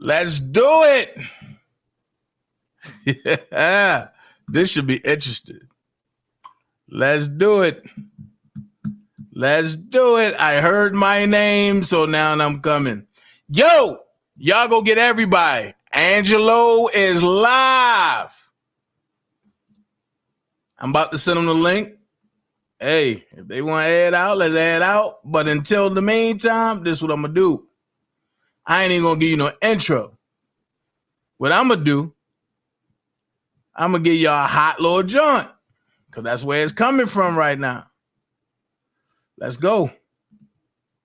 Let's do it. Yeah, this should be interesting. Let's do it. Let's do it. I heard my name, so now I'm coming. Yo, y'all go get everybody. Angelo is live. I'm about to send them the link. Hey, if they want to add out, let's add out. But until the meantime, this is what I'm going to do. I ain't even going to give you no intro. What I'm going to do, I'm going to give y'all a hot little joint because that's where it's coming from right now. Let's go.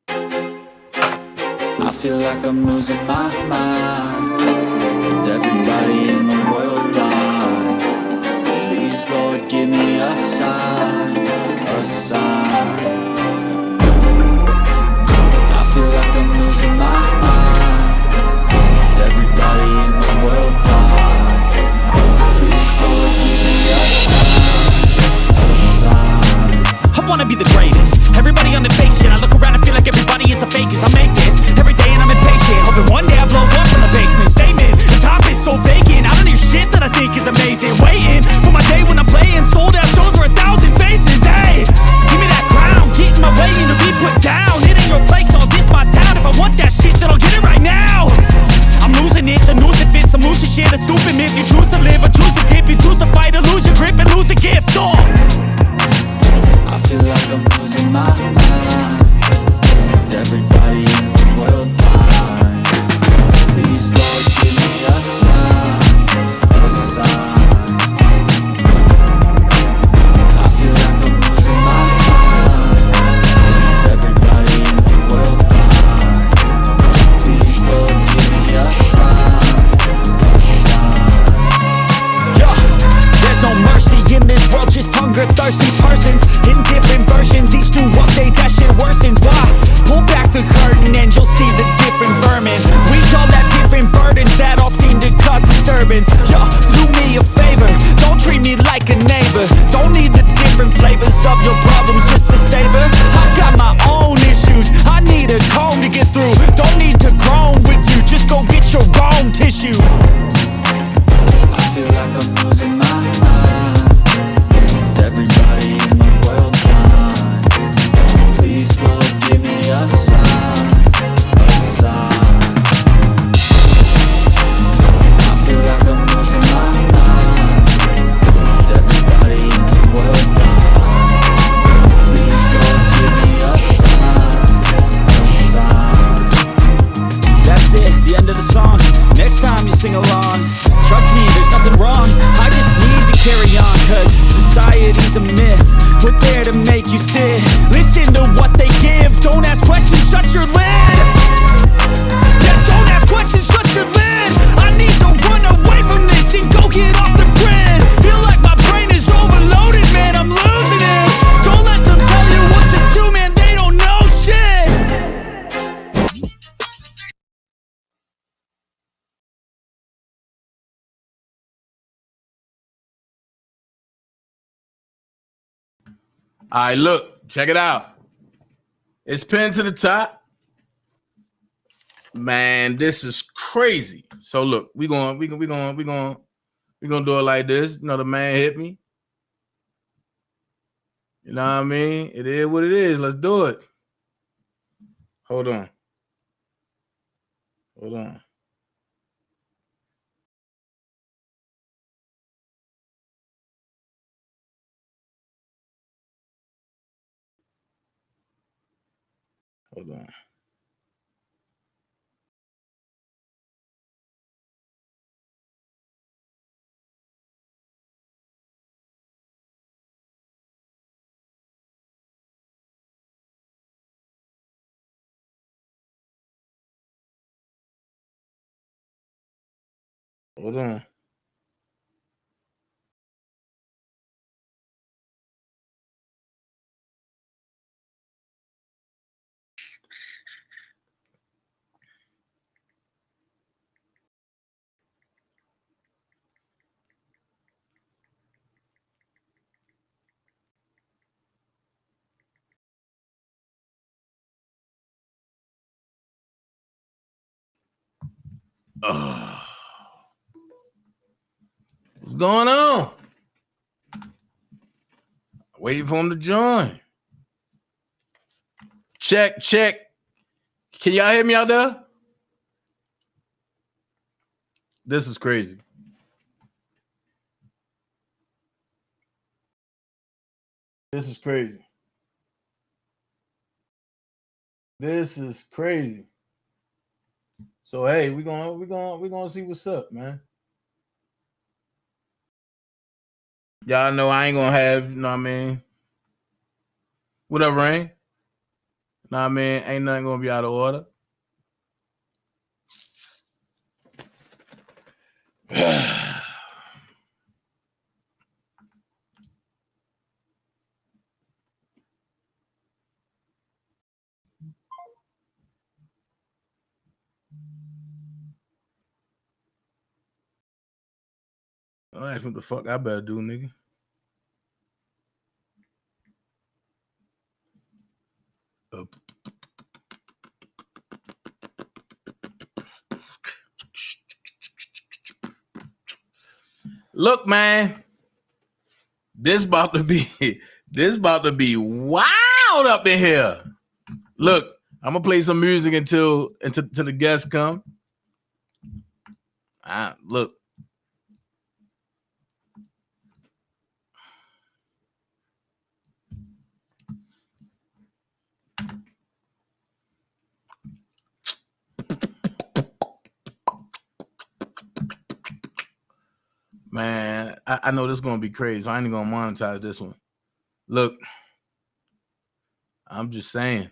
I feel like I'm losing my mind. Is everybody in the world blind? Please, Lord, give me a sign, a sign. I feel like I'm losing my mind. Is everybody in the world blind? Please, Lord, give me a sign, a sign. I wanna be the greatest. Everybody on the fake shit. I look around and feel like everybody is the fakest. I make this every day and I'm impatient, hoping one day I blow up from the basement. Statement, the top is so vacant. I don't hear shit that I think is amazing. Waiting for my day when I'm playing sold out shows for 1,000 faces. Hey, give me that crown, get in my way and to be put down. It ain't your place, no, this my town. If I want that shit, then I'll get it right now. I'm losing it, the news that fits some loose shit. A stupid myth, you choose to live or choose to dip. You choose to fight or lose your grip and lose a gift. I feel like I'm losing my mind. Is everybody in the world blind? Please, Lord, give me a sign, a sign. I feel like I'm losing my mind. Is everybody in the world blind? Please, Lord, give me a sign, a sign. There's no mercy in this world, just hunger-thirsty persons in different versions. Each new update, that shit worsens. Why? Pull back the curtain and you'll see the different vermin. We all have different burdens that all seem to cause disturbance. Yo, so do me a favor, don't treat me like a neighbor. Don't need the different flavors of your problems just to savor. I've got my own issues, I need a comb to get through. Don't need to groan with you, just go get your own tissue. I feel like I'm losing my mind. Is everybody in the world blind? Please, Lord, give me a sign, a sign. I feel like I'm losing my mind. Is everybody in the world blind? Please, Lord, give me a sign, a sign. That's it, the end of the song. Next time you sing along, trust me, there's nothing wrong. I just need to carry on, cause society's a myth. We're there to make you sit. Listen to what they give. Don't ask questions, shut your lid. Yeah, don't ask questions, shut your lid. I need to run away from this and go get off the grid. Feel like my brain is overloaded, man, I'm losing it. Don't let them tell you what to do, man, they don't know shit. All right, look, check it out. It's pinned to the top. Man, this is crazy. So look, we gonna do it like this. You know, the man hit me. You know what I mean? It is what it is. Let's do it. Hold on. Hold on. Hold on. Hold on. What's going on? Waiting for him to join. Check. Can y'all hear me out there? This is crazy. This is crazy. This is crazy. So hey, we're gonna see what's up, man. Y'all know I ain't gonna have, you know what I mean? What up, Rain? Know what I mean? Ain't nothing gonna be out of order. Don't ask me what the fuck I better do, nigga. Look, man, this about to be wild up in here. Look, I'm gonna play some music until the guests come. Look. Man, I know this is gonna be crazy. So I ain't gonna monetize this one. Look, I'm just saying.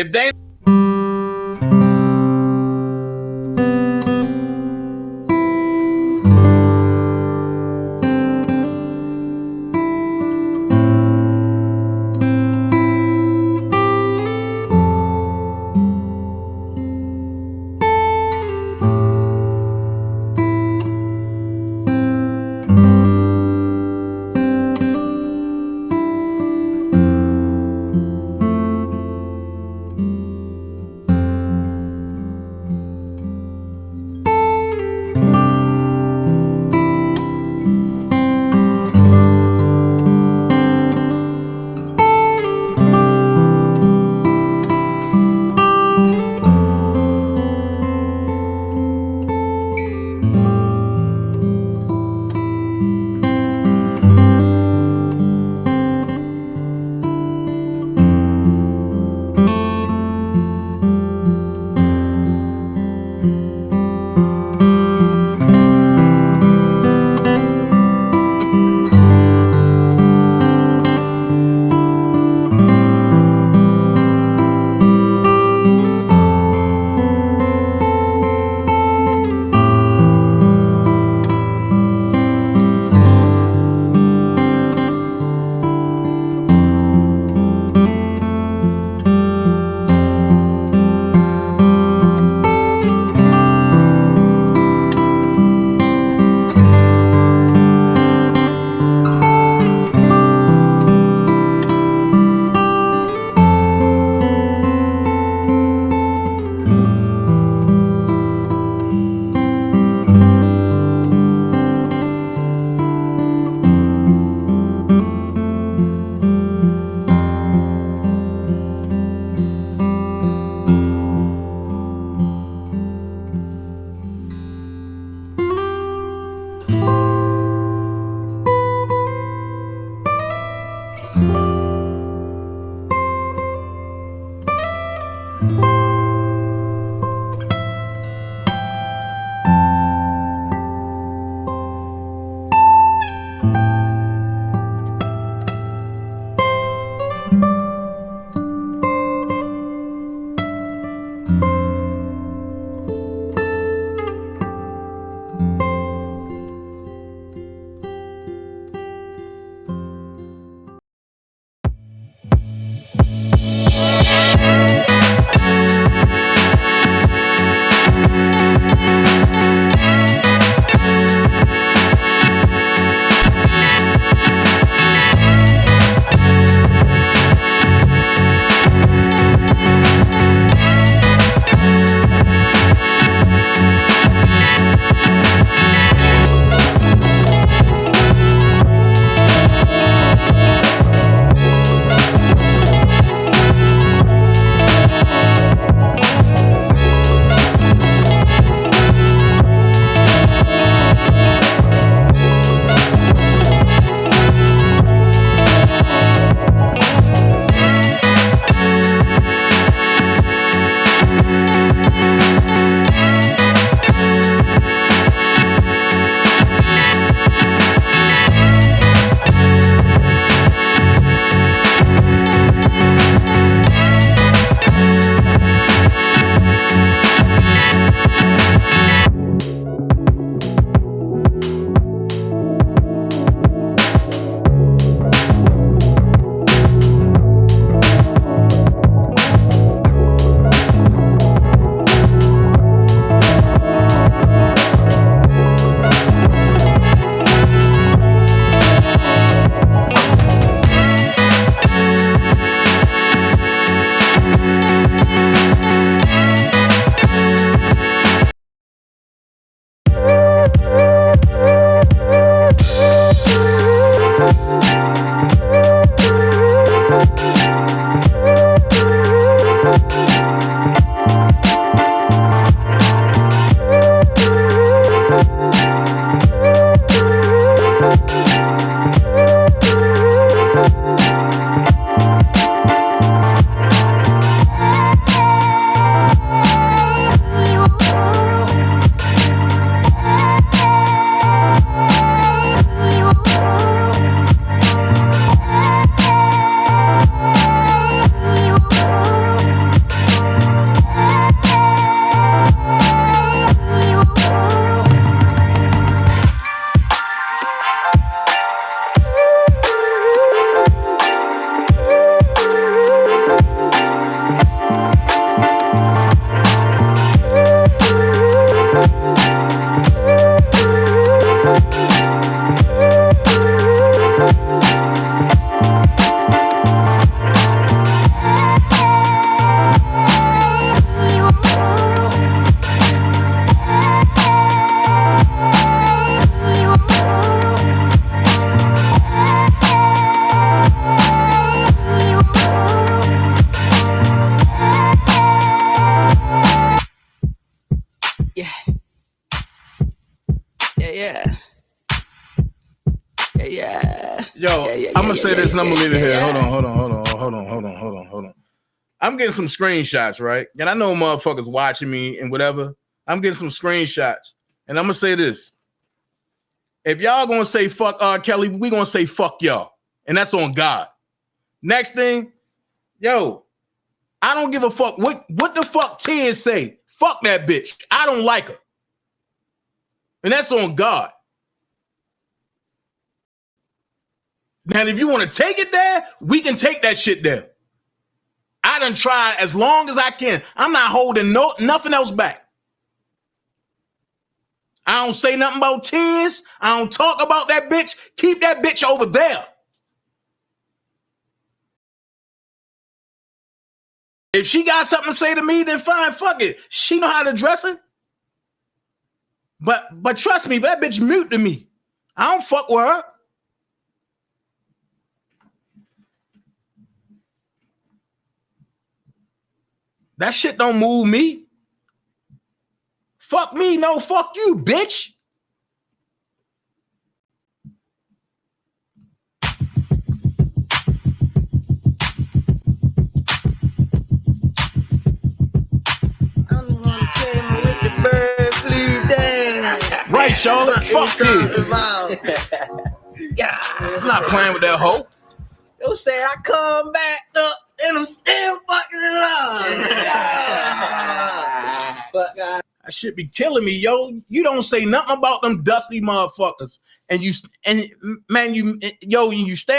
If they Yeah. Yo, I'm gonna say this and I'm gonna leave it here. Hold on. I'm getting some screenshots, right? And I know motherfuckers watching me and whatever. I'm getting some screenshots. And I'm gonna say this. If y'all gonna say fuck R. Kelly, we gonna say fuck y'all. And that's on God. Next thing, yo, I don't give a fuck what the fuck Tiz say. Fuck that bitch. I don't like her. And that's on God. Now, if you want to take it there, we can take that shit there. I done tried as long as I can. I'm not holding nothing else back. I don't say nothing about Tiz. I don't talk about that bitch. Keep that bitch over there. If she got something to say to me, then fine, fuck it. She know how to dress it. But trust me, that bitch mute to me. I don't fuck with her. That shit don't move me. Fuck me, no, fuck you, bitch. Right, Charlotte. Fuck you. Yeah. I'm not playing with that hoe. Yo say I come back up and I'm still fucking it up. But that shit be killing me, yo. You don't say nothing about them dusty motherfuckers. And you stay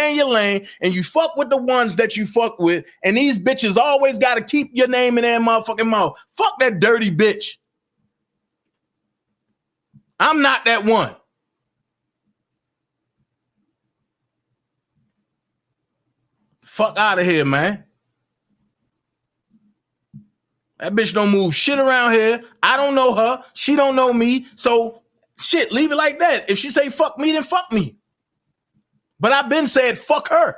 in your lane and you fuck with the ones that you fuck with. And these bitches always gotta keep your name in their motherfucking mouth. Fuck that dirty bitch. I'm not that one. Fuck out of here, man. That bitch don't move shit around here. I don't know her. She don't know me. So, shit, leave it like that. If she say fuck me, then fuck me. But I've been said fuck her.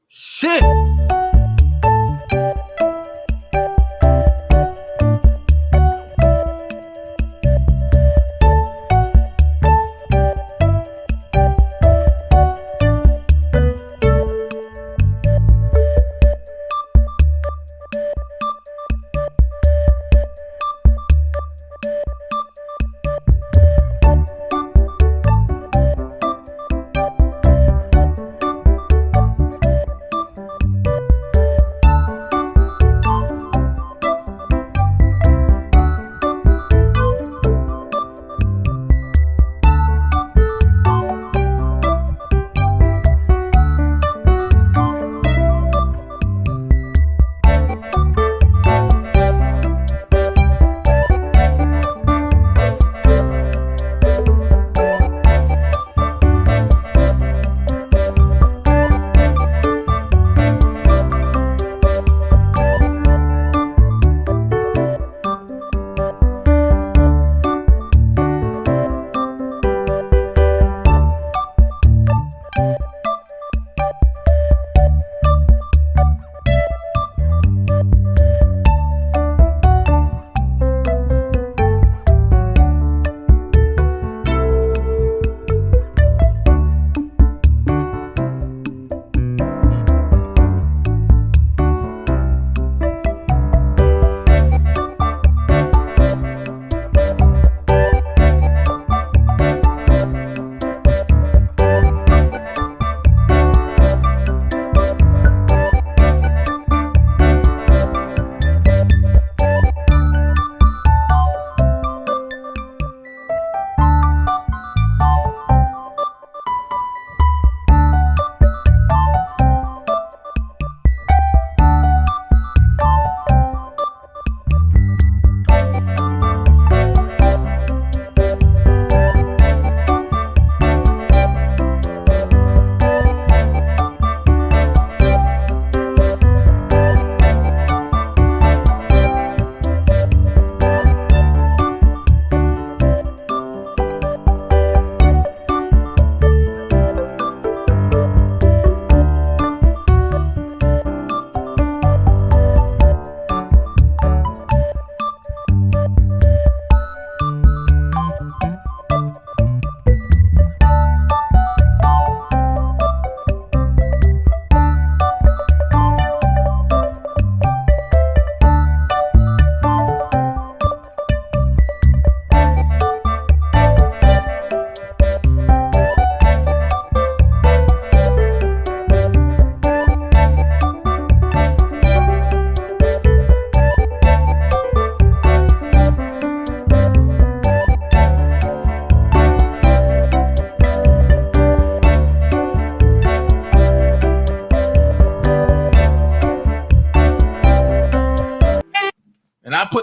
Shit.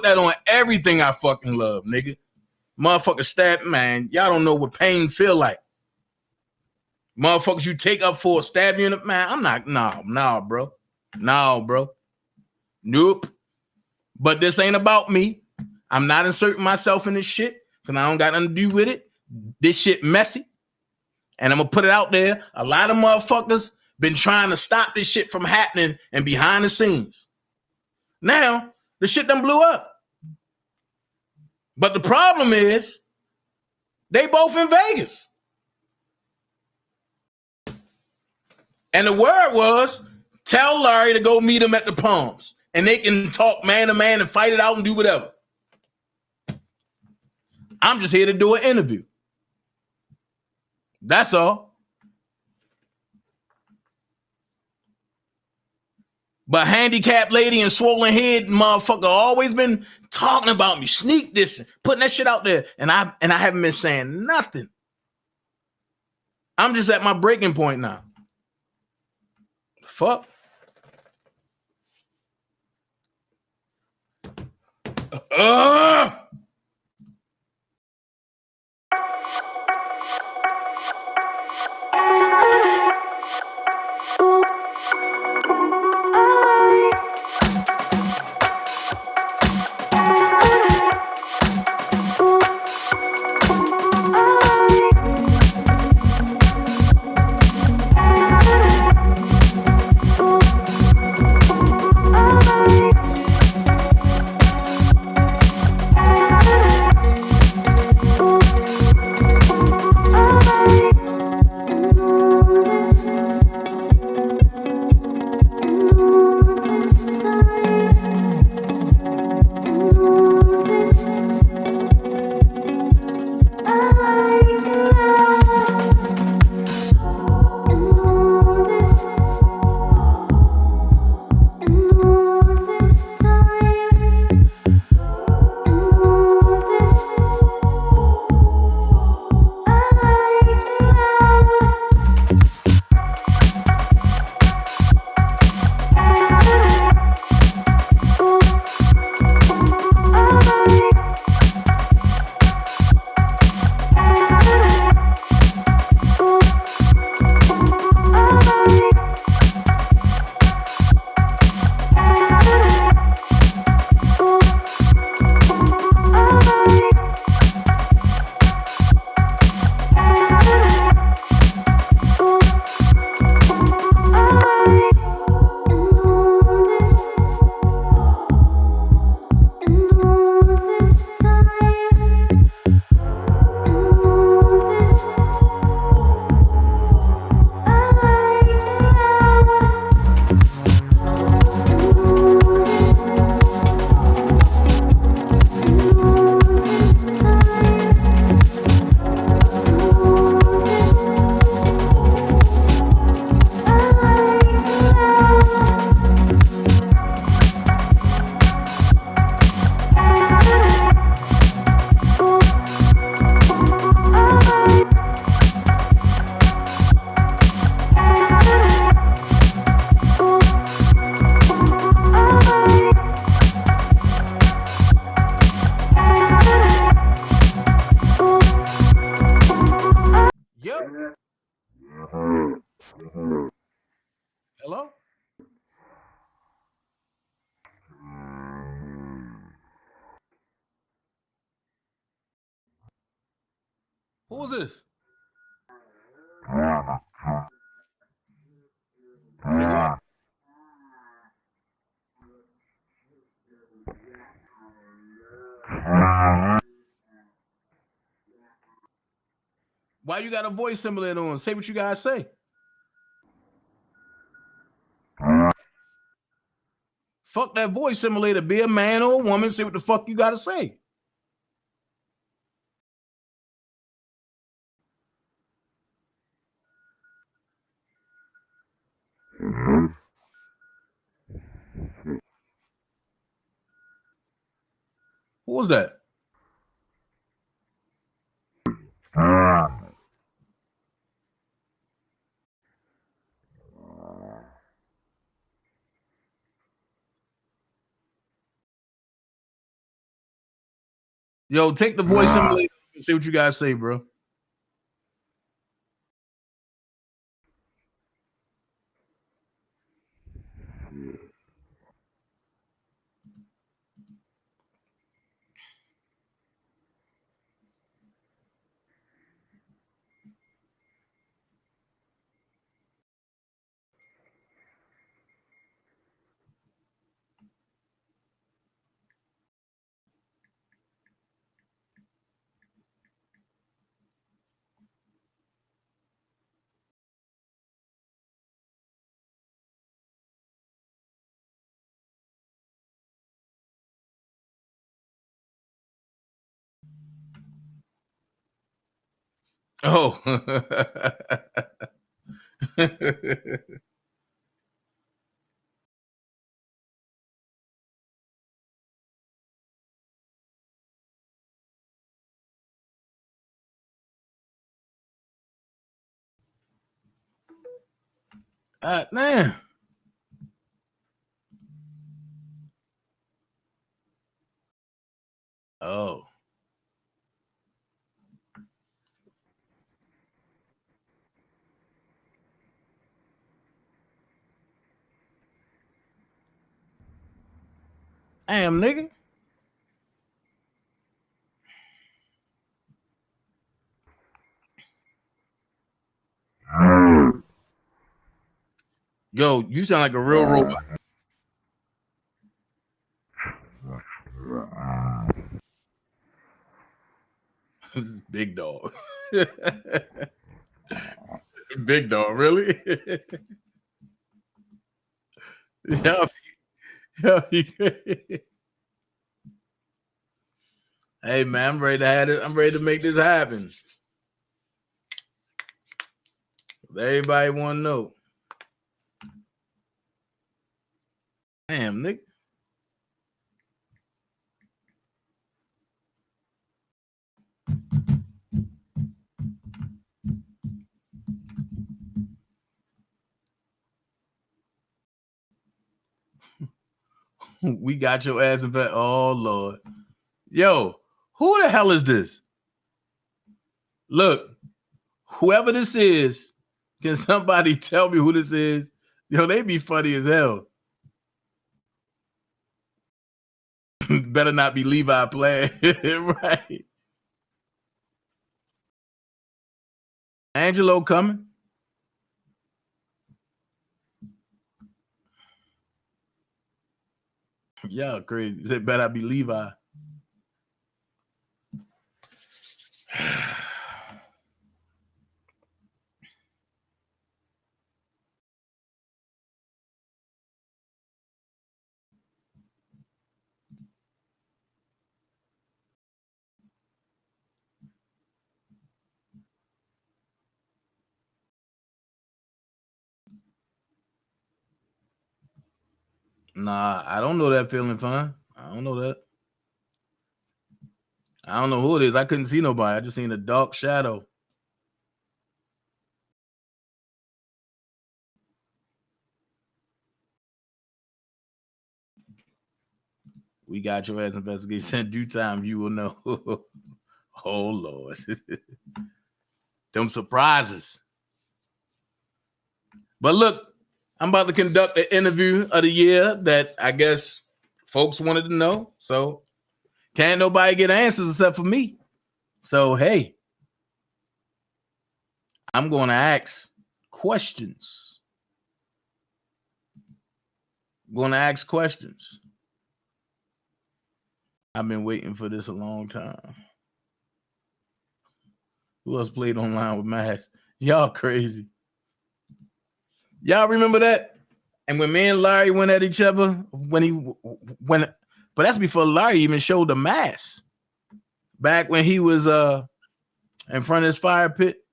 that on everything I fucking love, nigga. Motherfucker stab, man. Y'all don't know what pain feel like. Motherfuckers you take up for a stab you in the, man, I'm not, nah, bro. No, bro. Nope. But this ain't about me. I'm not inserting myself in this shit because I don't got nothing to do with it. This shit messy. And I'm going to put it out there. A lot of motherfuckers been trying to stop this shit from happening and behind the scenes. Now, the shit done blew up. But the problem is, they both in Vegas. And the word was, tell Larry to go meet him at the Palms. And they can talk man to man and fight it out and do whatever. I'm just here to do an interview. That's all. But handicapped lady and swollen head motherfucker always been talking about me, sneak dissing, putting that shit out there. And I haven't been saying nothing. I'm just at my breaking point now. Fuck. Hello? Who is this? Say what? Why you got a voice simulator on? Say what you guys say. Fuck that voice simulator. Be a man or a woman. Say what the fuck you gotta say. Who was that? Yo, take the voice simulator and see what you guys say, bro. Oh. Man. Oh. Damn, nigga. Yo, you sound like a real robot. This is big dog. Big dog, really? Yo, hey man, I'm ready to have it. I'm ready to make this happen. Everybody want to know. Damn, nigga. We got your ass in bed. Oh Lord. Yo, who the hell is this? Look, whoever this is, can somebody tell me who this is? Yo, they be funny as hell. Better not be Levi playing. Right. Angelo coming. Yeah, crazy. They better not be Levi. Nah, I don't know that feeling fine. I don't know that. I don't know who it is. I couldn't see nobody. I just seen a dark shadow. We got your ass investigation. In due time, you will know. Oh Lord. Them surprises. But look, I'm about to conduct an interview of the year that I guess folks wanted to know. So can't nobody get answers except for me. So hey, I'm going to ask questions. I'm going to ask questions. I've been waiting for this a long time. Who else played online with Mass? Y'all crazy. Y'all remember that? And when me and Larry went at each other, but that's before Larry even showed the mask. Back when he was in front of his fire pit.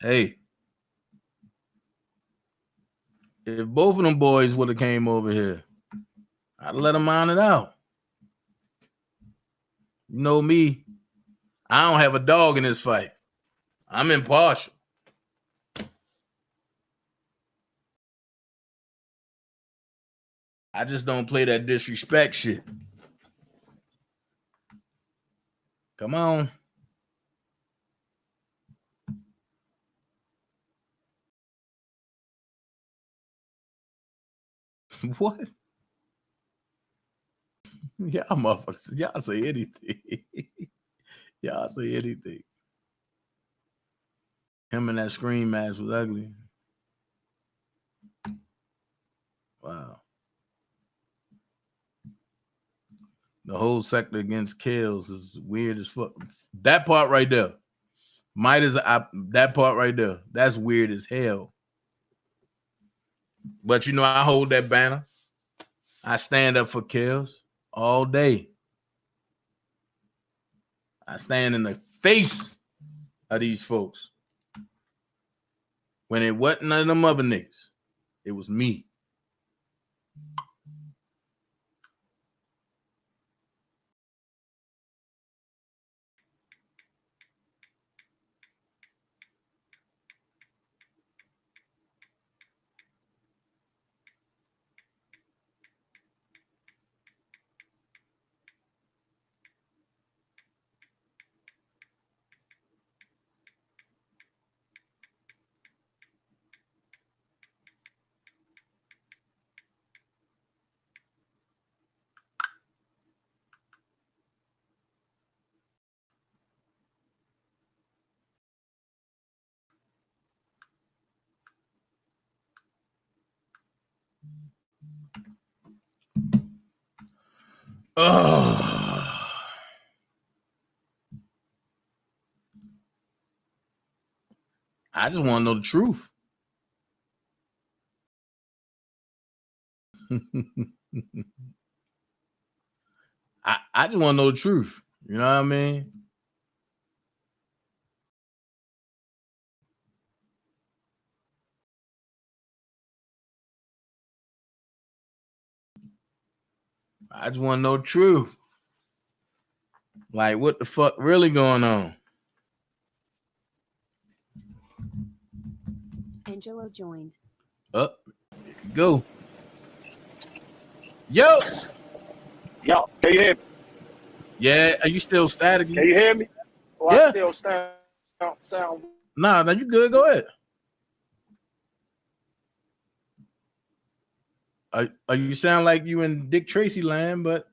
Hey, if both of them boys would have came over here, I'd let them iron it out. You know me, I don't have a dog in this fight. I'm impartial. I just don't play that disrespect shit. Come on. What? Y'all motherfuckers, y'all say anything. Y'all say anything. Him and that scream mask was ugly. Wow. The whole sector against kills is weird as fuck. That part right there. That part right there. That's weird as hell. But you know, I hold that banner. I stand up for kills all day. I stand in the face of these folks. When it wasn't none of them other niggas, it was me. Ugh. I just want to know the truth. I just want to know the truth. You know what I mean? I just want to know the truth. Like, what the fuck really going on? Angelo joined. Up, go. Yo. Yo, can you hear me? Yeah, are you still static? Can you hear me? Or Yeah. I still sound. Nah, you good. Go ahead. You sound like you in Dick Tracy land, but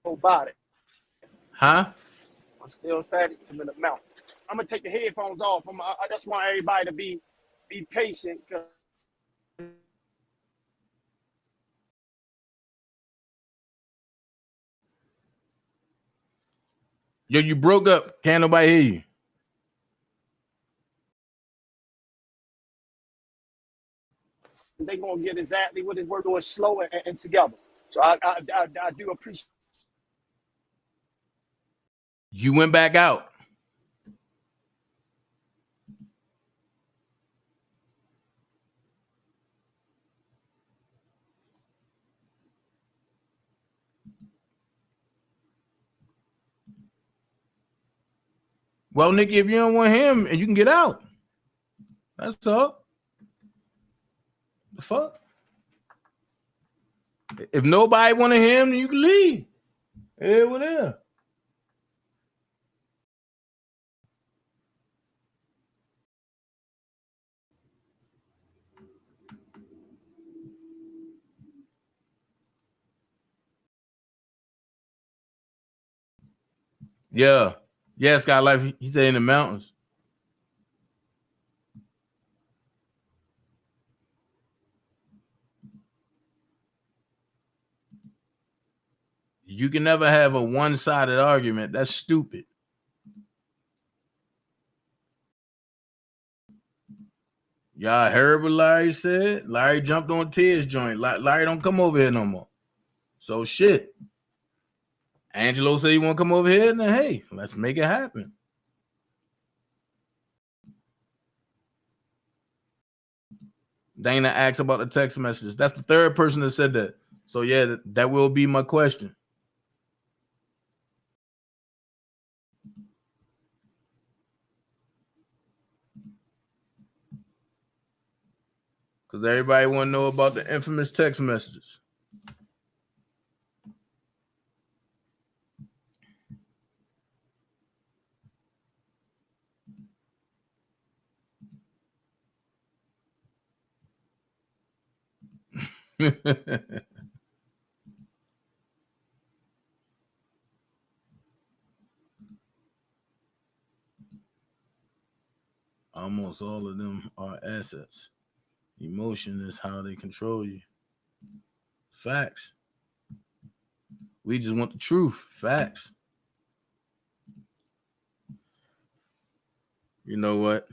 About it. huh? I'm still static. I'm in the mountains. I'm gonna take the headphones off. I just want everybody to be patient. Yo, you broke up. Can't nobody hear you. They're gonna get exactly what we're doing, slow and together. So I do appreciate. You went back out. Well, Nikki, if you don't want him, you can get out. That's all. The fuck? If nobody want him, then you can leave. Hey, whatever. Yeah. Yeah, Scott Life. He said in the mountains. You can never have a one-sided argument. That's stupid. Y'all heard what Larry said? Larry jumped on Ted's joint. Larry don't come over here no more. So shit. Angelo said you want to come over here, then hey, let's make it happen. Dana asked about the text messages. That's the third person that said that. So yeah, that will be my question. Because everybody want to know about the infamous text messages. Almost all of them are assets. Emotion is how they control you. Facts. We just want the truth. Facts. You know what?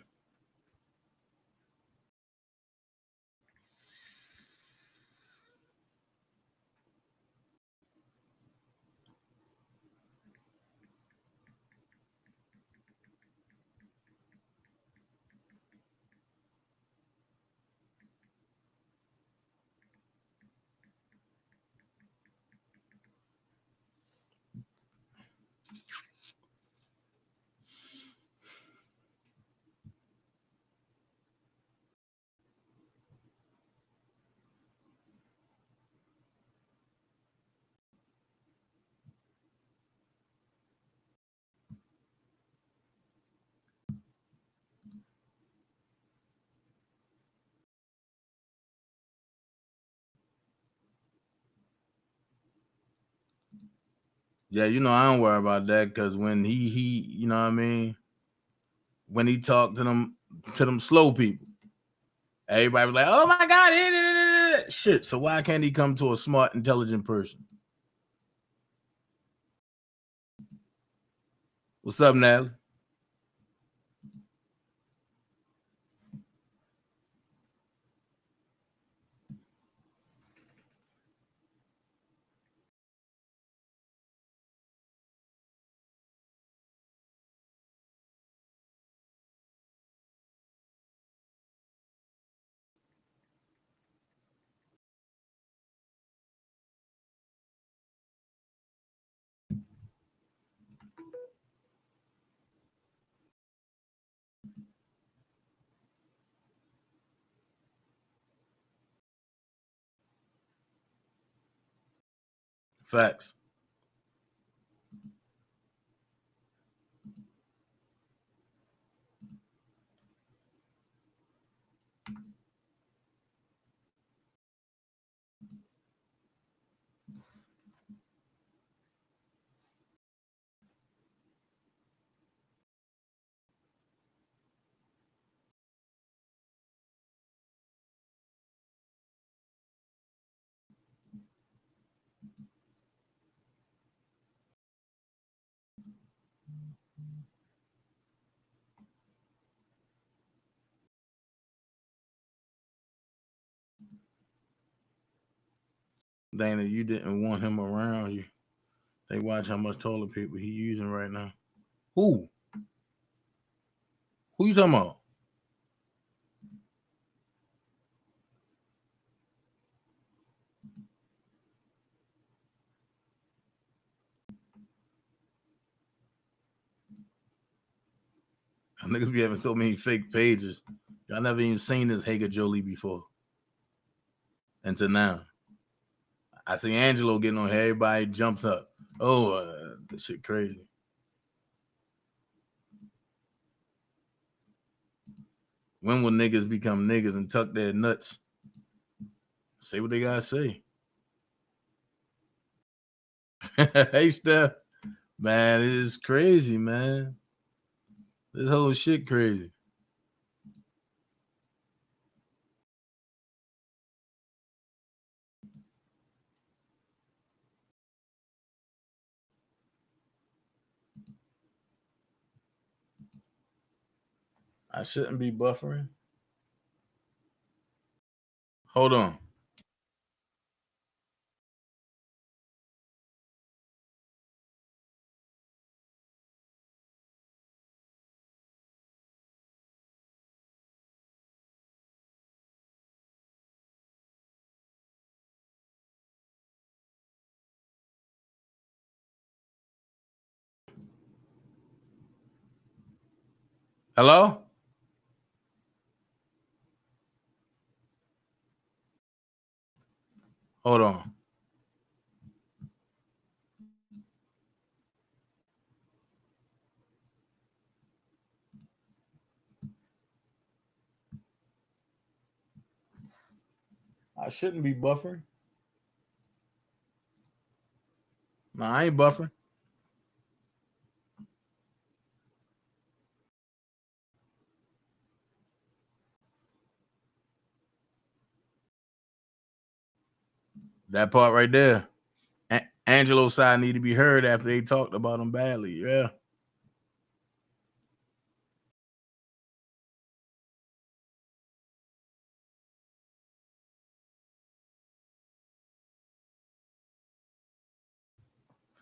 Yeah, you know, I don't worry about that because when he, you know what I mean? When he talked to them slow people, everybody was like, oh my God, shit. So why can't he come to a smart, intelligent person? What's up, Natalie? Facts. Dana, you didn't want him around you. They watch how much toilet paper he using right now. Who? Who you talking about? Niggas be having so many fake pages. Y'all never even seen this Hager Jolie before. Until now. I see Angelo getting on here. Everybody jumps up. Oh, this shit crazy. When will niggas become niggas and tuck their nuts? Say what they gotta say. Hey, Steph. Man, it is crazy, man. This whole shit crazy. I shouldn't be buffering. Hold on. Hello? Hold on. I shouldn't be buffering. No, I ain't buffering. That part right there. Angelo's side need to be heard after they talked about him badly. Yeah.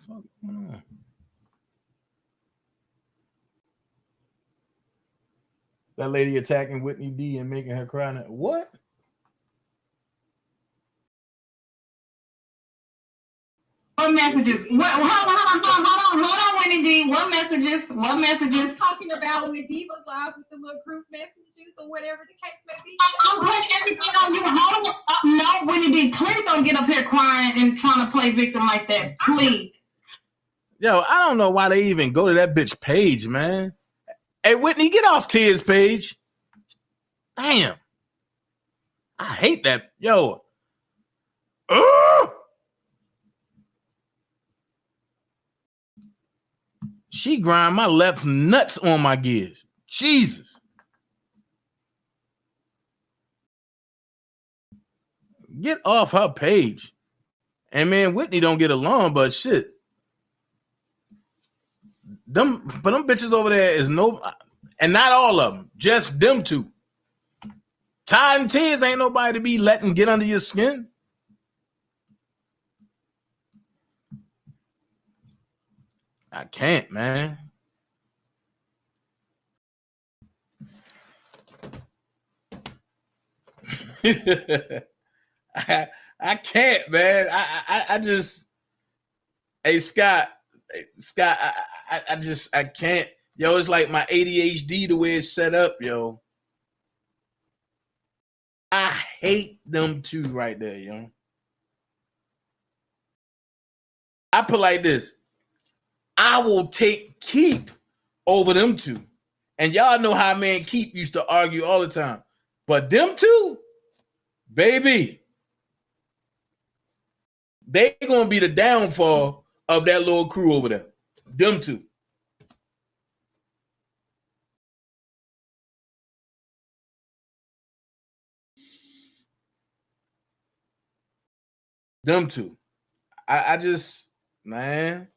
What's going on? That lady attacking Whitney D and making her cry. What? What messages? What? Hold on, Whitney D. What messages? What messages? Talking about when the divas live with the little group messages or whatever the case may be. I'm putting everything on you. Hold on. No, Whitney D. Please don't get up here crying and trying to play victim like that. Please. Yo, I don't know why they even go to that bitch page, man. Hey, Whitney, get off Tia's page. Damn. I hate that. Yo. She grind my left nuts on my gears. Jesus. Get off her page. And man, Whitney don't get along, but shit. Them bitches over there is no, and not all of them, just them two. Ty and Tiz ain't nobody to be letting get under your skin. I can't, man. I can't, man. I just, hey Scott, I can't. Yo, it's like my ADHD the way it's set up, yo. I hate them two right there, yo. I put like this. I will take Keep over them two. And y'all know how me and Keep used to argue all the time. But them two, baby, they gonna be the downfall of that little crew over there. Them two. Them two. I just, man.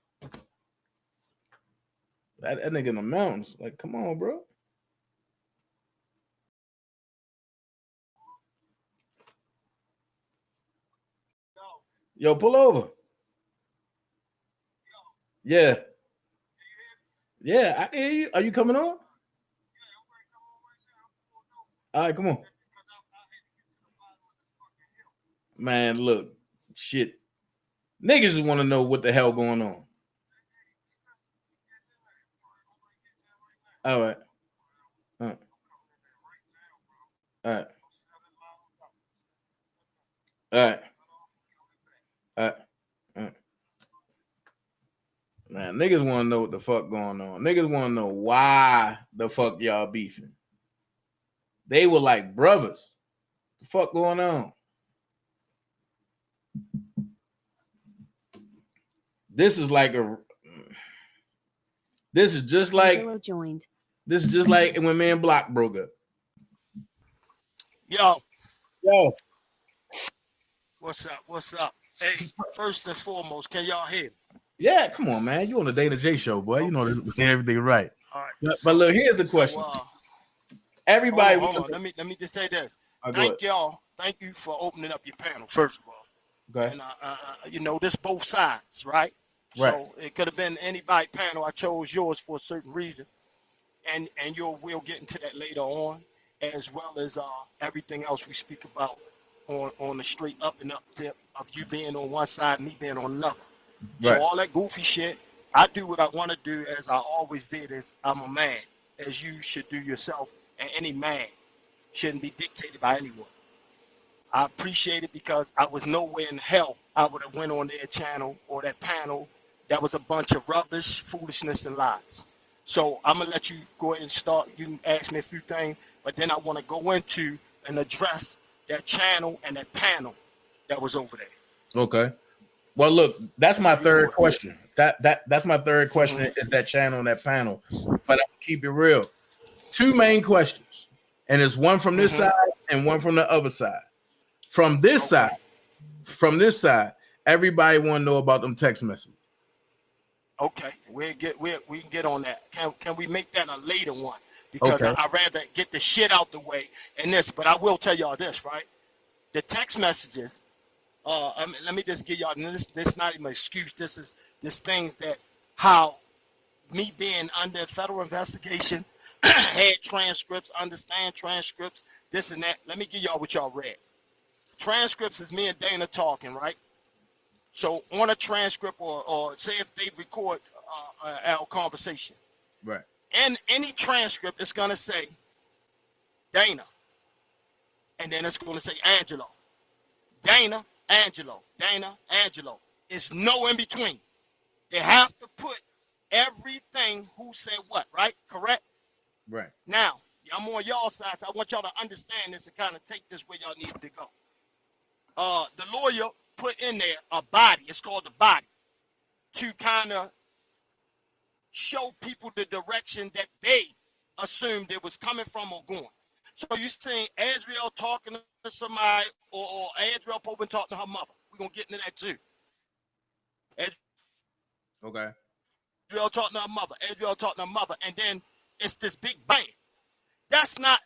That nigga in the mountains. Like, come on, bro. Yo, pull over. Yeah. Yeah, I hear you. Are you coming on? All right, come on. Man, look, shit. Niggas just want to know what the hell going on. All right. All right. All right. All right. All right. All right. Man, niggas want to know what the fuck going on. Niggas want to know why the fuck y'all beefing. They were like brothers. The fuck going on? This is like a. This is just like. Angelo joined. This is just like when me and Block broke up. Yo. What's up? What's up? Hey, first and foremost, can y'all hear me? Yeah, come on, man. You on the DanaJay show, boy. Okay. You know this, everything right. All right. But look, here's the question. Everybody, hold on. Let me just say this. Thank y'all. Thank you for opening up your panel, first of all. Okay. And you know, this both sides, right? Right. So it could have been anybody panel. I chose yours for a certain reason, and we'll get into that later on, as well as everything else we speak about on the straight up and up tip of you being on one side, me being on another. Right. So all that goofy shit, I do what I want to do, as I always did. As I'm a man, as you should do yourself, and any man shouldn't be dictated by anyone. I appreciate it because I was nowhere in hell I would have went on their channel or that panel. That was a bunch of rubbish, foolishness, and lies. So I'm gonna let you go ahead and start. You can ask me a few things, but then I want to go into and address that channel and that panel that was over there. Okay. Well, look, that's my third question. That's my third question is that channel and that panel. But I'll keep it real. Two main questions, and it's one from this side and one from the other side. From this side, everybody want to know about them text messages. Okay, we can get on that. Can we make that a later one? Because I'd rather get the shit out the way and this. But I will tell y'all this, right? The text messages. Let me just give y'all this. Not even an excuse. This things that how me being under federal investigation, had transcripts, understand transcripts, this and that. Let me give y'all what y'all read. Transcripts is me and Dana talking, right? So on a transcript or say if they record our conversation, right? And any transcript is gonna say Dana, and then it's gonna say Angelo, Dana, Angelo, Dana, Angelo. It's no in between. They have to put everything who said what, right? Correct? Right. Now, I'm on y'all side, so I want y'all to understand this and kind of take this where y'all need to go. The lawyer put in there a body, it's called the body, to kind of show people the direction that they assumed it was coming from or going. So you saying Azriel talking to somebody or Azriel Pope talking to her mother. We're going to get into that too. Okay. Azriel talking to her mother. Azriel talking to her mother. And then it's this big bang. That's not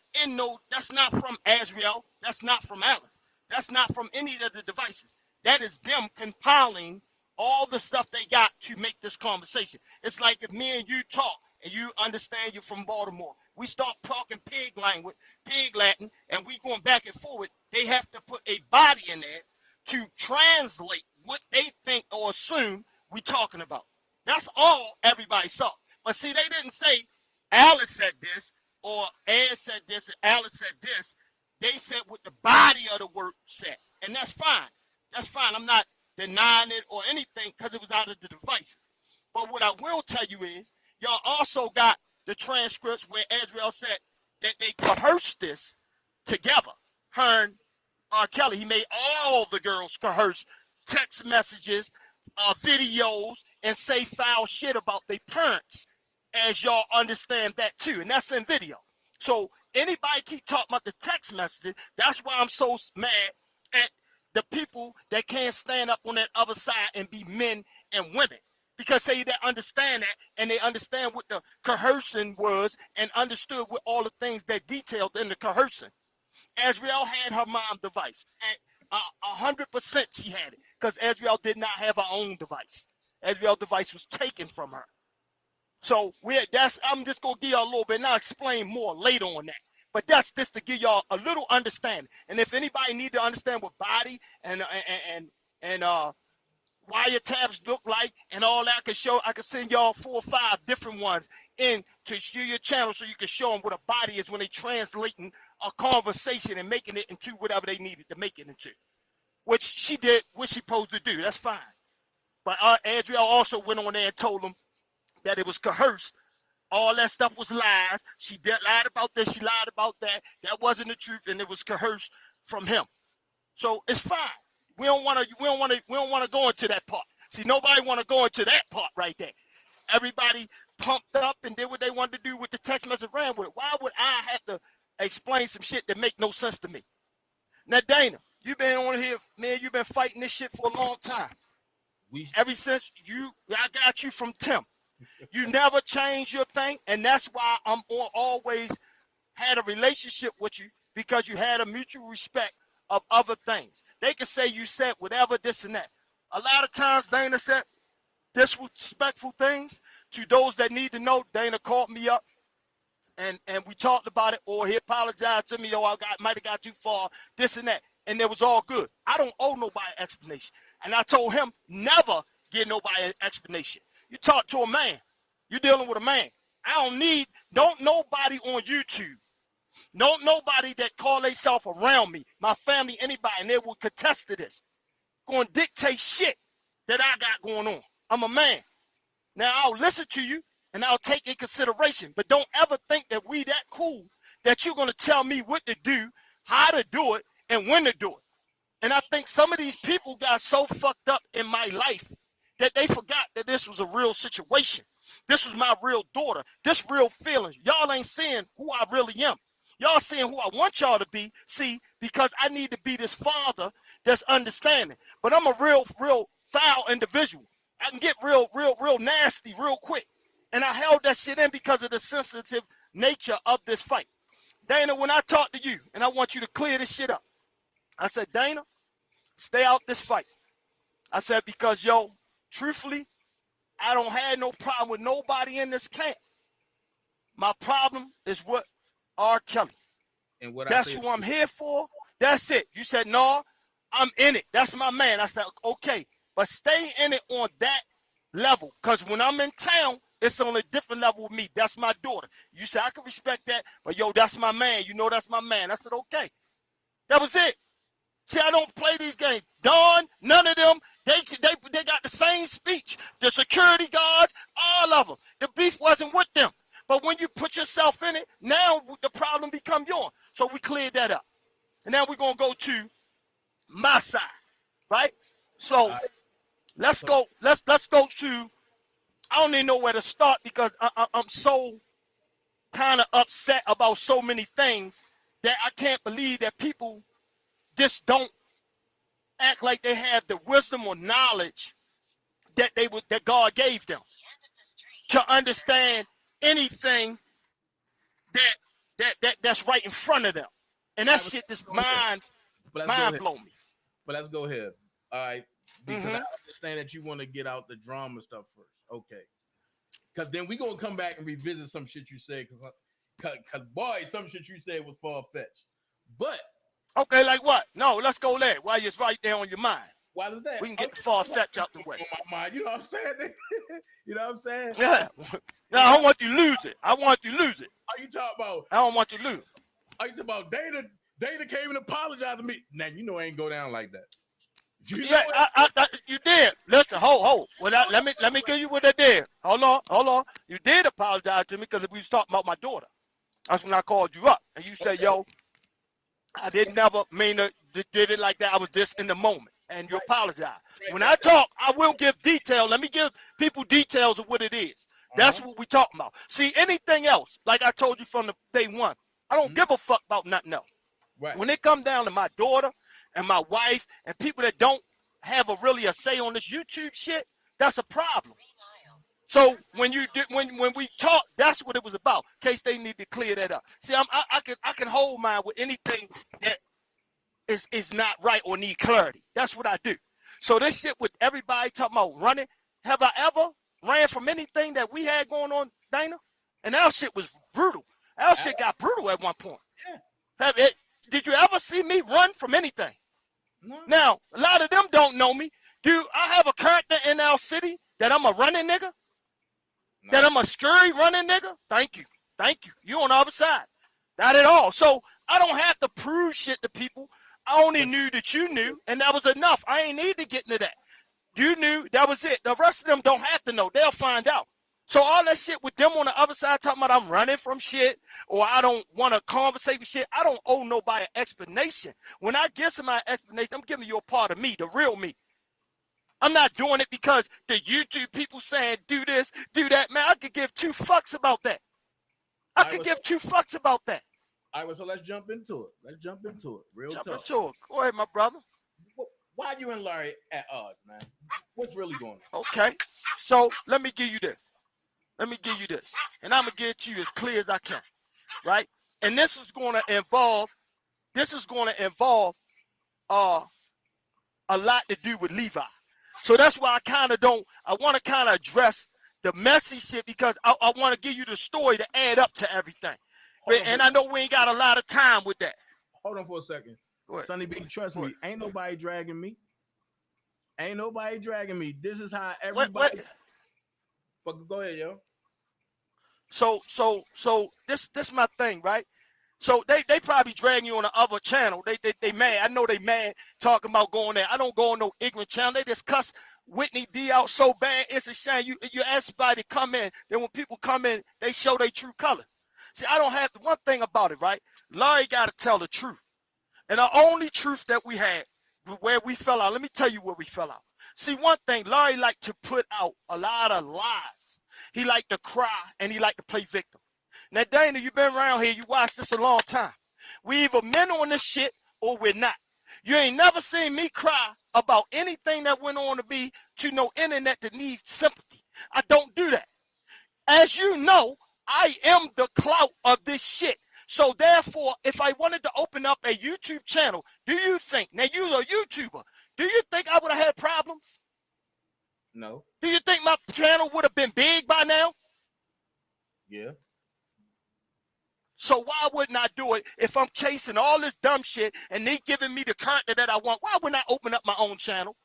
from Azriel. That's not from Alice. That's not from any of the devices. That is them compiling all the stuff they got to make this conversation. It's like if me and you talk and you understand you're from Baltimore. We start talking pig language, pig Latin, and we going back and forward. They have to put a body in there to translate what they think or assume we talking about. That's all everybody saw. But see, they didn't say Alice said this or Ed said this and Alice said this. They said what the body of the word said. And that's fine. That's fine. I'm not denying it or anything because it was out of the devices. But what I will tell you is, y'all also got the transcripts where Azriel said that they coerced this together. Her and R. Kelly, he made all the girls coerce text messages, videos, and say foul shit about their parents, as y'all understand that too. And that's in video. So anybody keep talking about the text messages, that's why I'm so mad at the people that can't stand up on that other side and be men and women. Because they understand that and they understand what the coercion was and understood what all the things that detailed in the coercion. Azriel had her mom device. And 100% she had it because Azriel did not have her own device. Azriel's device was taken from her. So I'm just going to give y'all a little bit and I'll explain more later on that. But that's just to give y'all a little understanding. And if anybody need to understand what body and wiretaps look like and all that, I can send y'all 4 or 5 different ones in to show your channel so you can show them what a body is when they translating a conversation and making it into whatever they needed to make it into. Which she did, what she supposed to do. That's fine. But Adriel also went on there and told them that it was coerced. All that stuff was lies. She lied about this. She lied about that. That wasn't the truth, and it was coerced from him. So it's fine. We don't want to go into that part. See, nobody want to go into that part right there. Everybody pumped up and did what they wanted to do with the text message, ran with it. Why would I have to explain some shit that make no sense to me? Now, Dana, you've been on here, man. You've been fighting this shit for a long time. Ever since I got you from Tim. You never changed your thing, and that's why I'm always had a relationship with you, because you had a mutual respect of other things. They can say you said whatever, this and that. A lot of times Dana said disrespectful things to those that need to know. Dana called me up and we talked about it, or he apologized to me, or I might have got too far, this and that. And it was all good. I don't owe nobody an explanation. And I told him never give nobody an explanation. You talk to a man. You're dealing with a man. Don't nobody on YouTube Nobody that call themselves around me, my family, anybody, and they will contest to this, going to dictate shit that I got going on. I'm a man. Now, I'll listen to you, and I'll take in consideration, but don't ever think that we that cool that you're going to tell me what to do, how to do it, and when to do it. And I think some of these people got so fucked up in my life that they forgot that this was a real situation. This was my real daughter. This real feelings. Y'all ain't seeing who I really am. Y'all seeing who I want y'all to be, see, because I need to be this father that's understanding. But I'm a real foul individual. I can get real nasty real quick. And I held that shit in because of the sensitive nature of this fight. Dana, when I talk to you, and I want you to clear this shit up, I said, Dana, stay out this fight. I said, because, yo, truthfully, I don't have no problem with nobody in this camp. My problem is what R. Kelly. And what that's who I'm here for. That's it. You said, no, I'm in it. That's my man. I said, okay, but stay in it on that level. Because when I'm in town, it's on a different level with me. That's my daughter. You said, I can respect that, but yo, that's my man. You know that's my man. I said, okay. That was it. See, I don't play these games. Dawn, none of them, they got the same speech. The security guards, all of them. The beef wasn't with them. But when you put yourself in it, now the problem becomes yours. So we cleared that up. And now we're going to go to my side, right? So let's go to, I don't even know where to start because I'm so kind of upset about so many things that I can't believe that people just don't act like they have the wisdom or knowledge that that God gave them to understand anything that's right in front of them. And that shit just mind blow me. But let's go here. All right. Because I understand that you want to get out the drama stuff first. Okay. Because then we're going to come back and revisit some shit you said. Because boy, some shit you said was far-fetched. But okay, like what? No, let's go there. While it's right there on your mind. Why is that? We can get the far-fetched out the way. On my mind, you know what I'm saying? You know what I'm saying? Yeah. No, I don't want you to lose it. I want you to lose it. Are you talking about? I don't want you to lose. Are you talking about Dana came and apologized to me? Now you know I ain't go down like that. Yeah, you did. Listen, hold. Well, let me give you what I did. Hold on. You did apologize to me because we was talking about my daughter. That's when I called you up, and you said, "Yo, I didn't never mean to did it like that. I was just in the moment," and you apologize. When I talk, I will give detail. Let me give people details of what it is. That's what we talking about. See, anything else, like I told you from the day one, I don't give a fuck about nothing else. Right. When it come down to my daughter and my wife and people that don't have really a say on this YouTube shit, that's a problem. So when we talk, that's what it was about. In case they need to clear that up. See, I can hold mine with anything that is not right or need clarity. That's what I do. So this shit with everybody talking about running, have I ever ran from anything that we had going on, Dana? And our shit was brutal. Our shit got brutal at one point. Yeah. Did you ever see me run from anything? No. Now, a lot of them don't know me. Do I have a character in our city that I'm a running nigga? No. That I'm a scurry running nigga? Thank you. You on the other side. Not at all. So I don't have to prove shit to people. I only knew that you knew, and that was enough. I ain't need to get into that. You knew, that was it. The rest of them don't have to know. They'll find out. So all that shit with them on the other side talking about I'm running from shit or I don't want to conversate with shit, I don't owe nobody an explanation. When I give somebody an explanation, I'm giving you a part of me, the real me. I'm not doing it because the YouTube people saying do this, do that. Man, I could give two fucks about that. I could give two fucks about that. All right, well, so let's jump into it. Real jump tough. Into it. Go ahead, my brother. Why you and Larry at odds, man? What's really going on? Okay, so let me give you this. And I'm going to get to you as clear as I can, right? And this is going to involve a lot to do with Levi. So that's why I want to kind of address the messy shit because I want to give you the story to add up to everything. And I know we ain't got a lot of time with that. Hold on for a second. Sonny B, trust me, ain't nobody dragging me. This is how everybody. But go ahead, yo. So this my thing, right? So they probably dragging you on the other channel. They mad. I know they mad talking about going there. I don't go on no ignorant channel. They just cuss Whitney D out so bad. It's a shame. You ask somebody to come in. Then when people come in, they show their true colors. See, I don't have one thing about it, right? Larry got to tell the truth. And the only truth that we had, where we fell out, let me tell you where we fell out. See, one thing, Larry liked to put out a lot of lies. He liked to cry and he liked to play victim. Now, Dana, you've been around here. You watched this a long time. We either men on this shit or we're not. You ain't never seen me cry about anything that went on to me to no internet that needs sympathy. I don't do that. As you know, I am the clout of this shit. So therefore, if I wanted to open up a YouTube channel, do you think, now you're a YouTuber, do you think I would have had problems? No. Do you think my channel would have been big by now? Yeah. So why wouldn't I do it if I'm chasing all this dumb shit and they giving me the content that I want? Why wouldn't I open up my own channel?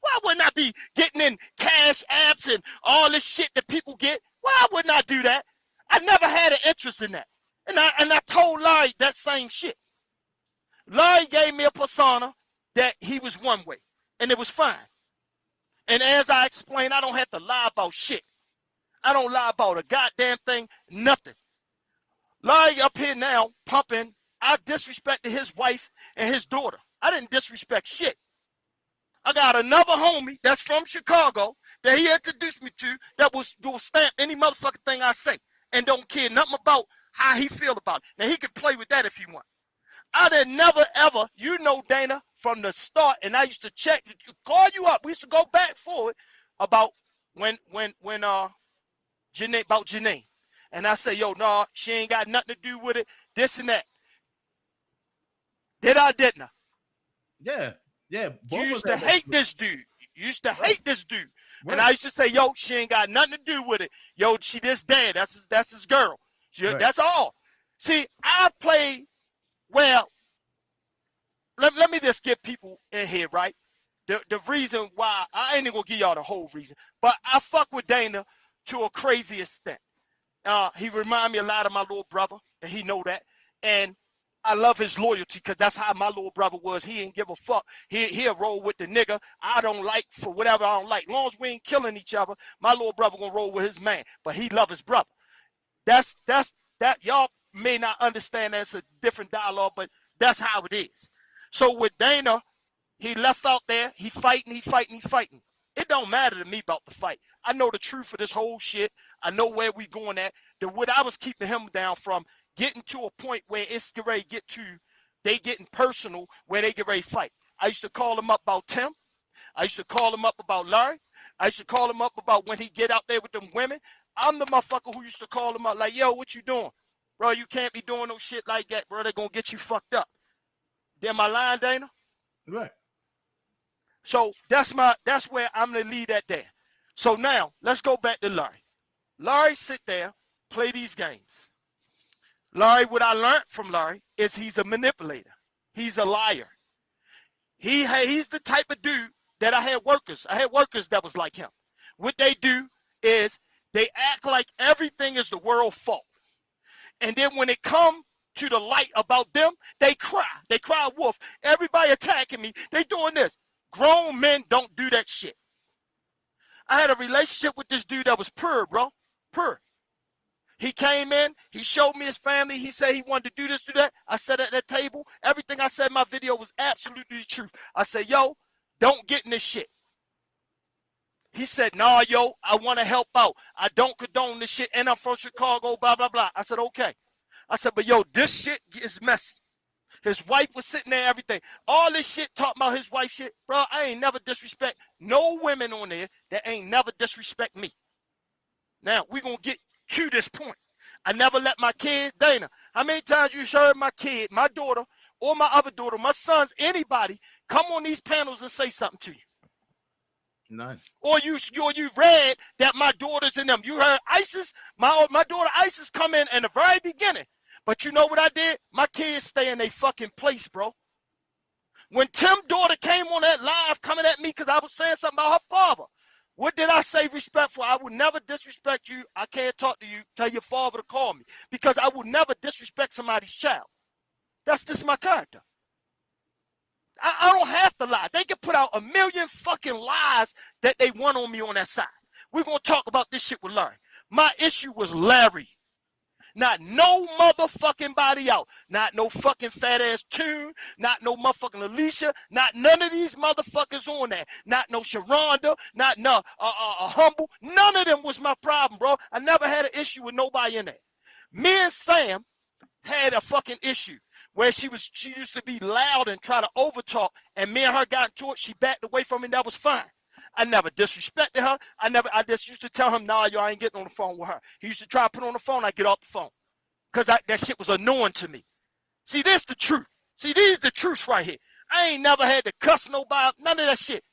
Why wouldn't I be getting in cash apps and all this shit that people get? Why wouldn't I do that? I never had an interest in that. And I told Larry that same shit. Larry gave me a persona that he was one way, and it was fine. And as I explained, I don't have to lie about shit. I don't lie about a goddamn thing, nothing. Larry up here now pumping. I disrespected his wife and his daughter. I didn't disrespect shit. I got another homie that's from Chicago that he introduced me to that will stamp any motherfucking thing I say and don't care nothing about how he feel about it. Now, he can play with that if he want. I did never, ever, you know, Dana, from the start, and I used to check, call you up. We used to go back forward about when Janine. And I say, yo, no, she ain't got nothing to do with it, this and that. Did I, didn't I? Yeah. Yeah. You used to hate this dude. You used to hate this dude. Right. And I used to say, yo, she ain't got nothing to do with it. Yo, she this dad. That's his girl. Right. That's all. See, I play, well, let me just get people in here, right? The reason why, I ain't gonna give y'all the whole reason, but I fuck with Dana to a crazy extent. He remind me a lot of my little brother, and he know that. And I love his loyalty because that's how my little brother was. He ain't give a fuck. He'll roll with the nigga I don't like for whatever I don't like. As long as we ain't killing each other, my little brother gonna roll with his man. But he love his brother. That y'all may not understand. That's a different dialogue, but that's how it is. So with Dana, he left out there. He fighting. It don't matter to me about the fight. I know the truth of this whole shit. I know where we going at. What I was keeping him down from getting to a point where it's ready to get to, they getting personal where they get ready to fight. I used to call him up about Tim. I used to call him up about Larry. I used to call him up about when he get out there with them women. I'm the motherfucker who used to call him up like, yo, what you doing? Bro, you can't be doing no shit like that, bro. They're going to get you fucked up. Am I lying, Dana? Right. So that's where I'm going to leave that there. So now, let's go back to Larry. Larry sit there, play these games. Larry, what I learned from Larry is he's a manipulator. He's a liar. He's the type of dude that I had workers that was like him. What they do is they act like everything is the world's fault. And then when it come to the light about them, they cry. They cry wolf. Everybody attacking me. They doing this. Grown men don't do that shit. I had a relationship with this dude that was pure, bro. Pure. He came in. He showed me his family. He said he wanted to do this, do that. I sat at that table. Everything I said in my video was absolutely the truth. I said, yo, don't get in this shit. He said, nah, yo, I want to help out. I don't condone this shit, and I'm from Chicago, blah, blah, blah. I said, okay. I said, but yo, this shit is messy. His wife was sitting there, everything. All this shit talking about his wife shit. Bro, I ain't never disrespect no women on there that ain't never disrespect me. Now, we going to get to this point. I never let my kids, Dana, how many times you heard my kid, my daughter, or my other daughter, my sons, anybody, come on these panels and say something to you? None. Or you read that my daughter's in them. You heard Isis, my daughter Isis come in the very beginning. But you know what I did? My kids stay in their fucking place, bro. When Tim's daughter came on that live coming at me because I was saying something about her father, what did I say respectful? I would never disrespect you. I can't talk to you. Tell your father to call me. Because I would never disrespect somebody's child. That's just my character. I don't have to lie. They can put out a million fucking lies that they want on me on that side. We're going to talk about this shit with Larry. My issue was Larry. Not no motherfucking body out. Not no fucking fat ass Tune. Not no motherfucking Alicia. Not none of these motherfuckers on there. Not no Sharonda. Not no Humble. None of them was my problem, bro. I never had an issue with nobody in there. Me and Sam had a fucking issue where she used to be loud and try to overtalk, and me and her got into it. She backed away from me, and that was fine. I never disrespected her. I just used to tell him, nah, yo, I ain't getting on the phone with her. He used to try to put on the phone, I get off the phone. Because that shit was annoying to me. See, this the truth. See, these the truths right here. I ain't never had to cuss nobody, none of that shit.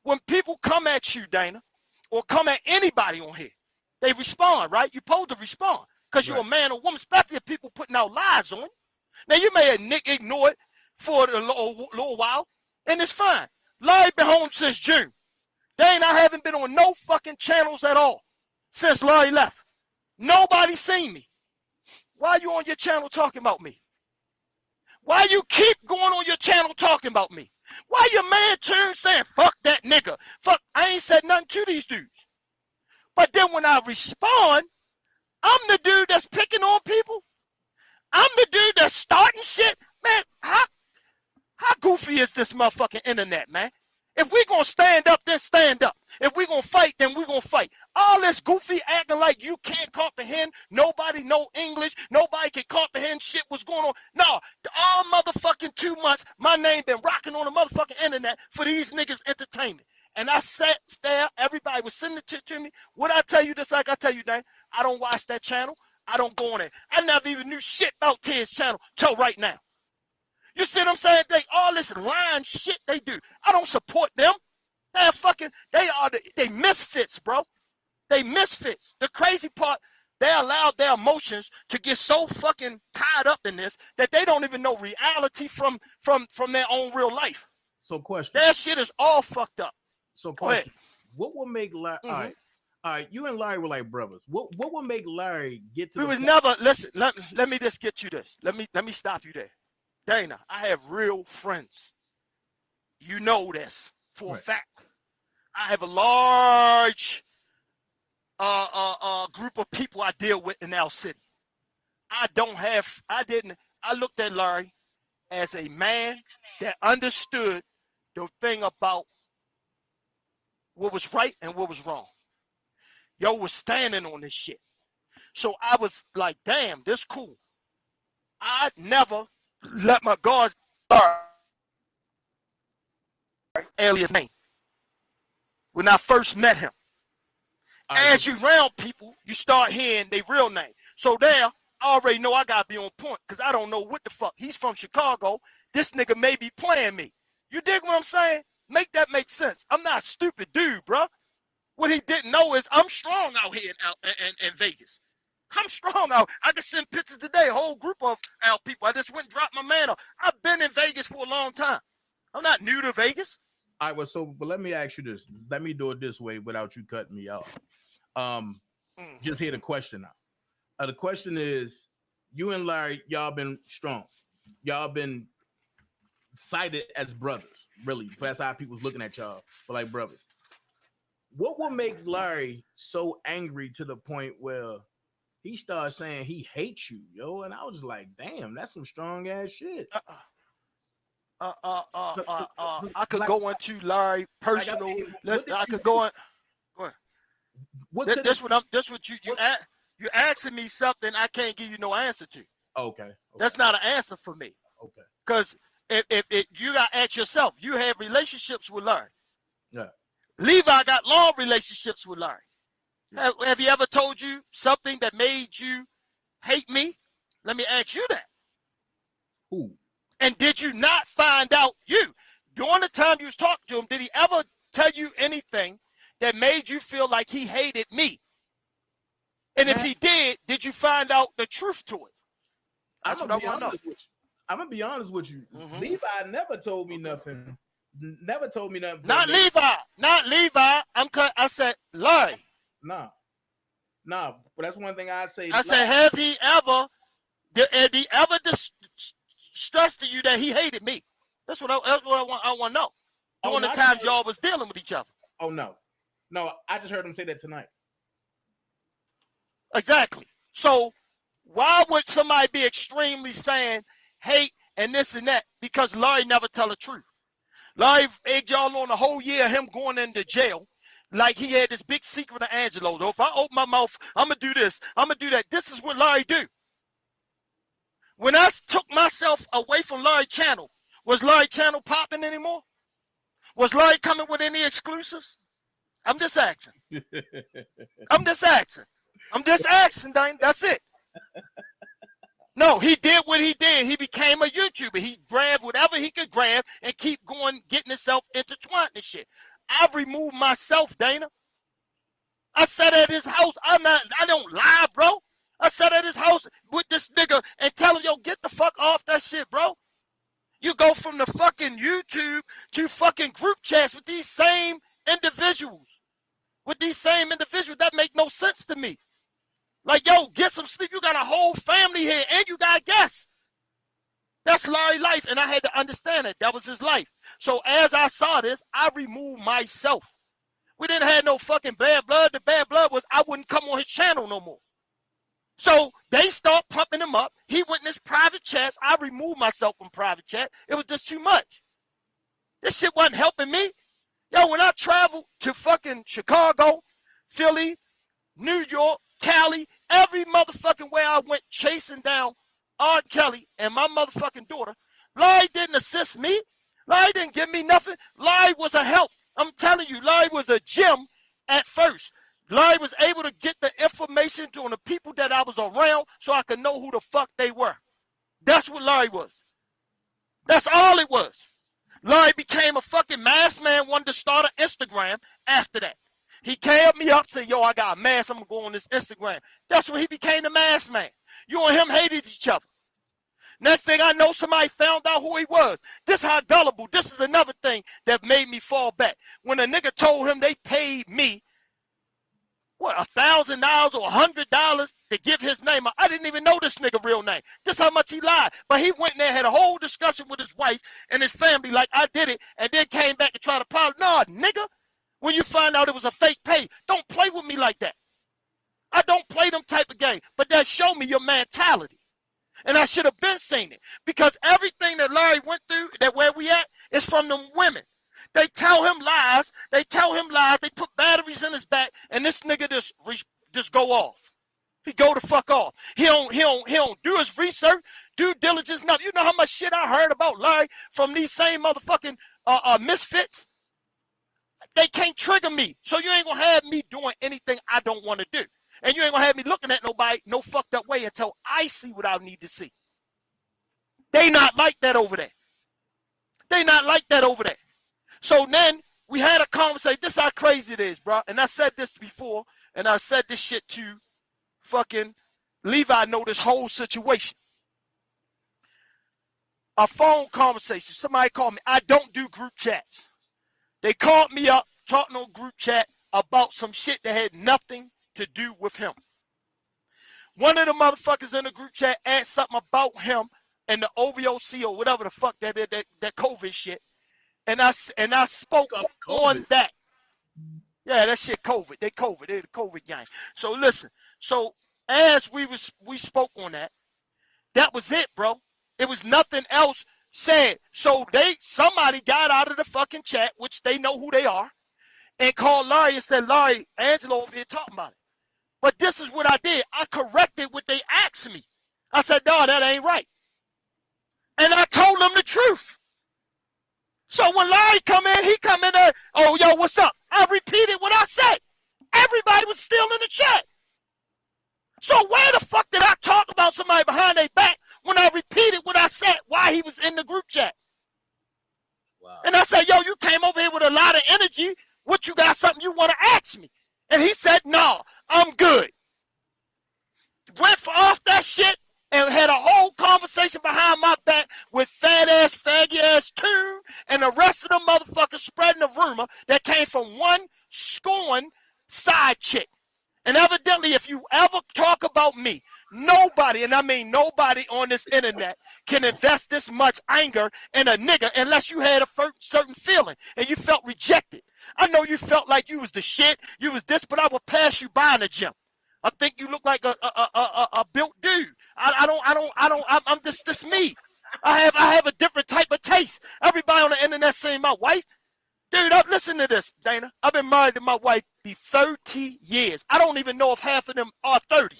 When people come at you, Dana, or come at anybody on here, they respond, right? You're supposed to respond. Because you're a man or woman, especially if people putting out lies on you. Now, you may have ignored it for a little while, and it's fine. Larry been home since June. Dane, I haven't been on no fucking channels at all since Larry left. Nobody seen me. Why are you on your channel talking about me? Why you keep going on your channel talking about me? Why your man Tune saying, fuck that nigga? Fuck, I ain't said nothing to these dudes. But then when I respond, I'm the dude that's picking on people. I'm the dude that's starting shit. Man, how goofy is this motherfucking internet, man? If we gonna stand up, then stand up. If we gonna fight, then we gonna fight. All this goofy acting like you can't comprehend, nobody know English, nobody can comprehend shit what's going on. No, all motherfucking 2 months, my name been rocking on the motherfucking internet for these niggas' entertainment. And I sat there, everybody was sending it to me. Would I tell you this like I tell you, Dan? I don't watch that channel. I don't go on it. I never even knew shit about Ted's channel till right now. You see what I'm saying? All this lying shit they do. I don't support them. They misfits, bro. They misfits. The crazy part, they allowed their emotions to get so fucking tied up in this that they don't even know reality from their own real life. So question. That shit is all fucked up. So question. What would make Larry, all right, you and Larry were like brothers. What would make Larry get to we was never, listen, let me just get you this. Let me stop you there. Dana, I have real friends. You know this for a fact. I have a large group of people I deal with in our city. I looked at Larry as a man that understood the thing about what was right and what was wrong. Yo was standing on this shit. So I was like, damn, this cool. I never let my guards alias name when I first met him. As you round people, you start hearing their real name. So there, I already know I gotta be on point because I don't know what the fuck. He's from Chicago. This nigga may be playing me. You dig what I'm saying? Make that make sense. I'm not a stupid dude, bro. What he didn't know is I'm strong out here in Vegas. I'm strong out. I can send pictures today, a whole group of our people. I just went and dropped my man off. I've been in Vegas for a long time. I'm not new to Vegas. All right, well, but let me ask you this. Let me do it this way without you cutting me off. Just hear the question now. The question is, you and Larry, y'all been strong. Y'all been cited as brothers, really. That's how people's looking at y'all, but like brothers. What will make Larry so angry to the point where he started saying he hates you, yo? And I was like, damn, that's some strong ass shit. I could go into Larry personal. I could go on. Go ahead. This what you asking me something I can't give you no answer to. Okay. That's not an answer for me. Okay. Because if you got to ask yourself, you have relationships with Larry. Yeah. Levi got long relationships with Larry. Yeah. Have he ever told you something that made you hate me? Let me ask you that. Who? And did you not find out during the time you was talking to him, did he ever tell you anything that made you feel like he hated me? And if he did you find out the truth to it? That's what I want to know. I'm gonna be honest with you. Levi never told me nothing. Never told me nothing. Not Levi. I said Larry. Nah. But that's one thing I say. I said, have he ever stress to you that he hated me. That's what I want to know. During the times y'all was dealing with each other. Oh, no. No, I just heard him say that tonight. Exactly. So why would somebody be extremely saying hate and this and that? Because Larry never tell the truth. Larry egged y'all on the whole year of him going into jail like he had this big secret of Angelo. Though if I open my mouth, I'm going to do this, I'm going to do that. This is what Larry do. When I took myself away from Larry channel, was Larry channel popping anymore? Was Larry coming with any exclusives? I'm just asking. I'm just asking. I'm just asking, Dane. That's it. No, he did what he did. He became a YouTuber. He grabbed whatever he could grab and keep going, getting himself intertwined and shit. I've removed myself, Dana. I sat at his house. I don't lie, bro. I sat at his house with this nigga and tell him, yo, get the fuck off that shit, bro. You go from the fucking YouTube to fucking group chats with these same individuals. With these same individuals, that make no sense to me. Like, yo, get some sleep. You got a whole family here, and you got guests. That's Larry's life, and I had to understand it. That was his life. So as I saw this, I removed myself. We didn't have no fucking bad blood. The bad blood was I wouldn't come on his channel no more. So they start pumping him up. He went in his private chats. I removed myself from private chat. It was just too much. This shit wasn't helping me. Yo, when I traveled to fucking Chicago, Philly, New York, Cali, every motherfucking way I went chasing down R. Kelly and my motherfucking daughter, Larry didn't assist me. Larry didn't give me nothing. Larry was a help. I'm telling you, Larry was a gem at first. Larry was able to get the information on the people that I was around so I could know who the fuck they were. That's what Larry was. That's all it was. Larry became a fucking masked man, wanted to start an Instagram after that. He called me up, said, yo, I got a mask, I'm going to go on this Instagram. That's when he became the masked man. You and him hated each other. Next thing I know, somebody found out who he was. This how gullible. This is another thing that made me fall back. When a nigga told him they paid me, what, $1,000 or $100 to give his name? I didn't even know this nigga real name. This how much he lied. But he went in there, had a whole discussion with his wife and his family like I did it, and then came back and tried to apologize. Nah, nigga, when you find out it was a fake pay, don't play with me like that. I don't play them type of game, but that showed me your mentality. And I should have been saying it because everything that Larry went through, that where we at, is from them women. They tell him lies. They tell him lies. They put batteries in his back, and this nigga just go off. He go the fuck off. He don't do his research, due diligence, nothing. You know how much shit I heard about Larry from these same motherfucking misfits? They can't trigger me. So you ain't gonna have me doing anything I don't want to do. And you ain't gonna have me looking at nobody no fucked up way until I see what I need to see. They not like that over there. They not like that over there. So then we had a conversation. This is how crazy it is, bro. And I said this before, and I said this shit to fucking Levi. Know this whole situation. A phone conversation. Somebody called me. I don't do group chats. They called me up, talking on group chat about some shit that had nothing to do with him. One of the motherfuckers in the group chat asked something about him and the OVOC or whatever the fuck that COVID shit. And I spoke on that. Yeah, that shit COVID. They the COVID gang. So listen. So as we spoke on that, that was it, bro. It was nothing else said. So somebody got out of the fucking chat, which they know who they are, and called Larry and said, Larry, Angelo over here talking about it. But this is what I did. I corrected what they asked me. I said, no, that ain't right. And I told them the truth. So when Larry come in, he come in there, oh, yo, what's up? I repeated what I said. Everybody was still in the chat. So where the fuck did I talk about somebody behind their back when I repeated what I said while he was in the group chat? Wow. And I said, yo, you came over here with a lot of energy. What, you got something you want to ask me? And he said, no, I'm good. Went off that shit and had a whole conversation behind my back with fat ass, faggy ass Toon and the rest of the motherfuckers spreading the rumor that came from one scorned side chick. And evidently, if you ever talk about me, nobody, and I mean nobody on this internet, can invest this much anger in a nigga unless you had a certain feeling and you felt rejected. I know you felt like you was the shit, you was this, but I would pass you by in the gym. I think you look like a built dude. I'm this me. I have a different type of taste. Everybody on the internet saying my wife. Dude, listen to this, Dana. I've been married to my wife for 30 years. I don't even know if half of them are 30.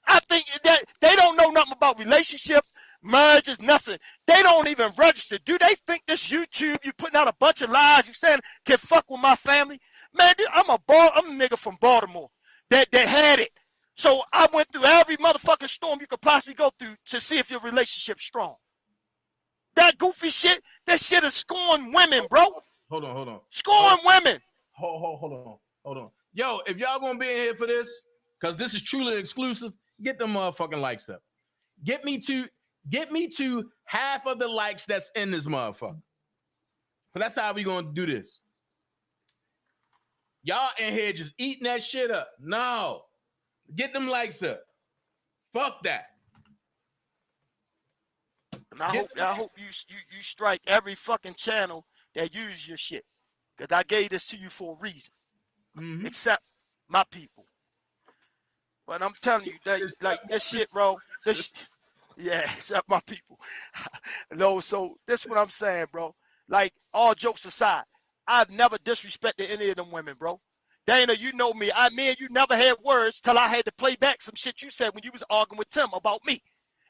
I think that they don't know nothing about relationships, marriages, nothing. They don't even register. Do they think this YouTube, you putting out a bunch of lies, you saying can fuck with my family? Man, dude, I'm a nigga from Baltimore that had it. So I went through every motherfucking storm you could possibly go through to see if your relationship's strong. That goofy shit, that shit is scoring women, bro. Hold on. Scoring women. Hold on. Yo, if y'all gonna be in here for this, because this is truly exclusive, get them motherfucking likes up. Get me to half of the likes that's in this motherfucker. But that's how we gonna do this. Y'all in here just eating that shit up. No. Get them likes up. Fuck that. And I hope you strike every fucking channel that use your shit. Because I gave this to you for a reason. Mm-hmm. Except my people. But I'm telling you, like this shit, bro. Yeah, except my people. No, so this is what I'm saying, bro. Like, all jokes aside, I've never disrespected any of them women, bro. Dana, you know me. Me and you never had words till I had to play back some shit you said when you was arguing with Tim about me.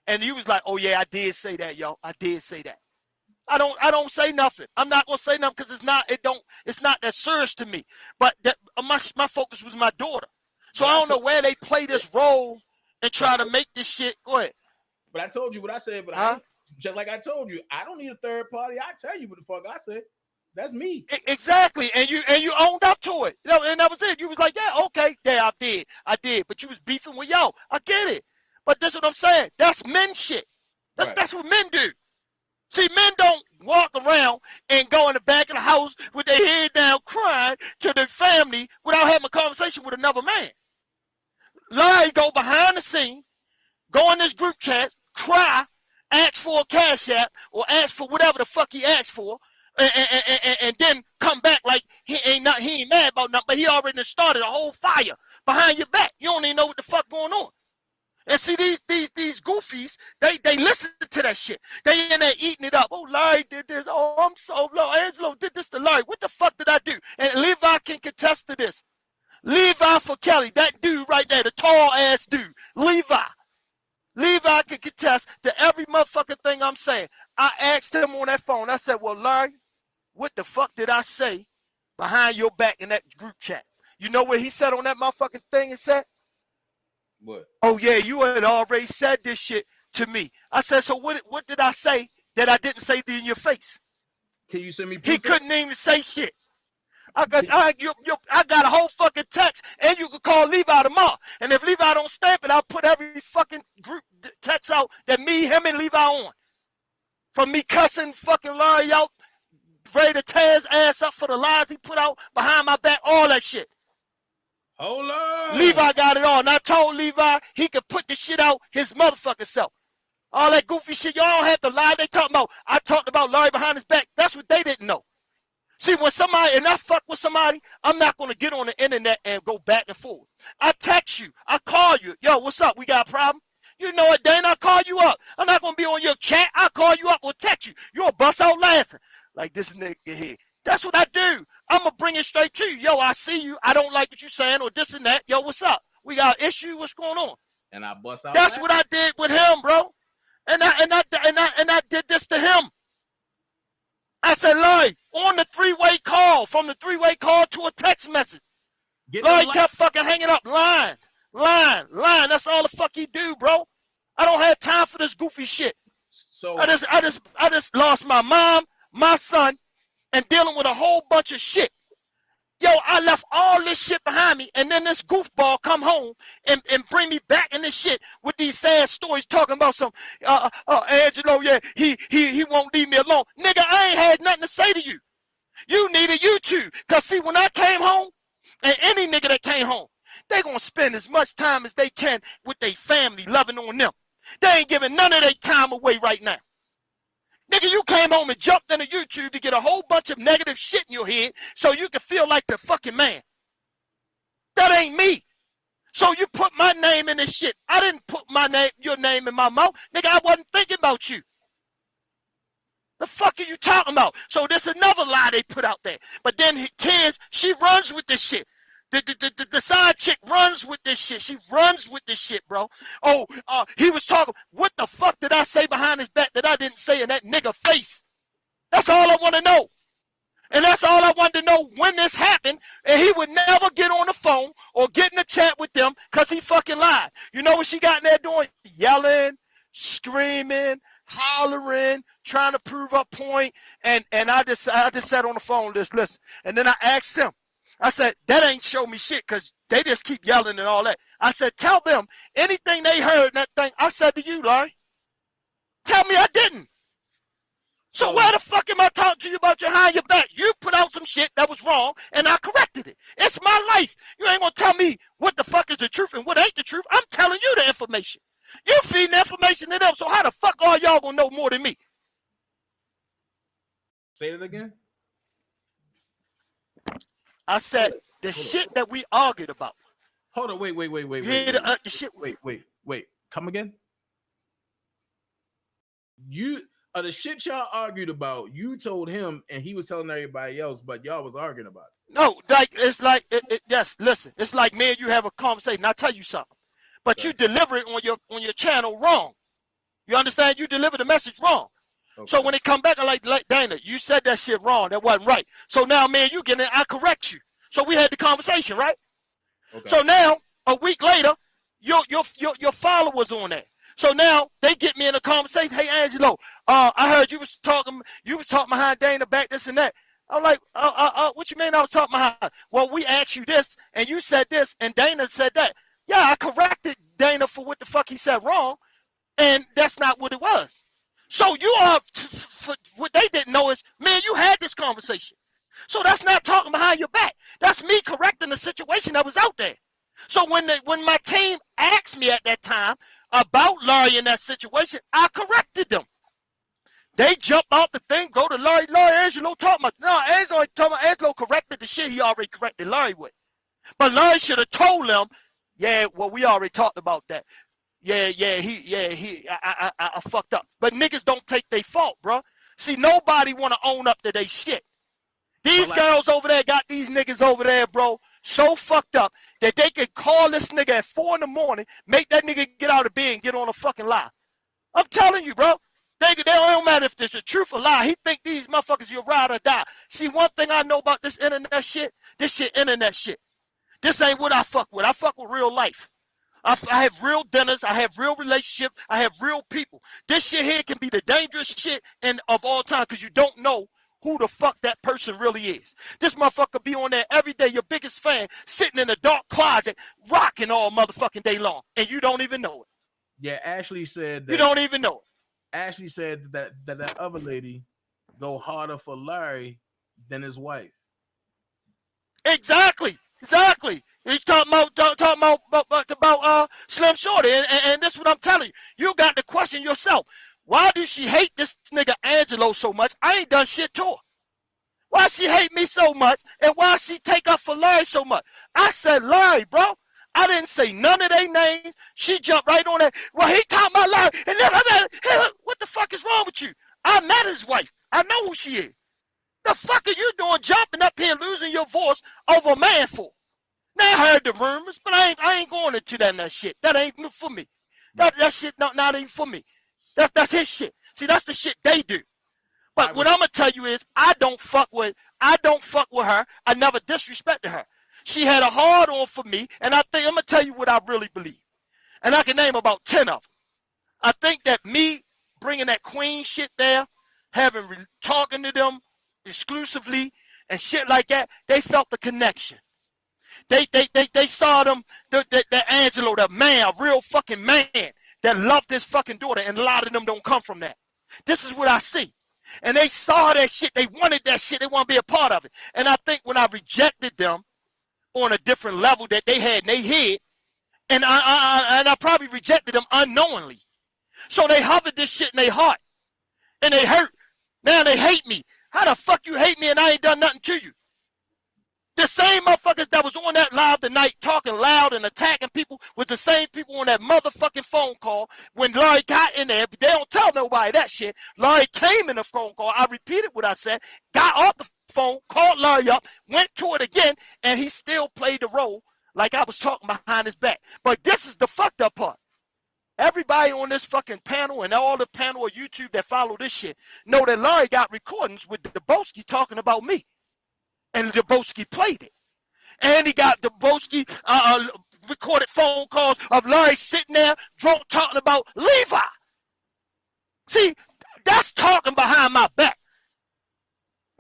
And you was like, oh yeah, I did say that, yo. I did say that. I don't say nothing. I'm not gonna say nothing because it's not that serious to me. But my focus was my daughter. So I don't know where they play this role and try to make this shit. Go ahead. But I told you what I said, but just like I told you, I don't need a third party. I tell you what the fuck I said. That's me. Exactly. And you owned up to it. You know, and that was it. You was like, yeah, okay, yeah, I did. But you was beefing with y'all. I get it. But that's what I'm saying. That's men shit. That's what men do. See, men don't walk around and go in the back of the house with their head down crying to their family without having a conversation with another man. Larry go behind the scene, go in this group chat, cry, ask for a cash app or ask for whatever the fuck he asked for, and then come back like he ain't mad about nothing, but he already started a whole fire behind your back. You don't even know what the fuck going on. And see, these goofies, they listen to that shit. They in there eating it up. Oh, Larry did this. Oh, I'm so low. Angelo did this to Larry. What the fuck did I do? And Levi can contest to this. Levi for Kelly, that dude right there, the tall ass dude. Levi can contest to every motherfucking thing I'm saying. I asked him on that phone. I said, well, Larry, what the fuck did I say behind your back in that group chat? You know what he said on that motherfucking thing and said? What? Oh, yeah, you had already said this shit to me. I said, so what did I say that I didn't say in your face? Can you send me proof? He couldn't even say shit. I got a whole fucking text, and you can call Levi tomorrow. And if Levi don't stamp it, I'll put every fucking group text out that me, him, and Levi on. From me cussing fucking Larry out, ready to tear his ass up for the lies he put out behind my back, all that shit. Hold on. Levi got it all. And I told Levi he could put the shit out his motherfucking self. All that goofy shit, y'all don't have to lie. They talking about, I talked about Larry behind his back. That's what they didn't know. See, when somebody, and I fuck with somebody, I'm not going to get on the internet and go back and forth. I text you. I call you. Yo, what's up? We got a problem? You know what, Dana? I call you up. I'm not going to be on your chat. I call you up or text you. You'll bust out laughing. Like this nigga here. That's what I do. I'm going to bring it straight to you. Yo, I see you. I don't like what you're saying or this and that. Yo, what's up? We got an issue. What's going on? And I bust out. That's what I did with him, bro. And I did this to him. I said, Larry, on the three-way call, from the three-way call to a text message. Larry kept fucking hanging up, lying. That's all the fuck he do, bro. I don't have time for this goofy shit. So I just lost my mom, my son, and dealing with a whole bunch of shit. Yo, I left all this shit behind me, and then this goofball come home and bring me back in this shit with these sad stories talking about some Angelo, yeah, he won't leave me alone. Nigga, I ain't had nothing to say to you. You needed YouTube. Because see, when I came home, and any nigga that came home, They gonna spend as much time as they can with their family, loving on them. They ain't giving none of their time away right now. Nigga, you came home and jumped into YouTube to get a whole bunch of negative shit in your head so you can feel like the fucking man. That ain't me. So you put my name in this shit. I didn't put your name in my mouth. Nigga, I wasn't thinking about you. The fuck are you talking about? So there's another lie they put out there. But then Tiz, she runs with this shit. The side chick runs with this shit. She runs with this shit, bro. Oh, he was talking. What the fuck did I say behind his back that I didn't say in that nigga face? That's all I want to know. And that's all I wanted to know when this happened. And he would never get on the phone or get in a chat with them because he fucking lied. You know what she got in there doing? Yelling, screaming, hollering, trying to prove her point. And I just sat on the phone, just listen. And then I asked them. I said, that ain't show me shit because they just keep yelling and all that. I said, tell them anything they heard in that thing. I said to you, Larry, tell me I didn't. So why the fuck am I talking to you about behind your back? You put out some shit that was wrong and I corrected it. It's my life. You ain't gonna tell me what the fuck is the truth and what ain't the truth. I'm telling you the information. You feeding the information to them, so how the fuck are y'all gonna know more than me? Say it again. I said the shit that we argued about. Hold on, wait. The shit. Wait. Come again. You the shit y'all argued about. You told him, and he was telling everybody else, but y'all was arguing about it. No, like it's like yes. Listen, it's like me and you have a conversation. I'll tell you something, but you deliver it on your channel wrong. You understand? You deliver the message wrong. Okay. So when it come back, I'm like Dana, you said that shit wrong. That wasn't right. So now, man, you get in, I correct you. So we had the conversation, right? Okay. So now, a week later, your followers on that. So now they get me in a conversation. Hey, Angelo, I heard you was talking behind Dana back, this and that. I'm like, what you mean I was talking behind? Well, we asked you this, and you said this, and Dana said that. Yeah, I corrected Dana for what the fuck he said wrong, and that's not what it was. So you are, what they didn't know is, man, you had this conversation. So that's not talking behind your back. That's me correcting the situation that was out there. So when my team asked me at that time about Larry in that situation, I corrected them. They jump out the thing, go to Larry. Angelo talking about, no, Angelo corrected the shit he already corrected Larry with. But Larry should have told them, yeah, well, we already talked about that. I fucked up. But niggas don't take their fault, bro. See, nobody want to own up to their shit. These girls over there got these niggas over there, bro, so fucked up that they can call this nigga at 4 in the morning, make that nigga get out of bed and get on a fucking lie. I'm telling you, bro. They don't matter if there's a truth or lie. He think these motherfuckers, you'll ride or die. See, one thing I know about this internet shit, this shit internet shit. This ain't what I fuck with. I fuck with real life. I have real dinners. I have real relationships. I have real people. This shit here can be the dangerous shit of all time because you don't know who the fuck that person really is. This motherfucker be on there every day, your biggest fan, sitting in a dark closet, rocking all motherfucking day long, and you don't even know it. Yeah, Ashley said that. You don't even know it. Ashley said that other lady go harder for Larry than his wife. Exactly. He's talking about Slim Shorty, and this is what I'm telling you. You got to question yourself. Why do she hate this nigga Angelo so much? I ain't done shit to her. Why she hate me so much, and why she take up for Larry so much? I said Larry, bro. I didn't say none of their names. She jumped right on that. Well, he talking about Larry, and then hey, what the fuck is wrong with you? I met his wife. I know who she is. The fuck are you doing jumping up here losing your voice over a man for? Now I heard the rumors, but I ain't going into that shit. That ain't for me. That shit not even for me. That's his shit. See, that's the shit they do. But what I'm gonna tell you is I don't fuck with her. I never disrespected her. She had a hard on for me, and I'm gonna tell you what I really believe. And I can name about 10 of them. I think that me bringing that queen shit there, talking to them exclusively and shit like that, they felt the connection. They saw them, the Angelo, the man, a real fucking man that loved his fucking daughter, and a lot of them don't come from that. This is what I see. And they saw that shit. They wanted that shit. They want to be a part of it. And I think when I rejected them on a different level that they had in their head, and I probably rejected them unknowingly. So they hovered this shit in their heart, and they hurt. Now they hate me. How the fuck you hate me and I ain't done nothing to you? The same motherfuckers that was on that live tonight talking loud and attacking people was the same people on that motherfucking phone call when Larry got in there. But they don't tell nobody that shit. Larry came in the phone call. I repeated what I said, got off the phone, called Larry up, went to it again, and he still played the role like I was talking behind his back. But this is the fucked up part. Everybody on this fucking panel and all the panel of YouTube that follow this shit know that Larry got recordings with Debowski talking about me. And Debowski played it. And he got Debowski recorded phone calls of Larry sitting there drunk talking about Levi. See, that's talking behind my back.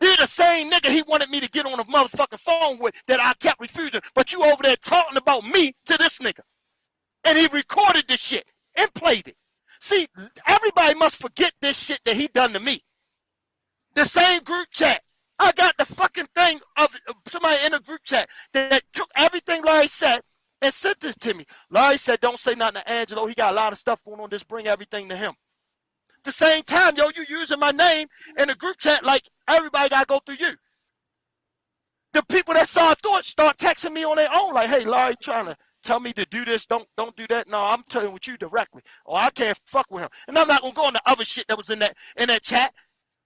They're the same nigga he wanted me to get on a motherfucking phone with that I kept refusing. But you over there talking about me to this nigga. And he recorded this shit and played it. See, everybody must forget this shit that he done to me. The same group chat. I got the fucking thing of somebody in a group chat that took everything Larry said and sent this to me. Larry said, don't say nothing to Angelo. He got a lot of stuff going on. Just bring everything to him. At the same time, yo, you using my name in a group chat like everybody got to go through you. The people that saw thought start texting me on their own like, hey, Larry trying to tell me to do this. Don't do that. No, I'm telling with you directly. Or I can't fuck with him. And I'm not going to go on the other shit that was in that chat.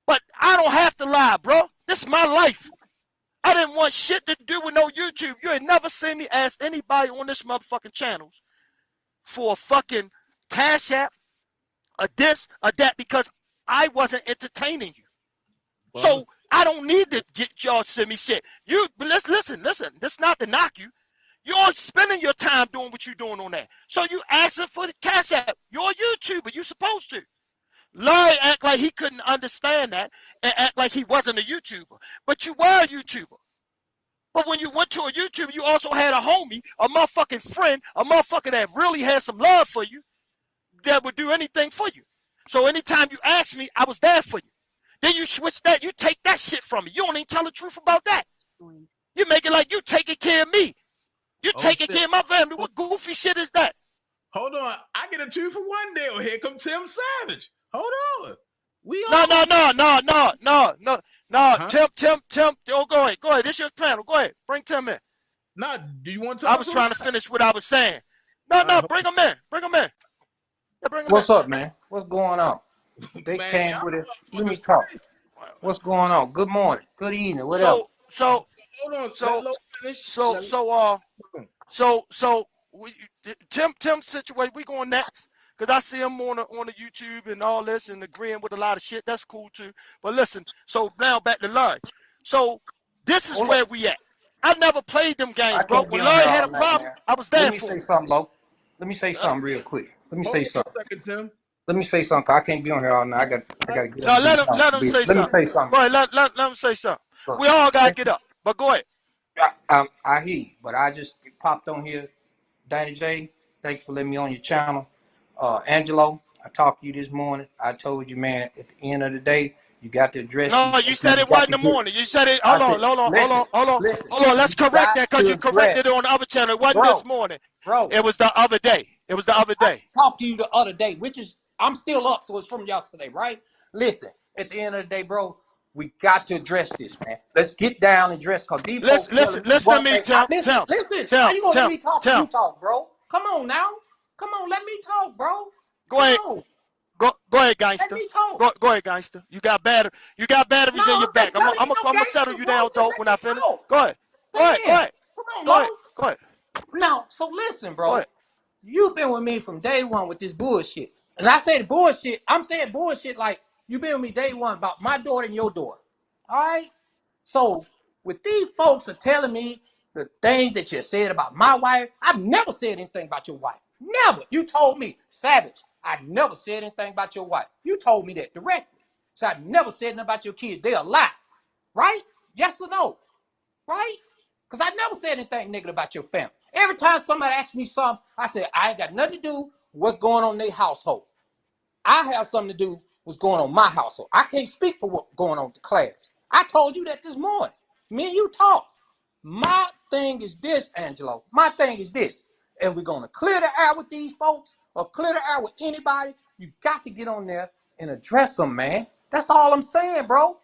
But I don't have to lie, bro. This is my life. I didn't want shit to do with no YouTube. You ain't never seen me ask anybody on this motherfucking channels for a fucking Cash App, a this, a that, because I wasn't entertaining you. Well, so I don't need to get y'all to send me shit. Listen. This is not to knock you. You're spending your time doing what you're doing on that. So you asking for the Cash App. You're a YouTuber. You're supposed to. Larry act like he couldn't understand that and act like he wasn't a YouTuber. But you were a YouTuber. But when you went to a YouTuber, you also had a homie, a motherfucking friend, a motherfucker that really had some love for you, that would do anything for you. So anytime you asked me, I was there for you. Then you switch that, you take that shit from me. You don't even tell the truth about that. You make it like you taking care of me. You taking care of my family. What goofy shit is that? Hold on. I get a 2 for $1 deal. Here comes Tim Savage. Hold on. No. Tim. Oh, go ahead. This is your panel. Go ahead. Bring Tim in. No, do you want to talk? I was trying to finish what I was saying. No, bring him in. Bring him in. Yeah, bring him What's in. up, man? What's going on? They Man, came with it. Let me talk. What's going on? Good morning. Good evening. Whatever. So hold on. Tim's situation. We going next. Because I see him on the YouTube and all this and agreeing with a lot of shit. That's cool too. But listen, so now back to Larry. So this is where we at. I never played them games, bro. When Larry had a problem, I was there for him. Let me say something, Lo. Let me say something real quick. Let me say something. Let me say something. I can't be on here all night. I got to get up. No, let him say something. Let me say something. Go ahead, let him say something. We all got to get up. But go ahead. I hear you, but I just popped on here. DanaJay, thank you for letting me on your channel. Angelo, I talked to you this morning. I told you, man, at the end of the day, you got to address. No, you said it wasn't in the morning. You said it. Hold on. Let's correct that because you corrected it on the other channel. It wasn't this morning. Bro, it was the other day. I talked to you the other day, which is I'm still up, so it's from yesterday, right? Listen, at the end of the day, bro, we got to address this, man. Let's get down and address. Cause these listen to me, Tim. Listen. How you gonna let me talk? You talk, bro. Come on now. Come on, let me talk, bro. Go ahead. Go ahead, gangster. Let me talk. Go ahead, gangster. You got batteries in your back. I'm gonna settle you down, though, when I finish. Go ahead. Come on, go ahead. Now, so listen, bro. You've been with me from day one with this bullshit. And I say bullshit. I'm saying bullshit like you've been with me day one about my daughter and your daughter. All right? So, with these folks are telling me the things that you said about my wife, I've never said anything about your wife. Never. You told me, Savage, I never said anything about your wife. You told me that directly. So I never said anything about your kids. They're a lie. Right? Yes or no? Right? Because I never said anything negative about your family. Every time somebody asks me something, I say, I ain't got nothing to do with what's going on in their household. I have something to do with what's going on in my household. I can't speak for what's going on with the class. I told you that this morning. Me and you talked. My thing is this, Angelo. My thing is this. And we're going to clear the air with these folks or clear the air with anybody. You got to get on there and address them, man. That's all I'm saying, bro.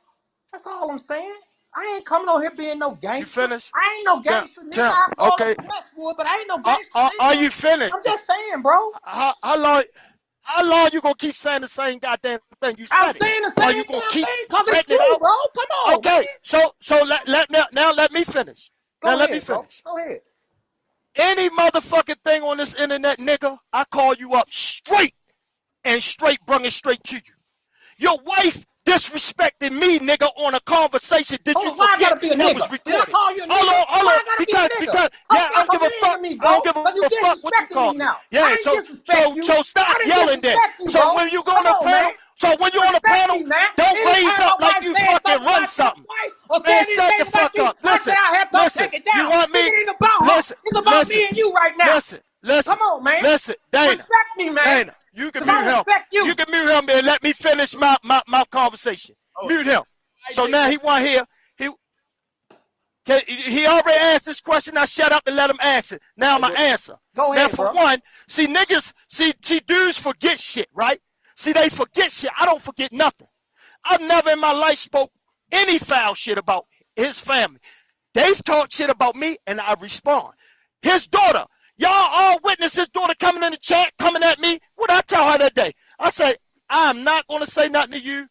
That's all I'm saying. I ain't coming on here being no gangster. You finished? I ain't no gangster, nigga. I go Okay. to Westwood, but I ain't no gangster. Are you finished? I'm just saying, bro. How long you gonna keep saying the same goddamn thing? You said I'm saying the same you gonna damn keep thing because it's spreading it true, out? bro. Come on. Okay. Man. So let me finish. Let me finish. Bro. Go ahead. Any motherfucking thing on this internet, nigga, I call you up straight bring it straight to you. Your wife disrespected me, nigga, on a conversation. Did you why I forget gotta be a that nigga? was recorded? Did I call you a nigga? Hold on. Why I gotta Because be a nigga? yeah, I don't give a fuck. Me, I don't give a fuck what you call me. now. Yeah, so stop yelling then. So when you go on a panel, me, don't raise up like you fucking run something. Man, shut the fuck up. Listen, you want me? Listen, it's about me and you right now. Listen. Come on, man. Listen, Dana. Respect me, man. Dana, you can mute him. You can mute him and let me finish my conversation. Mute him. So now he want here. He already asked this question. I shut up and let him ask it. Now my answer. Go ahead, now for one, see niggas, see dudes forget shit, right? See they forget shit. I don't forget nothing. I've never in my life spoke any foul shit about his family. They've talked shit about me and I respond. His daughter, y'all all witness his daughter coming in the chat, coming at me. What I tell her that day? I said, I'm not going to say nothing to you.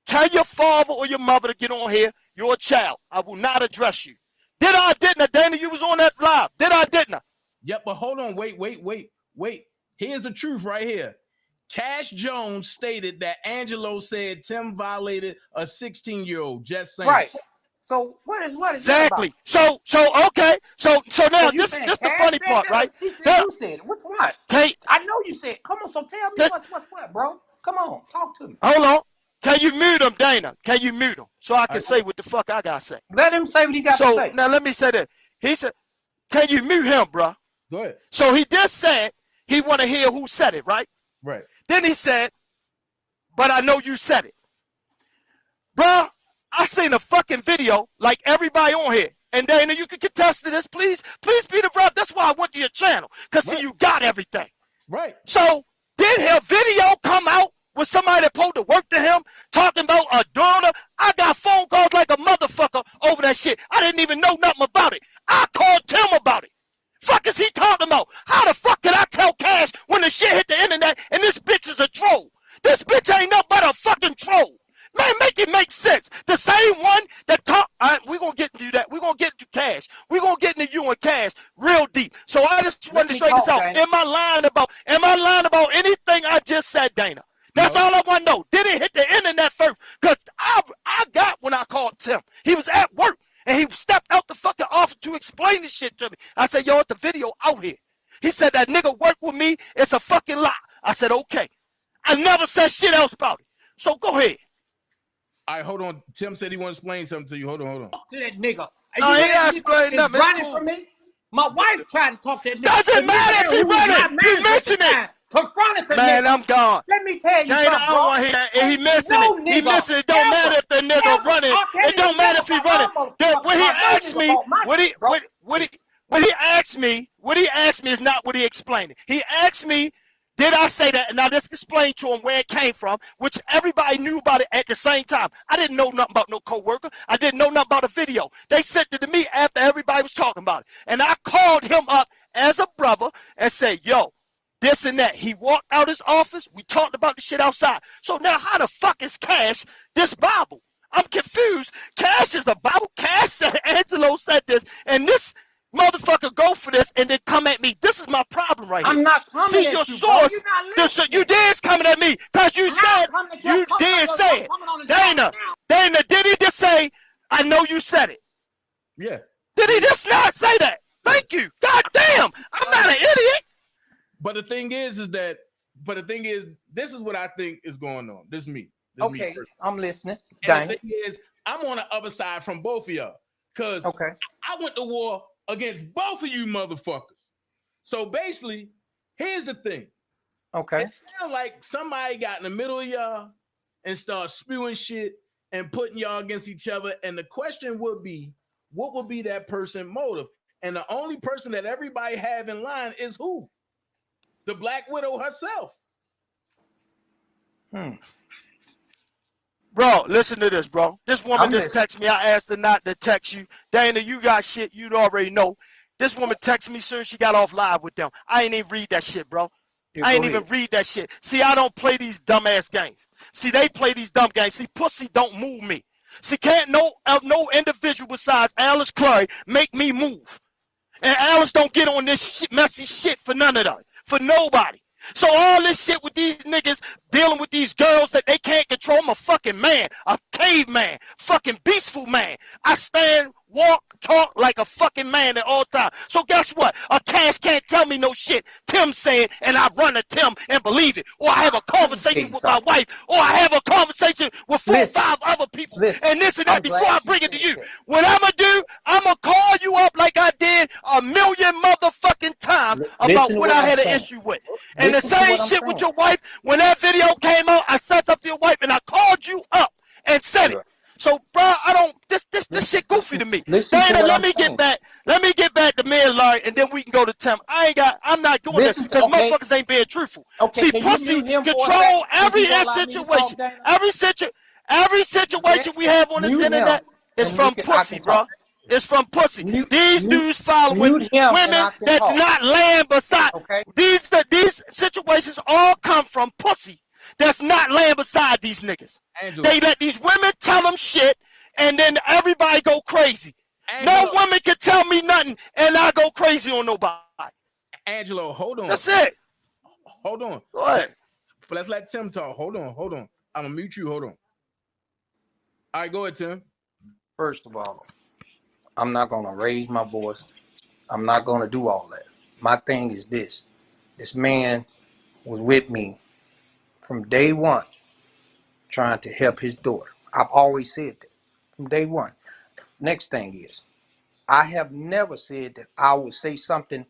Tell your father or your mother to get on here. You're a child. I will not address you. Did I, didn't I? Dana, you was on that live. Did I, didn't I? Yep, but hold on. Wait. Here's the truth right here. Cash Jones stated that Angelo said Tim violated a 16-year-old. Just saying. Right. So what is exactly? So okay. So now this the funny part, right? She said you said it. Which one? Okay. I know you said. Come on, so tell me what's what, bro. Come on, talk to me. Hold on. Can you mute him, Dana? Can you mute him so I can say what the fuck I gotta say? Let him say what he got to say. Now let me say that. He said, "Can you mute him, bro?" Go ahead. So he just said he want to hear who said it, right? Right. Then he said, "But I know you said it, bro." I seen a fucking video like everybody on here. And Dana, you can contest to this. Please be the rep. That's why I went to your channel. Because see, you got everything. Right. So did her video come out with somebody that supposed to work to him talking about a daughter? I got phone calls like a motherfucker over that shit. I didn't even know nothing about it. I called Tim about it. Fuck is he talking about? How the fuck can I tell Cash when the shit hit the internet and this bitch is a troll? This bitch ain't nothing but a fucking troll. Man, make it make sense. The same one that talk. We're going to get into that. We're going to get into Cash. We're going to get into you and Cash real deep. So I just wanted to straighten this out. Am I lying about anything I just said, Dana? That's all I want to know. Did it hit the internet first? Because I got when I called Tim. He was at work, and he stepped out the fucking office to explain this shit to me. I said, yo, it's the video out here. He said, that nigga worked with me. It's a fucking lie. I said, okay. I never said shit else about it. So go ahead. All right, hold on. Tim said he want to explain something to you. Hold on. To that nigga. No, he ain't explaining nothing. Running from me. My wife tried to talk to that nigga. Doesn't matter if he running. He missing it. Confronted the nigga. Man, I'm gone. Let me tell you something, I don't want to hear that. He missing no, it. Nigga, he missing it. It don't matter if the nigga running. It don't matter if he running. When he asked me, what he asked me is not what he explained. He asked me, did I say that? And I just explained to him where it came from, which everybody knew about it at the same time. I didn't know nothing about no coworker. I didn't know nothing about a video. They sent it to me after everybody was talking about it. And I called him up as a brother and said, yo, this and that. He walked out his office. We talked about the shit outside. So now how the fuck is Cash this Bible? I'm confused. Cash is a Bible. Cash said Angelo said this. And this motherfucker go for this and then come at me. This is my problem right here. I'm not coming See, at your you, source, bro. You're not listening. you did coming at me because you said, you did say it. Dana, did he just say, I know you said it? Yeah. Did he just not say that? Thank you. God damn. I'm not an idiot. But the thing is this is what I think is going on. This is me. Okay, I'm listening. And the thing is, I'm on the other side from both of y'all. Because I went to war against both of you motherfuckers. So basically, here's the thing. Okay. It sounds like somebody got in the middle of y'all and start spewing shit and putting y'all against each other. And the question would be, what would be that person's motive? And the only person that everybody have in line is who? The Black Widow herself. Bro, listen to this, bro. This woman I'm just listening. texted me. I asked her not to text you. Dana, you got shit you'd already know. This woman texted me soon as she got off live with them. I ain't even read that shit, bro. Yeah, I ain't go even ahead. read that shit. See, I don't play these dumbass games. See, they play these dumb games. See, pussy don't move me. See, can't no individual besides Alice Clary make me move. And Alice don't get on this shit, messy shit for none of that. For nobody. So all this shit with these niggas dealing with these girls that they can't control. I'm a fucking man, a caveman, fucking beastful man. I stand, walk, talk like a fucking man at all times. So guess what? A Cash can't tell me no shit. Tim said, and I run to Tim and believe it. Or I have a conversation with my wife. Or I have a conversation with 4 or 5 other people. And this and that before I bring it to you. What I'm going to do, I'm going to call you up like I did a million motherfucking times about what I had an issue with. And the same shit with your wife. When that video came out, I said something to your wife and I called you up and said it. So, bro, I don't. This shit goofy to me. Dana, let me get back. Let me get back to me and Larry, and then we can go to Tim. I'm not doing this because motherfuckers ain't being truthful. See, pussy control every situation. Every situation we have on this internet is from pussy, bro. It's from pussy. These dudes following women that not land beside. These situations all come from pussy that's not laying beside these niggas. Angelo. They let these women tell them shit, and then everybody go crazy. Angelo. No woman can tell me nothing, and I go crazy on nobody. Angelo, hold on. That's it. Hold on. Go ahead. But let's let Tim talk. Hold on. I'm going to mute you. Hold on. All right, go ahead, Tim. First of all, I'm not going to raise my voice. I'm not going to do all that. My thing is this. This man was with me from day one, trying to help his daughter. I've always said that from day one. Next thing is, I have never said that I would say something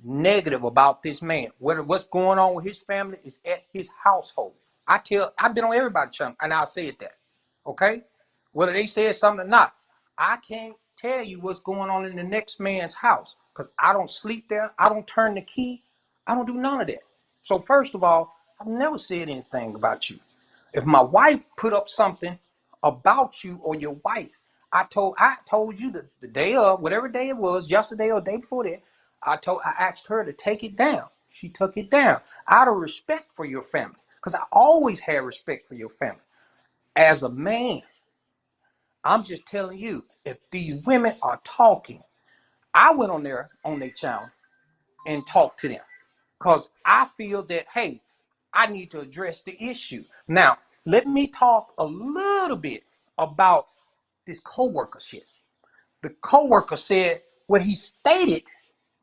negative about this man. What's going on with his family is at his household. I've been on everybody's channel, and I'll say it that. Okay? Whether they said something or not, I can't tell you what's going on in the next man's house because I don't sleep there. I don't turn the key. I don't do none of that. So first of all, I've never said anything about you. If my wife put up something about you or your wife, I told you the day of, whatever day it was, yesterday or the day before that, I asked her to take it down. She took it down out of respect for your family, because I always had respect for your family. As a man, I'm just telling you, if these women are talking, I went on their channel and talked to them because I feel that, hey, I need to address the issue. Now, let me talk a little bit about this coworker shit. The coworker said what he stated,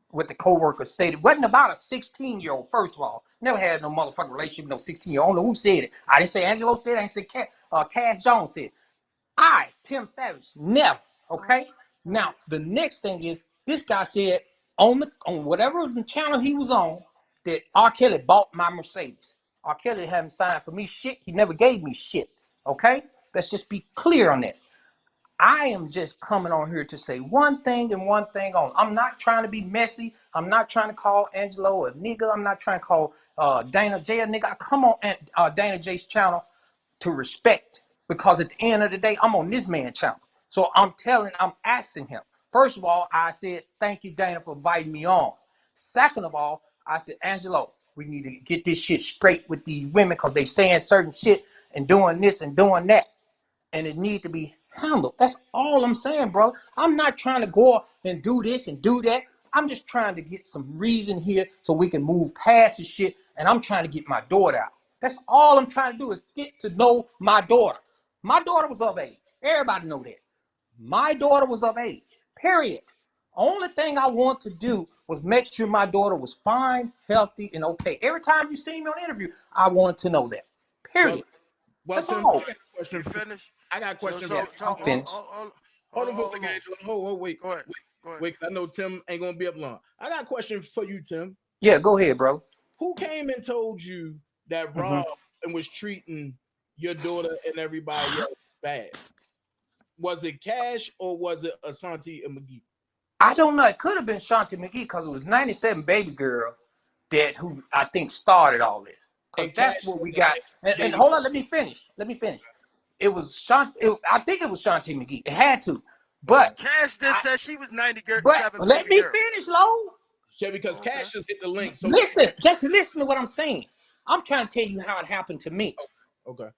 what the coworker stated, wasn't about a 16-year-old, first of all. Never had no motherfucking relationship with no 16-year-old. I don't know who said it. I didn't say Angelo said it. I didn't say Cash Jones said it. I, Tim Savage, never. Okay? Now, the next thing is, this guy said on whatever the channel he was on, that R. Kelly bought my Mercedes. R. Kelly haven't signed for me shit. He never gave me shit. Okay? Let's just be clear on that. I am just coming on here to say one thing and one thing only. I'm not trying to be messy. I'm not trying to call Angelo a nigga. I'm not trying to call DanaJay a nigga. I come on DanaJay's channel to respect, because at the end of the day, I'm on this man's channel. So I'm asking him. First of all, I said, thank you, Dana, for inviting me on. Second of all, I said, Angelo, we need to get this shit straight with these women because they saying certain shit and doing this and doing that. And it need to be handled. That's all I'm saying, bro. I'm not trying to go and do this and do that. I'm just trying to get some reason here so we can move past this shit. And I'm trying to get my daughter out. That's all I'm trying to do, is get to know my daughter. My daughter was of age. Everybody know that. My daughter was of age, period. Only thing I want to do was make sure my daughter was fine, healthy, and okay. Every time you see me on the interview, I wanted to know that, period. Well, that's Tim, all. I got a question. Finish. I got a question. I'm finished. Hold on for a second, Angelo. Hold, wait. Go ahead. Wait, because I know Tim ain't going to be up long. I got a question for you, Tim. Yeah, go ahead, bro. Who came and told you that Rob and was treating your daughter and everybody else bad? Was it Cash or was it Ashanti and McGee? I don't know. It could have been Shanti McGee because it was 97 Baby Girl who I think started all this. Because that's what we got. And hold on, let me finish. It was Shanti. I think it was Shanti McGee. It had to. But Cash said she was 97. But let me finish, Lo. Yeah, because Cash just hit the link. So just listen to what I'm saying. I'm trying to tell you how it happened to me. Okay.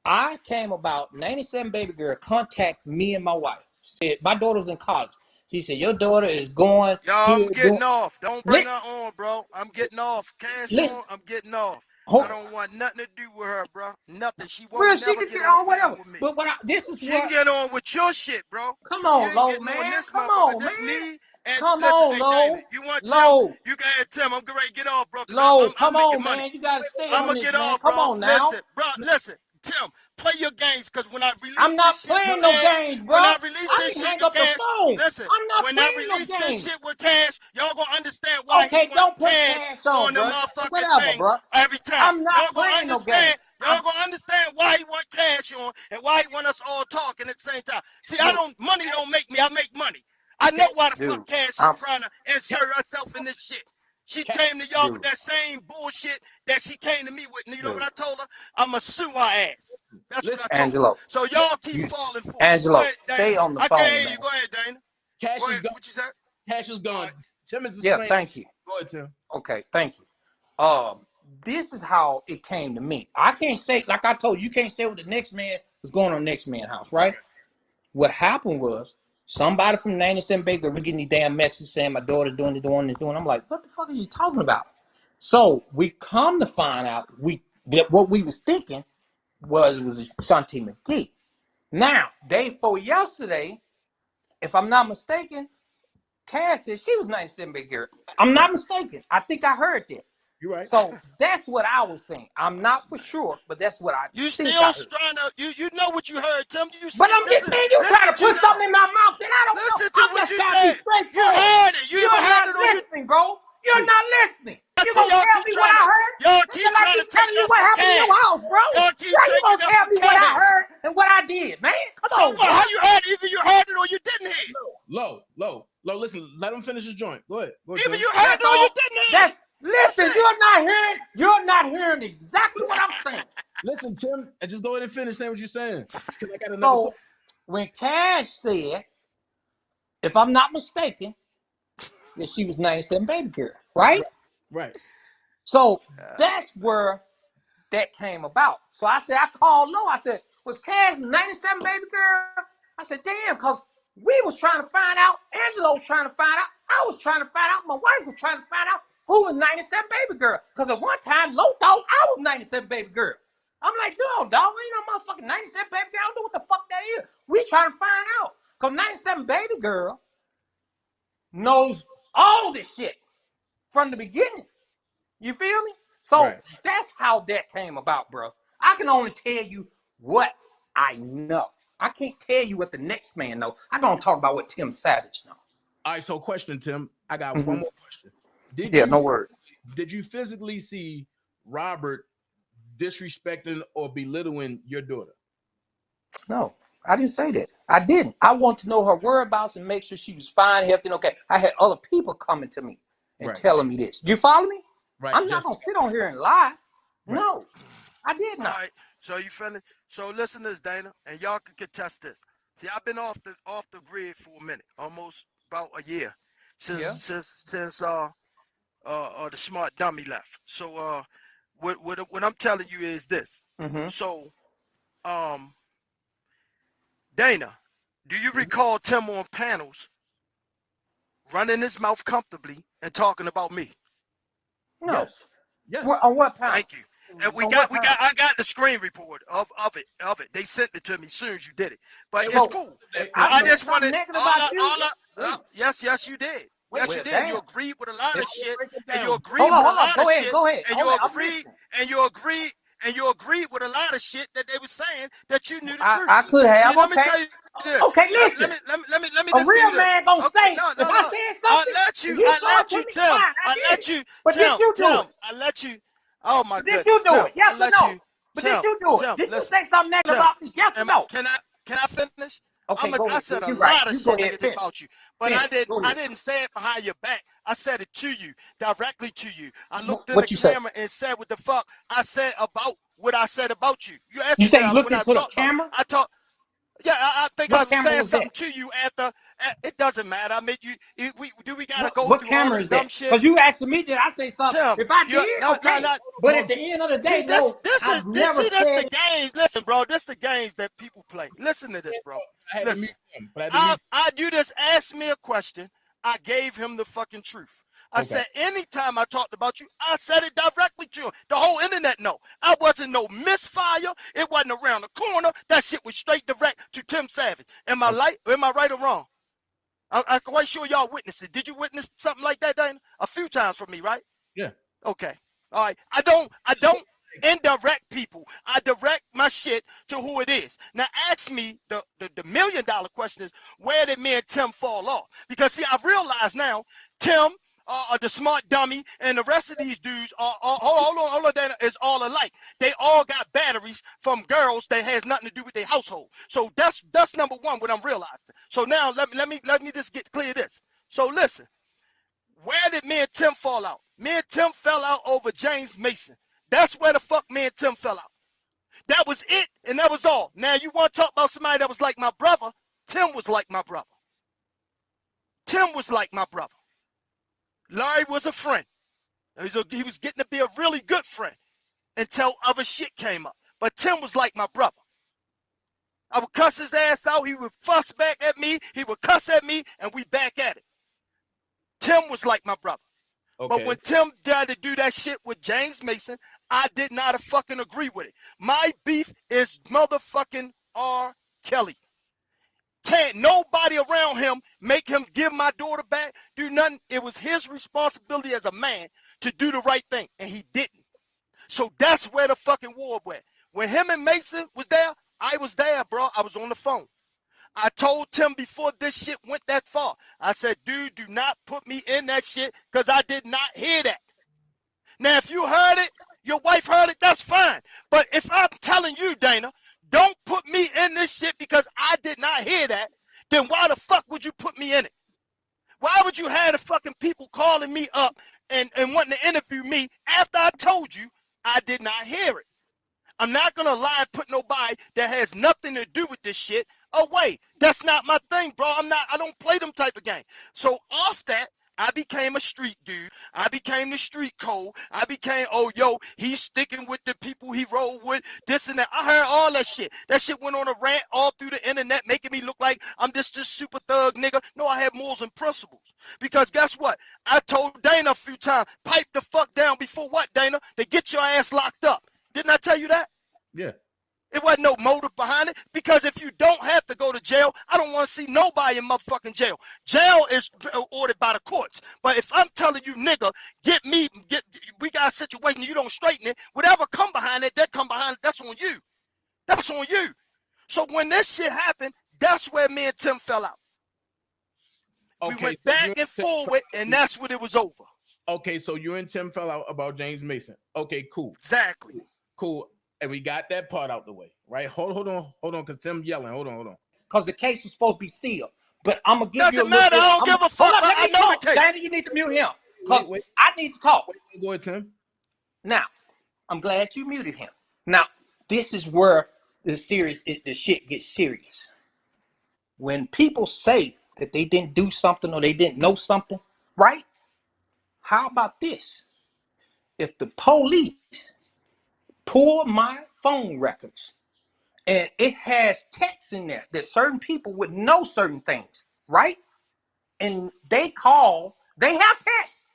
I came about 97 Baby Girl contact me and my wife. Said my daughter was in college. She said, your daughter is going. Y'all, I'm getting off. Don't bring her on, bro. I'm getting off. Cash on, I'm getting off. I don't want nothing to do with her, bro. Nothing. She won't never get on whatever. with me. But she can get on with your shit, bro. Come on, Lo, man. Come on, man. Come on, Lo. You want Lo. Tim? You got Tim. I'm ready to get off, bro. Lo, come on, man. You gotta stay on this, man. Come on now. Listen, Tim. Play your games, because when I release I'm not this playing shit no Cash, games, bro. When I release this shit hang up Cash, the phone. listen, I'm not when playing I release no this games. shit with Cash, y'all gonna understand why okay, he don't put Cash on the bro. motherfucking Whatever, thing bro. every time. I'm not y'all playing gonna no games. Y'all gonna understand why he want Cash on and why he want us all talking at the same time. See, money don't make me, I make money. I know why the fuck Cash is trying to insert herself in this shit. She came to y'all with that same bullshit that she came to me with. And you know what I told her? I'ma sue her ass. That's what I told Angelo. her. So y'all keep falling for it. Angelo, ahead, stay on the phone. I can't hear you. Go ahead, Dana. Cash is gone. What you said? Cash is gone. Tim is thank you. Go ahead, Tim. Okay, thank you. This is how it came to me. I can't say, like I told you, you can't say what the next man was going on next man's house, right? What happened was somebody from 97 Baker was getting these damn messages saying my daughter's doing this. I'm like, what the fuck are you talking about? So we come to find out what we was thinking was Shanti McGee. Now, day before yesterday, if I'm not mistaken, Cass said she was 97 Big Girl. I'm not mistaken. I think I heard that. You're right. So that's what I was saying. I'm not for sure, but that's what I You think. Still trying to you know what you heard, Tim. You but I'm just saying you trying to put something in my mouth that I don't listen know. to I'm what just you trying to be said. straightforward. You heard it. You're not listening, bro. You're not listening. You gonna tell me what I heard? Y'all keep trying to tell you what happened in your house, bro. Y'all keep How you gonna taking tell up me for what I Cash. heard and what I did, man? Come on, bro. How you heard it? Either you heard it or you didn't hear it. Low. Listen, let him finish his joint. Go ahead. Either you heard it or you didn't hear it. Listen, you're not hearing exactly what I'm saying. Listen, Tim, and just go ahead and finish saying what you're saying. I got another So when Cash said, if I'm not mistaken, that she was 97 Baby Girl, right? Right. So that's where that came about. So I called Lo. I said, was Cash 97 Baby Girl? I said, damn, because we was trying to find out, Angelo was trying to find out, I was trying to find out, my wife was trying to find out who was 97 Baby Girl. Because at one time, Lo thought I was 97 Baby Girl. I'm like, no, dog, ain't no motherfucking 97 Baby Girl. I don't know what the fuck that is. We trying to find out. Because 97 Baby Girl knows all this shit from the beginning. You feel me? So that's how that came about, bro. I can only tell you what I know. I can't tell you what the next man knows. I'm going to talk about what Tim Savage knows. All right, so question, Tim. I got one more question. No worries. Did you physically see Robert disrespecting or belittling your daughter? No, I didn't say that. I didn't. I want to know her whereabouts and make sure she was fine, healthy, and okay. I had other people coming to me and telling me this. You follow me? Right. I'm not going to sit on here and lie. Right. No, I did not. All right. So you finished. So listen to this, Dana, and y'all can contest this. See, I've been off the grid for a minute, almost about a year since the smart dummy left. So what I'm telling you is this. So Dana, do you recall Tim on panels running his mouth comfortably and talking about me? No. Yes. Well, on what panel? Thank you. And I got the screen report of it. They sent it to me as soon as you did it. But it's cool. I just wanted yes, you did. Yes, you did. You agreed with a lot of shit. And you agreed with a lot of shit. Go ahead. And you agreed with a lot of shit that they were saying that you knew the truth. I could have. Let me tell you this. Okay, listen. Let me a real man gonna say if I said something. I let you, Tim. I let you. But did you do it? I let you. Oh my goodness. Did you do it? Yes or no? But did you do it? Did you say something negative about me? Yes or no? Can Can I finish? Okay, I said a you're lot right. of You go shit ahead, negative finish. about you, but Finish. I didn't say it behind your back. I said it to you, directly to you. I looked in What the you say? camera and said what the fuck I said about what I said about you. You asked You me say you looked what I into the talked about. camera? I talked. Yeah, I think I What was camera saying was something that? to you after. We doesn't matter. I mean, we gotta go What through all camera this is dumb that? shit? Because you asking me, did I say something? Tim, If I you did, no, okay. no. But at the end of the day, See, this no, this I've is this never see this the said. games. Listen, bro, this the games that people play. Listen to this, bro. I had to Listen. mute him. I had to mute. You just asked me a question. I gave him the fucking truth. I said, anytime I talked about you, I said it directly to him. The whole internet know. I wasn't no misfire. It wasn't around the corner. That shit was straight direct to Tim Savage. Am I right or wrong? I'm quite sure y'all witnessed it. Did you witness something like that, Dana? A few times from me, right? Yeah. Okay. All right. I don't indirect people. I direct my shit to who it is. Now ask me the $1 million question is, where did me and Tim fall off? Because see, I've realized now, Tim, the smart dummy, and the rest of these dudes are hold on, Dana, is all alike. They all got batteries from girls that has nothing to do with their household. So that's number one, what I'm realizing. So now let me just get clear this. So listen, where did me and Tim fall out? Me and Tim fell out over James Mason. That's where the fuck me and Tim fell out. That was it, and that was all. Now you want to talk about somebody that was like my brother? Tim was like my brother. Tim was like my brother. Larry was a friend. He was getting to be a really good friend until other shit came up. But Tim was like my brother. I would cuss his ass out. He would fuss back at me. He would cuss at me, and we back at it. Tim was like my brother. Okay. But when Tim tried to do that shit with James Mason, I did not fucking agree with it. My beef is motherfucking R. Kelly. Can't nobody around him make him give my daughter back, do nothing. It was his responsibility as a man to do the right thing, and he didn't. So that's where the fucking war went. When him and Mason was there, I was there, bro. I was on the phone. I told Tim before this shit went that far, I said, dude, do not put me in that shit because I did not hear that. Now, if you heard it, your wife heard it, that's fine. But if I'm telling you, Dana, don't put me in this shit because I did not hear that, then why the fuck would you put me in it? Why would you have the fucking people calling me up and wanting to interview me after I told you I did not hear it? I'm not going to lie and put nobody that has nothing to do with this shit away. That's not my thing, bro. I don't play them type of game. So off that, I became a street dude. I became the street code. I became, oh, yo, he's sticking with the people he rolled with, this and that. I heard all that shit. That shit went on a rant all through the internet, making me look like I'm this super thug nigga. No, I have morals and principles. Because guess what? I told Dana a few times, pipe the fuck down before what, Dana? To get your ass locked up. Didn't I tell you that? Yeah. It wasn't no motive behind it, because if you don't have to go to jail, I don't want to see nobody in motherfucking jail. Jail is ordered by the courts. But if I'm telling you, nigga, we got a situation, you don't straighten it, whatever come behind it, that come behind it, that's on you. That's on you. So when this shit happened, that's where me and Tim fell out. Okay, we went back and forward, and that's when it was over. Okay, so you and Tim fell out about James Mason. Okay, cool. Exactly. Cool. And we got that part out the way, right? Hold on, because Tim yelling. Hold on. Because the case is supposed to be sealed. But I'm going to give Doesn't you a little matter. bit. I don't give a fuck. Let me know the case. Danny, you need to mute him. Because I need to talk. Go ahead, Tim. Now, I'm glad you muted him. Now, this is where the shit gets serious. When people say that they didn't do something or they didn't know something, right? How about this? If the police pull my phone records and it has text in there that certain people would know certain things, right? And they have text.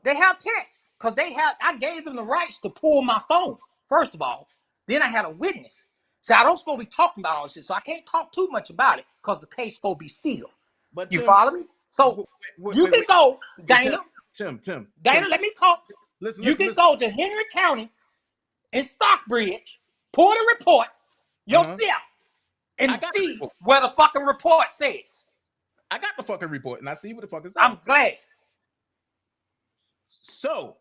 They have text because I gave them the rights to pull my phone, first of all. Then I had a witness. So I don't supposed to be talking about all this shit, so I can't talk too much about it because the case supposed to be sealed. But you follow me? So you can go, Dana. Tim. Dana, let me talk. You can go to Henry County in Stockbridge, pull the report yourself, and see what the fucking report says. I got the fucking report, and I see what the fuck is I'm glad. So,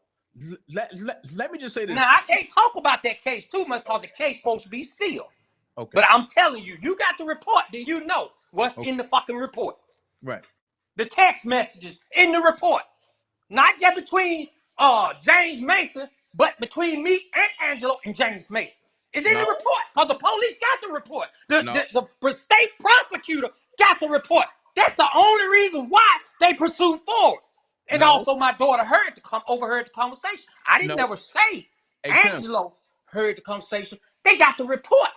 let me just say this. Now, I can't talk about that case too much because the case is supposed to be sealed. Okay. But I'm telling you, you got the report, then you know what's in the fucking report. Right. The text messages in the report. Not just between James Mason, but between me and Angelo and James Mason. It's in the report because the police got the report. The state prosecutor got the report. That's the only reason why they pursued forward. And also my daughter overheard the conversation. I didn't never say Angelo heard the conversation. They got the report.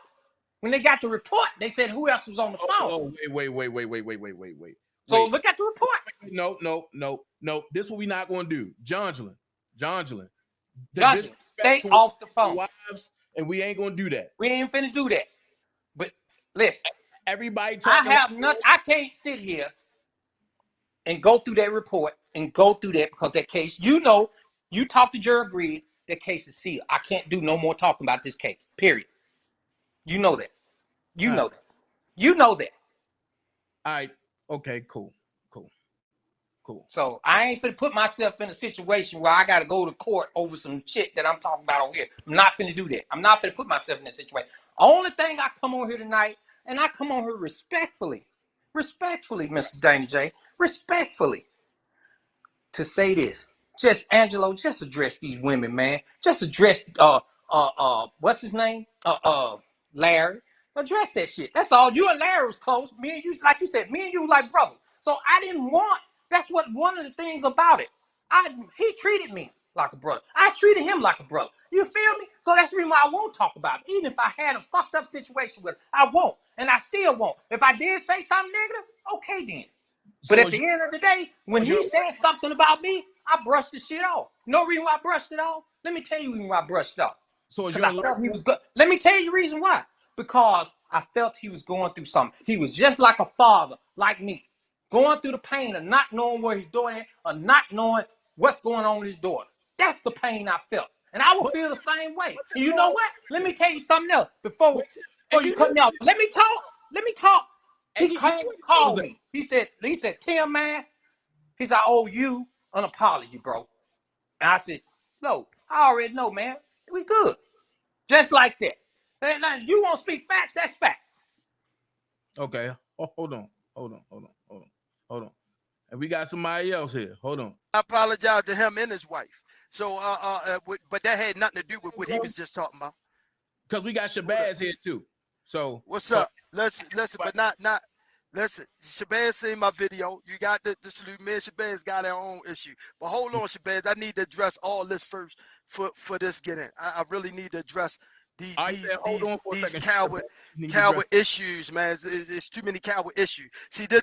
When they got the report, they said who else was on the phone. Oh, wait. So look at the report. No. This is what we not going to do. Johnson, stay off the phone. Wives, and we ain't going to do that. We ain't finna do that. But listen, everybody I can't sit here and go through that report and go through that because that case, you talked to jury agreed, that case is sealed. I can't do no more talking about this case, period. You know that. You know that. All right. Okay, cool. So I ain't finna put myself in a situation where I gotta go to court over some shit that I'm talking about over here. I'm not finna do that. I'm not finna put myself in that situation. Only thing I come on here tonight, and I come on here respectfully, Mr. DanaJay, respectfully, to say this. Just Angelo, just address these women, man. Just address what's his name? Larry. Address that shit. That's all. You and Larry was close. Me and you, like you said, me and you were like brothers. So I didn't want. That's what one of the things about it. He treated me like a brother. I treated him like a brother. You feel me? So that's the reason why I won't talk about it. Even if I had a fucked up situation with it, I won't. And I still won't. If I did say something negative, okay then. But at the end of the day, when he said something about me, I brushed the shit off. No reason why I brushed it off. Let me tell you the reason why I brushed it off. Because I felt he was good. Let me tell you the reason why. Because I felt he was going through something. He was just like a father, like me. Going through the pain of not knowing where his daughter is, or not knowing what's going on with his daughter. That's the pain I felt. And I will feel the same way. And you know what? Let me tell you something else before you cut me off. Let me talk. He called me. He said, Tim, man, he said, I owe you an apology, bro. And I said, no, I already know, man. We good. Just like that. Now, you won't speak facts, that's facts. Okay. Oh, hold on. And we got somebody else here. Hold on. I apologize to him and his wife. So, but that had nothing to do with what he was just talking about. Because we got Shabbaz here too. So what's up? Listen, but not. Listen, Shabbaz seen my video. You got the salute. Me and Shabbaz got our own issue. But hold on, Shabbaz. I need to address all this first for this get in. I really need to address these coward issues, man. It's too many coward issues. See, the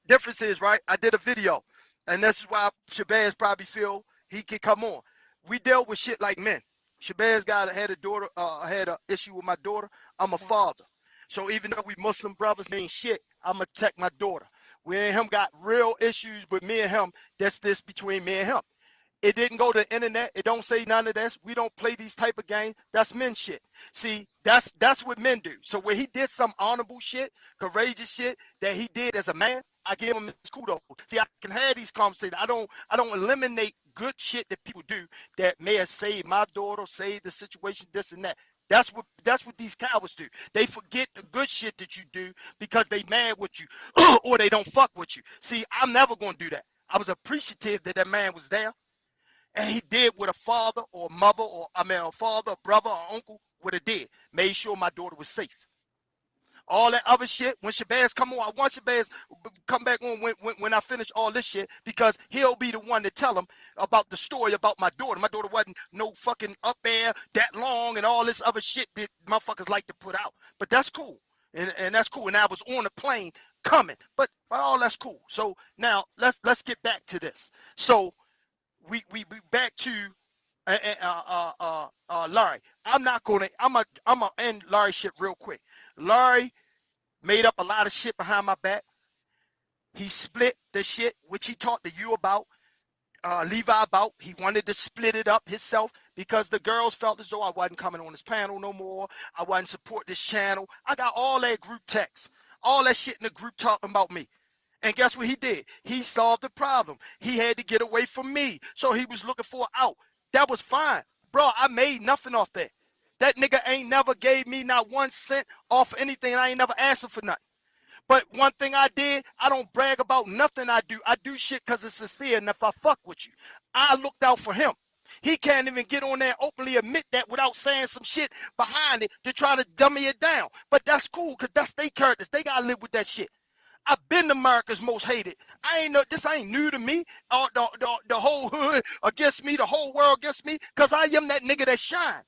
difference is, right? I did a video, and this is why Shabbaz probably feel he could come on. We dealt with shit like men. Shabbaz had a daughter, had an issue with my daughter. I'm a father. So even though we Muslim brothers ain't shit, I'm going to protect my daughter. We and him got real issues, but me and him, that's this between me and him. It didn't go to the internet. It don't say none of this. We don't play these type of games. That's men shit. See, that's what men do. So when he did some honorable shit, courageous shit that he did as a man, I give him his kudos. See, I can have these conversations. I don't eliminate good shit that people do that may have saved my daughter, saved the situation, this and that. That's what these cowards do. They forget the good shit that you do because they mad with you or they don't fuck with you. See, I'm never going to do that. I was appreciative that man was there. And he did what a father or a mother or a father, a brother, or uncle would have did. Made sure my daughter was safe. All that other shit, when Shabbaz come on, I want Shabbaz come back on when I finish all this shit, because he'll be the one to tell him about the story about my daughter. My daughter wasn't no fucking up there that long and all this other shit that motherfuckers like to put out. But that's cool. And that's cool. And I was on the plane coming. But all that's cool. So now let's get back to this. So we back to Larry. I'm gonna end Larry shit real quick. Larry made up a lot of shit behind my back. He split the shit, which he talked to you about, Levi about. He wanted to split it up himself because the girls felt as though I wasn't coming on his panel no more. I wasn't support this channel. I got all that group text, all that shit in the group talking about me. And guess what he did? He solved the problem. He had to get away from me. So he was looking for an out. That was fine. Bro, I made nothing off that. That nigga ain't never gave me not 1 cent off anything. I ain't never asked him for nothing. But one thing I did, I don't brag about nothing I do. I do shit because it's sincere, and if I fuck with you, I looked out for him. He can't even get on there and openly admit that without saying some shit behind it to try to dummy it down. But that's cool, because that's their characters. They got to live with that shit. I've been America's most hated. This ain't new to me. The whole hood against me, the whole world against me, because I am that nigga that shine.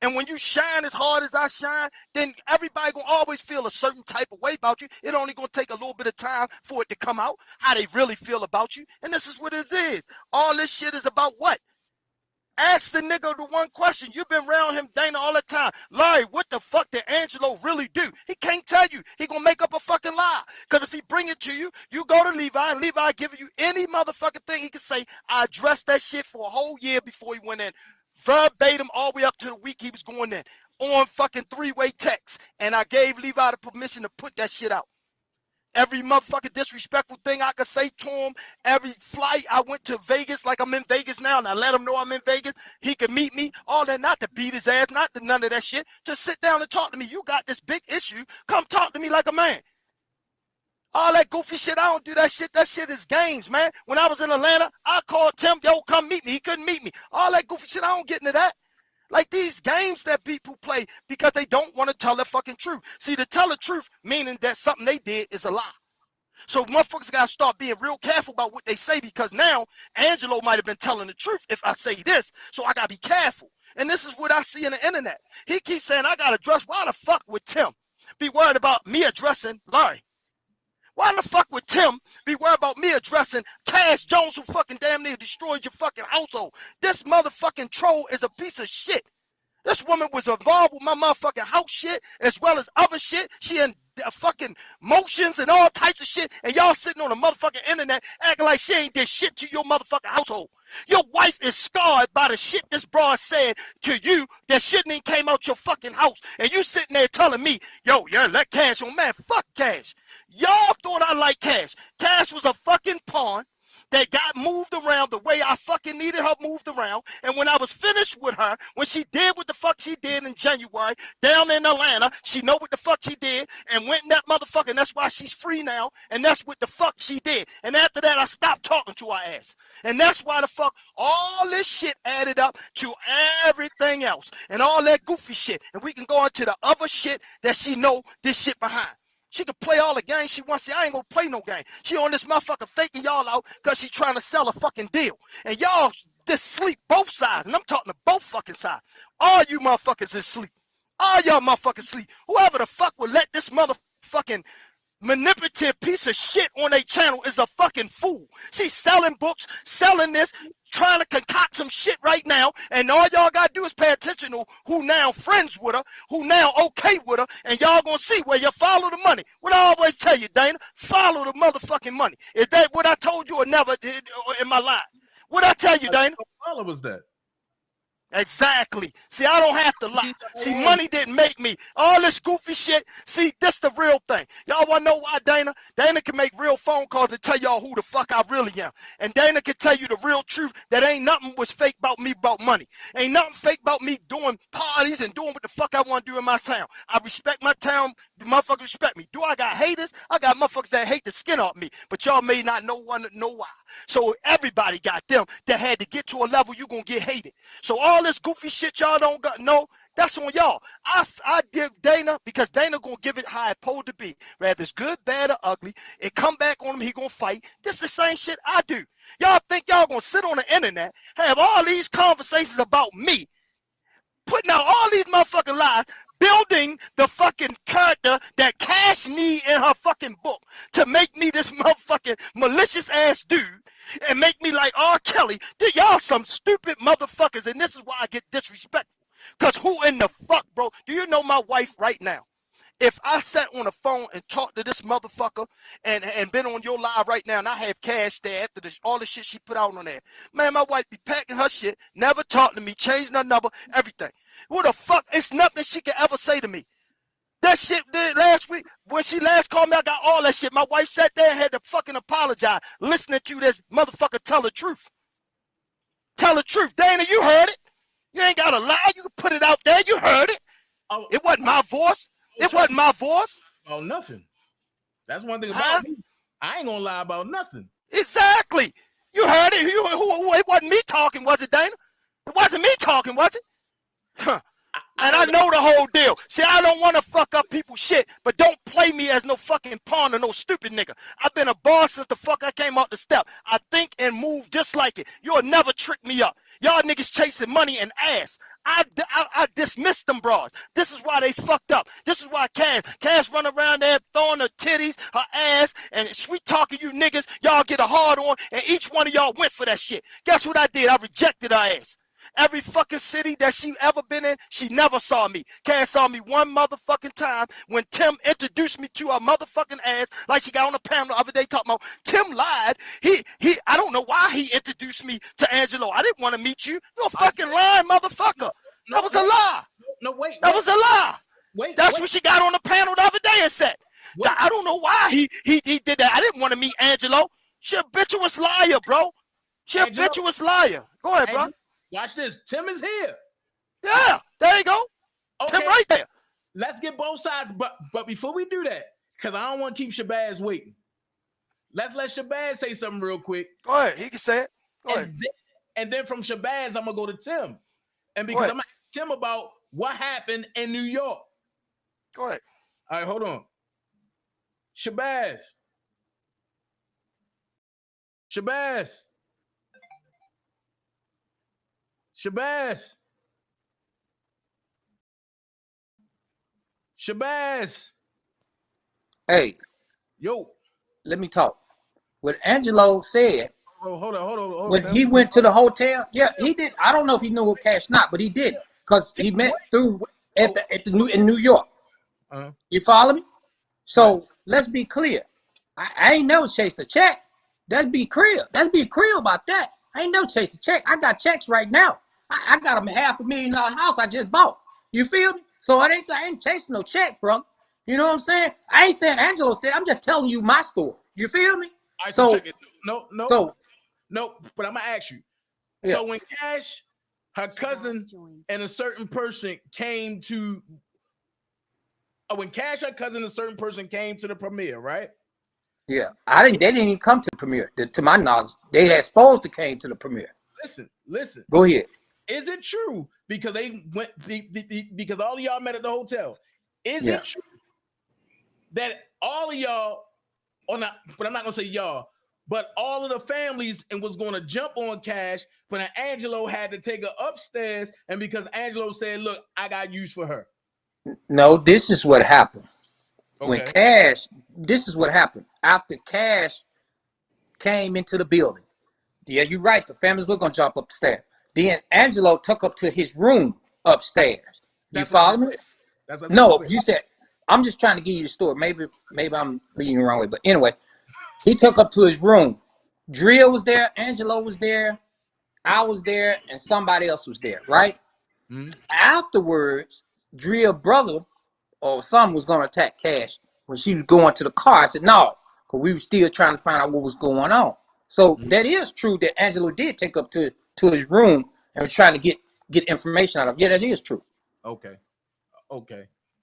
And when you shine as hard as I shine, then everybody gonna always feel a certain type of way about you. It only gonna take a little bit of time for it to come out, how they really feel about you. And this is what it is. All this shit is about what? Ask the nigga the one question. You've been around him, Dana, all the time. Larry, what the fuck did Angelo really do? He can't tell you. He gonna make up a fucking lie. Because if he bring it to you, you go to Levi, and Levi giving you any motherfucking thing he can say. I addressed that shit for a whole year before he went in. Verbatim all the way up to the week he was going in. On fucking 3-way text. And I gave Levi the permission to put that shit out. Every motherfucking disrespectful thing I could say to him. Every flight I went to Vegas, like I'm in Vegas now, and I let him know I'm in Vegas. He could meet me. All that, not to beat his ass, not to none of that shit. Just sit down and talk to me. You got this big issue. Come talk to me like a man. All that goofy shit, I don't do that shit. That shit is games, man. When I was in Atlanta, I called Tim, yo, come meet me. He couldn't meet me. All that goofy shit, I don't get into that. Like these games that people play because they don't want to tell the fucking truth. See, to tell the truth, meaning that something they did is a lie. So motherfuckers got to start being real careful about what they say, because now Angelo might have been telling the truth if I say this, so I got to be careful. And this is what I see on the internet. He keeps saying, I got to address, why the fuck would Tim be worried about me addressing Larry? Why the fuck would Tim be worried about me addressing Cash Jones, who fucking damn near destroyed your fucking household? This motherfucking troll is a piece of shit. This woman was involved with my motherfucking house shit as well as other shit. She in fucking motions and all types of shit. And y'all sitting on the motherfucking internet acting like she ain't did shit to your motherfucking household. Your wife is scarred by the shit this broad said to you that shouldn't even came out your fucking house. And you sitting there telling me, yo, yeah, let Cash on. Man, fuck Cash. Y'all thought I liked Cash. Cash was a fucking pawn that got moved around the way I fucking needed her moved around. And when I was finished with her, when she did what the fuck she did in January down in Atlanta, she know what the fuck she did and went in that motherfucker, and that's why she's free now, and that's what the fuck she did. And after that, I stopped talking to her ass. And that's why the fuck all this shit added up to everything else and all that goofy shit. And we can go on to the other shit that she know this shit behind. She could play all the games she wants. See, I ain't gonna play no game. She on this motherfucker faking y'all out because she trying to sell a fucking deal. And y'all just sleep both sides. And I'm talking to both fucking sides. All you motherfuckers is sleep. All y'all motherfuckers sleep. Whoever the fuck would let this motherfucking manipulative piece of shit on their channel is a fucking fool. She's selling books, selling this, trying to concoct some shit right now, and all y'all gotta do is pay attention to who now friends with her, who now okay with her, and y'all gonna see where you follow the money. What I always tell you, Dana, follow the motherfucking money. Is that what I told you or never did in my life? What I tell you, Dana? What follow was that? Exactly. See, I don't have to lie. See, money didn't make me. All this goofy shit. See, this the real thing. Y'all want to know why, Dana? Dana can make real phone calls and tell y'all who the fuck I really am. And Dana can tell you the real truth that ain't nothing was fake about me about money. Ain't nothing fake about me doing parties and doing what the fuck I want to do in my town. I respect my town. The motherfuckers respect me. Do I got haters? I got motherfuckers that hate the skin off me. But y'all may not know why. So everybody got them that had to get to a level you gonna get hated. So all this goofy shit y'all don't got, no, that's on y'all. I give Dana because Dana gonna give it how it's supposed to be. Whether it's good, bad, or ugly, it come back on him, he gonna fight. This the same shit I do. Y'all think y'all gonna sit on the internet, have all these conversations about me, putting out all these motherfucking lies, building the fucking character that Cash need in her fucking book to make me this motherfucking malicious ass dude and make me like R. Kelly. Y'all some stupid motherfuckers, and this is why I get disrespectful. Because who in the fuck, bro? Do you know my wife right now? If I sat on the phone and talked to this motherfucker and been on your live right now and I have Cash there after this, all the shit she put out on there, man, my wife be packing her shit, never talking to me, changing her number, everything. What the fuck? It's nothing she can ever say to me. That shit did last week, when she last called me, I got all that shit. My wife sat there and had to fucking apologize listening to this motherfucker tell the truth. Tell the truth. Dana, you heard it. You ain't got to lie. You can put it out there. You heard it. Oh, it wasn't my voice. It wasn't my voice. Oh, nothing. That's one thing about me. I ain't gonna lie about nothing. Exactly. You heard it. It wasn't me talking, was it, Dana? It wasn't me talking, was it? Huh. And I know the whole deal. See, I don't want to fuck up people's shit, but don't play me as no fucking pawn or no stupid nigga. I've been a boss since the fuck I came out the step. I think and move just like it. You'll never trick me up. Y'all niggas chasing money and ass. I dismissed them broads. This is why they fucked up. This is why Cash run around there throwing her titties, her ass, and sweet talking you niggas. Y'all get a hard on, and each one of y'all went for that shit. Guess what I did? I rejected her ass. Every fucking city that she ever been in, she never saw me. Cass saw me one motherfucking time when Tim introduced me to her motherfucking ass, like she got on the panel the other day talking about Tim lied. I don't know why he introduced me to Angelo. I didn't want to meet you. You're a fucking lying motherfucker. That was a lie. No, wait. That was a lie. That's Wait. what she got on the panel the other day and said. I don't know why he did that. I didn't want to meet Angelo. She a bitchuous liar, bro. She a bitchuous liar. Go ahead, bro. Watch this. Tim is here. Yeah, there you go. Okay. Tim right there. Let's get both sides, but before we do that, because I don't want to keep Shabbaz waiting. Let's let Shabbaz say something real quick. Go ahead. He can say it. Go ahead. And then from Shabbaz, I'm gonna go to Tim. And because I'm gonna ask Tim about what happened in New York. Go ahead. All right, hold on. Shabbaz. Shabbaz. Shabbaz. Shabbaz. Hey. Yo. Let me talk. What Angelo said. Oh, hold on. When he went to the hotel, yeah, he did. I don't know if he knew what Cash not, but he did because he met through in New York. You follow me? So let's be clear. I ain't never chased a check. Let's be clear. Let's be clear about that. I ain't never chased a check. I got checks right now. I got a $500,000 house I just bought. You feel me? So I ain't chasing no check, bro. You know what I'm saying? I ain't saying Angelo said. I'm just telling you my story. You feel me? No, but I'm gonna ask you. Yeah. So when Cash, her cousin, and a certain person came to, when Cash, her cousin, and a certain person came to the premiere, right? Yeah, they didn't even come to the premiere. To my knowledge, they had supposed to came to the premiere. Listen. Go ahead. Is it true because they went because all of y'all met at the hotel? Is it true that all of y'all, or not? But I'm not gonna say y'all. But all of the families and was going to jump on Cash, but Angelo had to take her upstairs, and because Angelo said, "Look, I got use for her." No, this is what happened. Okay. When Cash, this is what happened after Cash came into the building. Yeah, you're right. The families were going to jump upstairs. Then Angelo took up to his room upstairs. You follow me? No, you said. I'm just trying to give you the story. Maybe I'm leading the wrong way, but anyway. He took up to his room. Drill was there, Angelo was there, I was there, and somebody else was there, right? Mm-hmm. Afterwards, Drill brother or son was going to attack Cash when she was going to the car. I said, no, because we were still trying to find out what was going on. So that is true that Angelo did take up to his room and was trying to get information out of it. Yeah, that is true. Okay.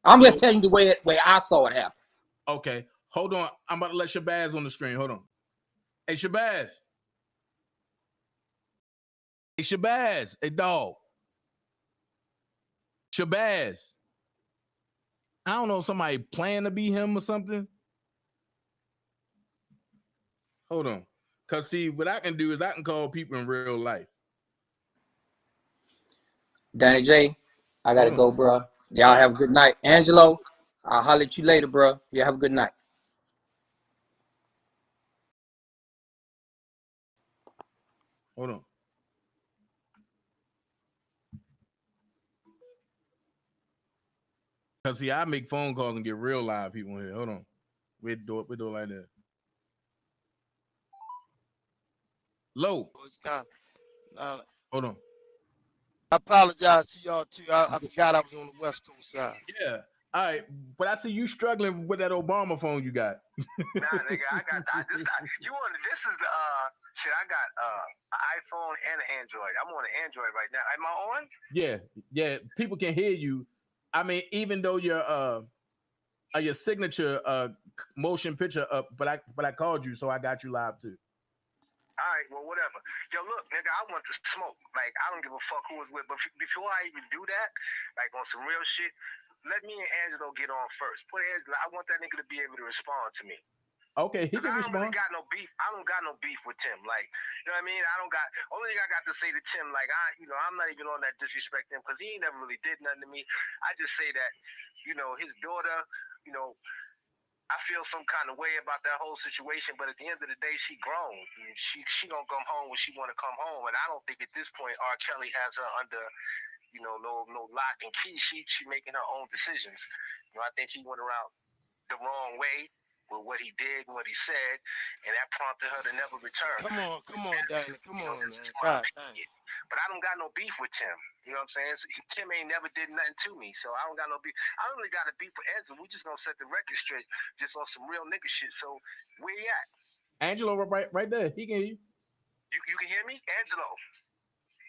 I'm just telling you the way I saw it happen. Okay. Hold on. I'm about to let Shabbaz on the screen. Hold on. Hey, Shabbaz. Hey, dog. Shabbaz. I don't know, somebody playing to be him or something. Hold on. Because, see, what I can do is I can call people in real life. DanaJay, I got to go, bro. Y'all have a good night. Angelo, I'll holler at you later, bro. Y'all have a good night. Hold on. Cause see, I make phone calls and get real live people in here. Hold on. We do it like that. Low. Hold on. I apologize to y'all too. I forgot I was on the West Coast side. Yeah. All right, but I see you struggling with that Obama phone you got. Nah, nigga, I got this is Shit, I got an iPhone and an Android. I'm on an Android right now. Am I on? Yeah. People can hear you. I mean, even though your signature motion picture up, but I called you, so I got you live too. All right, well, whatever. Yo, look, nigga, I want to smoke. Like, I don't give a fuck who was with. But before I even do that, like on some real shit, let me and Angelo get on first. I want that nigga to be able to respond to me. Okay, he can respond. I don't really got no beef. I don't got no beef with Tim. Like, you know what I mean? Only thing I got to say to Tim, like, I'm not even on that disrespect him because he ain't never really did nothing to me. I just say that, his daughter, I feel some kind of way about that whole situation, but at the end of the day, she grown. She gonna come home when she want to come home, and I don't think at this point R. Kelly has her under, no lock and key. She making her own decisions. I think he went around the wrong way with what he did and what he said, and that prompted her to never return. Come on, Danny. Come on, man. God, but I don't got no beef with Tim. You know what I'm saying? So Tim ain't never did nothing to me, so I don't got no beef. I don't really got a beef with Angelo. We just gonna set the record straight, just on some real nigga shit. So where you at? Angelo, right there. He can hear you. You can hear me, Angelo?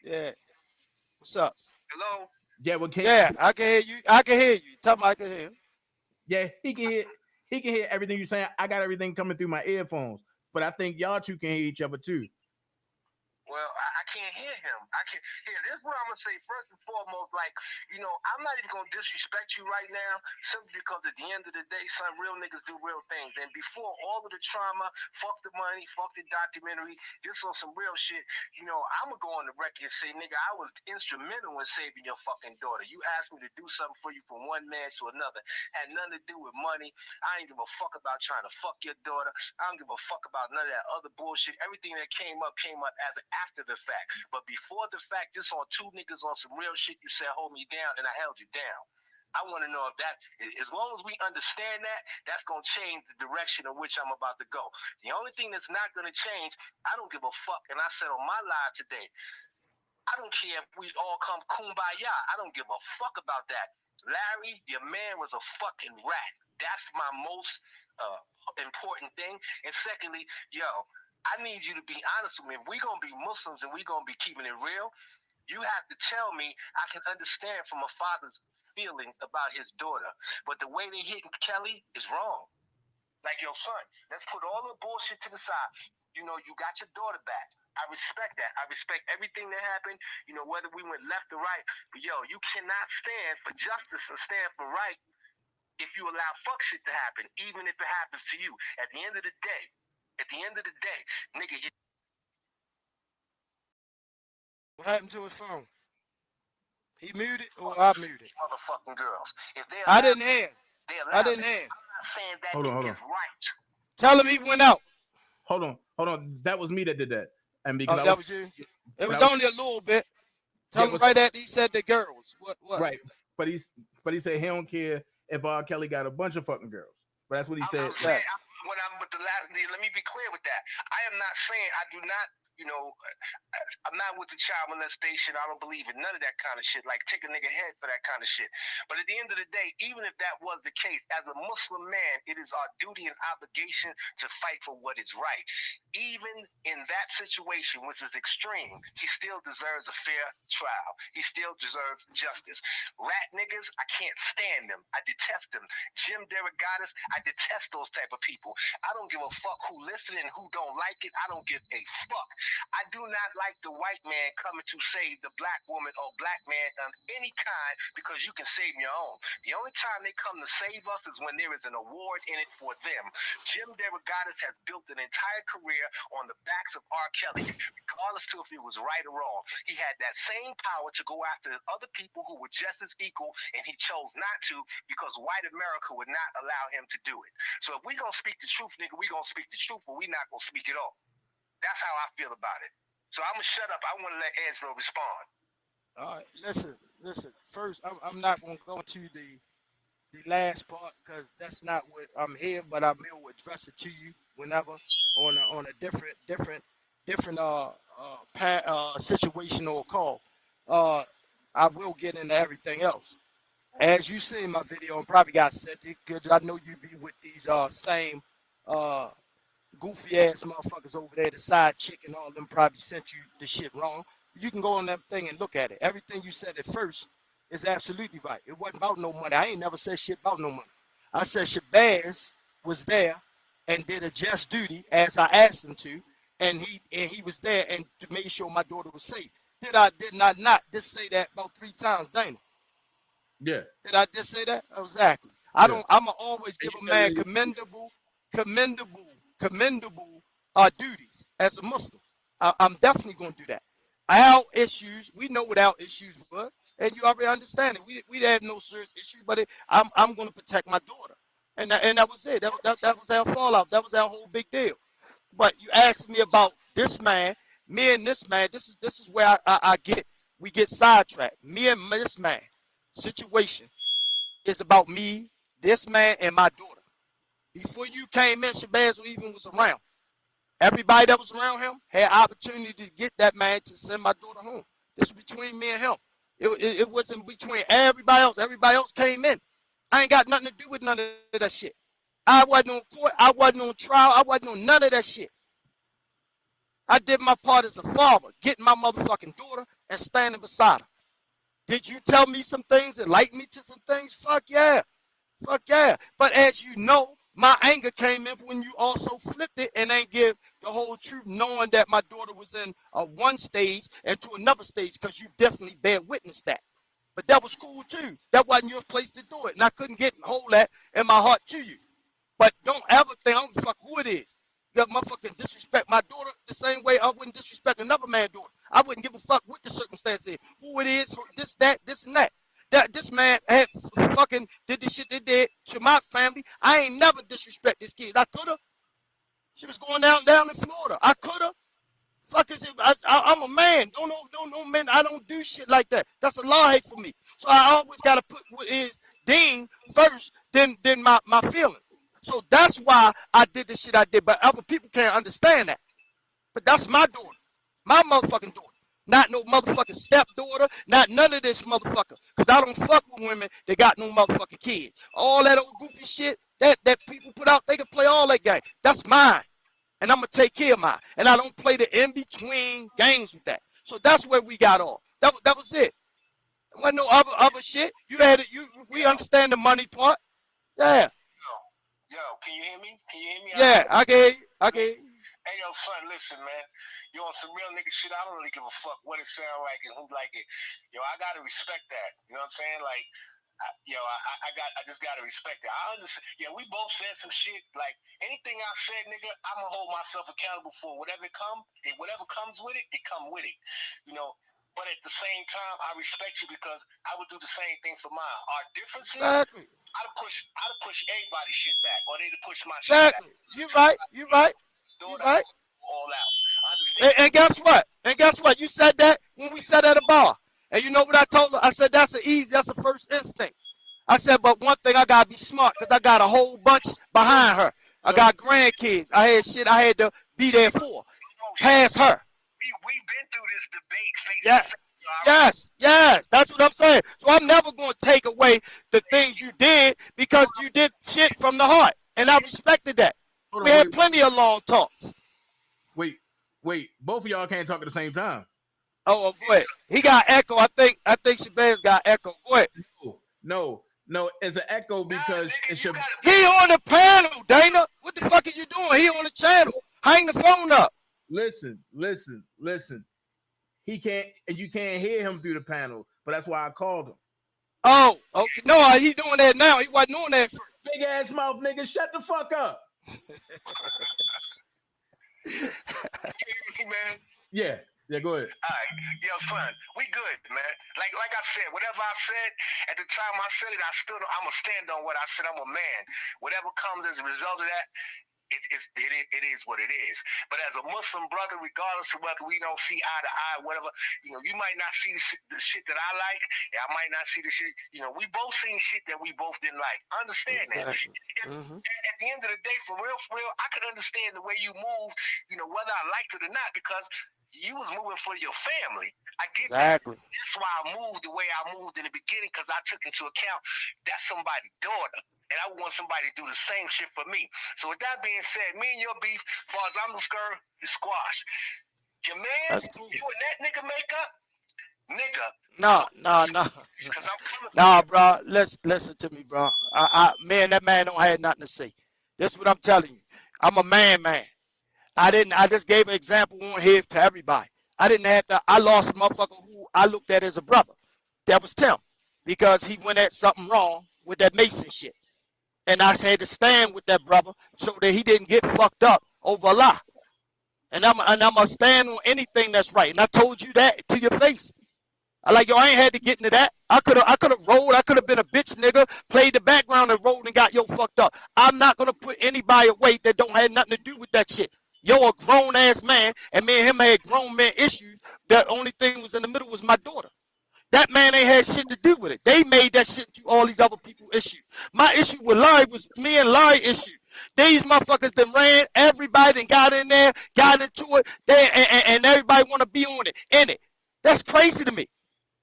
Yeah. What's up? Hello. Yeah, I can hear you. I can hear you. Tell me I can hear you. Yeah, he can hear. He can hear everything you're saying. I got everything coming through my earphones, but I think y'all two can hear each other too. Well, I can't hear him. This is what I'm going to say. First and foremost, like, I'm not even going to disrespect you right now simply because at the end of the day, son, real niggas do real things. And before all of the trauma, fuck the money, fuck the documentary, just on some real shit, I'm going to go on the record and say, nigga, I was instrumental in saving your fucking daughter. You asked me to do something for you from one man to another. Had nothing to do with money. I ain't give a fuck about trying to fuck your daughter. I don't give a fuck about none of that other bullshit. Everything that came up as an after the fact. But before the fact, just on two niggas on some real shit, you said hold me down, and I held you down. I want to know if that, as long as we understand that, that's going to change the direction in which I'm about to go. The only thing that's not going to change, I don't give a fuck, and I said on my live today, I don't care if we all come kumbaya. I don't give a fuck about that. Larry, your man was a fucking rat. That's my most important thing. And secondly, I need you to be honest with me. If we're going to be Muslims and we're going to be keeping it real, you have to tell me I can understand from a father's feelings about his daughter. But the way they hitting Kelly is wrong. Like, yo, son, let's put all the bullshit to the side. You got your daughter back. I respect that. I respect everything that happened, whether we went left or right. But, you cannot stand for justice and stand for right if you allow fuck shit to happen, even if it happens to you. At the end of the day, nigga. What happened to his phone? He muted or I muted? Motherfucking girls. If they I didn't hear. I'm not saying that is right. Tell him he went out. Hold on. That was me that did that. And because that was you. It was only a little bit. Tell him right at he said the girls. What? Right. But he said he don't care if R. Kelly got a bunch of fucking girls. But that's what he said. When I'm with the last, let me be clear with that. I am not saying I do not, I'm not with the child molestation. I don't believe in none of that kind of shit. Like, take a nigga head for that kind of shit. But at the end of the day, even if that was the case, as a Muslim man, it is our duty and obligation to fight for what is right. Even in that situation, which is extreme, he still deserves a fair trial. He still deserves justice. Rat niggas, I can't stand them. I detest them. Jim Derogatis, I detest those type of people. I don't give a fuck who listen and who don't like it. I don't give a fuck. I do not like the white man coming to save the black woman or black man of any kind because you can save your own. The only time they come to save us is when there is an award in it for them. Jim Derogatis has built an entire career on the backs of R. Kelly, regardless to if it was right or wrong. He had that same power to go after other people who were just as equal, and he chose not to because white America would not allow him to do it. So if we gonna speak the truth, nigga, we gonna speak the truth, but we not gonna speak it all. That's how I feel about it. So I'm going to shut up. I want to let Angelo respond. All right, listen. First, I'm not going to go to the last part because that's not what I'm here, but I will address it to you whenever on a different situational call. I will get into everything else. As you see in my video, and probably got said it because I know you be with these same goofy ass motherfuckers over there, the side chick and all them probably sent you the shit wrong. You can go on that thing and look at it. Everything you said at first is absolutely right. It wasn't about no money. I ain't never said shit about no money. I said Shabbaz was there and did a just duty as I asked him to, and he was there and made sure my daughter was safe. Did I not just say that about 3 times, Dana? Yeah. Did I just say that? Exactly. I'ma always give a man commendable duties as a Muslim. I'm definitely gonna do that. Our issues, we know what our issues were, and you already understand it. We had no serious issue, but I'm gonna protect my daughter, and that was it. That was our fallout. That was our whole big deal. But you asked me about this man, me and this man. This is where we get sidetracked. Me and this man situation is about me, this man, and my daughter. Before you came in, Shabbaz even was around. Everybody that was around him had opportunity to get that man to send my daughter home. This was between me and him. It wasn't between everybody else. Everybody else came in. I ain't got nothing to do with none of that shit. I wasn't on court. I wasn't on trial. I wasn't on none of that shit. I did my part as a father, getting my motherfucking daughter and standing beside her. Did you tell me some things, enlighten me to some things? Fuck yeah. Fuck yeah. But as you know, my anger came in when you also flipped it and ain't give the whole truth, knowing that my daughter was in one stage and to another stage, because you definitely bear witness that. But that was cool too. That wasn't your place to do it. And I couldn't get hold that in my heart to you. But don't ever think, I don't give a fuck who it is. You motherfucking disrespect my daughter the same way I wouldn't disrespect another man's daughter. I wouldn't give a fuck what the circumstance is, who it is, this, that, this, and that. That this man had fucking did the shit they did to my family. I ain't never disrespect this kid. I could have. She was going down in Florida. I could have. Fuck is it? I'm a man. Don't man. I don't do shit like that. That's a lie for me. So I always gotta put what is Dean first, then my feeling. So that's why I did the shit I did. But other people can't understand that. But that's my daughter, my motherfucking daughter. Not no motherfucking stepdaughter, not none of this motherfucker. Because I don't fuck with women that got no motherfucking kids. All that old goofy shit that people put out, they can play all that game. That's mine. And I'm going to take care of mine. And I don't play the in-between games with that. So that's where we got off. That was it. There wasn't no other shit. We understand the money part. Yeah. Yo, can you hear me? Can you hear me? Yeah, I get you. Hey, yo, son, listen, man. You on some real nigga shit. I don't really give a fuck what it sound like and who like it. Yo, I gotta respect that. You know what I'm saying? Like, I just gotta respect it. I understand. Yeah, we both said some shit. Like anything I said, nigga, I'ma hold myself accountable for whatever comes with it. It come with it. You know. But at the same time, I respect you because I would do the same thing for mine. Our differences. Exactly. I'd push everybody's shit back, or they'd push my exactly. shit back. You right. All out. I understand. And guess what? You said that when we sat at a bar. And you know what I told her? I said, that's a first instinct. I said, but one thing, I got to be smart because I got a whole bunch behind her. I got grandkids. I had shit I had to be there for. Past her. We've been through this debate. Yes. That's what I'm saying. So I'm never going to take away the things you did because you did shit from the heart. And I respected that. We had plenty of long talks. Wait. Both of y'all can't talk at the same time. Oh, go ahead. He got echo. I think Shabbaz got echo. Go ahead. No. It's an echo because it's your. He on the panel, Dana. What the fuck are you doing? He on the channel. Hang the phone up. Listen. He can't, and you can't hear him through the panel, but that's why I called him. Oh, okay. No, he doing that now. He wasn't doing that first. Big ass mouth nigga, shut the fuck up. Man. Yeah, go ahead. All right, yo, son, we good, man. Like I said, whatever I said at the time I said it, I'ma stand on what I said. I'm a man. Whatever comes as a result of that, it is what it is. But as a Muslim brother, regardless of whether we don't see eye to eye, whatever, you might not see the shit that I like, and I might not see the shit. We both seen shit that we both didn't like. Understand exactly. That. At the end of the day, for real, I could understand the way you move. Whether I liked it or not, because you was moving for your family. I get Exactly. that. That's why I moved the way I moved in the beginning, because I took into account that's somebody's daughter. And I want somebody to do the same shit for me. So with that being said, me and your beef, as far as I'm concerned, is squash. Your man, That's cool. you and that nigga make up, nigga. No. Because I'm coming. Nah, bro. Listen to me, bro. Me and that man don't have nothing to say. This is what I'm telling you. I'm a man. I just gave an example on here to everybody. I didn't have to. I lost a motherfucker who I looked at as a brother. That was Tim, because he went at something wrong with that Mason shit, and I had to stand with that brother so that he didn't get fucked up over a lie. And I'm gonna stand on anything that's right. And I told you that to your face. I ain't had to get into that. I could have rolled. I could have been a bitch nigga, played the background and rolled and got yo fucked up. I'm not gonna put anybody away that don't have nothing to do with that shit. Yo, a grown ass man, and me and him had grown man issues. The only thing was in the middle was my daughter. That man ain't had shit to do with it. They made that shit to all these other people issues. My issue with Larry was me and Larry issue. These motherfuckers that ran, everybody that got in there, got into it, and everybody want to be on it, in it. That's crazy to me.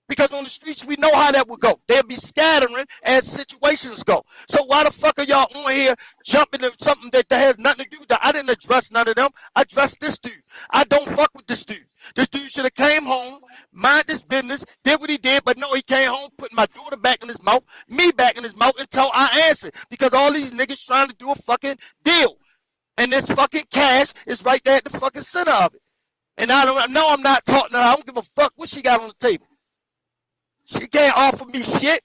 Because on the streets, we know how that would go. They'll be scattering as situations go. So why the fuck are y'all on here jumping to something that has nothing to do with that? I didn't address none of them. I addressed this dude. I don't fuck with this dude. This dude should have came home, mind his business, did what he did, but no, he came home, put my daughter back in his mouth, me back in his mouth, until I answered. Because all these niggas trying to do a fucking deal. And this fucking cash is right there at the fucking center of it. And I don't know, I'm not talking to her. I don't give a fuck what she got on the table. She can't offer me shit.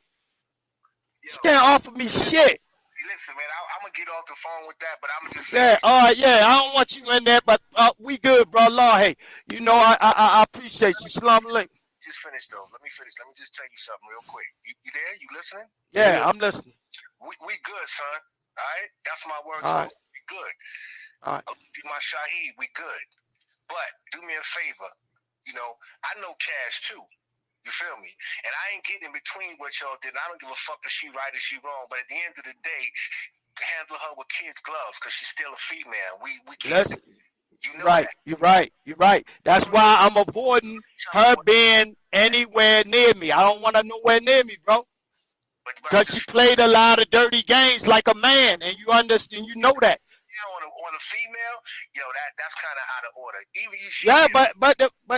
She can't offer me shit. Listen, man, I'm gonna get off the phone with that, but I'm just saying. Yeah, all right, yeah. I don't want you in there, but we good, bro. Lord, hey, you know I appreciate you. Shalom alaikum. Just finish though. Let me finish. Let me just tell you something real quick. You there? You listening? Yeah, I'm listening. We good, son. All right, that's my word. All right. We good. All right. Be my Shaheed. We good. But do me a favor. You know, I know Cash too. You feel me? And I ain't getting in between what y'all did. I don't give a fuck if she right or she wrong. But at the end of the day, handle her with kids' gloves, because she's still a female. We can't. You know right. That. You're right. That's why I'm avoiding her being anywhere near me. I don't want her nowhere near me, bro. Because she played a lot of dirty games like a man, and you understand. You know that. On a female, yo, that's kind of out of order. Even you. Yeah,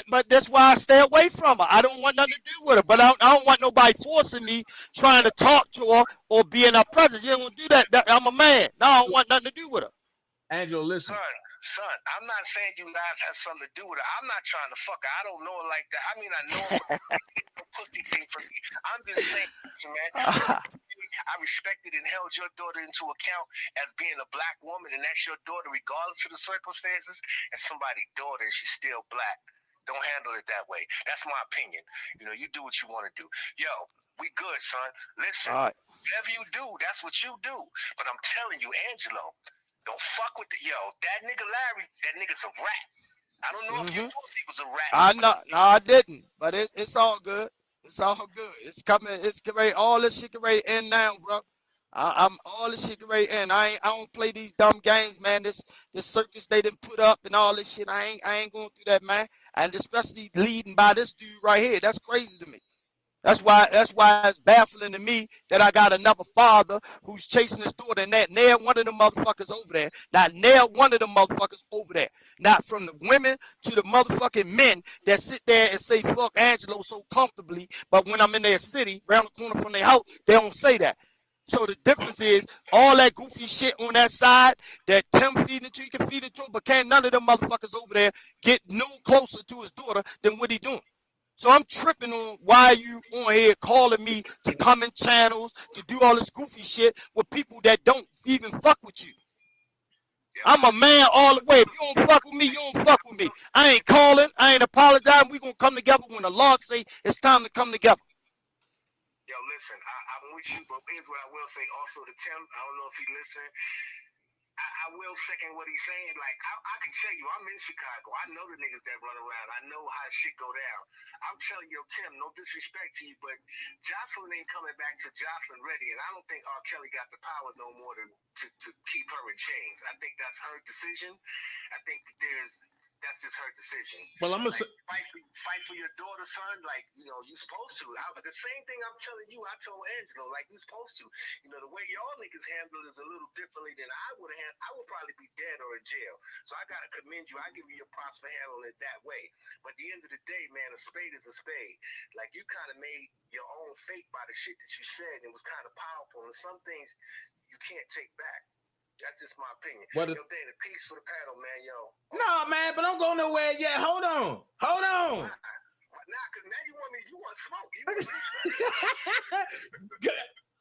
but that's why I stay away from her. I don't want nothing to do with her. But I don't want nobody forcing me, trying to talk to her or be in her presence. You don't do that. I'm a man. No, I don't want nothing to do with her. Angelo, listen. Son, I'm not saying you guys have something to do with her. I'm not trying to fuck her. I don't know her like that. I mean, I know her. No pussy thing for me. I'm just saying, man. I respected and held your daughter into account as being a black woman, and that's your daughter, regardless of the circumstances. And somebody's daughter, and she's still black. Don't handle it that way. That's my opinion. You know, you do what you want to do. Yo, we good, son. Listen, whatever you do, that's what you do. But I'm telling you, Angelo, don't fuck with that nigga Larry. That nigga's a rat. I don't know if you thought he was a rat. I know, no, I didn't. But it's all good. It's all good. It's coming. It's ready. All this shit ready in now, bro. I'm all this shit ready in. I don't play these dumb games, man. This circus they didn't put up and all this shit. I ain't going through that, man. And especially leading by this dude right here. That's crazy to me. That's why it's baffling to me that I got another father who's chasing his daughter, and that nail one of them motherfuckers over there. Not nail one of them motherfuckers over there. Not from the women to the motherfucking men that sit there and say fuck Angelo so comfortably, but when I'm in their city, around the corner from their house, they don't say that. So the difference is all that goofy shit on that side that Tim feeding into, he can feed into, but can't none of them motherfuckers over there get no closer to his daughter than what he doing. So I'm tripping on why you on here calling me to come in channels, to do all this goofy shit with people that don't even fuck with you. I'm a man all the way. If you don't fuck with me, you don't fuck with me. I ain't calling. I ain't apologizing. We gonna come together when the Lord say it's time to come together. Yo, listen, I'm with you, but here's what I will say also to Tim. I don't know if he listened. I will second what he's saying. Like, I can tell you, I'm in Chicago. I know the niggas that run around. I know how shit go down. I'm telling you, Tim, no disrespect to you, but Jocelyn ain't coming back to Jocelyn ready, and I don't think R. Kelly got the power no more to keep her in chains. I think that's her decision. I think that there's that's just her decision. Well, I'm gonna fight for your daughter, son. Like, you know, you're supposed to. The same thing I'm telling you, I told Angelo, like, you're supposed to. You know, the way y'all niggas handle it is a little differently than I would have. I would probably be dead or in jail. So I gotta commend you. I give you your props for handling it that way. But at the end of the day, man, a spade is a spade. Like, you kind of made your own fate by the shit that you said. And it was kind of powerful. And some things you can't take back. That's just my opinion. Yo, Dana, peace for the panel, man, yo. No, man, but don't go nowhere yet. Hold on. Nah, because now you want smoke.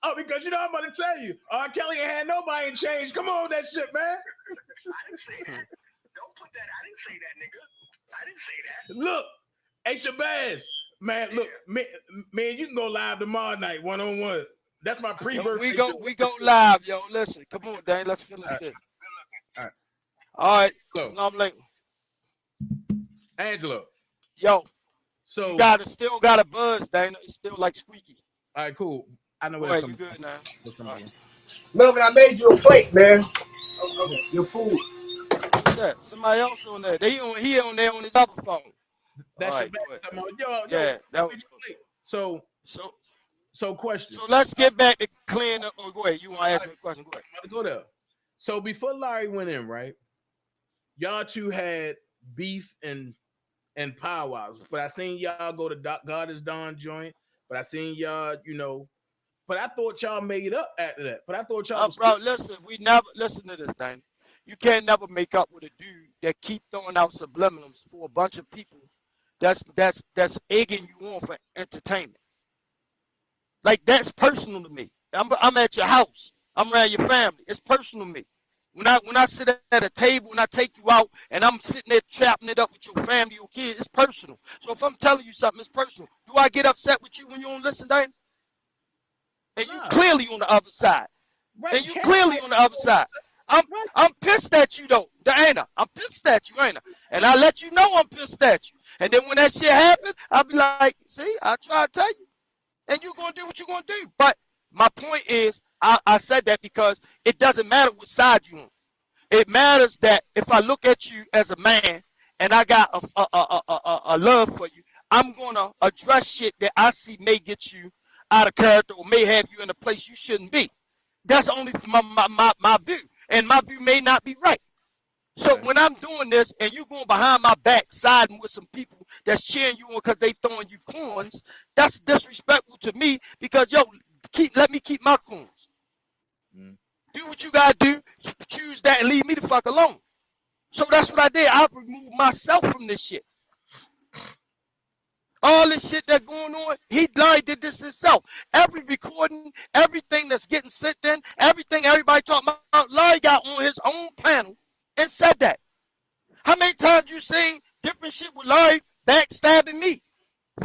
Oh, because you know I'm about to tell you. R. Kelly ain't had nobody in change. Come on, that shit, man. I didn't say that. Don't put that. I didn't say that, nigga. I didn't say that. Look, hey, Shabbaz, man, look, man, you can go live tomorrow night, one-on-one. That's my pre-birthday. We go live, yo. Listen, come on, Dan. Let's finish this. All right. Assalamu alaikum. Angelo. Yo. So you still got a buzz, Dana. It's still like squeaky. All right, cool. I know where it's coming from. You good now? Melvin, I made you a plate, man. Your food. What's that? Somebody else on there. He on there on his other phone. That's right, So question. So let's get back to clean up. Oh, go ahead. You want to ask me a question? Go ahead. I'm about to go there. So before Larry went in, right? Y'all two had beef and powwows, but I seen y'all go to God is Don joint. But I seen y'all, you know. But I thought y'all made up after that. But I thought y'all. Bro, listen. We never listen to this thing. You can't never make up with a dude that keep throwing out subliminals for a bunch of people. That's egging you on for entertainment. Like, that's personal to me. I'm at your house. I'm around your family. It's personal to me. When I sit at a table and I take you out and I'm sitting there chopping it up with your family, your kids, it's personal. So if I'm telling you something, it's personal. Do I get upset with you when you don't listen, Dan? And you clearly on the other side. Right. And you clearly on the other side. I'm pissed at you though, Diana. I'm pissed at you, ain't I? And I let you know I'm pissed at you. And then when that shit happens, I'll be like, see, I try to tell you. And you're going to do what you're going to do. But my point is, I said that because it doesn't matter what side you're on. It matters that if I look at you as a man and I got a love for you, I'm going to address shit that I see may get you out of character or may have you in a place you shouldn't be. That's only my view. And my view may not be right. So when I'm doing this and you going behind my back siding with some people that's cheering you on because they throwing you coins, that's disrespectful to me because, yo, let me keep my coins. Do what you got to do. Choose that and leave me the fuck alone. So that's what I did. I removed myself from this shit. All this shit that's going on, Larry did this himself. Every recording, everything that's getting sent in, everything everybody talking about, Larry got on his own panel and said that. How many times you seen different shit with Larry backstabbing me?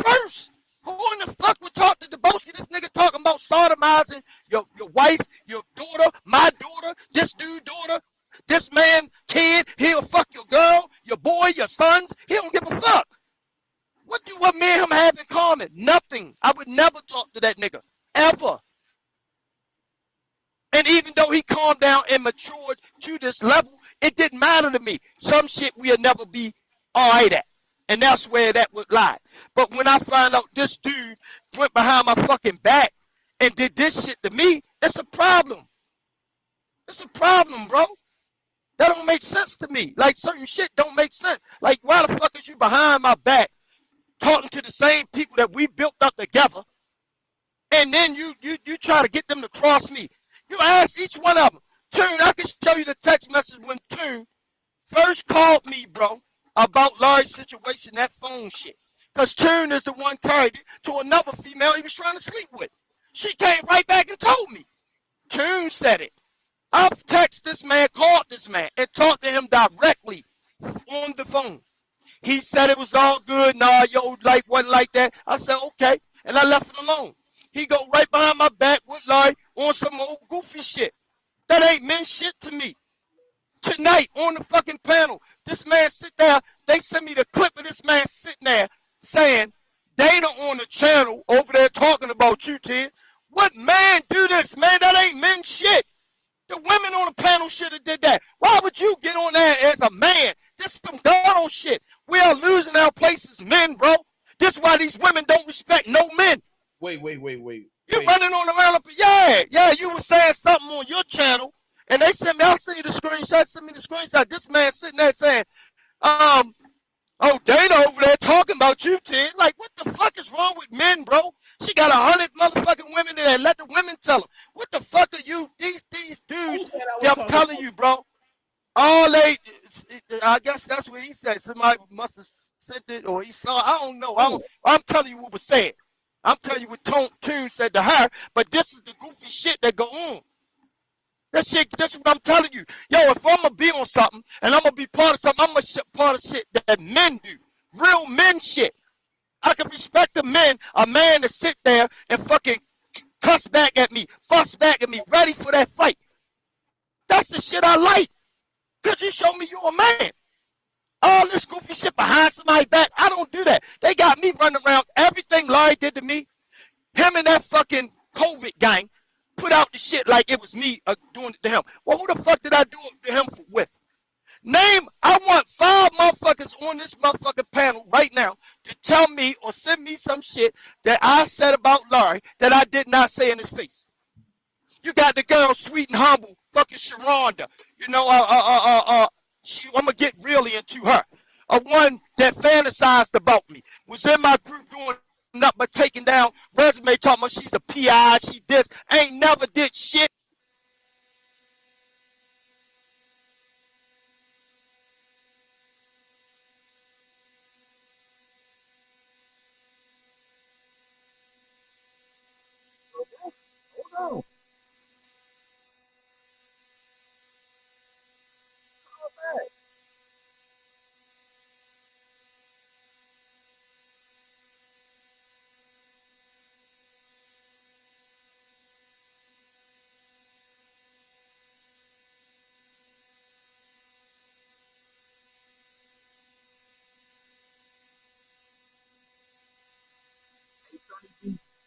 First, who in the fuck would talk to Debowski? This nigga talking about sodomizing your wife, your daughter, my daughter, this dude's daughter, this man, kid, he'll fuck your girl, your boy, your sons. He don't give a fuck. What me and him have in common? Nothing. I would never talk to that nigga. Ever. And even though he calmed down and matured to this level, it didn't matter to me. Some shit we'll never be all right at. And that's where that would lie. But when I find out this dude went behind my fucking back and did this shit to me, it's a problem. It's a problem, bro. That don't make sense to me. Like, certain shit don't make sense. Like, why the fuck is you behind my back talking to the same people that we built up together, and then you try to get them to cross me? You ask each one of them. Tune, I can show you the text message when Tune first called me, bro, about Larry's situation, that phone shit. Because Tune is the one carried it to another female he was trying to sleep with. She came right back and told me. Tune said it. I've texted this man, called this man, and talked to him directly on the phone. He said it was all good. Nah, yo, life wasn't like that. I said, okay. And I left it alone. He go right behind my back with Larry on some old goofy shit. That ain't meant shit to me. Tonight on the fucking panel, this man sit there. They sent me the clip of this man sitting there saying, Dana on the channel over there talking about you, Ted. What man do this, man? That ain't meant shit. The women on the panel should have did that. Why would you get on there as a man? This is some girl shit. men. Wait. You running on around up. Yeah. You were saying something on your channel, and they sent me. I'll send you the screenshot. Send me the screenshot. This man sitting there saying, oh, Dana over there talking about you, Ted. Like, what the fuck is wrong with men, bro? She got 100 motherfucking women in there. Let the women tell them. What the fuck are you? These dudes. Yeah, I'm telling you, bro. All they, I guess that's what he said. Somebody must have sent it, or he saw. I don't know. I'm telling you what was said. I'm telling you what Tune said to her. But this is the goofy shit that go on. That shit. That's what I'm telling you. Yo, if I'm gonna be on something and I'm gonna be part of something, I'm gonna be part of shit that men do. Real men shit. I can respect a man to sit there and fucking cuss back at me, fuss back at me, ready for that fight. That's the shit I like. Cause you show me you're a man. All this goofy shit behind somebody's back, I don't do that. They got me running around. Everything Larry did to me, him and that fucking COVID gang put out the shit like it was me doing it to him. Well, who the fuck did I do it to him with? Name, I want 5 motherfuckers on this motherfucking panel right now to tell me or send me some shit that I said about Larry that I did not say in his face. You got the girl, sweet and humble, fucking Sharonda. You know, I'm gonna get really into her. A one that fantasized about me, was in my group doing nothing but taking down resume, talking about she's a PI, she this, ain't never did shit. Hold on.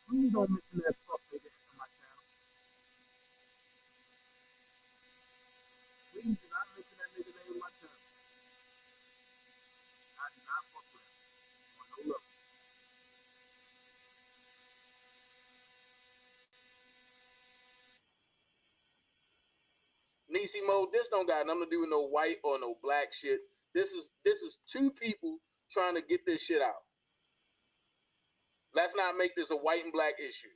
Please don't mention that fuck nigga in my channel. Please do not mention that nigga name in my channel. I do not fuck with him. On no level. Nisi Mo, this don't got nothing to do with no white or no black shit. This is 2 people trying to get this shit out. Let's not make this a white and black issue.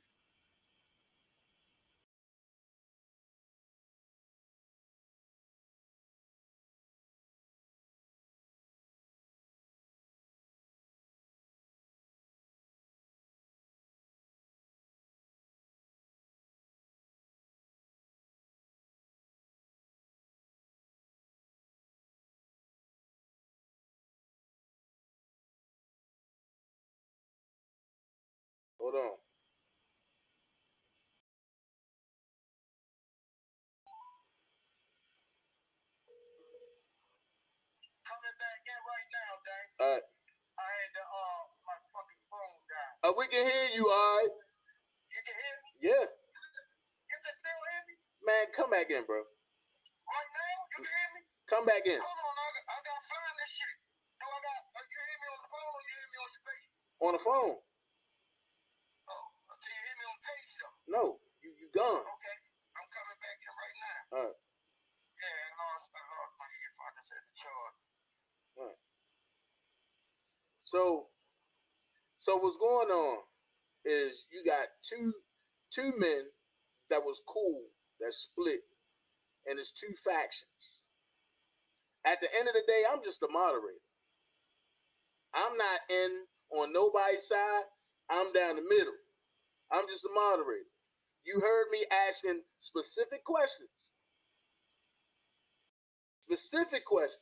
Hold on. Coming back in right now, Dang. All right. I had my fucking phone down. We can hear you, all right? You can hear me? Yeah. You can still hear me? Man, come back in, bro. Right now? You can hear me? Come back in. Hold on, I got to find this shit. You hear me on the phone or you hear me on your face? On the phone. Oh, can you hear me on the page though? No, you gone. Okay, I'm coming back in right now. All right. Yeah, I lost my earpods at the charge. All right. So what's going on is you got two men that was cool that split, and it's 2 factions. At the end of the day, I'm just a moderator. I'm not in on nobody's side. I'm down the middle. I'm just a moderator. You heard me asking specific questions. Specific questions.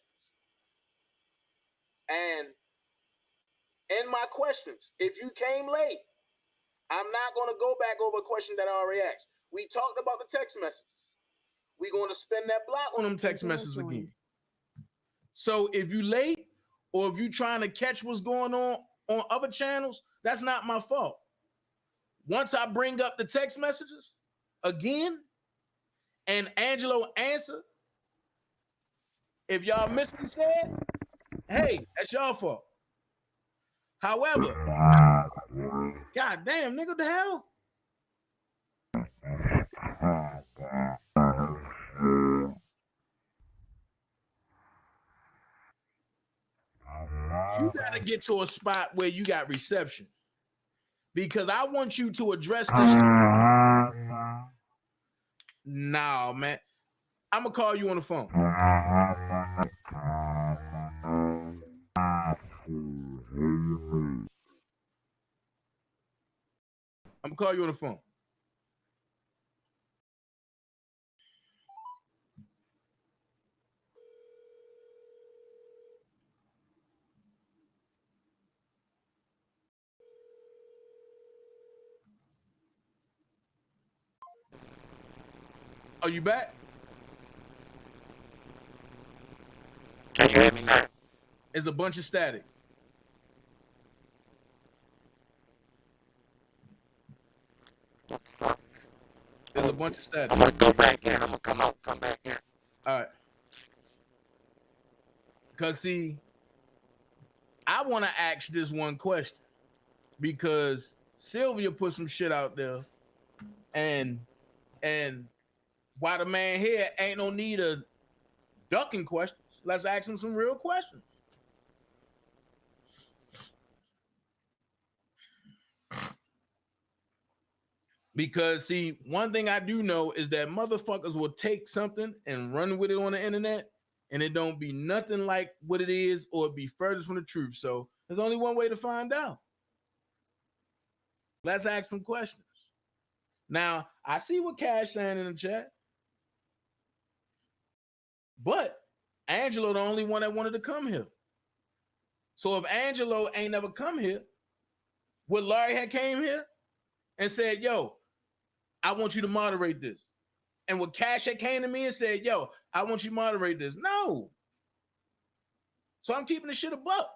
And in my questions, if you came late, I'm not going to go back over a question that I already asked. We talked about the text messages. We're going to spin that block on them text messages again. So if you late or if you trying to catch what's going on other channels, that's not my fault. Once I bring up the text messages again and Angelo answer, if y'all miss what he said, hey, that's y'all fault. However, God damn, nigga, what the hell? You gotta get to a spot where you got reception. Because I want you to address this shit. Nah, man. I'm gonna call you on the phone. I'm gonna call you on the phone. Are you back? Can you hear me now? It's a bunch of static. There's a bunch of static. I'm gonna go back in. I'm gonna come out, come back in. All right. Because, see, I want to ask this one question because Sylvia put some shit out there, and why the man here ain't no need of ducking questions. Let's ask him some real questions. Because, see, one thing I do know is that motherfuckers will take something and run with it on the internet, and it don't be nothing like what it is, or it be furthest from the truth. So there's only one way to find out. Let's ask some questions. Now, I see what Cash saying in the chat, but Angelo the only one that wanted to come here. So if Angelo ain't never come here, would Larry had came here and said, yo, I want you to moderate this? And would Cash had came to me and said, yo, I want you to moderate this? No. So I'm keeping the shit a buck.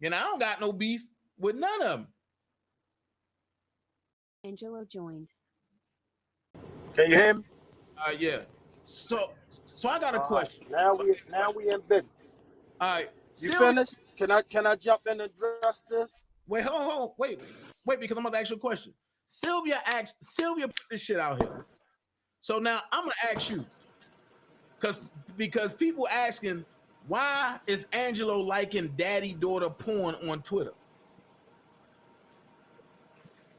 You know, I don't got no beef with none of them. Angelo joined. Can you hear me? Yeah. So I got a question. Now we in business. All right. You finished? Can I jump in and address this? Wait, hold on. Wait, because I'm about to ask you a question. Sylvia put this shit out here. So now I'm gonna ask you, because people asking, why is Angelo liking daddy-daughter porn on Twitter?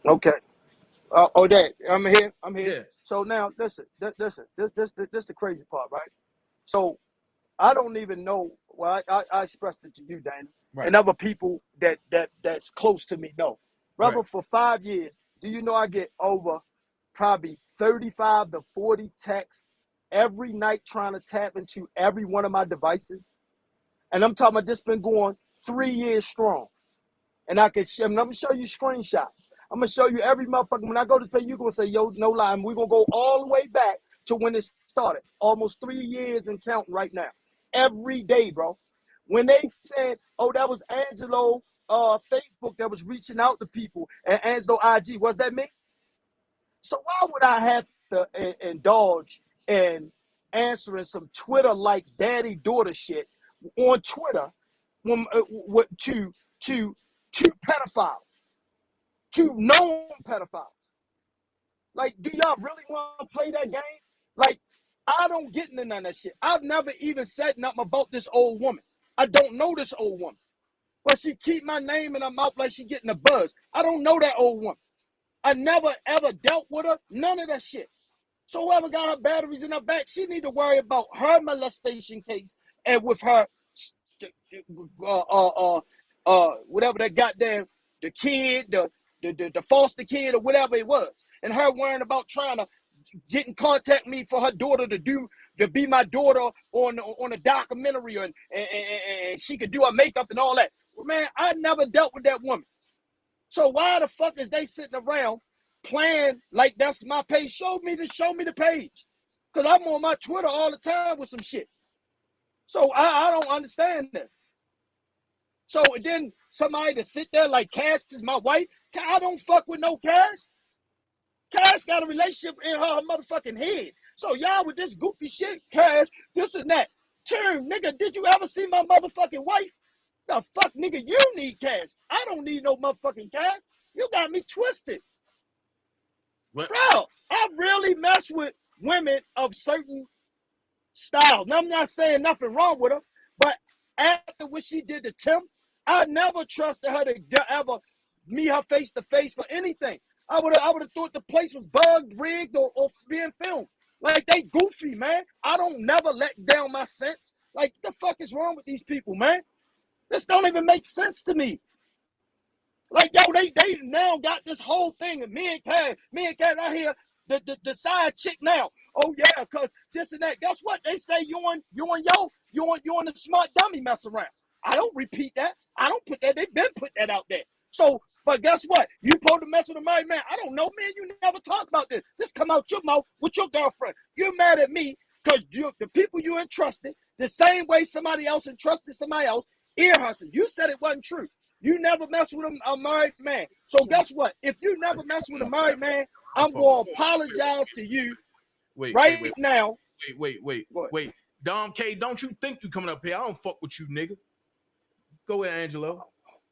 Okay. Dad, I'm here. Yeah. So now, listen. This the crazy part, right? So I don't even know. Well, I expressed it to you, Dana, right. And other people that's close to me know. Brother, right. For 5 years, do you know I get over probably 35 to 40 texts every night trying to tap into every one of my devices? And I'm talking about this been going 3 years strong. And I'm gonna show you screenshots. I'm gonna show you every motherfucker. When I go to pay, you're gonna say, yo, no lie. And we're gonna go all the way back to when it started. Almost 3 years and counting right now. Every day, bro. When they said, oh, that was Angelo Facebook that was reaching out to people and Angelo IG, was that me? So why would I have to indulge in answering some Twitter likes daddy-daughter shit on Twitter when, to pedophiles, to known pedophiles? Like, do y'all really want to play that game? Like, I don't get into none of that shit. I've never even said nothing about this old woman. I don't know this old woman. But she keep my name in her mouth like she getting a buzz. I don't know that old woman. I never, ever dealt with her. None of that shit. So whoever got her batteries in her back, she need to worry about her molestation case and with her, whatever that goddamn, the kid, the foster kid or whatever it was. And her worrying about trying to get in contact me for her daughter to be my daughter on a documentary and she could do her makeup and all that. Well, man, I never dealt with that woman. So why the fuck is they sitting around playing like that's my page? Show me the page. Because I'm on my Twitter all the time with some shit. So I don't understand that. So then somebody to sit there like Cash is my wife. I don't fuck with no Cash. Cash got a relationship in her motherfucking head. So y'all with this goofy shit, Cash, this and that. Turn, nigga, did you ever see my motherfucking wife? The fuck, nigga, you need Cash. I don't need no motherfucking Cash. You got me twisted. What? Bro, I really mess with women of certain styles. Now, I'm not saying nothing wrong with her, but after what she did to Tim, I never trusted her to ever meet her face to face for anything. I would have thought the place was bugged, rigged, or being filmed. Like, they goofy, man. I don't never let down my sense. Like, the fuck is wrong with these people, man? This don't even make sense to me. Like, yo, they now got this whole thing, and me and Kat out here, the side chick now. Oh yeah, cause this and that. Guess what? They say you and the smart dummy mess around. I don't repeat that. I don't put that. They've been put that out there. So, but guess what? You supposed to mess with a married man. I don't know, man. You never talk about this. This come out your mouth with your girlfriend. You're mad at me because the people you entrusted, the same way somebody else entrusted somebody else, ear hustling. You said it wasn't true. You never mess with a married man. So guess what? If you never mess with a married man, I'm going to apologize to you now. Wait. Dom K, don't you think you coming up here? I don't fuck with you, nigga. Go ahead, Angelo.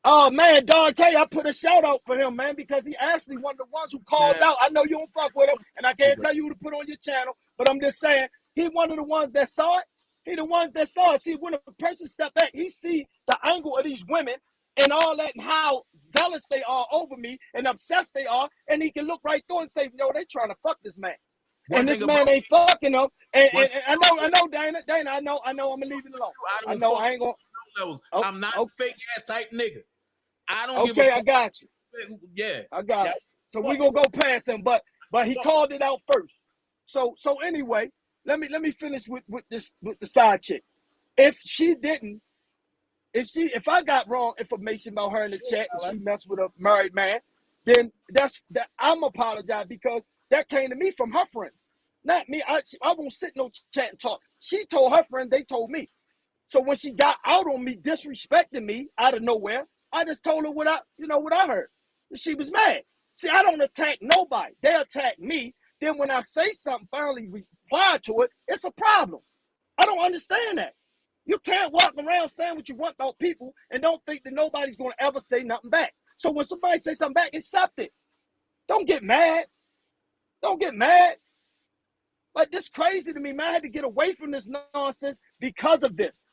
Oh, man, Don K, I put a shout out for him, man, because he actually one of the ones who called out. I know you don't fuck with him, and I can't tell you who to put on your channel, but I'm just saying, he one of the ones that saw it. He the ones that saw it. See, when a person step back, he see the angle of these women and all that and how zealous they are over me and obsessed they are, and he can look right through and say, no, they trying to fuck this man. And this man ain't fucking them. And I know, Dana, I know, I'm gonna leave it alone. I know, I ain't gonna. Levels. I'm not a fake ass type nigga. I don't give a fuck. I got you. Yeah, I got it. So we gonna go past him, but he called it out first. So anyway, let me finish with the side chick. If I got wrong information about her in the chat and she messed with a married man, then I'm apologize because that came to me from her friends, not me. I won't sit no chat and talk. She told her friend, they told me. So when she got out on me, disrespecting me out of nowhere, I just told her what I heard. She was mad. See, I don't attack nobody. They attack me. Then when I say something, finally reply to it, it's a problem. I don't understand that. You can't walk around saying what you want about people and don't think that nobody's going to ever say nothing back. So when somebody says something back, accept it. Don't get mad. Don't get mad. Like, this crazy to me, man. I had to get away from this nonsense because of this.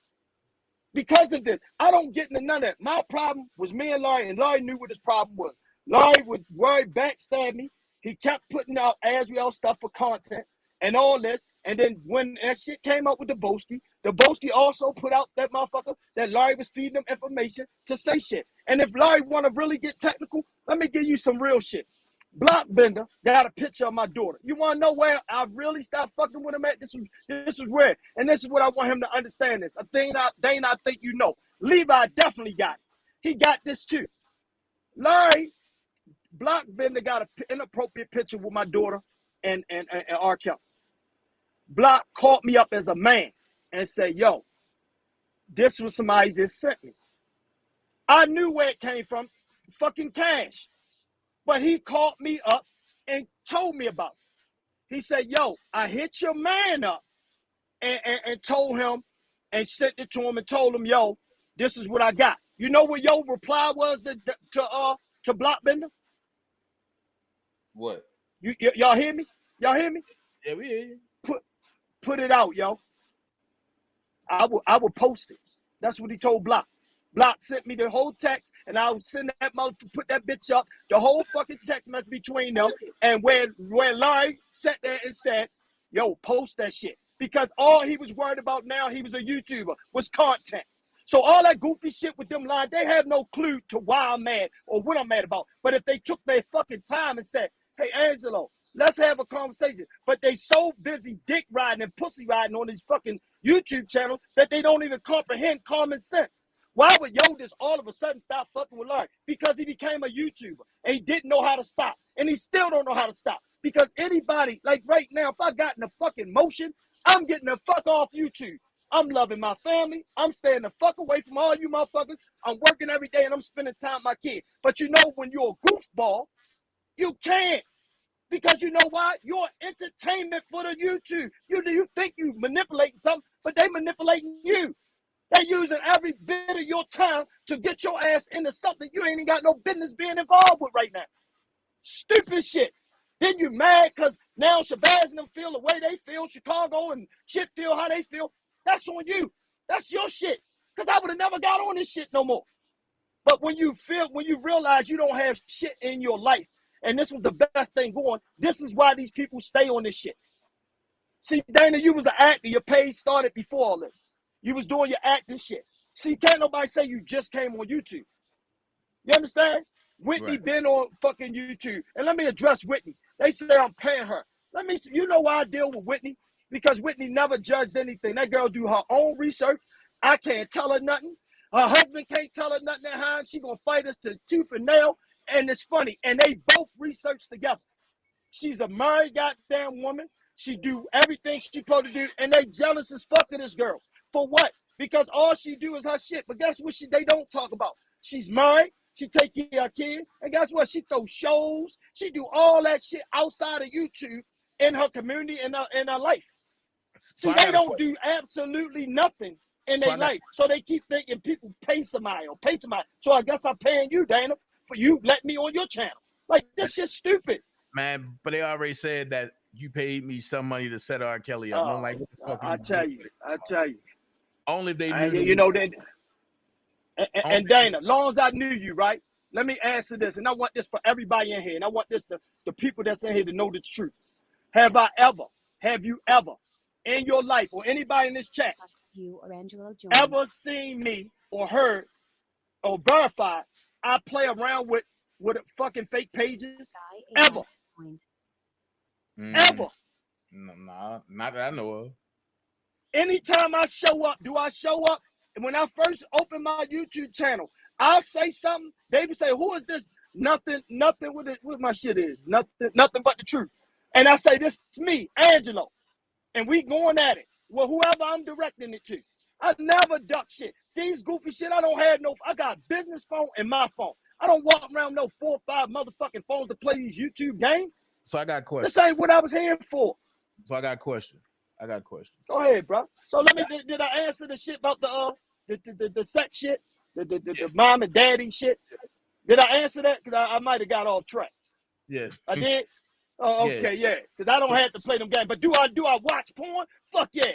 Because of this. I don't get into none of that. My problem was me and Larry knew what his problem was. Larry would backstab me. He kept putting out Azrael stuff for content and all this. And then when that shit came up with the Boski also put out that motherfucker that Larry was feeding them information to say shit. And if Larry want to really get technical, let me give you some real shit. Blockbender got a picture of my daughter. You want to know where I really stopped fucking with him at? This is where. And this is what I want him to understand this. A thing I think you know. Levi definitely got it. He got this too. Larry, Blockbender got an inappropriate picture with my daughter and R. Kelly. Block called me up as a man and said, yo, this was somebody that sent me. I knew where it came from, fucking cash. But he called me up and told me about it. He said, yo, I hit your man up and told him and sent it to him and told him, yo, this is what I got. You know what your reply was to Blockbender? What? Y'all hear me? Y'all hear me? Yeah, we hear you. Put it out, yo. I will post it. That's what he told Block. Block sent me the whole text, and I would send that mother to put that bitch up. The whole fucking text message between them, and where Larry sat there and said, "Yo, post that shit," because all he was worried about now, he was a YouTuber, was content. So all that goofy shit with them lines, they have no clue to why I'm mad or what I'm mad about. But if they took their fucking time and said, "Hey, Angelo, let's have a conversation," but they so busy dick riding and pussy riding on these fucking YouTube channels that they don't even comprehend common sense. Why would Yo just all of a sudden stop fucking with Larry? Because he became a YouTuber and he didn't know how to stop. And he still don't know how to stop. Because anybody, like right now, if I got in a fucking motion, I'm getting the fuck off YouTube. I'm loving my family. I'm staying the fuck away from all you motherfuckers. I'm working every day and I'm spending time with my kids. But you know, when you're a goofball, you can't. Because you know why? You're entertainment for the YouTube. You think you manipulating something, but they manipulating you. They're using every bit of your time to get your ass into something you ain't even got no business being involved with right now. Stupid shit. Then you mad because now Shabbaz and them feel the way they feel, Chicago and shit feel how they feel. That's on you. That's your shit. Because I would have never got on this shit no more. But when you realize you don't have shit in your life, and this was the best thing going, this is why these people stay on this shit. See, Dana, you was an actor. Your page started before all this. You was doing your acting shit. See, can't nobody say you just came on YouTube. You understand? Whitney been on fucking YouTube. And let me address Whitney. They say I'm paying her. Let me see. You know why I deal with Whitney? Because Whitney never judged anything. That girl do her own research. I can't tell her nothing. Her husband can't tell her nothing at home. She gonna fight us to tooth and nail. And it's funny. And they both research together. She's a married goddamn woman. She do everything she's supposed to do. And they jealous as fuck of this girl. For what? Because all she do is her shit. But guess what they don't talk about? She's married. She take care of her kids. And guess what? She throw shows. She do all that shit outside of YouTube in her community and in her life. See, they don't do absolutely nothing in their life. So they keep thinking people pay somebody or pay somebody. So I guess I'm paying you, Dana, for you let me on your channel. Like, this shit's stupid. Man, but they already said that you paid me some money to set R. Kelly up. I'm like, what the fuck? I tell you. Only if they knew. You know that. And Dana, long as I knew you, right? Let me answer this, and I want this for everybody in here, and I want this the people that's in here to know the truth. Have you ever, in your life, or anybody in this chat, you or Angelo ever seen me or heard or verified I play around with fucking fake pages? Ever? Ever? Nah, not that I know of. Anytime I show up, do I show up? And when I first opened my YouTube channel, I'll say something. They would say, "Who is this?" Nothing what my shit is. Nothing but the truth. And I say, "This is me, Angelo." And we going at it. Well, whoever I'm directing it to. I never duck shit. These goofy shit, I don't have no, I got business phone and my phone. I don't walk around no 4 or 5 motherfucking phones to play these YouTube games. So I got a question. This ain't what I was here for. So I got a question. Go ahead, bro. So let me, did I answer the shit about the sex shit? The mom and daddy shit? Did I answer that? Because I might have got off track. Yeah. I did? Oh, okay, yeah. Because I don't have to play them games. But do I watch porn? Fuck yeah.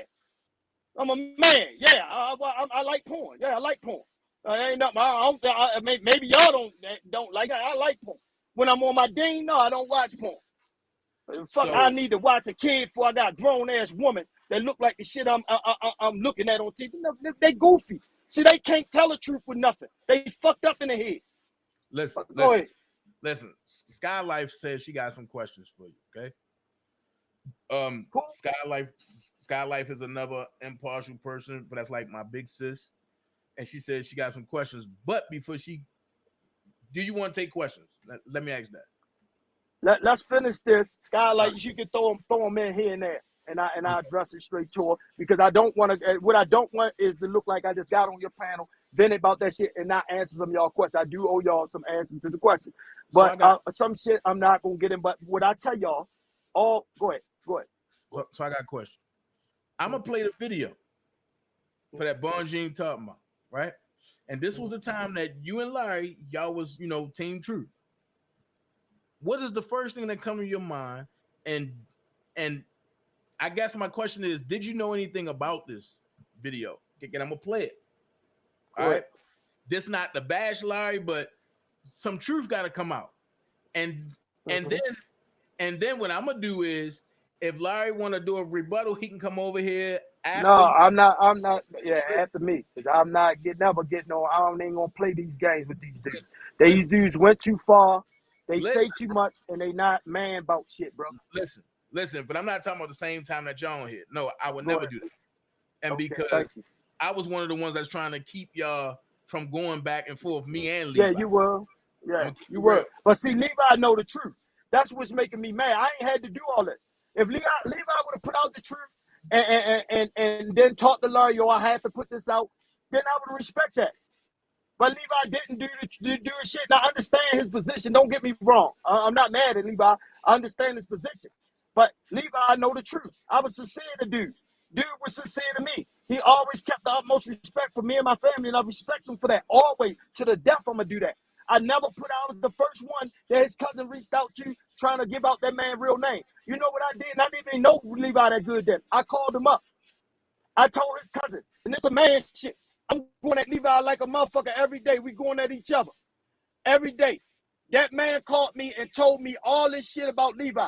I'm a man. Yeah, I like porn. Yeah, I like porn. Ain't nothing. Maybe y'all don't like it. I like porn. When I'm on my ding, no, I don't watch porn. Fuck, I need to watch a kid before I got a grown ass woman that look like the shit I'm looking at on TV. They goofy. See, they can't tell the truth with nothing. They fucked up in the head. Go ahead. Listen, Sky Life says she got some questions for you, okay? Sky Life is another impartial person, but that's like my big sis. And she says she got some questions. But before do you want to take questions? Let me ask that. Let's finish this. Skylight, you can throw them in here and there, and I address it straight to her, because I don't want to. What I don't want is to look like I just got on your panel, vented about that shit, and not answer some of y'all questions. I do owe y'all some answers to the question, but some shit I'm not gonna get in. But what I tell y'all, go ahead. So I got a question. I'm gonna play the video for that Bonjean talking about, right? And this was the time that you and Larry, y'all was, Team Truth. What is the first thing that comes to your mind? And I guess my question is, did you know anything about this video? And I'm gonna play it. All right. This not the bash Larry, but some truth got to come out. And then what I'm gonna do is, if Larry want to do a rebuttal, he can come over here. After I'm not. Yeah, after me, because I'm not never getting on. I ain't gonna play these games with these dudes. These dudes went too far. They say too much, and they not man about shit, bro. Listen, but I'm not talking about the same time that y'all on here. No, I would never do that. And because I was one of the ones that's trying to keep y'all from going back and forth, me and Levi. Yeah, you were. Yeah, you were. But see, Levi know the truth. That's what's making me mad. I ain't had to do all that. If Levi would have put out the truth and then talk to Larry, I had to put this out, then I would respect that. But Levi didn't do his shit. Now, I understand his position. Don't get me wrong. I'm not mad at Levi. I understand his position. But Levi know the truth. I was sincere to dude. Dude was sincere to me. He always kept the utmost respect for me and my family, and I respect him for that. Always, to the death, I'm gonna do that. I never put out the first one that his cousin reached out to trying to give out that man's real name. You know what I did? And I didn't even know Levi that good then. I called him up. I told his cousin, and it's a man shit. I'm going at Levi like a motherfucker every day. We going at each other every day. That man called me and told me all this shit about Levi.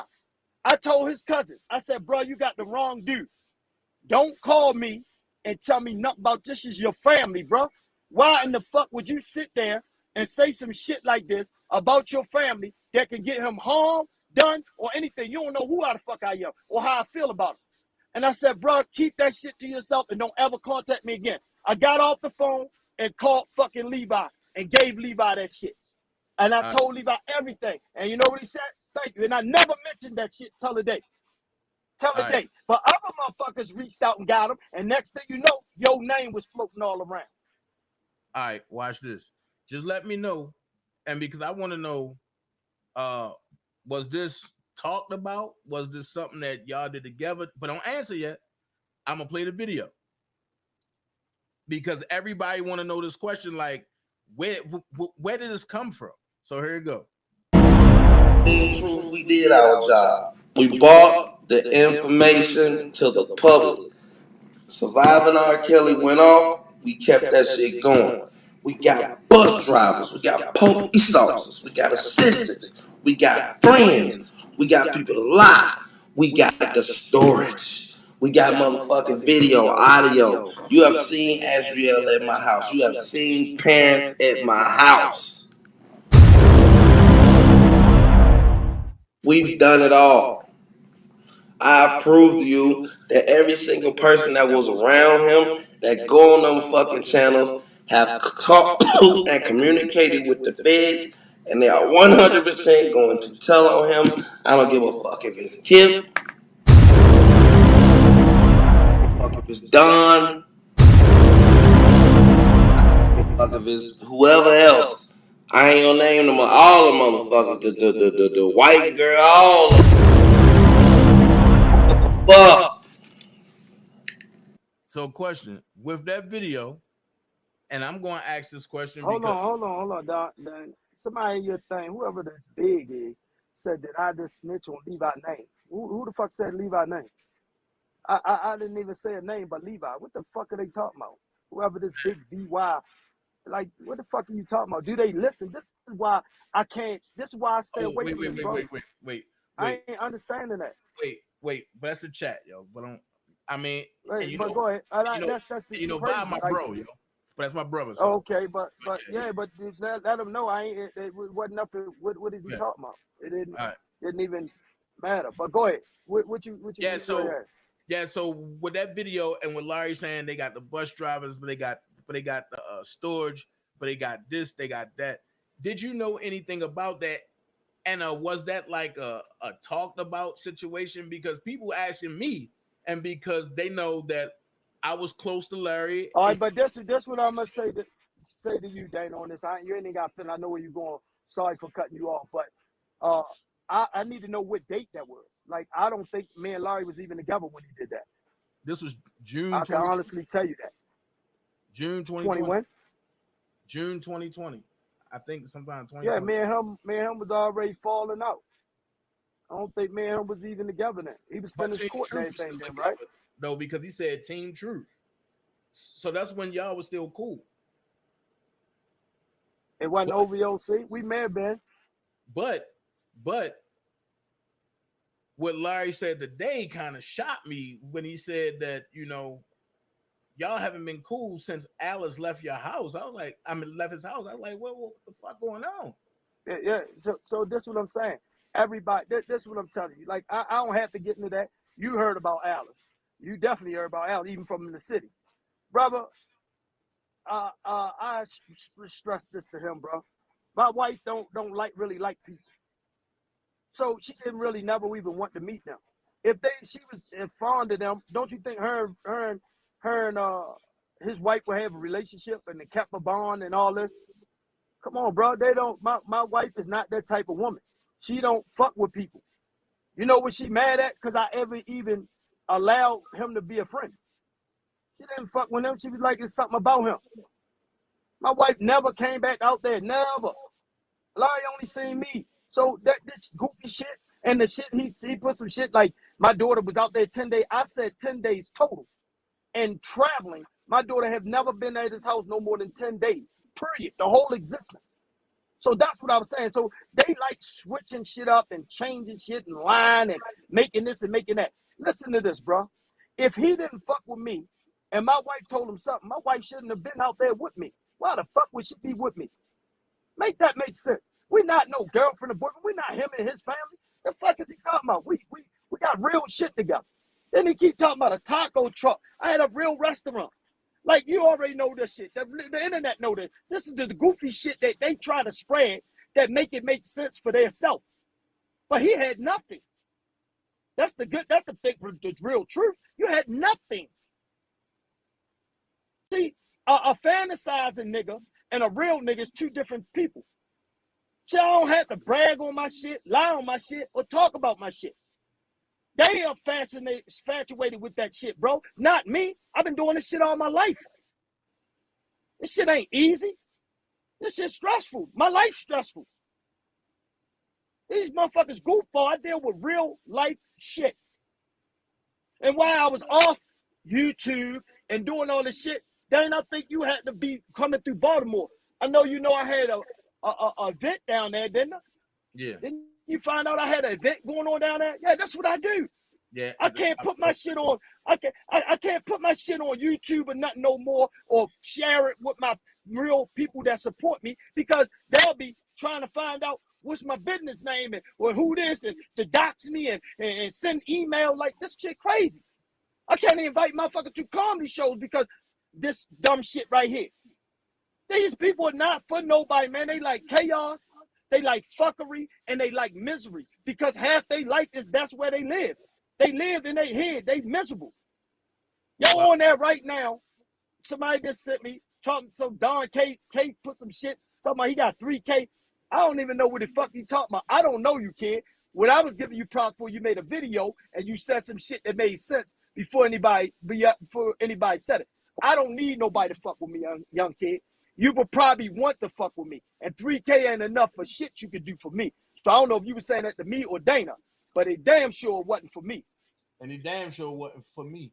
I told his cousin, I said, bro, you got the wrong dude. Don't call me and tell me nothing about this is your family, bro. Why in the fuck would you sit there and say some shit like this about your family that can get him harm, done, or anything? You don't know who the fuck I am or how I feel about him. And I said, bro, keep that shit to yourself and don't ever contact me again. I got off the phone and called fucking Levi and gave Levi that shit. And I told Levi everything. And you know what he said? Thank you. And I never mentioned that shit till the day. But other motherfuckers reached out and got him. And next thing you know, your name was floating all around. All right, watch this. Just let me know. And because I want to know, was this talked about? Was this something that y'all did together? But don't answer yet. I'm going to play the video. Because everybody want to know this question, like, where did this come from? So here you go. In truth, we did our job. We brought the information to the public. Surviving R. Kelly went off, we kept that shit going. We got bus drivers, we got police officers, we got assistants, we got friends, we got people to lie, we got the storage. We got motherfucking video, audio. You have seen Azriel at my house. You have seen parents at my house. We've done it all. I've proved to you that every single person that was around him that go on them fucking channels have talked to and communicated with the feds, and they are 100% going to tell on him. I don't give a fuck if it's Kip, fuck if it's Don, fuck if it's whoever else. I ain't gonna name them all the motherfuckers, the white girl, all of them. Fuck. So question, with that video, and I'm going to ask this question Hold because... on, Doc. Somebody in your thing, whoever this big is, said that I just snitch on Levi's name. Who the fuck said Levi's name? I didn't even say a name but Levi. What the fuck are they talking about? Whoever this big VY, like, what the fuck are you talking about? Do they listen? This is why I can't, this is why I stay away from them, bro. Wait. I ain't understanding that. Wait, but that's the chat, yo. But I mean, Wait, but go ahead. That's you know, crazy, my like, bro, yo. But that's my brother. So. Okay, but let him know I ain't. It wasn't nothing. What is he talking about? It didn't even matter. But go ahead. What you So with that video and with Larry saying they got the bus drivers, but they got the storage, but they got this, they got that. Did you know anything about that? And was that like a talked about situation? Because people asking me, and because they know that I was close to Larry. All right, but this what I'm gonna say to you, Dana, on this. You ain't got to. I know where you're going. Sorry for cutting you off, but I need to know what date that was. Like, I don't think me and Larry was even together when he did that. This was June. I can honestly tell you that. June 2020. June 2020. I think sometime 2020. Yeah, me and him was already falling out. I don't think me and him was even together then. He was finished court and everything then, right? No, because he said Team Truth. So that's when y'all was still cool. It wasn't OVOC. We may have been. But what Larry said today kind of shocked me when he said that, you know, y'all haven't been cool since Alice left your house. I was like, left his house. I was like, what the fuck going on? Yeah. So this is what I'm saying. Everybody, this is what I'm telling you. Like, I don't have to get into that. You heard about Alice. You definitely heard about Alice, even from the city. Brother, I stress this to him, bro. My wife don't really like people. So she didn't really never even want to meet them. If she was fond of them, don't you think her and his wife would have a relationship and they kept a bond and all this? Come on, bro. They don't. My wife is not that type of woman. She don't fuck with people. You know what she mad at? Because I ever even allowed him to be a friend. She didn't fuck with him. She was like, it's something about him. My wife never came back out there. Never. Larry only seen me. So this goofy shit and the shit he put some shit like my daughter was out there 10 days. I said 10 days total. And traveling, my daughter have never been at his house no more than 10 days. Period. The whole existence. So that's what I was saying. So they like switching shit up and changing shit and lying and making this and making that. Listen to this, bro. If he didn't fuck with me and my wife told him something, my wife shouldn't have been out there with me. Why the fuck would she be with me? Make that make sense. We're not no girlfriend or boyfriend. We're not him and his family. The fuck is he talking about? We got real shit together. Then he keep talking about a taco truck. I had a real restaurant. Like, you already know this shit. The internet know this. This is the goofy shit that they try to spread that make it make sense for their self. But he had nothing. That's the thing, the real truth. You had nothing. See, a fantasizing nigga and a real nigga is two different people. So I don't have to brag on my shit, lie on my shit, or talk about my shit. They are infatuated with that shit, bro. Not me. I've been doing this shit all my life. This shit ain't easy. This shit's stressful. My life's stressful. These motherfuckers goofball. I deal with real life shit. And while I was off YouTube and doing all this shit, then I think you had to be coming through Baltimore. I know you know I had a event down there, didn't I? Yeah. Didn't you find out I had an event going on down there? Yeah, that's what I do. Yeah. I can't put my shit on. I can't put my shit on YouTube or nothing no more, or share it with my real people that support me, because they'll be trying to find out what's my business name and or who this and to dox me and send email. Like, this shit crazy. I can't invite motherfuckers to comedy shows because this dumb shit right here. These people are not for nobody, man. They like chaos, they like fuckery, and they like misery, because half their life is that's where they live. They live in their head. They miserable. Y'all on there right now. Somebody just sent me talking. So Don K put some shit talking about he got 3K. I don't even know what the fuck he talking about. I don't know you, kid. What I was giving you props for, you made a video and you said some shit that made sense before anybody said it. I don't need nobody to fuck with me, young kid. You would probably want to fuck with me. And 3K ain't enough for shit you could do for me. So I don't know if you were saying that to me or Dana, but it damn sure wasn't for me. And it damn sure wasn't for me.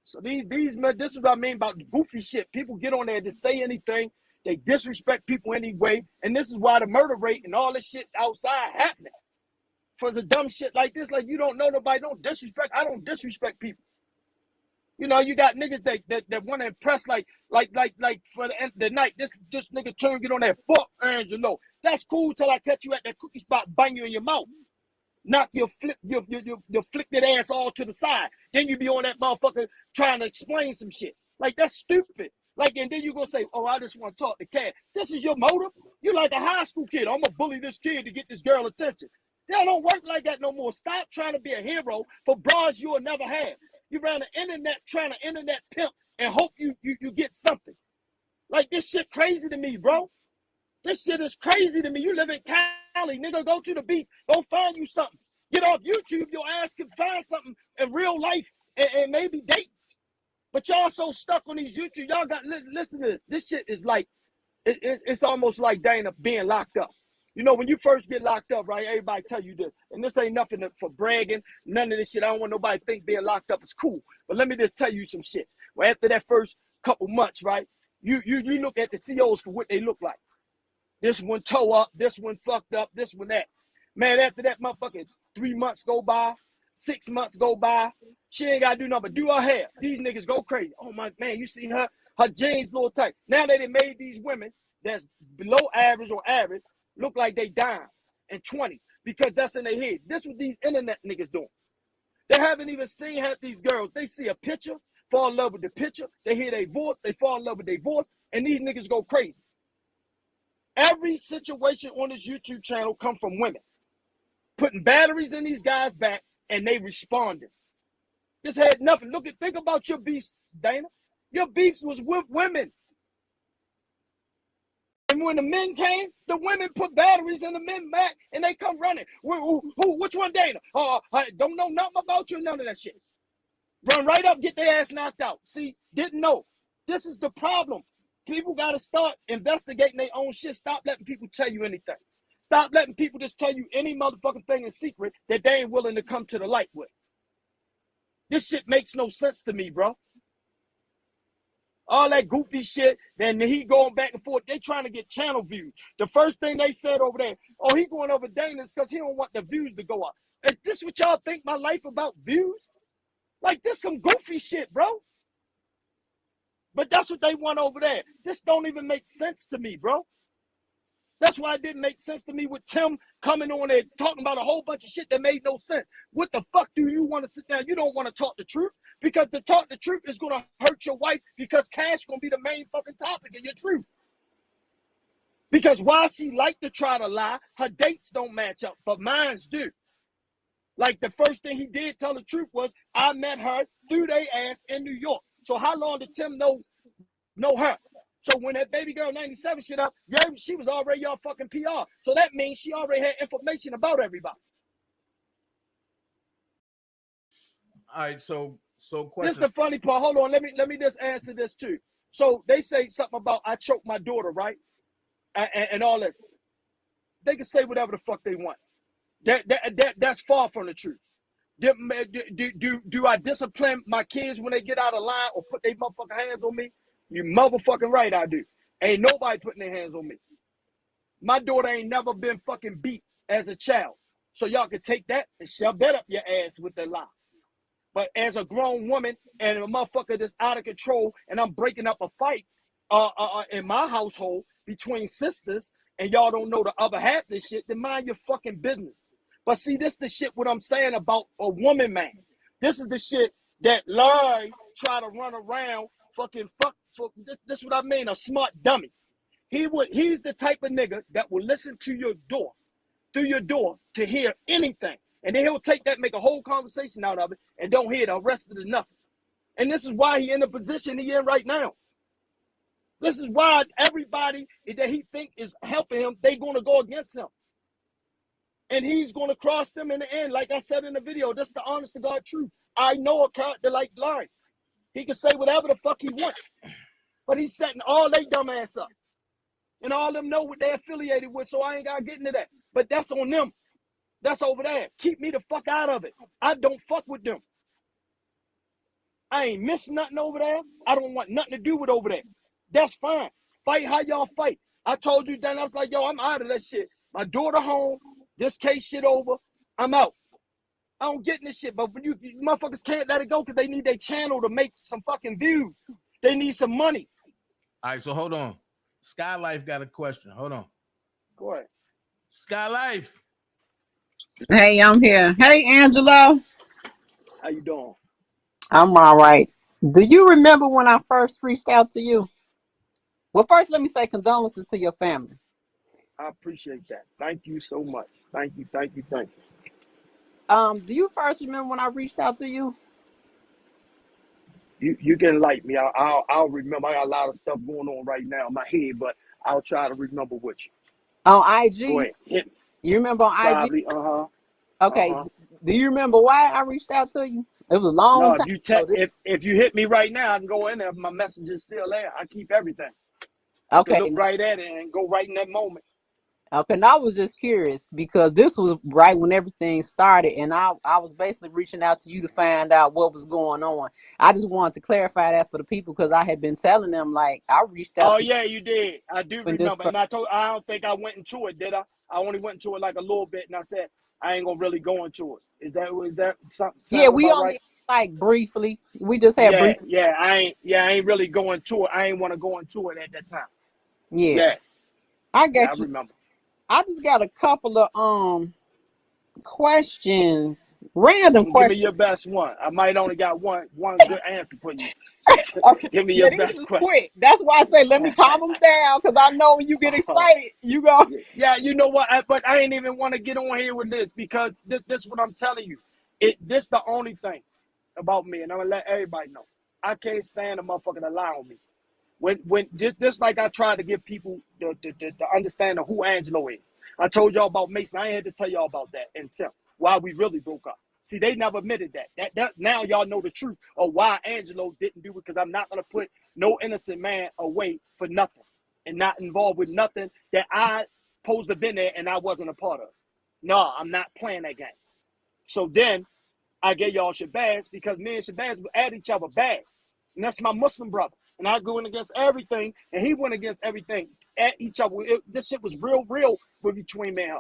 So these men, this is what I mean about the goofy shit. People get on there to say anything. They disrespect people anyway. And this is why the murder rate and all this shit outside happening. For the dumb shit like this, like you don't know nobody, don't disrespect. I don't disrespect people. You know, you got niggas that want to impress like for the night. This nigga turn get on that fuck Angelo. That's cool till I catch you at that cookie spot, bang you in your mouth. Knock your flick that ass all to the side. Then you be on that motherfucker trying to explain some shit. Like, that's stupid. Like, and then you gonna say, oh, I just want to talk to Cat. This is your motive? You like a high school kid. I'm gonna bully this kid to get this girl attention. They don't work like that no more. Stop trying to be a hero for bras you will never have. You ran the internet trying to internet pimp and hope you get something. Like, this shit crazy to me, bro. This shit is crazy to me. You live in Cali, nigga. Go to the beach. Go find you something. Get off YouTube. Your ass can find something in real life and maybe date. But y'all so stuck on these YouTube. Y'all got, listen to this. This shit is like, it's almost like Dana being locked up. You know, when you first get locked up, right, everybody tell you this. And this ain't nothing for bragging. None of this shit. I don't want nobody to think being locked up is cool. But let me just tell you some shit. Well, after that first couple months, right, you look at the COs for what they look like. This one toe up, this one fucked up, this one that. Man, after that motherfucking 3 months go by, 6 months go by, she ain't got to do nothing but do her hair. These niggas go crazy. Oh, my man, you see her jeans a little tight. Now they done made these women that's below average or average look like they dimes and 20s because that's in their head. This what these internet niggas doing. They haven't even seen half these girls. They see a picture, fall in love with the picture. They hear their voice, they fall in love with their voice, and these niggas go crazy. Every situation on this YouTube channel come from women putting batteries in these guys' back, and they responded. This had nothing. Think about your beefs, Dana. Your beefs was with women. And when the men came, the women put batteries in the men back, and they come running. Who? Which one, Dana? I don't know nothing about you, none of that shit. Run right up, get their ass knocked out. See, didn't know. This is the problem. People got to start investigating their own shit. Stop letting people tell you anything. Stop letting people just tell you any motherfucking thing in secret that they ain't willing to come to the light with. This shit makes no sense to me, bro. All that goofy shit, then he going back and forth. They trying to get channel views. The first thing they said over there, oh, he going over Dana's because he don't want the views to go up. Is this what y'all think my life about views? Like, this some goofy shit, bro. But that's what they want over there. This don't even make sense to me, bro. That's why it didn't make sense to me with Tim coming on there talking about a whole bunch of shit that made no sense. What the fuck do you want to sit down? You don't want to talk the truth, because to talk the truth is going to hurt your wife, because cash going to be the main fucking topic of your truth. Because while she like to try to lie, her dates don't match up, but mine's do. Like, the first thing he did tell the truth was, I met her through they ass in New York. So how long did Tim know her? So when that baby girl 97 shit up, yeah, she was already y'all fucking PR. So that means she already had information about everybody. All right, so question. This is the funny part. Hold on, let me just answer this too. So they say something about I choked my daughter, right? And all this. They can say whatever the fuck they want. That's far from the truth. Do I discipline my kids when they get out of line or put their motherfucking hands on me? You motherfucking right, I do. Ain't nobody putting their hands on me. My daughter ain't never been fucking beat as a child. So y'all can take that and shove that up your ass with the lie. But as a grown woman and a motherfucker that's out of control and I'm breaking up a fight in my household between sisters and y'all don't know the other half of this shit, then mind your fucking business. But see, this is the shit what I'm saying about a woman, man. This is the shit that Larry try to run around fucking fuck. This is what I mean, a smart dummy. He's the type of nigga that will listen to your door, through your door, to hear anything. And then he'll take that, make a whole conversation out of it, and don't hear the rest of the nothing. And this is why he in the position he in right now. This is why everybody that he think is helping him, they gonna go against him. And he's gonna cross them in the end. Like I said in the video, that's the honest to God truth. I know a character like Larry. He can say whatever the fuck he wants. But he's setting all they dumb ass up. And all them know what they're affiliated with, so I ain't gotta get into that. But that's on them. That's over there. Keep me the fuck out of it. I don't fuck with them. I ain't missing nothing over there. I don't want nothing to do with over there. That's fine. Fight how y'all fight. I told you then, I was like, yo, I'm out of that shit. My daughter home. This case shit over. I'm out. I don't get in this shit, but when you motherfuckers can't let it go because they need their channel to make some fucking views. They need some money. All right, so hold on. Skylife got a question. Hold on. Go ahead. Skylife. Hey, I'm here. Hey, Angelo. How you doing? I'm all right. Do you remember when I first reached out to you? Well, first, let me say condolences to your family. I appreciate that. Thank you so much. Thank you. Do you first remember when I reached out to you? You can like me. I'll remember. I got a lot of stuff going on right now in my head, but I'll try to remember what you. On IG? Go ahead. Hit me. You remember on Probably, IG? Okay. Do you remember why I reached out to you? It was a long time. If you hit me right now, I can go in there. My message is still there. I keep everything. Okay. I can look right at it and go right in that moment. Okay, and I was just curious because this was right when everything started, and I was basically reaching out to you to find out what was going on. I just wanted to clarify that for the people because I had been telling them, like, I reached out to you did. I do remember. And I don't think I went into it, did I? I only went into it like a little bit, and I said, I ain't going to really go into it. Is that something? Yeah, we only, right? like, briefly. We just had briefly. Yeah, I ain't really going to it. I ain't want to go into it at that time. Yeah. I got I you. remember. I just got a couple of questions, random questions. Give me your best one. I might only got one good answer for you. So okay. Give me your best question. Quick. That's why I say let me calm them down because I know when you get excited, you go. Yeah, you know what? But I ain't even want to get on here with this because this is what I'm telling you. This the only thing about me, and I'm gonna let everybody know. I can't stand a motherfucker to lie on me. When this like I tried to give people the understanding of who Angelo is. I told y'all about Mason. I ain't had to tell y'all about that until why we really broke up. See, they never admitted that. Now y'all know the truth of why Angelo didn't do it, because I'm not going to put no innocent man away for nothing and not involved with nothing that I supposed to have been there and I wasn't a part of. No, I'm not playing that game. So then I gave y'all Shabbaz because me and Shabbaz would at each other bad. And that's my Muslim brother. And I go in against everything, and he went against everything at each other. This shit was real between me and her.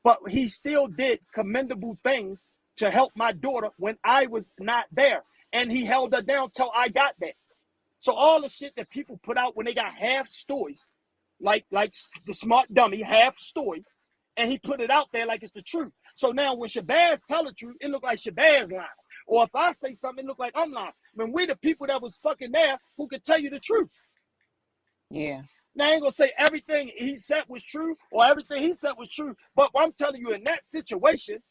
But he still did commendable things to help my daughter when I was not there. And he held her down till I got there. So all the shit that people put out when they got half stories, like the smart dummy, half story, and he put it out there like it's the truth. So now when Shabbaz tell the truth, it look like Shabbaz lying. Or if I say something, it look like I'm lying. When we the people that was fucking there who could tell you the truth. Yeah. Now I ain't gonna say everything he said was true or everything he said was true, but I'm telling you in that situation,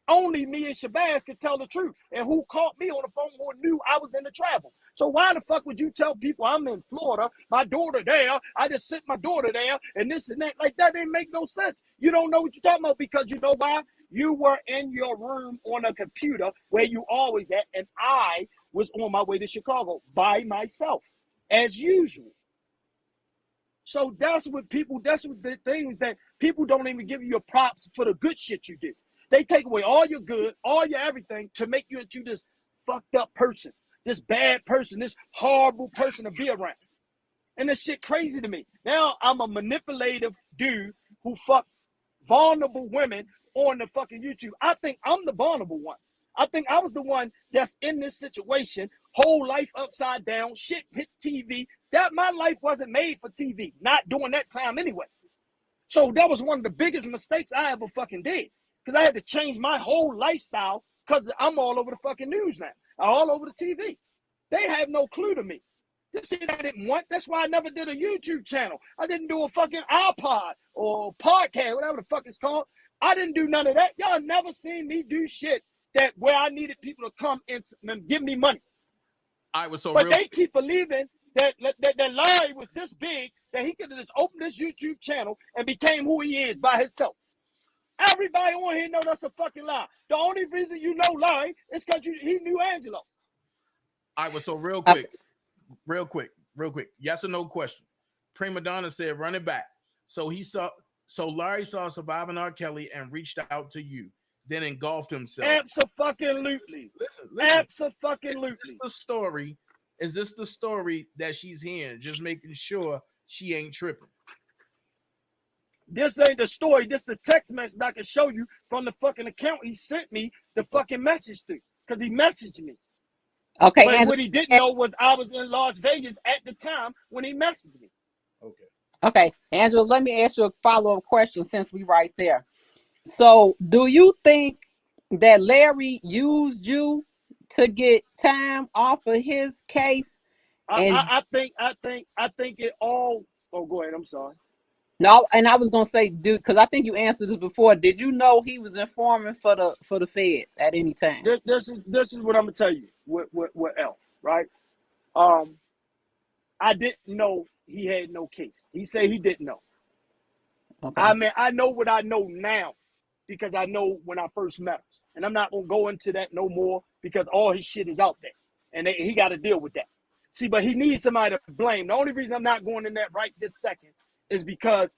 only me and Shabbaz could tell the truth. And who caught me on the phone or knew I was in the travel. So why the fuck would you tell people I'm in Florida, my daughter there, I just sent my daughter there, and this and that? Like, that didn't make no sense. You don't know what you're talking about because you know why? You were in your room on a computer where you always at, and I was on my way to Chicago by myself, as usual. So that's what the things that people don't even give you your props for the good shit you do. They take away all your good, all your everything to make you into this fucked up person, this bad person, this horrible person to be around. And this shit crazy to me. Now I'm a manipulative dude who fuck vulnerable women on the fucking YouTube. I think I'm the vulnerable one. I think I was the one that's in this situation, whole life upside down, shit hit TV. That my life wasn't made for TV, not during that time anyway. So that was one of the biggest mistakes I ever fucking did. Because I had to change my whole lifestyle because I'm all over the fucking news now. All over the TV. They have no clue to me. This shit I didn't want. That's why I never did a YouTube channel. I didn't do a fucking iPod or podcast, whatever the fuck it's called. I didn't do none of that. Y'all never seen me do shit that where I needed people to come and give me money. But they keep believing that Larry was this big that he could have just opened this YouTube channel and became who he is by himself. Everybody on here know that's a fucking lie. The only reason you know Larry is because he knew Angelo. All right, well, so real quick. Yes or no question. Prima Donna said, run it back. So Larry saw Surviving R. Kelly and reached out to you, then engulfed himself. Absolutely. Listen. Absolutely. Is this the story that she's hearing? Just making sure she ain't tripping. This ain't the story. This the text message I can show you from the fucking account he sent me the fucking message to. Because he messaged me. Okay. But what he didn't know was I was in Las Vegas at the time when he messaged me. Okay. Angelo, let me ask you a follow-up question since we right there. So do you think that Larry used you to get time off of his case? And I think it all. Oh, go ahead. I'm sorry. No, and I was gonna say, dude, because I think you answered this before. Did you know he was informing for the feds at any time? This is what I'm gonna tell you with L, right? I didn't know he had no case. He said he didn't know. Okay. I mean, I know what I know now because I know when I first met him, and I'm not gonna go into that no more because all his shit is out there, and he got to deal with that. See, but he needs somebody to blame. The only reason I'm not going in that right this second is because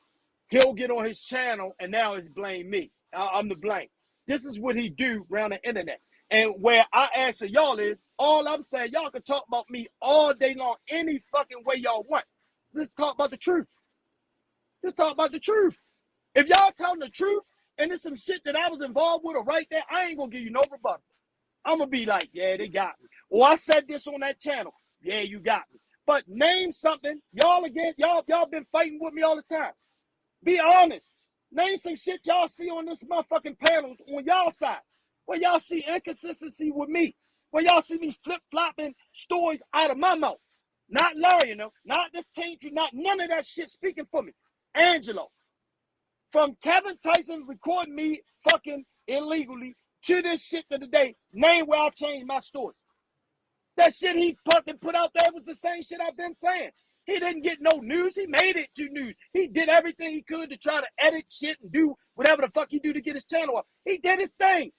he'll get on his channel and now it's blame me. I'm the blame. This is what he do around the internet. And where I answer y'all is, all I'm saying, y'all can talk about me all day long, any fucking way y'all want. Let's talk about the truth. Let's talk about the truth. If y'all telling the truth and it's some shit that I was involved with or right there, I ain't gonna give you no rebuttal. I'm gonna be like, yeah, they got me. Or I said this on that channel. Yeah, you got me. But name something. Y'all been fighting with me all this time. Be honest. Name some shit y'all see on this motherfucking panel on y'all side. Where y'all see inconsistency with me. Where y'all see me flip-flopping stories out of my mouth. Not Larry, not this taint, not none of that shit speaking for me. Angelo. From Kevin Tyson recording me fucking illegally to this shit to the day, name where I changed my stories. That shit he put out there was the same shit I've been saying. He didn't get no news. He made it to news. He did everything he could to try to edit shit and do whatever the fuck he do to get his channel up. He did his thing.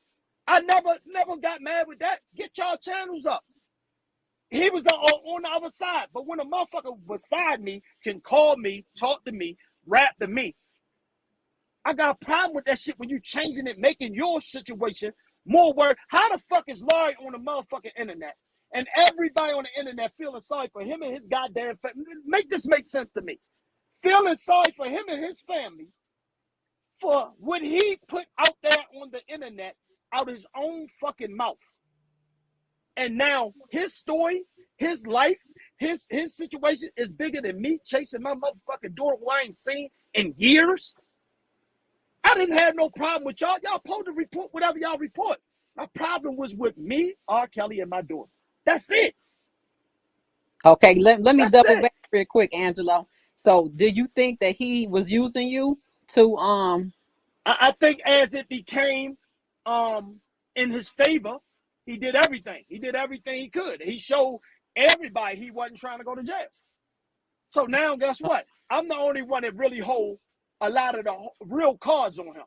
I never got mad with that. Get y'all channels up. He was on the other side. But when a motherfucker beside me can call me, talk to me, rap to me, I got a problem with that shit when you changing it, making your situation more worse. How the fuck is Larry on the motherfucking internet? And everybody on the internet feeling sorry for him and his goddamn family. Make this make sense to me. Feeling sorry for him and his family for what he put out there on the internet out his own fucking mouth. And now his story, his life, his situation is bigger than me chasing my motherfucking daughter who I ain't seen in years. I didn't have no problem with y'all. Y'all supposed to report whatever y'all report. My problem was with me, R. Kelly, and my daughter. That's it. Okay, let me double back real quick, Angelo. So, do you think that he was using you to I think as it became in his favor, he did everything. He did everything he could. He showed everybody he wasn't trying to go to jail. So now, guess what? I'm the only one that really hold a lot of the real cards on him.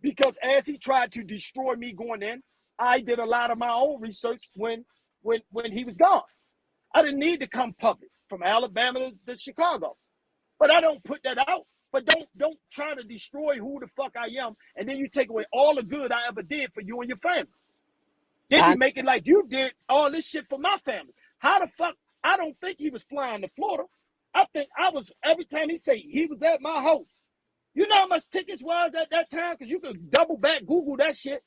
Because as he tried to destroy me going in, I did a lot of my own research when he was gone. I didn't need to come public from Alabama to Chicago. But I don't put that out. But don't try to destroy who the fuck I am, and then you take away all the good I ever did for you and your family. Then you make it like you did all this shit for my family. How the fuck? I don't think he was flying to Florida. I think I was, every time he say he was at my house. You know how much tickets was at that time? Because you could double back Google that shit.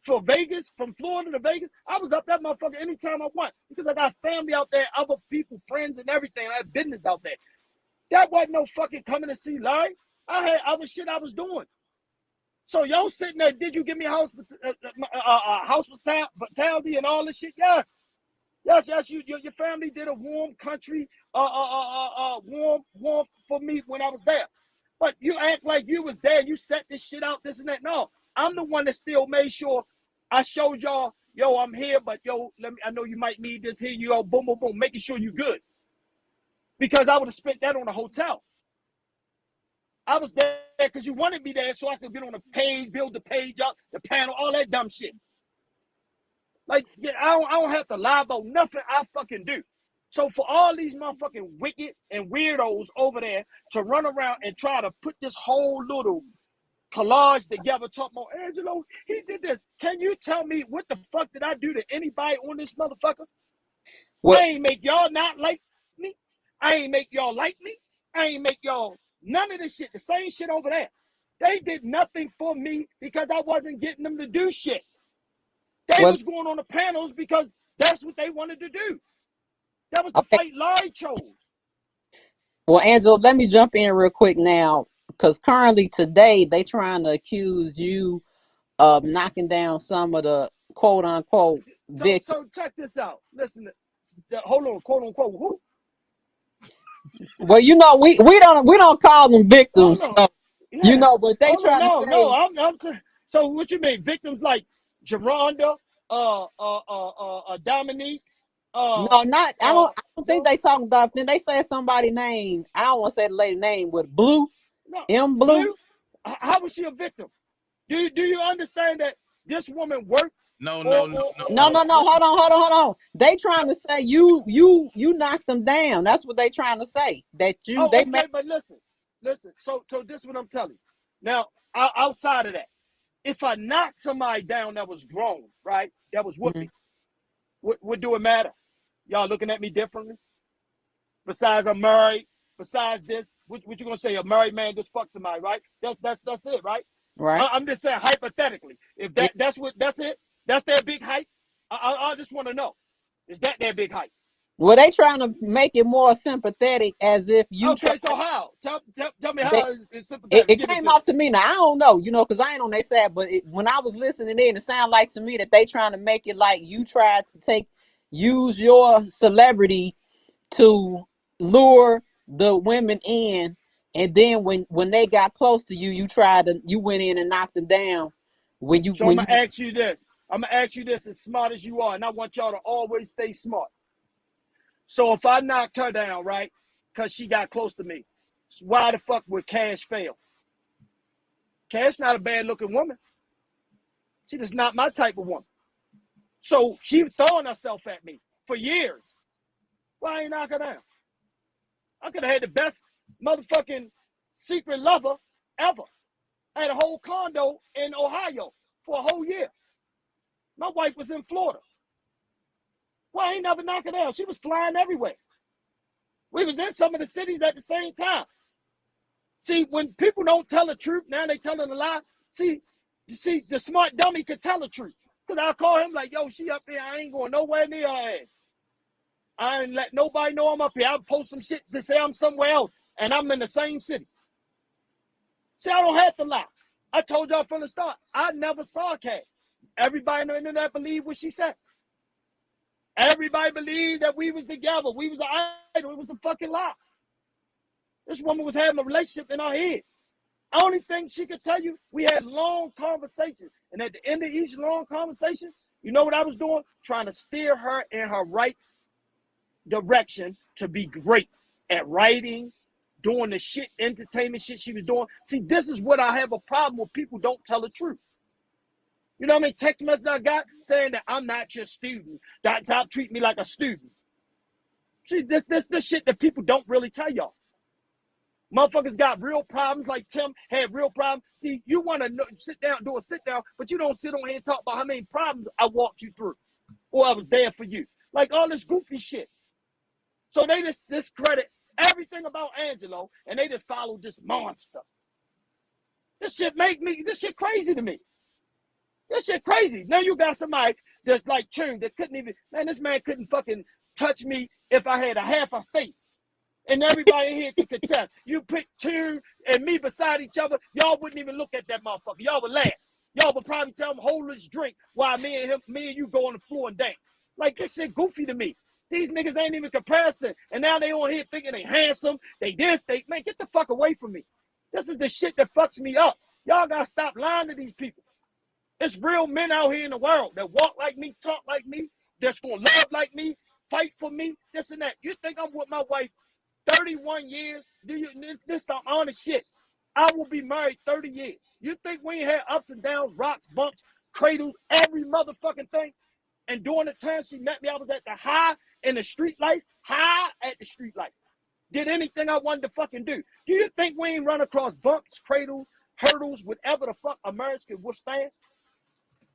For Vegas, from Florida to Vegas, I was up that motherfucker anytime I want. Because I got family out there, other people, friends and everything. I have business out there. That wasn't no fucking coming to see Larry. I had other shit I was doing. So y'all sitting there, did you give me house hospitality and all this shit? Yes. Yes, your family did a warm country, warm for me when I was there. But you act like you was there, you set this shit out, this and that. No, I'm the one that still made sure I showed y'all, yo, I'm here, but yo, I know you might need this here, you all boom, boom, boom, making sure you good. Because I would have spent that on a hotel. I was there because you wanted me there so I could get on the page, build the page up, the panel, all that dumb shit. Like, I don't have to lie about nothing I fucking do. So for all these motherfucking wicked and weirdos over there to run around and try to put this whole little collage together, talk about Angelo, he did this. Can you tell me what the fuck did I do to anybody on this motherfucker? What? I ain't make y'all not like me. I ain't make y'all like me. I ain't make y'all none of this shit. The same shit over there. They did nothing for me because I wasn't getting them to do shit. They was going on the panels because that's what they wanted to do. That was the fight Larry chose. Well, Angelo, let me jump in real quick now, because currently today they trying to accuse you of knocking down some of the quote unquote victims. So check this out. Listen, hold on, quote unquote who? Well, you know, we don't call them victims. So, yeah. You know, but they try to say. No, so what you mean? Victims like Geronda, Dominique? No, not. I don't think they talking about. Then they said somebody name. I don't want to say the lady name, but Blue. No, M. Blue. How was she a victim? Do you understand that this woman worked? No. Hold on. They trying to say you knocked them down. That's what they trying to say. That you but listen. So this is what I'm telling you. Now, outside of that, if I knocked somebody down that was grown, right, that was with me, what do it matter? Y'all looking at me differently? Besides I'm married, besides this, what you gonna say? A married man just fucked somebody, right? That's it, right? Right. I'm just saying hypothetically. If that's it, that's their big hype. I just want to know, is that their big hype? Well, they trying to make it more sympathetic, as if you. Okay, so how? Tell me how it's sympathetic. It came off to me. Now I don't know, because I ain't on their side. But when I was listening in, it sounded like to me that they trying to make it like you tried to use your celebrity to lure the women in, and then when they got close to you, you went in and knocked them down. I'm gonna ask you this as smart as you are, and I want y'all to always stay smart. So if I knocked her down, right, because she got close to me, why the fuck would Cash fail? Cash not a bad looking woman. She just not my type of woman. So she was throwing herself at me for years. Why I ain't knock her down? I could have had the best motherfucking secret lover ever. I had a whole condo in Ohio for a whole year. My wife was in Florida. Why I ain't never knock her down? She was flying everywhere. We was in some of the cities at the same time. See, when people don't tell the truth, now they telling a lie. See, the smart dummy could tell the truth. Because I'll call him like, yo, she up there. I ain't going nowhere near her ass. I ain't let nobody know I'm up here. I'll post some shit to say I'm somewhere else. And I'm in the same city. See, I don't have to lie. I told y'all from the start, I never saw Kat. Everybody on the internet believed what she said. Everybody believed that we was together. We was an idol. It was a fucking lie. This woman was having a relationship in her head. Only thing she could tell you, we had long conversations. And at the end of each long conversation, you know what I was doing? Trying to steer her in her right direction to be great at writing, doing the shit, entertainment shit she was doing. See, this is what I have a problem with. People don't tell the truth. You know what I mean? Text message I got saying that I'm not your student. Stop treating me like a student. See, this shit that people don't really tell y'all. Motherfuckers got real problems, like Tim had real problems. See, you want to sit down, do a sit down, but you don't sit on here and talk about how many problems I walked you through or I was there for you. Like all this goofy shit. So they just discredit everything about Angelo and they just follow this monster. This shit crazy to me. This shit crazy. Now you got somebody that's like tuned that couldn't even, man, this man couldn't fucking touch me if I had a half a face. And everybody in here can contest. You put Tune and me beside each other, y'all wouldn't even look at that motherfucker. Y'all would laugh. Y'all would probably tell him, hold his drink while me and you go on the floor and dance. Like, this shit goofy to me. These niggas ain't even comparison. And now they on here thinking they handsome. They this, man, get the fuck away from me. This is the shit that fucks me up. Y'all gotta stop lying to these people. There's real men out here in the world that walk like me, talk like me, that's gonna love like me, fight for me, this and that. You think I'm with my wife 31 years? This the honest shit. I will be married 30 years. You think we ain't had ups and downs, rocks, bumps, cradles, every motherfucking thing? And during the time she met me, I was at the high in the street life, Did anything I wanted to fucking do. Do you think we ain't run across bumps, cradles, hurdles, whatever the fuck a marriage can withstand?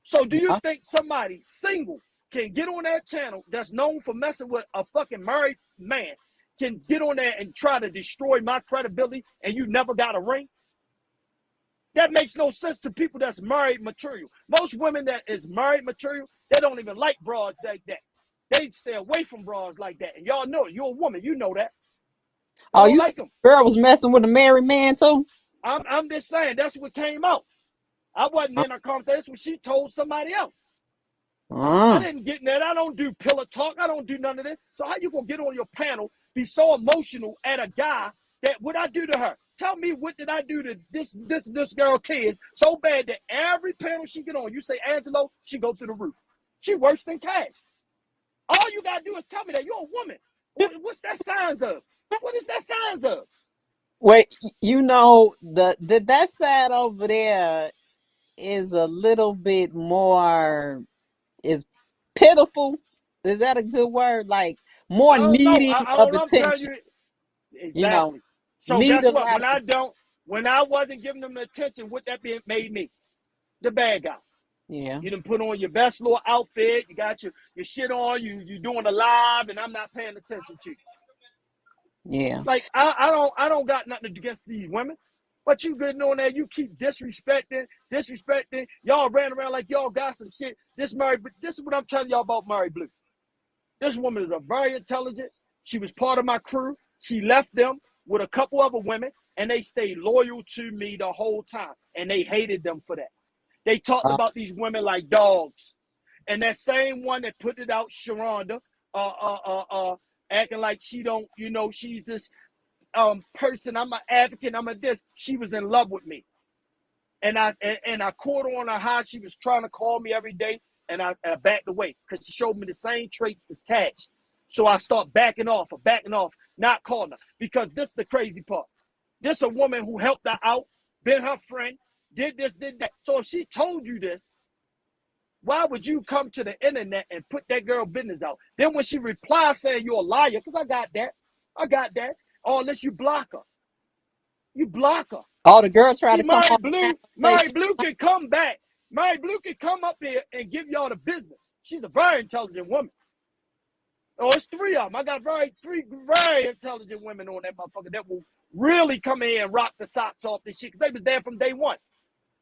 So do you think somebody single can get on that channel that's known for messing with a fucking married man, can get on there and try to destroy my credibility and you never got a ring? That makes no sense to people that's married material. Most women that is married material, they don't even like bras like that. They stay away from bras like that. And y'all know it. You're a woman. You know that. Oh, you like them. Girl was messing with a married man too? I'm just saying, that's what came out. I wasn't in her conversation. That's what she told somebody else. I didn't get in that. I don't do pillow talk. I don't do none of this. So how you gonna get on your panel, be so emotional at a guy that what I do to her? Tell me, what did I do to this girl Tiz so bad that every panel she get on, you say Angelo, she go through the roof. She worse than Cash. All you gotta do is tell me that you're a woman. What's that signs of? What is that signs of? Wait, you know, that side over there is a little bit more, is pitiful. Is that a good word? Like more needing of attention. Exactly. You know, so guess what? When I wasn't giving them the attention, what that made me? The bad guy. Yeah. You done put on your best little outfit, you got your shit on, you doing a live, and I'm not paying attention to you. Yeah. Like I don't got nothing against these women. But you getting on there, you keep disrespecting. Y'all ran around like y'all got some shit. This is what I'm telling y'all about Mary Blue. This woman is a very intelligent. She was part of my crew. She left them with a couple other women, and they stayed loyal to me the whole time. And they hated them for that. They talked about these women like dogs. And that same one that put it out, Sharonda, acting like she don't, she's this person, I'm an advocate, I'm a this. She was in love with me. And I caught on her how she was trying to call me every day, and I backed away because she showed me the same traits as Cash. So I start backing off, not calling her. Because this is the crazy part. This a woman who helped her out, been her friend, did this, did that. So if she told you this, Why would you come to the internet and put that girl business out? Then when she replies saying you're a liar, because I got that. Or unless you block her. You block her. All the girls try See, to come on. Mary Blue can come back. Mary Blue can come up here and give y'all the business. She's a very intelligent woman. Oh, it's 3 of them. I got three very intelligent women on that motherfucker that will really come in and rock the socks off this shit. Because they was there from day one.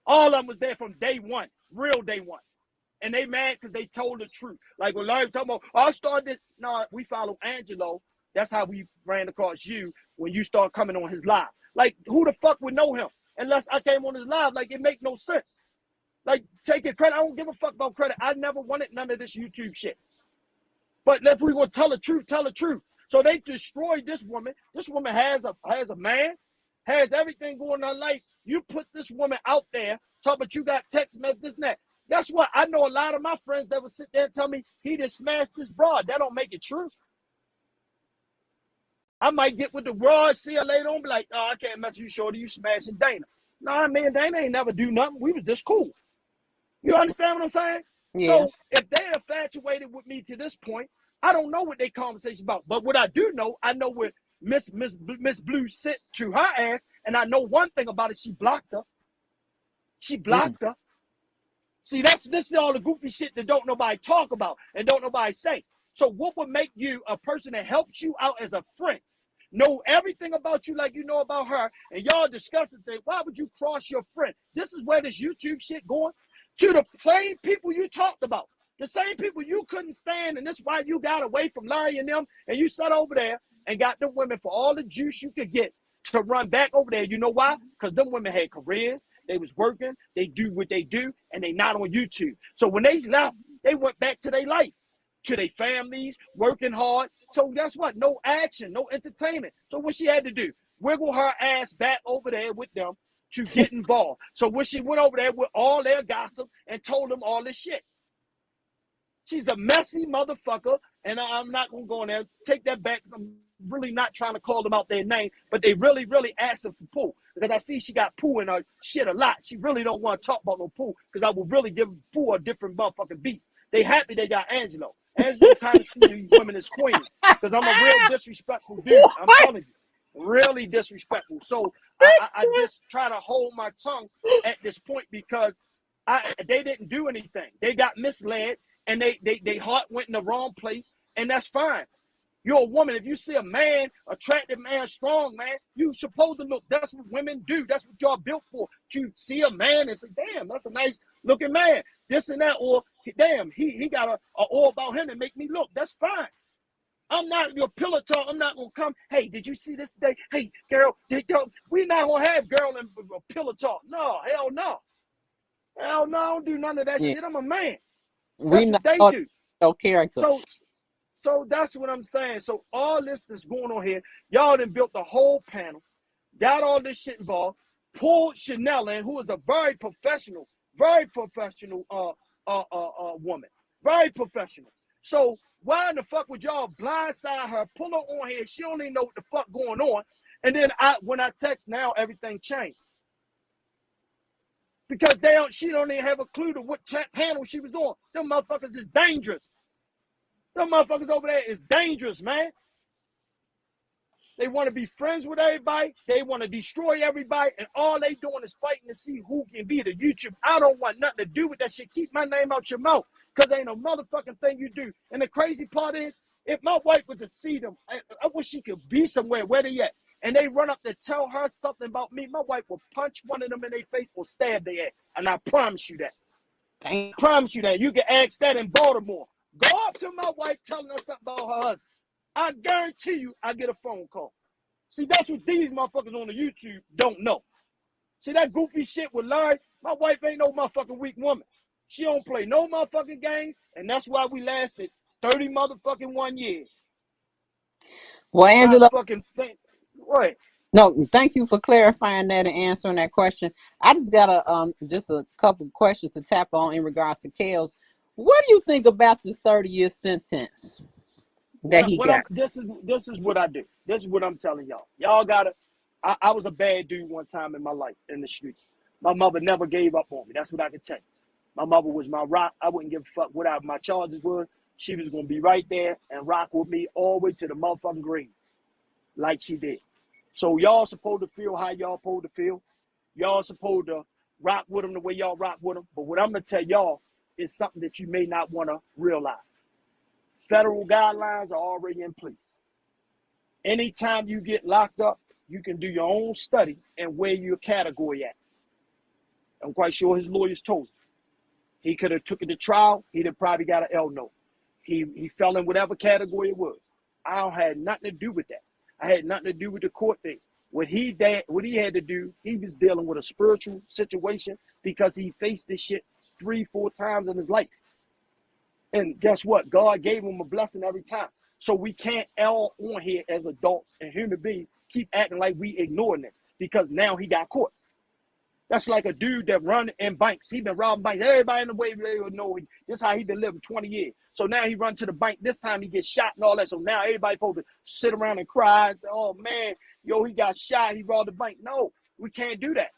All of them was there from day one. Real day one. And they mad because they told the truth. Like when Larry talking about, I started this. No, we follow Angelo. That's how we ran across you when you start coming on his live. Like, who the fuck would know him? Unless I came on his live. Like, it make no sense. Like, taking credit. I don't give a fuck about credit. I never wanted none of this YouTube shit. But if we gonna tell the truth, tell the truth. So they destroyed this woman. This woman has a man, has everything going on in life. You put this woman out there, talk about you got text messages, this and that. Guess what? I know a lot of my friends that would sit there and tell me he just smashed this broad. That don't make it true. I might get with the broad, see her later on, be like, oh, I can't mess you, shorty, you smashing Dana. Nah, man, Dana ain't never do nothing. We was just cool. You understand what I'm saying? Yeah. So if they infatuated with me to this point, I don't know what their conversation about. But what I do know, I know where Miss Blue sit to her ass, and I know one thing about it, she blocked her. She blocked her. See, this is all the goofy shit that don't nobody talk about and don't nobody say. So what would make you a person that helps you out as a friend, know everything about you like you know about her, and y'all discussing things? Why would you cross your friend? This is where this YouTube shit going to the same people you talked about, the same people you couldn't stand, and this is why you got away from Larry and them, and you sat over there and got them women for all the juice you could get to run back over there. You know why? Because them women had careers, they was working, they do what they do, and they not on YouTube. So when they left, they went back to their life, to their families, working hard. So guess what? No action, no entertainment. So what she had to do? Wiggle her ass back over there with them to get involved. So when she went over there with all their gossip and told them all this shit. She's a messy motherfucker, and I'm not going to go in there. Take that back, because I'm really not trying to call them out their name, but they really, really asking for Pooh, because I see she got Pooh in her shit a lot. She really don't want to talk about no Pooh, because I will really give Pooh a different motherfucking beast. They happy they got Angelo. Angelo kind of see these women as queens, because I'm a real disrespectful dude. I'm telling you, really disrespectful. So I just try to hold my tongue at this point, because they didn't do anything. They got misled. And they heart went in the wrong place, and that's fine. You're a woman. If you see a man, attractive man, strong man, you supposed to look. That's what women do. That's what y'all built for. To see a man and say, damn, that's a nice looking man. This and that, or damn, he got a all about him and make me look. That's fine. I'm not your pillow talk. I'm not gonna come. Hey, did you see this today? Hey, girl, we not gonna have girl and pillow talk. No, hell no. Hell no, I don't do none of that shit. I'm a man. That's what they do. No character. So that's what I'm saying. So all this that's going on here, y'all done built the whole panel, got all this shit involved, pulled Chanel in, who is a very professional woman. Very professional. So why in the fuck would y'all blindside her, pull her on here? She don't even know what the fuck going on. And then when I text now, everything changed. Because she don't even have a clue to what panel she was on. Them motherfuckers is dangerous. Them motherfuckers over there is dangerous, man. They want to be friends with everybody. They want to destroy everybody. And all they doing is fighting to see who can be the YouTube. I don't want nothing to do with that shit. Keep my name out your mouth. Because ain't no motherfucking thing you do. And the crazy part is, if my wife was to see them, I wish she could be somewhere. Where they at? And they run up to tell her something about me, my wife will punch one of them in their face or stab their ass. And I promise you that. I promise you that. You can ask that in Baltimore. Go up to my wife telling her something about her husband. I guarantee you I get a phone call. See, that's what these motherfuckers on the YouTube don't know. See, that goofy shit with Larry, my wife ain't no motherfucking weak woman. She don't play no motherfucking games, and that's why we lasted 30 motherfucking 1 years. Well, Angelo, what? No, thank you for clarifying that and answering that question. I just got just a couple questions to tap on in regards to Kels. What do you think about this 30-year sentence that he got? This is what I do. This is what I'm telling y'all. Y'all gotta. I was a bad dude one time in my life in the streets. My mother never gave up on me. That's what I can tell you. My mother was my rock. I wouldn't give a fuck what my charges were. She was going to be right there and rock with me all the way to the motherfucking grave, like she did. So y'all supposed to feel how y'all supposed to feel. Y'all supposed to rock with them the way y'all rock with them. But what I'm going to tell y'all is something that you may not want to realize. Federal guidelines are already in place. Anytime you get locked up, you can do your own study and where your category at. I'm quite sure his lawyers told him. He could have took it to trial. He'd have probably got an L note. He fell in whatever category it was. I don't had nothing to do with that. I had nothing to do with the court thing. What he had to do, he was dealing with a spiritual situation because he faced this shit 3-4 times in his life. And guess what? God gave him a blessing every time. So we can't all on here as adults and human beings keep acting like we ignoring this because now he got caught. That's like a dude that run in banks. He been robbing banks. Everybody in the way they would know this is how he been living 20 years. So now he run to the bank. This time he gets shot and all that. So now everybody supposed to sit around and cry and say, oh man, yo, he got shot. He robbed the bank. No, we can't do that.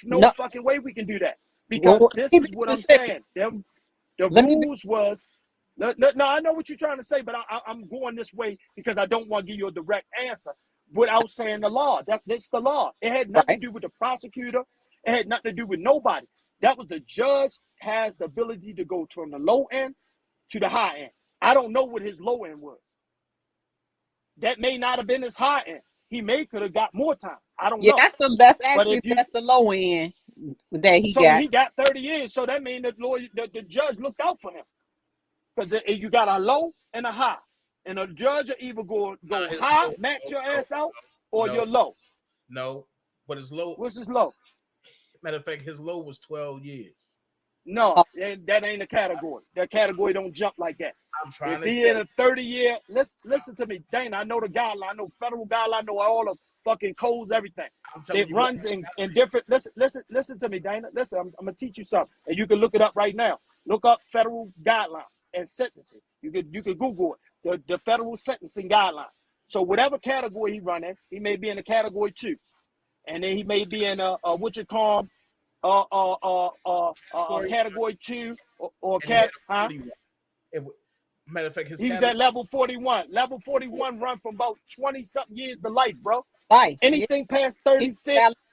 No fucking way we can do that. Because this is what I'm saying. The rules was, no, I know what you're trying to say, but I'm going this way because I don't want to give you a direct answer without saying the law. That's the law. It had nothing to do with the prosecutor. It had nothing to do with nobody. That was the judge has the ability to go from the low end to the high end. I don't know what his low end was. That may not have been his high end. He could have got more time. I don't know. That's the low end that he got. So he got 30 years. So that means the judge looked out for him. Because you got a low and a high. And a judge will either go high, max your ass out, or you're low. No. But his low. What's his low? Matter of fact, his low was 12 years. No, that ain't a category. That category don't jump like that. I'm trying if to he in a 30-year, listen to me, Dana. I know the guideline. I know federal guideline. I know all the fucking codes, everything. It runs in different. Listen to me, Dana. Listen, I'm gonna teach you something, and you can look it up right now. Look up federal guideline and sentencing. You could Google it. The federal sentencing guideline. So whatever category he run in, he may be in a category 2, and then he may be in a what you call category 2 or matter of fact, he was at level 41. Level 41 run from about 20-something years to life, bro. Anything past 36,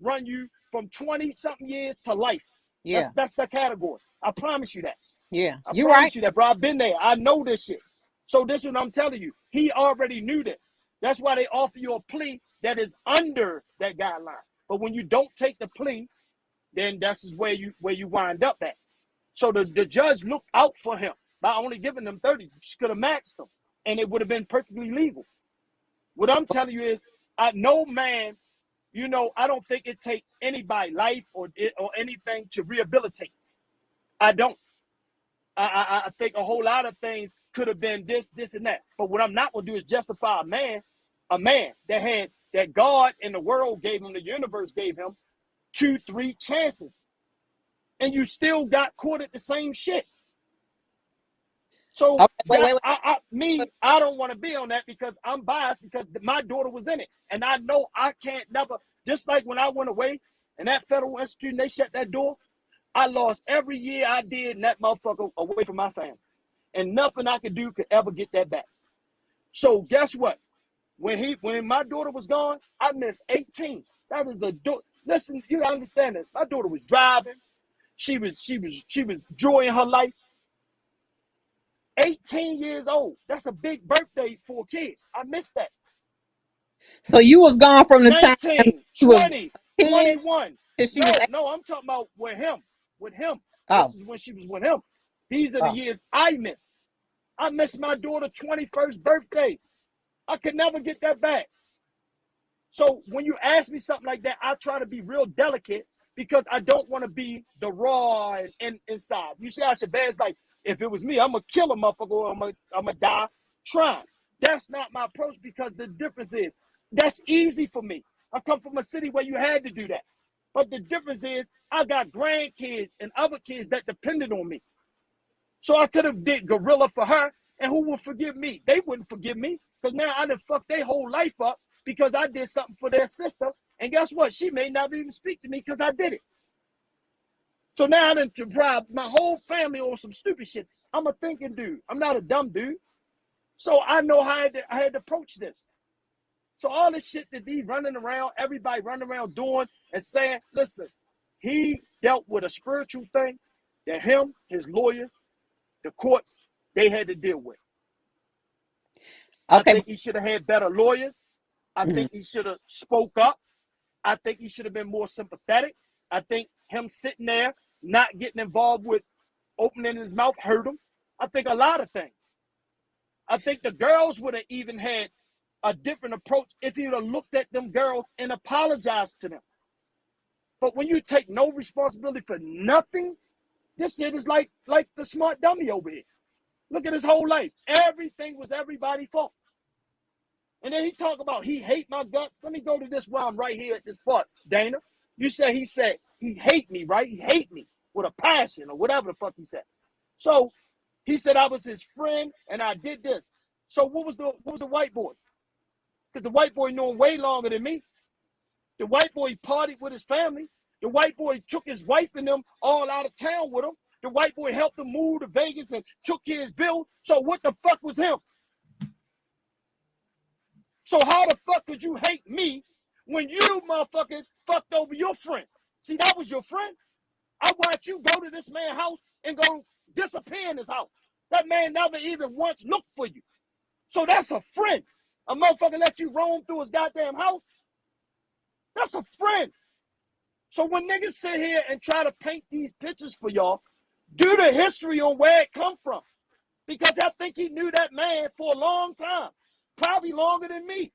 run you from 20-something years to life. Yeah. That's the category. I promise you that. Yeah. I promise you that, bro. I've been there. I know this shit. So this is what I'm telling you. He already knew this. That's why they offer you a plea that is under that guideline. But when you don't take the plea, then that's where you wind up at. So the judge looked out for him by only giving him 30. She could have maxed him, and it would have been perfectly legal. What I'm telling you is, no man, I don't think it takes anybody life or anything to rehabilitate. I don't. I think a whole lot of things could have been this, and that. But what I'm not going to do is justify a man that God and the world gave him, the universe gave him 2-3 chances. And you still got caught at the same shit. So I don't want to be on that because I'm biased because my daughter was in it. And I know I can't never, just like when I went away and that federal institution, they shut that door. I lost every year I did in that motherfucker away from my family. And nothing I could do could ever get that back. So guess what? When my daughter was gone, I missed 18. That is the door. Listen, you understand this. My daughter was driving. She was enjoying her life. 18 years old. That's a big birthday for a kid. I missed that. So you was gone from the 19, time 20, 21. No, I'm talking about with him. Oh. This is when she was with him. These are the years I missed. I missed my daughter's 21st birthday. I could never get that back. So when you ask me something like that, I try to be real delicate because I don't want to be the raw and inside. You see how Shabbaz, like, if it was me, I'm going to kill a motherfucker or I'm going to die trying. That's not my approach because the difference is, that's easy for me. I come from a city where you had to do that. But the difference is, I got grandkids and other kids that depended on me. So I could have did gorilla for her, and who would forgive me? They wouldn't forgive me because now I done fucked their whole life up because I did something for their sister. And guess what? She may not even speak to me because I did it. So now I done deprived my whole family on some stupid shit. I'm a thinking dude. I'm not a dumb dude. So I know how I had to approach this. So all this shit that he running around, everybody running around doing and saying, listen, he dealt with a spiritual thing that him, his lawyers, the courts, they had to deal with. Okay. I think he should have had better lawyers. I think he should have spoke up. I think he should have been more sympathetic. I think him sitting there, not getting involved with opening his mouth hurt him. I think a lot of things. I think the girls would have even had a different approach if he would have looked at them girls and apologized to them. But when you take no responsibility for nothing, this shit is like the smart dummy over here. Look at his whole life. Everything was everybody's fault. And then he talk about he hate my guts. Let me go to this while I'm right here at this part, Dana. You said he said he hate me, right? He hate me with a passion or whatever the fuck he said. So he said I was his friend and I did this. So what was the white boy? Because the white boy knew him way longer than me. The white boy partied with his family. The white boy took his wife and them all out of town with him. The white boy helped him move to Vegas and took care of his bill. So what the fuck was him? So how the fuck could you hate me when you motherfucker fucked over your friend? See, that was your friend. I watched you go to this man's house and go disappear in his house. That man never even once looked for you. So that's a friend. A motherfucker let you roam through his goddamn house. That's a friend. So when niggas sit here and try to paint these pictures for y'all, do the history on where it come from. Because I think he knew that man for a long time. Probably longer than me.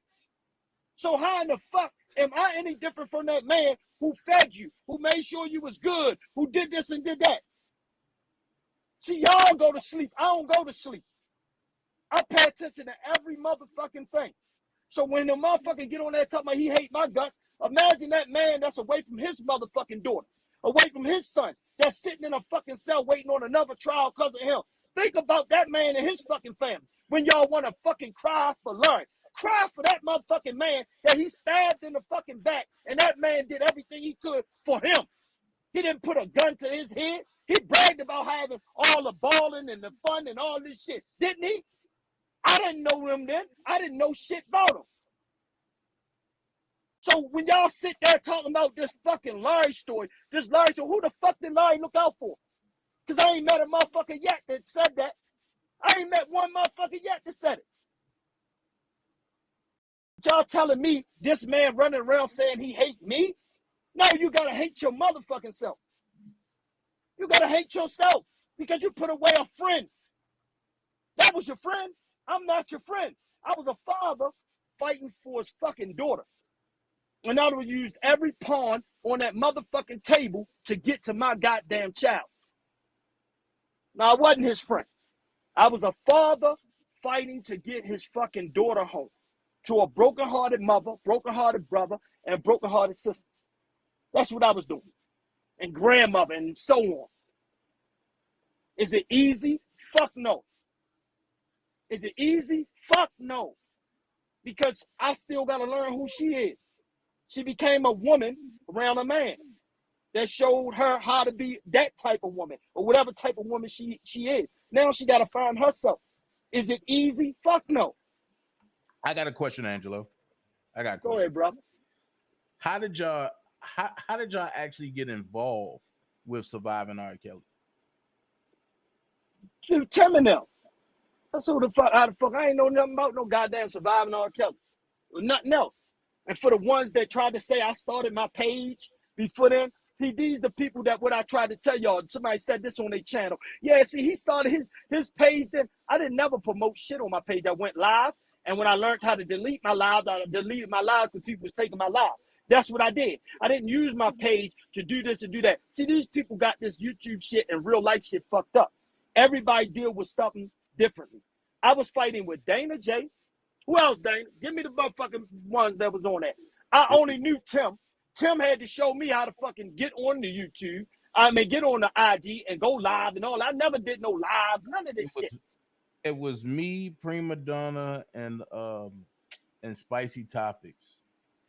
So how in the fuck am I any different from that man who fed you, who made sure you was good, who did this and did that? See, y'all go to sleep. I don't go to sleep. I pay attention to every motherfucking thing. So when the motherfucker get on there talking about he hate my guts, imagine that man that's away from his motherfucking daughter, away from his son, that's sitting in a fucking cell waiting on another trial because of him. Think about that man and his fucking family. When y'all want to fucking cry for Larry, cry for that motherfucking man that he stabbed in the fucking back, and that man did everything he could for him. He didn't put a gun to his head. He bragged about having all the balling and the fun and all this shit, didn't he? I didn't know him then. I didn't know shit about him. So when y'all sit there talking about this fucking Larry story, who the fuck did Larry look out for? Because I ain't met a motherfucker yet that said that. I ain't met one motherfucker yet that said it. Y'all telling me this man running around saying he hate me? No, you gotta hate your motherfucking self. You gotta hate yourself because you put away a friend. That was your friend? I'm not your friend. I was a father fighting for his fucking daughter. And I would use every pawn on that motherfucking table to get to my goddamn child. Now, I wasn't his friend. I was a father fighting to get his fucking daughter home to a broken-hearted mother, broken-hearted brother, and broken-hearted sister. That's what I was doing. And grandmother and so on. Is it easy? Fuck no. Is it easy? Fuck no. Because I still got to learn who she is. She became a woman around a man that showed her how to be that type of woman or whatever type of woman she is. Now she got to find herself. Is it easy? Fuck no. I got a question, Angelo. Go ahead, brother. How did y'all actually get involved with surviving R. Kelly? Dude, Tim and them. That's who the fuck. How the fuck? I ain't know nothing about no goddamn surviving R. Kelly. Nothing else. And for the ones that tried to say I started my page before then, see, these the people that what I tried to tell y'all. Somebody said this on their channel. Yeah, see, he started his page then. I didn't never promote shit on my page. I went live. And when I learned how to delete my lives, I deleted my lives because people was taking my lives. That's what I did. I didn't use my page to do this and do that. See, these people got this YouTube shit and real life shit fucked up. Everybody deal with something differently. I was fighting with DanaJay. Who else, Dana? Give me the motherfucking ones that was on that. I only knew Tim. Tim had to show me how to fucking get on the YouTube. I mean, get on the IG and go live and all. I never did no live, none of this shit. It was me, Prima Donna, and Spicy Topics.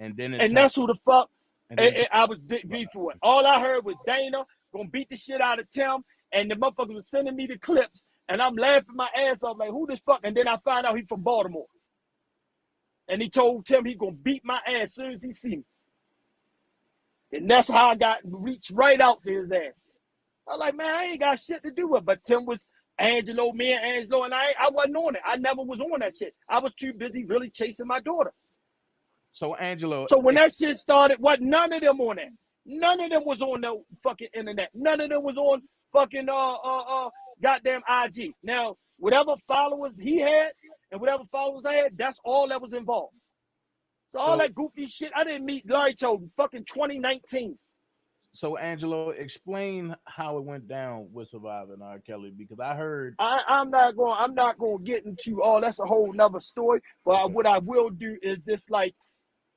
And then that's who the fuck I was beef for it. All I heard was Dana gonna beat the shit out of Tim, and the motherfuckers was sending me the clips, and I'm laughing my ass off like, who this fuck? And then I find out he from Baltimore. And he told Tim he gonna beat my ass as soon as he see me. And that's how I got reached right out to his ass. I was like, man, I ain't got shit to do with it. But Tim was Angelo, me and Angelo, and I wasn't on it. I never was on that shit. I was too busy really chasing my daughter. So Angelo. So when that shit started, what none of them on that. None of them was on the fucking internet. None of them was on fucking goddamn IG. Now, whatever followers he had and whatever followers I had, that's all that was involved. So all that goofy shit, I didn't meet Larry till fucking 2019. So Angelo, explain how it went down with surviving R. Kelly, because I heard I'm not going to get into all that's a whole nother story. But what I will do is just like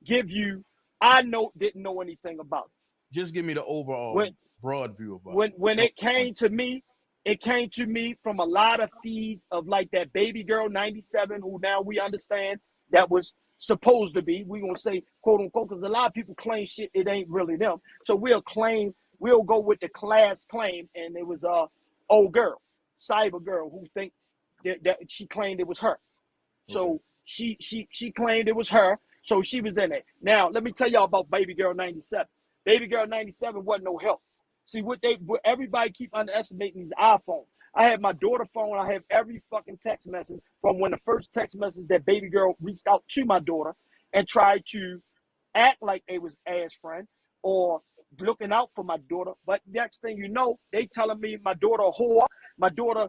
give you, didn't know anything about it. Just give me the overall broad view about it. When it came to me from a lot of feeds of like that Baby Girl 97, who now we understand that was supposed to be, we're going to say quote unquote, because a lot of people claim shit, it ain't really them. So we'll go with the class claim, and it was old girl, cyber girl, who think that she claimed it was her. So she claimed it was her, so she was in it. Now, let me tell y'all about Baby Girl 97. Baby Girl 97 wasn't no help. See, what everybody keep underestimating these iPhones. I have my daughter's phone. I have every fucking text message from when the first text message that Baby Girl reached out to my daughter and tried to act like they was ass friend or looking out for my daughter. But next thing you know, they telling me my daughter a whore, my daughter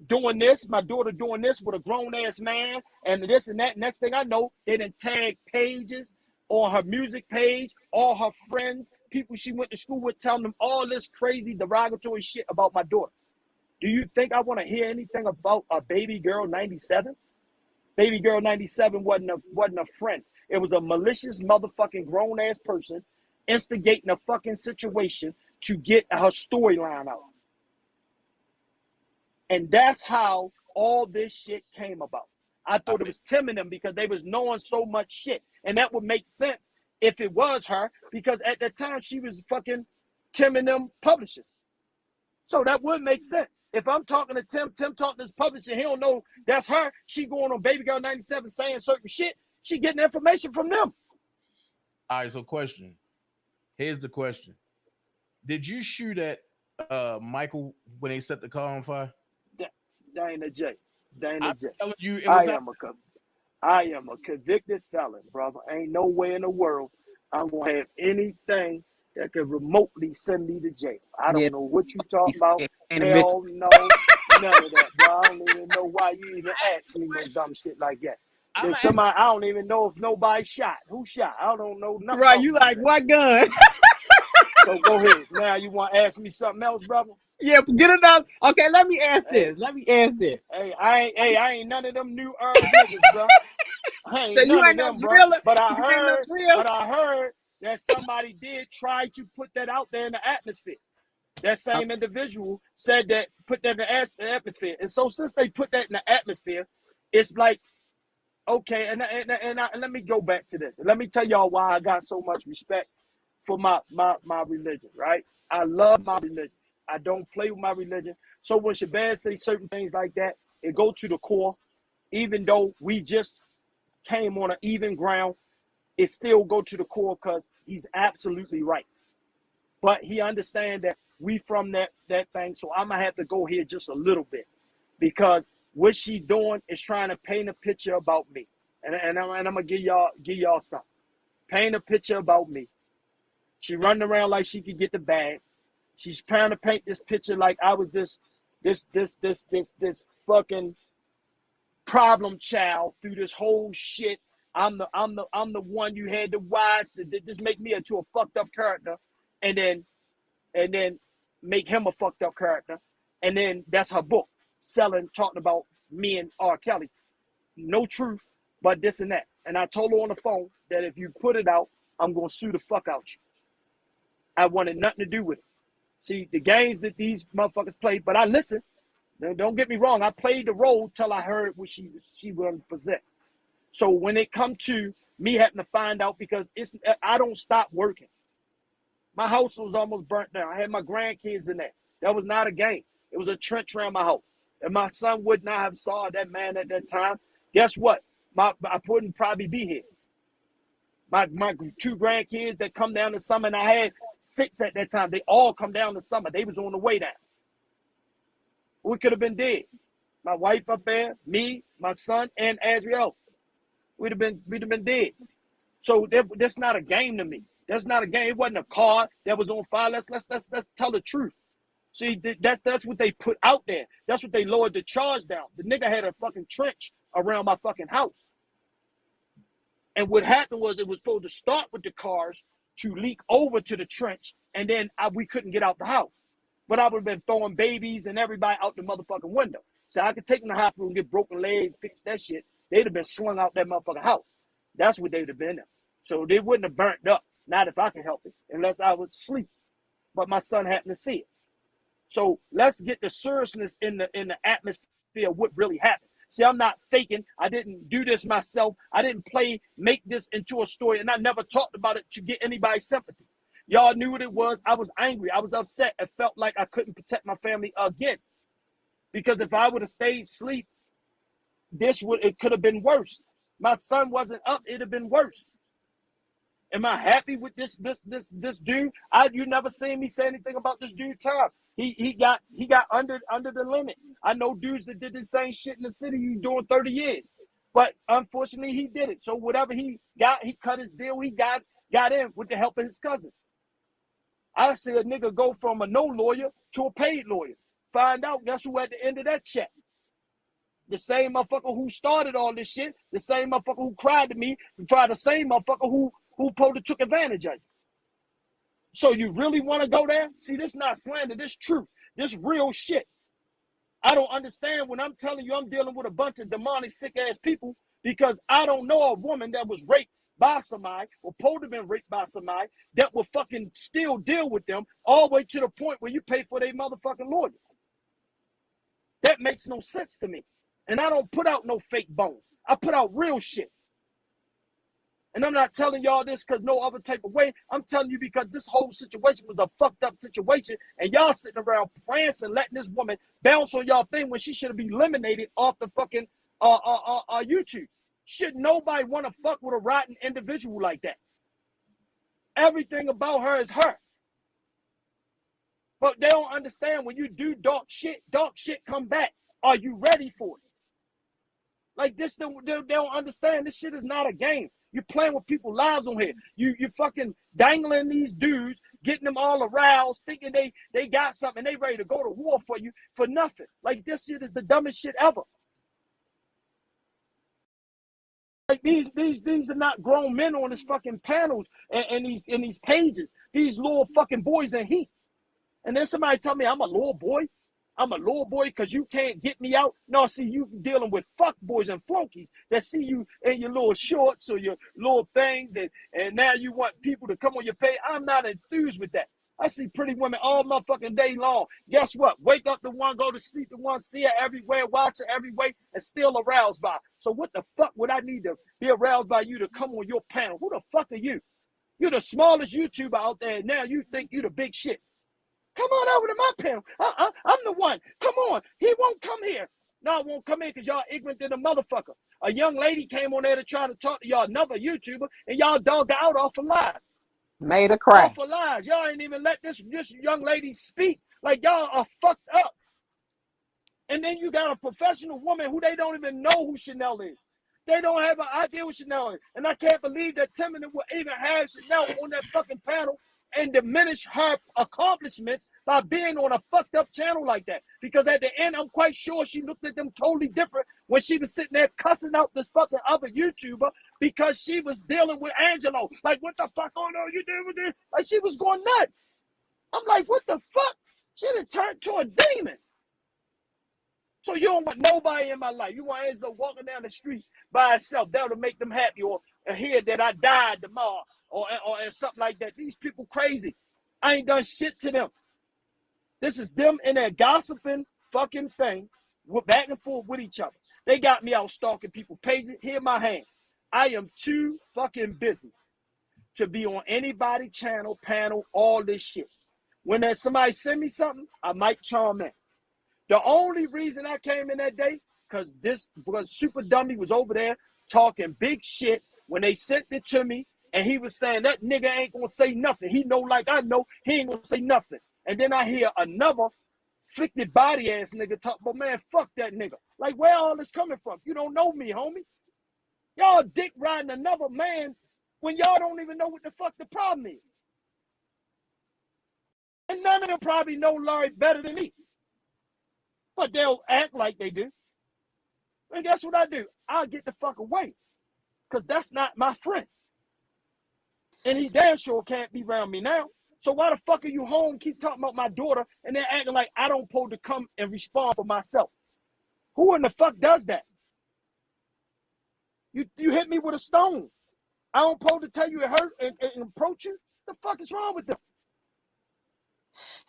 doing this with a grown-ass man, and this and that. Next thing I know, they done tag pages on her music page, all her friends, people she went to school with, telling them all this crazy derogatory shit about my daughter. Do you think I want to hear anything about a Baby Girl 97? Baby Girl 97 wasn't a friend. It was a malicious motherfucking grown-ass person instigating a fucking situation to get her storyline out. And that's how all this shit came about. I thought it was Tim and them because they was knowing so much shit. And that would make sense if it was her, because at that time she was fucking Tim and them publishers. So that would make sense. If I'm talking to Tim talking to his publisher, he don't know that's her. She going on Baby Girl 97 saying certain shit. She getting information from them. All right, so question. Here's the question. Did you shoot at Michael when they set the car on fire? DanaJay. I'm telling you, I am a convicted felon, brother. Ain't no way in the world I'm gonna have anything that could remotely send me to jail. I don't know what you talking about. Hell no, none of that, bro. I don't even know why you even ask me no dumb shit like that. There's somebody, I don't even know if nobody shot. Who shot? I don't know nothing. Right, you like, what gun? So go ahead. Now you want to ask me something else, brother? Yeah, get it up. Okay, let me ask this. Hey, I ain't none of them new niggas, bro. I ain't so none you ain't of no them, driller. But I heard that somebody did try to put that out there in the atmosphere. That same individual said that, put that in the atmosphere. And so since they put that in the atmosphere, it's like, okay, and let me go back to this. Let me tell y'all why I got so much respect for my religion, right? I love my religion. I don't play with my religion. So when Shabbaz say certain things like that, it go to the core. Even though we just came on an even ground, it still go to the core because he's absolutely right. But he understand that we from that thing. So I'm gonna have to go here just a little bit because what she doing is trying to paint a picture about me. And I'm gonna give y'all something. Paint a picture about me. She running around like she could get the bag. She's trying to paint this picture like I was this fucking problem child through this whole shit. I'm the one you had to watch. Just make me into a fucked up character, and then make him a fucked up character, and then that's her book selling, talking about me and R. Kelly. No truth, but this and that. And I told her on the phone that if you put it out, I'm gonna sue the fuck out you. I wanted nothing to do with it. See, the games that these motherfuckers play, but I listened. Don't get me wrong. I played the role till I heard what she was possessed. So when it come to me having to find out, because I don't stop working. My house was almost burnt down. I had my grandkids in there. That was not a game. It was a trench around my house. If my son would not have saw that man at that time, guess what? I wouldn't probably be here. My 2 grandkids that come down the summer, and I had 6 at that time. They all come down the summer. They was on the way down. We could have been dead. My wife up there, me, my son, and Angelo. We'd have been dead. So that's not a game to me. That's not a game. It wasn't a car that was on fire. Let's tell the truth. See, that's what they put out there. That's what they lowered the charge down. The nigga had a fucking trench around my fucking house. And what happened was it was supposed to start with the cars to leak over to the trench, and then we couldn't get out the house. But I would have been throwing babies and everybody out the motherfucking window. So I could take them to the hospital and get broken legs, fix that shit. They'd have been slung out that motherfucking house. That's what they'd have been. So they wouldn't have burnt up. Not if I could help it, unless I would sleep. But my son happened to see it. So let's get the seriousness in the atmosphere of what really happened. See, I'm not faking. I didn't do this myself. I didn't make this into a story, and I never talked about it to get anybody's sympathy. Y'all knew what it was. I was angry. I was upset. It felt like I couldn't protect my family again. Because if I would have stayed asleep, it could have been worse. My son wasn't up, it'd have been worse. Am I happy with this dude? You never seen me say anything about this dude, Tom. He got under the limit. I know dudes that did the same shit in the city he's doing 30 years. But unfortunately he did it. So whatever he got, he cut his deal, he got in with the help of his cousin. I see a nigga go from a no lawyer to a paid lawyer. Find out, guess who at the end of that check? The same motherfucker who started all this shit, the same motherfucker who cried to me, the same motherfucker who probably took advantage of you. So you really want to go there? See, this not slander, this truth, this real shit. I don't understand when I'm telling you I'm dealing with a bunch of demonic, sick-ass people because I don't know a woman that was raped by somebody or supposed to have been raped by somebody that will fucking still deal with them all the way to the point where you pay for their motherfucking lawyer. That makes no sense to me. And I don't put out no fake bones. I put out real shit. And I'm not telling y'all this because no other type of way. I'm telling you because this whole situation was a fucked up situation. And y'all sitting around prancing, letting this woman bounce on y'all thing when she should have been eliminated off the fucking YouTube. Should nobody want to fuck with a rotten individual like that? Everything about her is her. But they don't understand when you do dark shit come back. Are you ready for it? Like this, they don't understand. This shit is not a game. You're playing with people's lives on here. You fucking dangling these dudes, getting them all aroused, thinking they got something, they ready to go to war for you for nothing. Like this shit is the dumbest shit ever. Like these are not grown men on this fucking panels and these pages. These little fucking boys in heat. And then somebody tell me I'm a little boy. I'm a little boy because you can't get me out. No, see, you dealing with fuck boys and flunkies that see you in your little shorts or your little things, and now you want people to come on your page. I'm not enthused with that. I see pretty women all motherfucking day long. Guess what? Wake up the one, go to sleep the one, see her everywhere, watch her every way, and still aroused by her. So what the fuck would I need to be aroused by you to come on your panel? Who the fuck are you? You're the smallest YouTuber out there, and now you think you the big shit. Come on over to my panel. I'm the one. Come on. He won't come here. No, I won't come in because y'all ignorant than a motherfucker. A young lady came on there to try to talk to y'all, another YouTuber, and y'all dogged her out off of lies. Made her cry. Off of lies. Y'all ain't even let this young lady speak. Like y'all are fucked up. And then you got a professional woman who they don't even know who Chanel is. They don't have an idea who Chanel is. And I can't believe that Timothy will even have Chanel on that fucking panel and diminish her accomplishments by being on a fucked up channel like that. Because at the end, I'm quite sure she looked at them totally different when she was sitting there cussing out this fucking other YouTuber because she was dealing with Angelo. Like, what the fuck on you doing with this? Like, she was going nuts. I'm like, what the fuck? She done turned to a demon. So you don't want nobody in my life. You want Angelo walking down the street by herself. That'll make them happy. Or hear that I died tomorrow. Or something like that. These people crazy. I ain't done shit to them. This is them in their gossiping fucking thing. We're back and forth with each other. They got me out stalking people's pages. Here my hand. I am too fucking busy to be on anybody channel, panel, all this shit. When there's somebody send me something, I might chime in. The only reason I came in that day, because Super Dummy was over there talking big shit when they sent it to me, and he was saying that nigga ain't gonna say nothing. He know like I know, he ain't gonna say nothing. And then I hear another flicked body ass nigga talk, but man, fuck that nigga. Like, where all this coming from? You don't know me, homie. Y'all dick riding another man when y'all don't even know what the fuck the problem is. And none of them probably know Larry better than me. But they'll act like they do. And guess what I do? I'll get the fuck away. Because that's not my friend. And he damn sure can't be around me now. So why the fuck are you home, keep talking about my daughter, and then acting like I don't supposed to come and respond for myself? Who in the fuck does that? You hit me with a stone. I don't supposed to tell you it hurt and approach you? The fuck is wrong with them?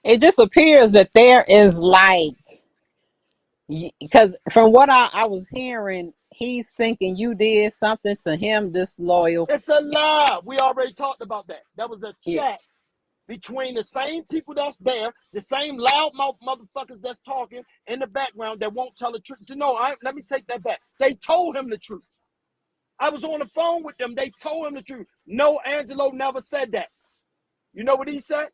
It just appears that there is like, because from what I was hearing, he's thinking you did something to him disloyal. It's a lie. We already talked about that. That was a chat between the same people that's there, the same loudmouth motherfuckers that's talking in the background that won't tell the truth. Let me take that back. They told him the truth. I was on the phone with them. They told him the truth. No, Angelo never said that. You know what he said?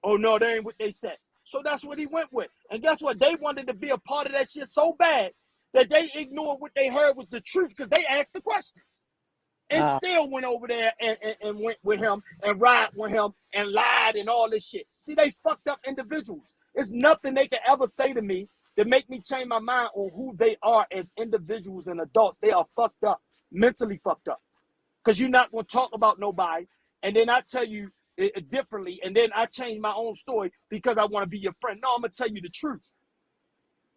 Oh, no, that ain't what they said. So that's what he went with. And guess what? They wanted to be a part of that shit so bad that they ignored what they heard was the truth because they asked the question. And still went over there and went with him and ride with him and lied and all this shit. See, they fucked up individuals. There's nothing they can ever say to me to make me change my mind on who they are as individuals and adults. They are fucked up, mentally fucked up. Because you're not going to talk about nobody, and then I tell you it differently, and then I change my own story because I want to be your friend. No, I'm going to tell you the truth.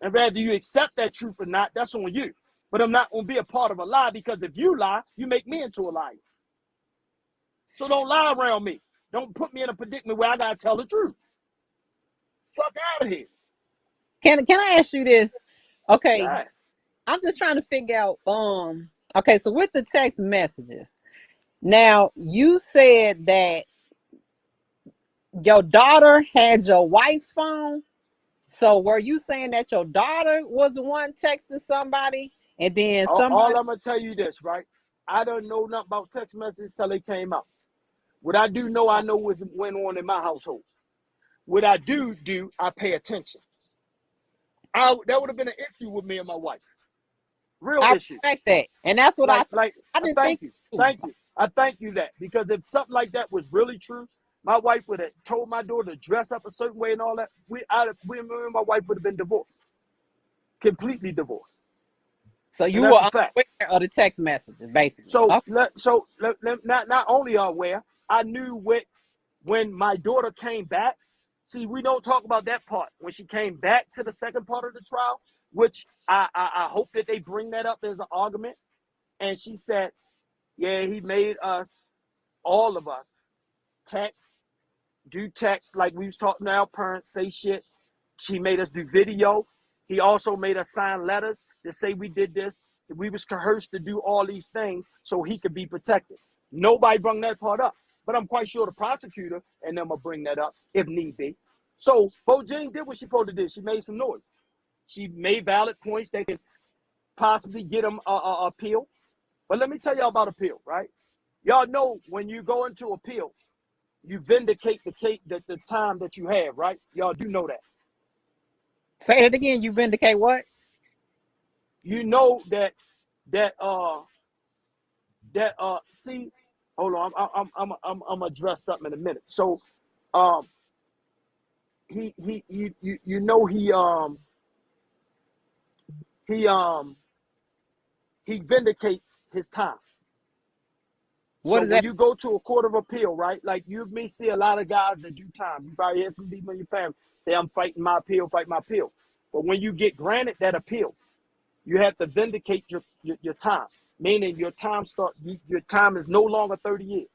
And whether you accept that truth or not, that's on you. But I'm not going to be a part of a lie, because if you lie, you make me into a liar. So don't lie around me. Don't put me in a predicament where I got to tell the truth. Fuck out of here. Can I ask you this? Okay, Yeah. I'm just trying to figure out, okay, so with the text messages, now you said that your daughter had your wife's phone. So were you saying that your daughter was the one texting somebody and then somebody? All I'm going to tell you this, right? I don't know nothing about text messages till they came out. What I do know, I know what went on in my household. What I do, I pay attention. That would have been an issue with me and my wife. Real issue. Respect that. And that's what I didn't thank think. you. Thank you. I thank you that, because if something like that was really true, my wife would have told my daughter to dress up a certain way and all that. Me and my wife would have been divorced. Completely divorced. So you were unaware of the text messages, basically. So, not only aware, I knew when my daughter came back. See, we don't talk about that part. When she came back to the second part of the trial, which I hope that they bring that up as an argument. And she said, yeah, he made us, all of us, do text like we was talking to our parents, say shit. She made us do video. He also made us sign letters to say we did this. We was coerced to do all these things so he could be protected. Nobody brought that part up. But I'm quite sure the prosecutor and them will bring that up if need be. So Bo Jean did what she supposed to do. She made some noise. She made valid points that could possibly get him appeal. But let me tell y'all about appeal, right? Y'all know when you go into appeal, you vindicate the time that you have, right? Y'all do know that. Say it again. You vindicate what? You know that see, hold on, I'm address something in a minute. So he vindicates his time. What is that? When you go to a court of appeal, right? Like you may see a lot of guys that do time. You probably had some people in your family say, I'm fighting my appeal. But when you get granted that appeal, you have to vindicate your time, meaning your time is no longer 30 years.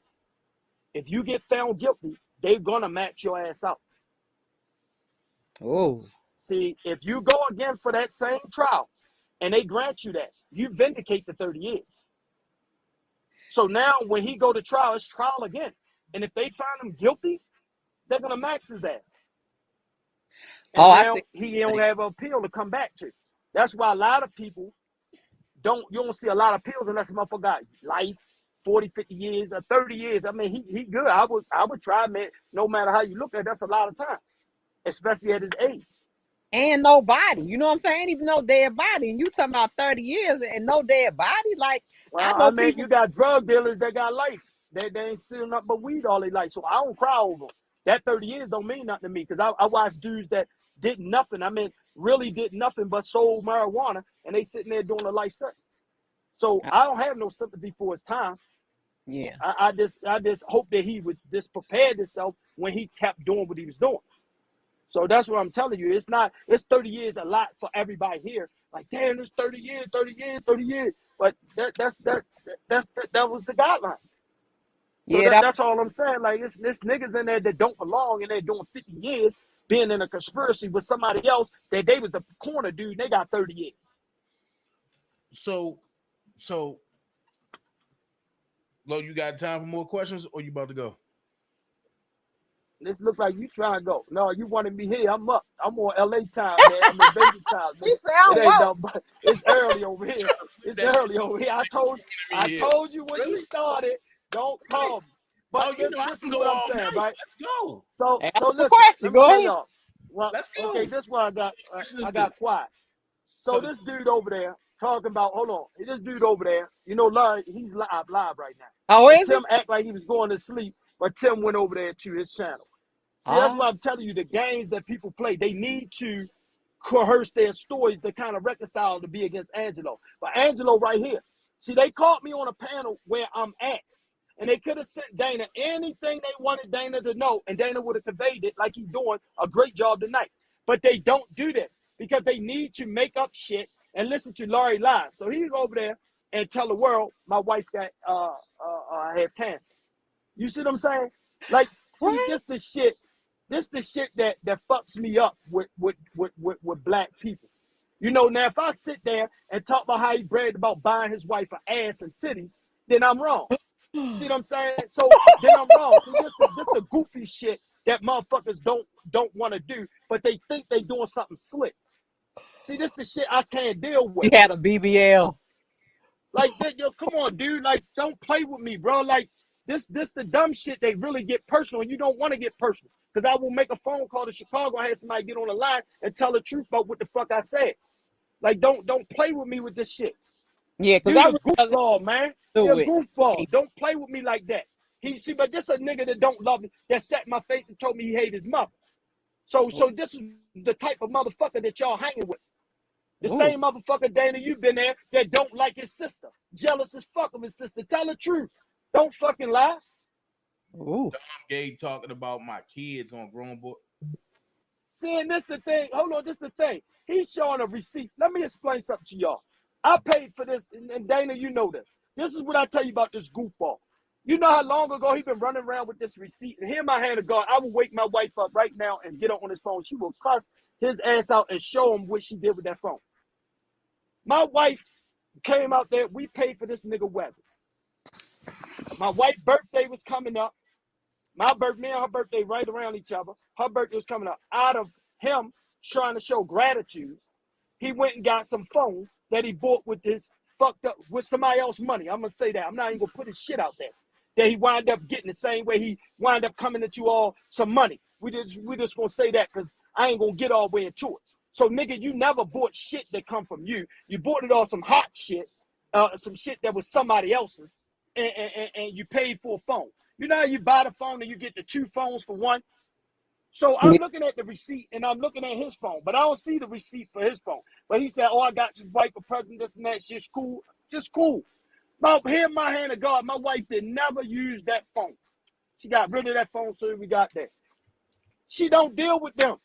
If you get found guilty, they're gonna match your ass out. Oh. See, if you go again for that same trial and they grant you that, you vindicate the 30 years. So now when he go to trial, it's trial again. And if they find him guilty, they're gonna max his ass. And Oh, I now see. he don't have an appeal to come back to. That's why a lot of people you don't see a lot of appeals unless a motherfucker got life, 40, 50 years, or 30 years. I mean, he good. I would try, man, no matter how you look at it, that's a lot of time, especially at his age. And no body. You know what I'm saying? Ain't even no dead body. And you talking about 30 years and no dead body? Like, Well, I I know mean, people. you got drug dealers that got life. They ain't stealing nothing but weed all their life. So I don't cry over them. That 30 years don't mean nothing to me because I watched dudes that did nothing. I mean, really did nothing but sold marijuana, and they sitting there doing a life sentence. So I don't have no sympathy for his time. Yeah. I just hope that he would just prepared himself when he kept doing what he was doing. So that's what I'm telling you. It's 30 years a lot for everybody here. Like, damn, it's 30 years, 30 years, 30 years. But that was the guideline. So Yeah, that's all I'm saying. Like, it's niggas in there that don't belong and they're doing 50 years being in a conspiracy with somebody else that they was the corner dude and they got 30 years. So Lo, you got time for more questions or you about to go? This look like you trying to go. No, you wanted me here. I'm up. I'm on LA time, man. I'm in Vegas time. You sound It ain't woke. nothing but it's early over here. It's early over here. I told you when you started, don't call me. But this is what I'm saying, right? Let's go. So listen, question. let me Go tell ahead. y'all. Well, Let's go. okay, this one I got quiet. So this dude over there talking about, hold on, this dude over there, you know, Larry, he's live right now. Oh, is Tim act like he was going to sleep, but Tim went over there to his channel. See, that's why I'm telling you, the games that people play, they need to coerce their stories to kind of reconcile to be against Angelo. But Angelo right here, see, they caught me on a panel where I'm at. And they could have sent Dana anything they wanted Dana to know, and Dana would have conveyed it like he's doing a great job tonight. But they don't do that because they need to make up shit and listen to Larry live. So he go over there and tell the world my wife got had cancer. You see what I'm saying? Like, see, this the shit that fucks me up with black people. You know, now if I sit there and talk about how he bragged about buying his wife an ass and titties, then I'm wrong. See what I'm saying? So then I'm wrong. See, this the goofy shit that motherfuckers don't want to do, but they think they doing something slick. See, this the shit I can't deal with. You had a BBL. Like, yo, come on, dude. Like, don't play with me, bro. Like, this the dumb shit. They really get personal, and you don't want to get personal. Because I will make a phone call to Chicago and have somebody get on the line and tell the truth about what the fuck I said. Like, don't play with me with this shit. Yeah, because Dude, a goofball, man. You're a goofball. Don't play with me like that. But this a nigga that don't love me, that sat in my face and told me he hated his mother. So this is the type of motherfucker that y'all hanging with. The same motherfucker, Dana, you've been there, that don't like his sister. Jealous as fuck of his sister. Tell the truth. Don't fucking lie. Dom Gay talking about my kids on Grown Boy. Seeing this the thing. Hold on, this the thing. He's showing a receipt. Let me explain something to y'all. I paid for this, and Dana, you know this. This is what I tell you about this goofball. You know how long ago he been running around with this receipt? And here, my hand of God, I will wake my wife up right now and get her on his phone. She will cuss his ass out and show him what she did with that phone. My wife came out there. We paid for this nigga wedding. My wife's birthday was coming up. My birthday, me and her birthday right around each other. Her birthday was coming up. Out of him trying to show gratitude, he went and got some phone that he bought with his fucked up, with somebody else's money. I'm going to say that. I'm not even going to put his shit out there. That he wind up getting the same way he wind up coming into all some money. We just going to say that because I ain't going to get all the way into it. So, nigga, you never bought shit that come from you. You bought it off some hot shit, some shit that was somebody else's, and you paid for a phone. You know how you buy the phone and you get the two phones for one? So I'm looking at the receipt and I'm looking at his phone, but I don't see the receipt for his phone. But he said, oh, I got your wife a present, this and that. Shit's cool. Just cool. Here in my hand of God, my wife did never use that phone. She got rid of that phone so we got that. She don't deal with them.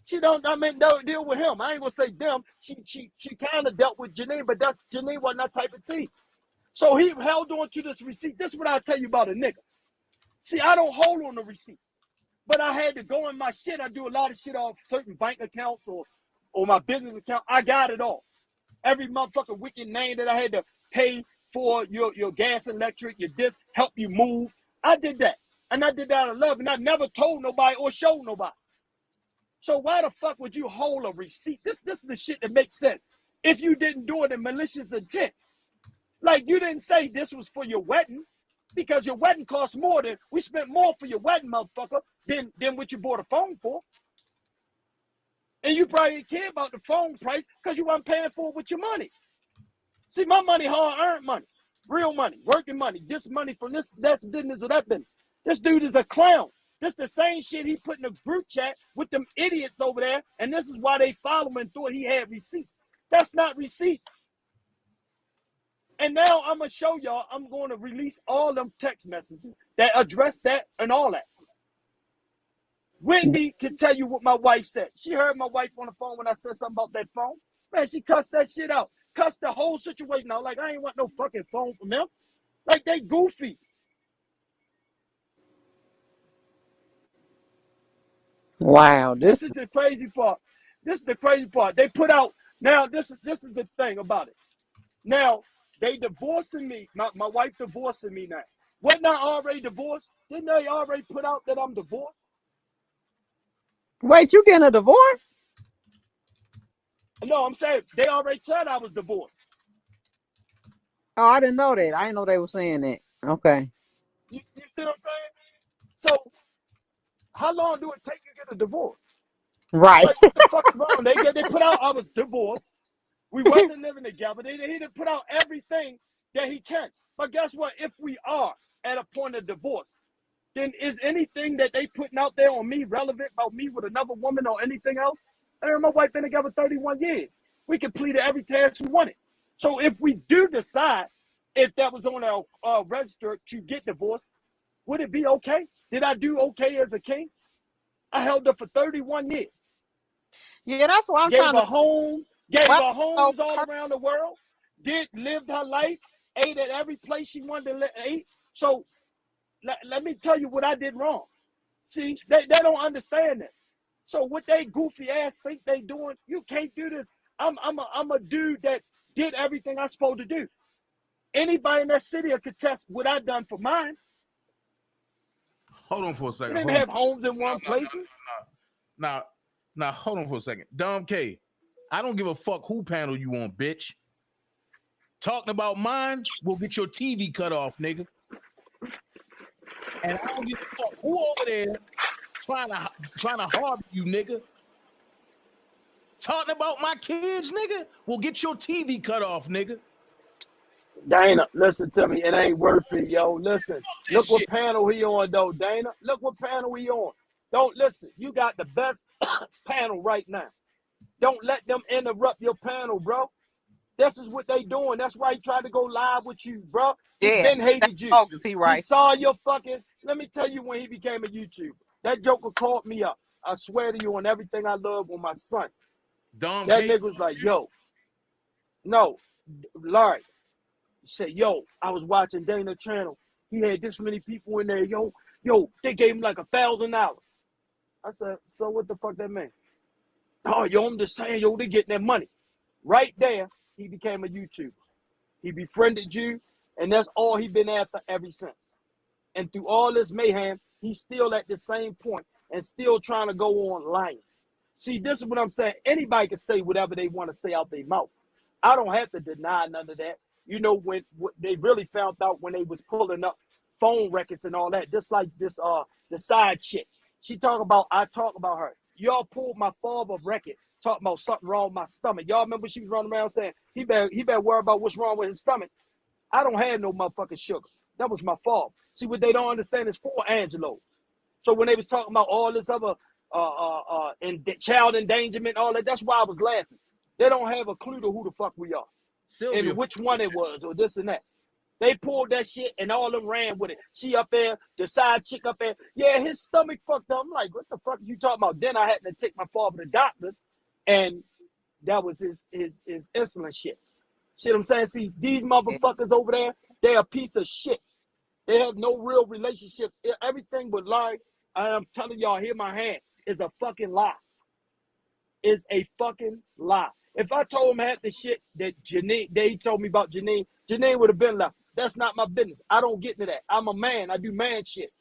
Don't deal with him. I ain't gonna say them. She kind of dealt with Janine, but Janine wasn't that type of tea. So he held on to this receipt. This is what I tell you about a nigga. See, I don't hold on the receipts. But I had to go in my shit. I do a lot of shit off certain bank accounts or my business account. I got it all. Every motherfucking wicked name that I had to pay for your gas and electric, your this, help you move. I did that. And I did that out of love, and I never told nobody or showed nobody. So why the fuck would you hold a receipt? This is the shit that makes sense. If you didn't do it in malicious intent. Like, you didn't say this was for your wedding, because your wedding cost more than, we spent more for your wedding, motherfucker, than what you bought a phone for. And you probably didn't care about the phone price because you weren't paying for it with your money. See, my money, hard-earned money, real money, working money, this money from this business or that business. This dude is a clown. This the same shit he put in a group chat with them idiots over there, and this is why they followed him and thought he had receipts. That's not receipts. And now I'm going to show y'all, I'm going to release all them text messages that address that and all that. Whitney can tell you what my wife said. She heard my wife on the phone when I said something about that phone. Man, she cussed that shit out. Cussed the whole situation out. Like, I ain't want no fucking phone from them. Like, they goofy. Wow. This is the crazy part. This is the crazy part. They put out, now this is the thing about it. Now, they divorcing me. My wife divorcing me now. Wasn't I already divorced? Didn't they already put out that I'm divorced? Wait, you getting a divorce? No, I'm saying they already said I was divorced. Oh, I didn't know that. I didn't know they were saying that. Okay. You see what I'm saying? So, how long do it take to get a divorce? Right. Like, what the fuck is wrong? They put out I was divorced. We wasn't living together. He didn't put out everything that he can. But guess what? If we are at a point of divorce, then is anything that they putting out there on me relevant about me with another woman or anything else? I mean, my wife been together 31 years. We completed every task we wanted. So if we do decide if that was on our register to get divorced, would it be okay? Did I do okay as a king? I held up for 31 years. Yeah, that's why I'm gave trying her to home, gave her homes all around the world, lived her life, ate at every place she wanted to eat. So let me tell you what I did wrong. See, they don't understand that. So what they goofy ass think they doing, you can't do this. I'm a dude that did everything I'm supposed to do. Anybody in that city will contest what I done for mine. Hold on for a second. We didn't have homes in one place. Now, hold on for a second. Dom K, I don't give a fuck who panel you on, bitch. Talking about mine will get your TV cut off, nigga. And I don't give a fuck who over there trying to harbor you, nigga. Talking about my kids, nigga, will get your TV cut off, nigga. Dana, listen to me. It ain't worth it, yo. Listen. Look what panel he on, though, Dana. Look what panel he on. Don't listen. You got the best panel right now. Don't let them interrupt your panel, bro. This is what they doing. That's why he tried to go live with you, bro. He been hated you. He saw your fucking, let me tell you when he became a YouTuber. That joker called me up. I swear to you on everything I love on my son. Dom that K, nigga was like, yo. No, Larry. Said, yo, I was watching Dana channel. He had this many people in there. Yo, they gave him like $1,000. I said, so what the fuck that mean? Oh, yo, I'm just saying, yo, they getting their money. Right there, he became a YouTuber. He befriended you, and that's all he been after ever since. And through all this mayhem, he's still at the same point and still trying to go on lying. See, this is what I'm saying. Anybody can say whatever they want to say out their mouth. I don't have to deny none of that. You know, when they really found out when they was pulling up phone records and all that, just like this, the side chick. I talk about her. Y'all pulled my father record, talking about something wrong with my stomach. Y'all remember she was running around saying, he better worry about what's wrong with his stomach. I don't have no motherfucking sugar. That was my fault. See, what they don't understand is for Angelo. So when they was talking about all this other child endangerment, all that, that's why I was laughing. They don't have a clue to who the fuck we are. Sylvia. And which one it was or this and that. They pulled that shit and all of them ran with it. She up there, the side chick up there. Yeah, his stomach fucked up. I'm like, what the fuck is you talking about? Then I had to take my father to the doctor, and that was his insulin shit. See what I'm saying? See, these motherfuckers over there, they're a piece of shit. They have no real relationship. Everything with Larry, I'm telling y'all, here my hand, is a fucking lie. Is a fucking lie. If I told him half the shit that he told me about Janine would have been left. That's not my business. I don't get into that. I'm a man. I do man shit.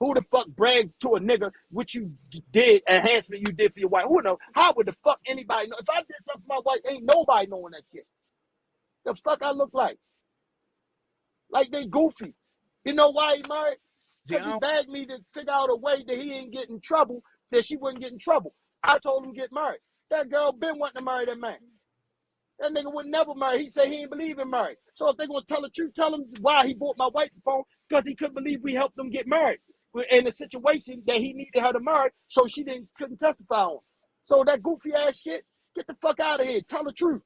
Who the fuck brags to a nigga what you did, enhancement you did for your wife? Who knows? How would the fuck anybody know? If I did something for my wife, ain't nobody knowing that shit. The fuck I look like? Like they goofy. You know why he married? Because he begged me to figure out a way that he ain't get in trouble, that she wouldn't get in trouble. I told him to get married. That girl been wanting to marry that man. That nigga would never marry. He said he didn't believe in marriage. So if they gonna tell the truth, tell him why he bought my wife the phone, because he couldn't believe we helped them get married in a situation that he needed her to marry, so she couldn't testify on. So that goofy ass shit, get the fuck out of here. Tell the truth.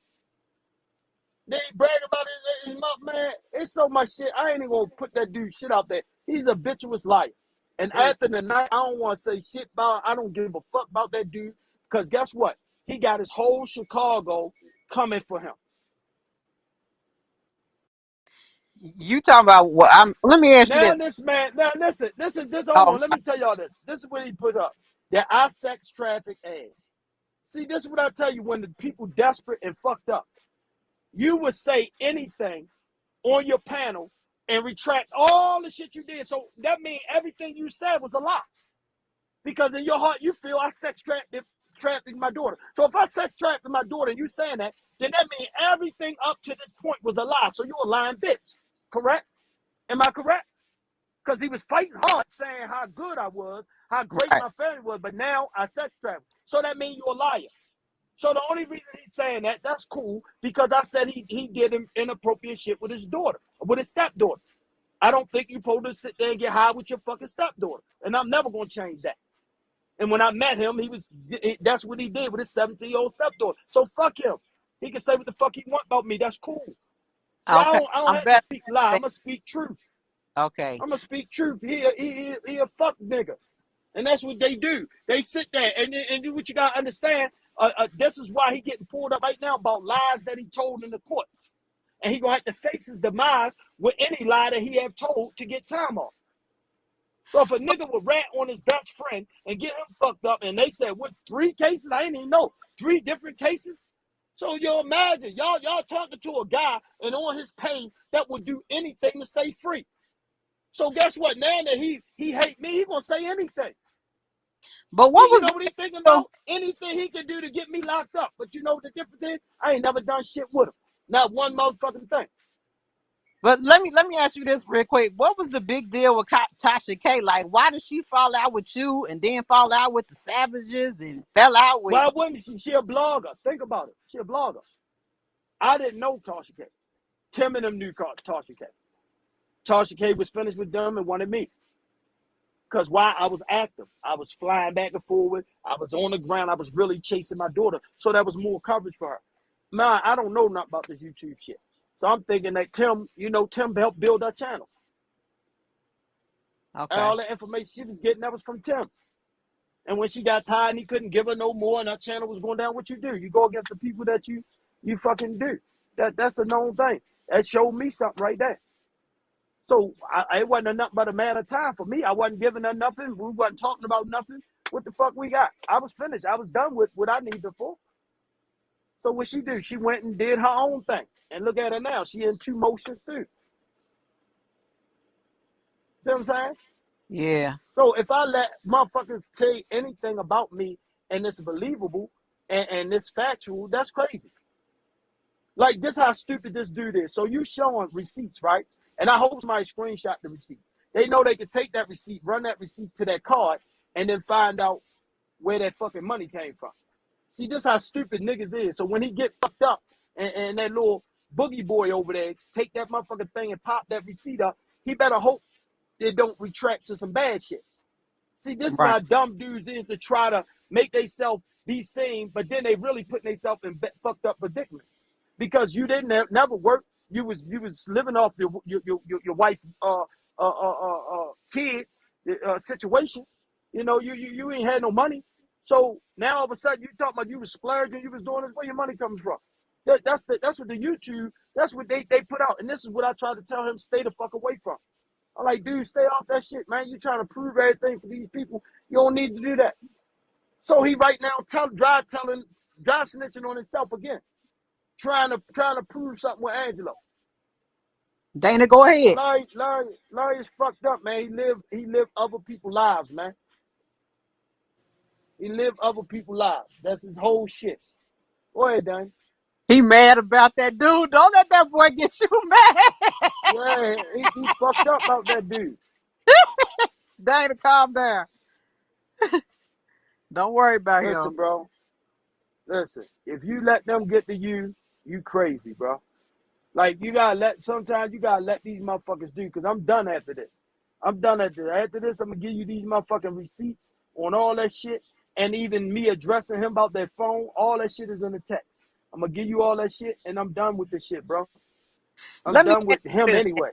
They ain't brag about his mouth, man. It's so much shit. I ain't even gonna put that dude shit out there. He's a bitchless liar. And after the night, I don't want to say shit about. I don't give a fuck about that dude, because guess what? He got his whole Chicago coming for him. You talking about what? Let me ask you Now that. this man, now listen, hold on, let me tell y'all this. This is what he put up. That I sex traffic ass. See, this is what I tell you when the people desperate and fucked up. You would say anything on your panel and retract all the shit you did. So that means everything you said was a lie. Because in your heart, you feel I sex trafficked my daughter. So if I sex trafficked my daughter and you saying that, then that means everything up to this point was a lie. So you're a lying bitch. Correct? Am I correct? Because he was fighting hard saying how good I was, how great my family was, but now I sex trafficked. So that means you're a liar. So the only reason he's saying that, that's cool, because I said he did inappropriate shit with his daughter, with his stepdaughter. I don't think you're supposed to sit there and get high with your fucking stepdaughter. And I'm never going to change that. And when I met him, that's what he did with his 17-year-old stepdaughter. So fuck him. He can say what the fuck he want about me. That's cool. See, Okay. I don't have to speak lie. I'm going to speak truth. Okay. I'm going to speak truth. He a fuck nigga. And that's what they do. They sit there and what you got to understand, this is why he getting pulled up right now about lies that he told in the courts. And he going to have to face his demise with any lie that he have told to get time off. So if a nigga would rat on his best friend and get him fucked up, and they said, what, 3 cases? I didn't even know. 3 different cases? So you imagine, y'all talking to a guy and on his pain that would do anything to stay free. So guess what? Now that he hate me, he gonna say anything. But what was you know what he thinking about? Anything he can do to get me locked up. But you know what the difference is? I ain't never done shit with him. Not one motherfucking thing. But let me ask you this real quick. What was the big deal with Tasha K? Like, why did she fall out with you and then fall out with the Savages and fell out with? Why wouldn't she? She a blogger. Think about it. She a blogger. I didn't know Tasha K. Tim and them knew Tasha K. Tasha K was finished with them and wanted me. Because why? I was active. I was flying back and forward. I was on the ground. I was really chasing my daughter. So that was more coverage for her. Man, I don't know nothing about this YouTube shit. So I'm thinking that Tim helped build our channel. Okay. And all the information she was getting, that was from Tim. And when she got tired and he couldn't give her no more and our channel was going down, what you do? You go against the people that you fucking do. That's a known thing. That showed me something right there. So it wasn't nothing but a matter of time for me. I wasn't giving her nothing. We wasn't talking about nothing. What the fuck we got? I was finished. I was done with what I needed her for. So what she do? She went and did her own thing. And look at her now. She in 2 motions too. See what I'm saying? Yeah. So if I let motherfuckers say anything about me and it's believable and it's factual, that's crazy. Like, this how stupid this dude is. So you showing receipts, right? And I hope somebody screenshot the receipts. They know they can take that receipt, run that receipt to that card, and then find out where that fucking money came from. See, this how stupid niggas is. So when he get fucked up and that little boogie boy over there take that motherfucking thing and pop that receipt up, he better hope it don't retract to some bad shit. See, this is how dumb dudes is to try to make themselves be seen, but then they really putting themselves in fucked up predicament. Because you didn't never work. You was living off your wife kids situation. You know, you ain't had no money. So now all of a sudden you talking about you was splurging, you was doing this. Where your money comes from? That's what the YouTube. That's what they put out. And this is what I try to tell him: stay the fuck away from. I'm like, dude, stay off that shit, man. You trying to prove everything for these people? You don't need to do that. So he right now telling dry snitching on himself again, trying to prove something with Angelo. Dana, go ahead. Larry is fucked up, man. He lived other people's lives, man. He lived other people's lives. That's his whole shit. Go ahead, Dan. He mad about that dude. Don't let that boy get you mad. Yeah, he fucked up about that dude. Dana, calm down. Don't worry about Listen, him. bro. Listen, if you let them get to you, you crazy, bro. Like, sometimes you gotta let these motherfuckers do, because I'm done after this. I'm done after this. After this, I'm gonna give you these motherfucking receipts on all that shit, and even me addressing him about that phone, all that shit is in the text. I'm gonna give you all that shit, and I'm done with this shit, bro. I'm Let me done with him this. anyway.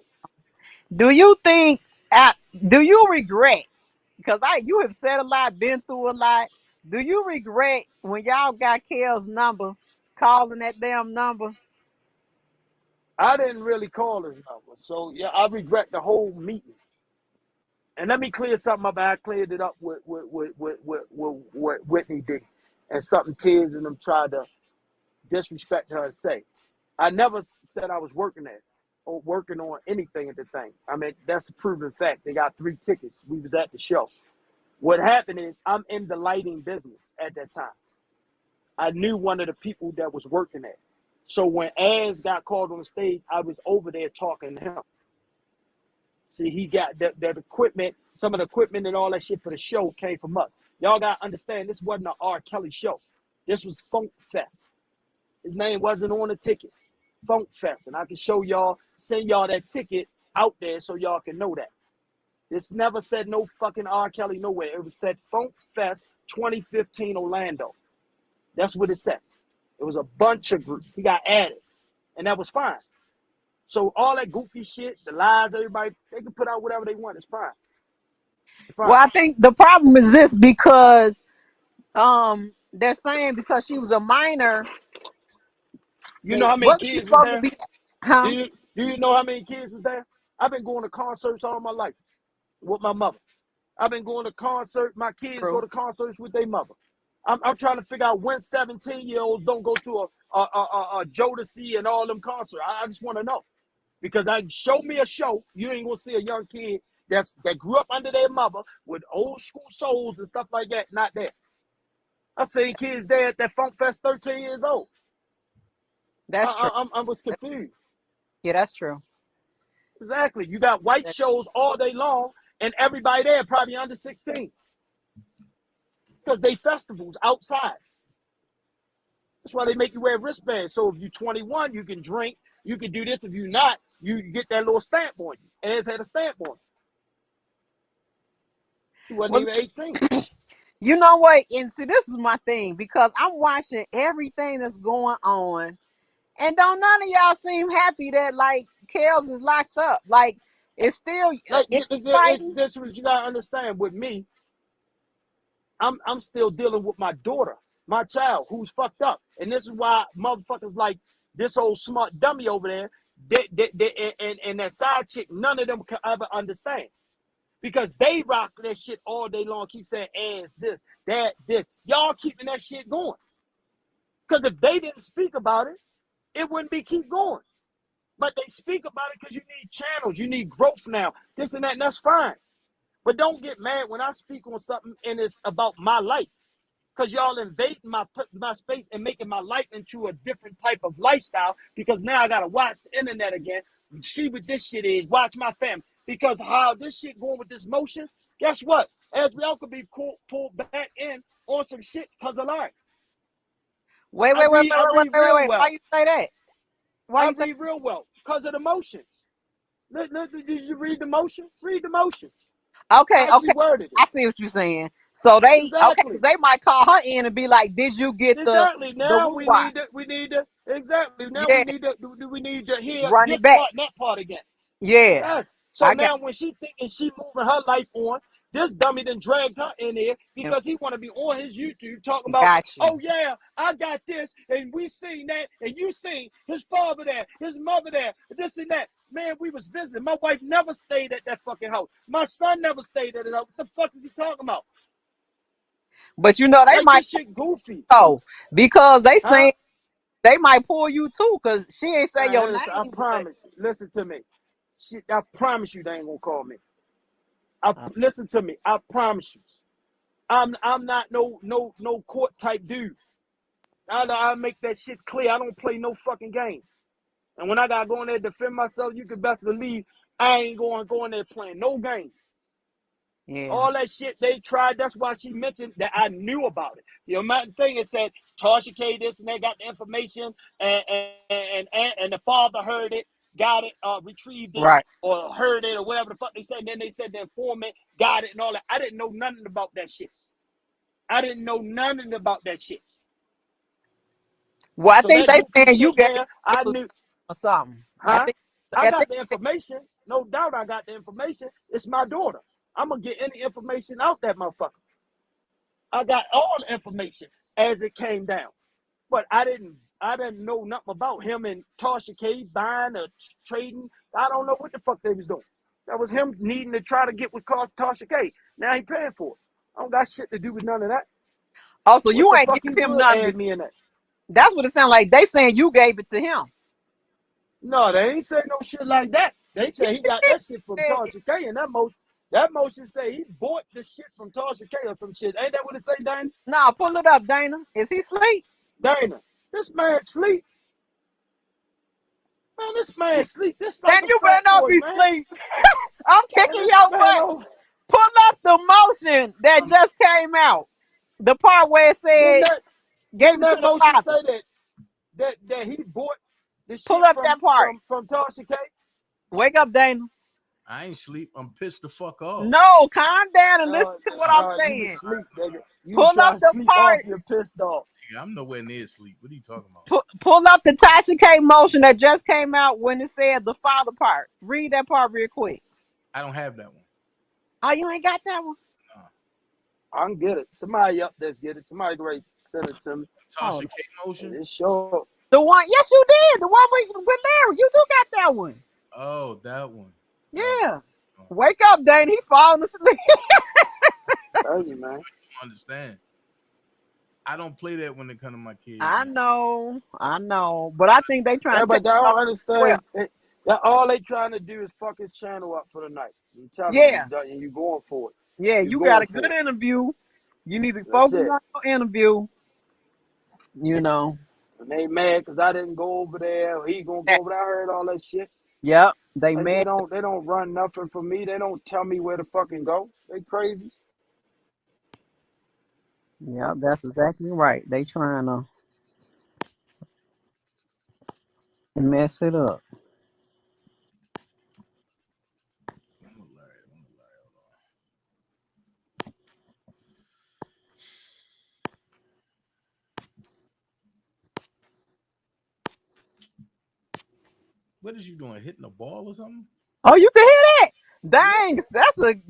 Do you think, do you regret, because you have said a lot, been through a lot, do you regret when y'all got Kel's number, calling that damn number? I didn't really call his number, so yeah, I regret the whole meeting. And let me clear something up. I cleared it up with Whitney D, and something Tiz and them tried to disrespect her and say. I never said I was working there or working on anything at the thing. I mean, that's a proven fact. They got 3 tickets. We was at the show. What happened is I'm in the lighting business at that time. I knew one of the people that was working there. So when Az got called on the stage, I was over there talking to him. See, he got that equipment, some of the equipment and all that shit for the show came from us. Y'all got to understand, this wasn't an R. Kelly show. This was Funk Fest. His name wasn't on the ticket. Funk Fest. And I can show y'all, send y'all that ticket out there so y'all can know that. This never said no fucking R. Kelly nowhere. It was said Funk Fest 2015 Orlando. That's what it said. It was a bunch of groups. He got added. And that was fine. So all that goofy shit, the lies, everybody, they can put out whatever they want. It's fine. It's fine. Well, I think the problem is this, because they're saying because she was a minor. You know how many kids was there? Huh? Do you know how many kids was there? I've been going to concerts all my life with my mother. I've been going to concerts. My kids go to concerts with their mother. I'm trying to figure out when 17-year-olds don't go to a Jodeci and all them concerts. I just want to know. Because show me a show, you ain't gonna see a young kid that grew up under their mother with old school souls and stuff like that. Not there. I seen kids there at that Funk Fest 13 years old. That's true. I was confused. Yeah, that's true. Exactly. You got white shows all day long, and everybody there probably under 16. Because they festivals outside. That's why they make you wear wristbands. So if you're 21, you can drink, you can do this. If you're not, you get that little stamp on you. Az had a stamp on him. He wasn't even 18. You know what? And see, this is my thing, because I'm watching everything that's going on, and don't none of y'all seem happy that like Kels is locked up. Like, it's still This what you gotta understand with me. I'm still dealing with my daughter, my child, who's fucked up, and this is why motherfuckers like this old smart dummy over there, and that side chick, none of them can ever understand, because they rock that shit all day long. Keep saying ass this, that, this. Y'all keeping that shit going, because if they didn't speak about it, it wouldn't be keep going. But they speak about it because you need channels, you need growth now, this and that, and that's fine. But don't get mad when I speak on something and it's about my life, because y'all invading my space and making my life into a different type of lifestyle, because now I got to watch the internet again, see what this shit is, watch my family. Because how this shit going with this motion, guess what? Adriel could be pulled back in on some shit because of life. Wait. Why you say that? Why you read real well? Because of the motions. Did you read the motion? Read the motion. Okay. I see what you're saying. So they they might call her in and be like, "Did you get exactly. Now the we need to exactly. Now we need to hear run this it back. part and that part again. Yeah. Yes. So now when she thinking she moving her life on, this dummy done dragged her in there because he want to be on his YouTube talking about, oh yeah, I got this, and we seen that, and you seen his father there, his mother there, this and that. Man, we was visiting. My wife never stayed at that fucking house. My son never stayed at his house. What the fuck is he talking about? But you know they Like might this shit goofy. because they Huh? saying they might pull you too because she ain't say your Man, listen, I name. But promise. Listen to me. Shit, I promise you they ain't gonna call me. uh, Listen to me. I promise you. I'm not no court type dude. I make that shit clear. I don't play no fucking game. And when I gotta go in there and defend myself, you can best believe I ain't go in there playing no game. yeah, All that shit they tried. That's why she mentioned that I knew about it. The amount of thing it said Tasha K this and they got the information and the father heard it, got it, retrieved it, right. or heard it, or whatever the fuck they said. And then they said the informant got it and all that. I didn't know nothing about that shit. I didn't know nothing about that shit. Well, I So think that they goofy saying you shit gave there, it I knew. or something. Huh? I I got think the information. No doubt I got the information. It's my daughter. I'm going to get any information out that motherfucker. I got all the information as it came down. But I didn't know nothing about him and Tasha K buying or trading. I don't know what the fuck they was doing. That was him needing to try to get with Tasha K. Now he paying for it. I don't got shit to do with none of that. also What you the ain't fuck give he him would nothing. add me in that? That's what it sounds like. They saying you gave it to him. No, they ain't say no shit like that. They say he got that shit from Tasha K, and that motion say he bought the shit from Tasha K or some shit. Ain't that what it say, Dana? No, pull it up, Dana. Is he asleep? Dana, this man sleep. Man, this man sleep. This like Then a you fat better not boy, be man. asleep. I'm Man, kicking this your man, butt. Pull up the motion that just came out. The part where it said gave didn't it to that the motion father. say that he bought the Pull shit up from that part. Tasha K? Wake up, Dana. I ain't sleep. I'm pissed the fuck off. No, calm down and listen to what I'm You was saying. sleep, nigga. You was Pull up trying to the sleep off. part. You're pissed off. Yeah, I'm nowhere near sleep. What are you talking about? Pull up the Tasha K motion that just came out when it said the father part. Read that part real quick. I don't have that one. Oh, you ain't got that one? No. I can get it. Somebody up there get it. Somebody great send it to me. Tasha K motion? It's short. The one, yes, you did. The one with Larry. You do got that one. Oh, that one. Yeah. Wake up, Dane. He falling asleep. Thank you, man. Understand. I don't play that when it comes to my kids. I know. But I think they trying to but take they don't understand. well. All they trying to do is fuck his channel up for the night. You tell Yeah. me, and you going for it. Yeah, you got a good interview. You need to focus on your interview. You know. And they mad because I didn't go over there. Or he gonna go over there. I heard all that shit. Yep. They Like, mad. they don't run nothing for me. They don't tell me where to fucking go. They crazy. Yep, that's exactly right. They trying to mess it up. What is you doing? Hitting a ball or something? Oh, you can hear that? Dang,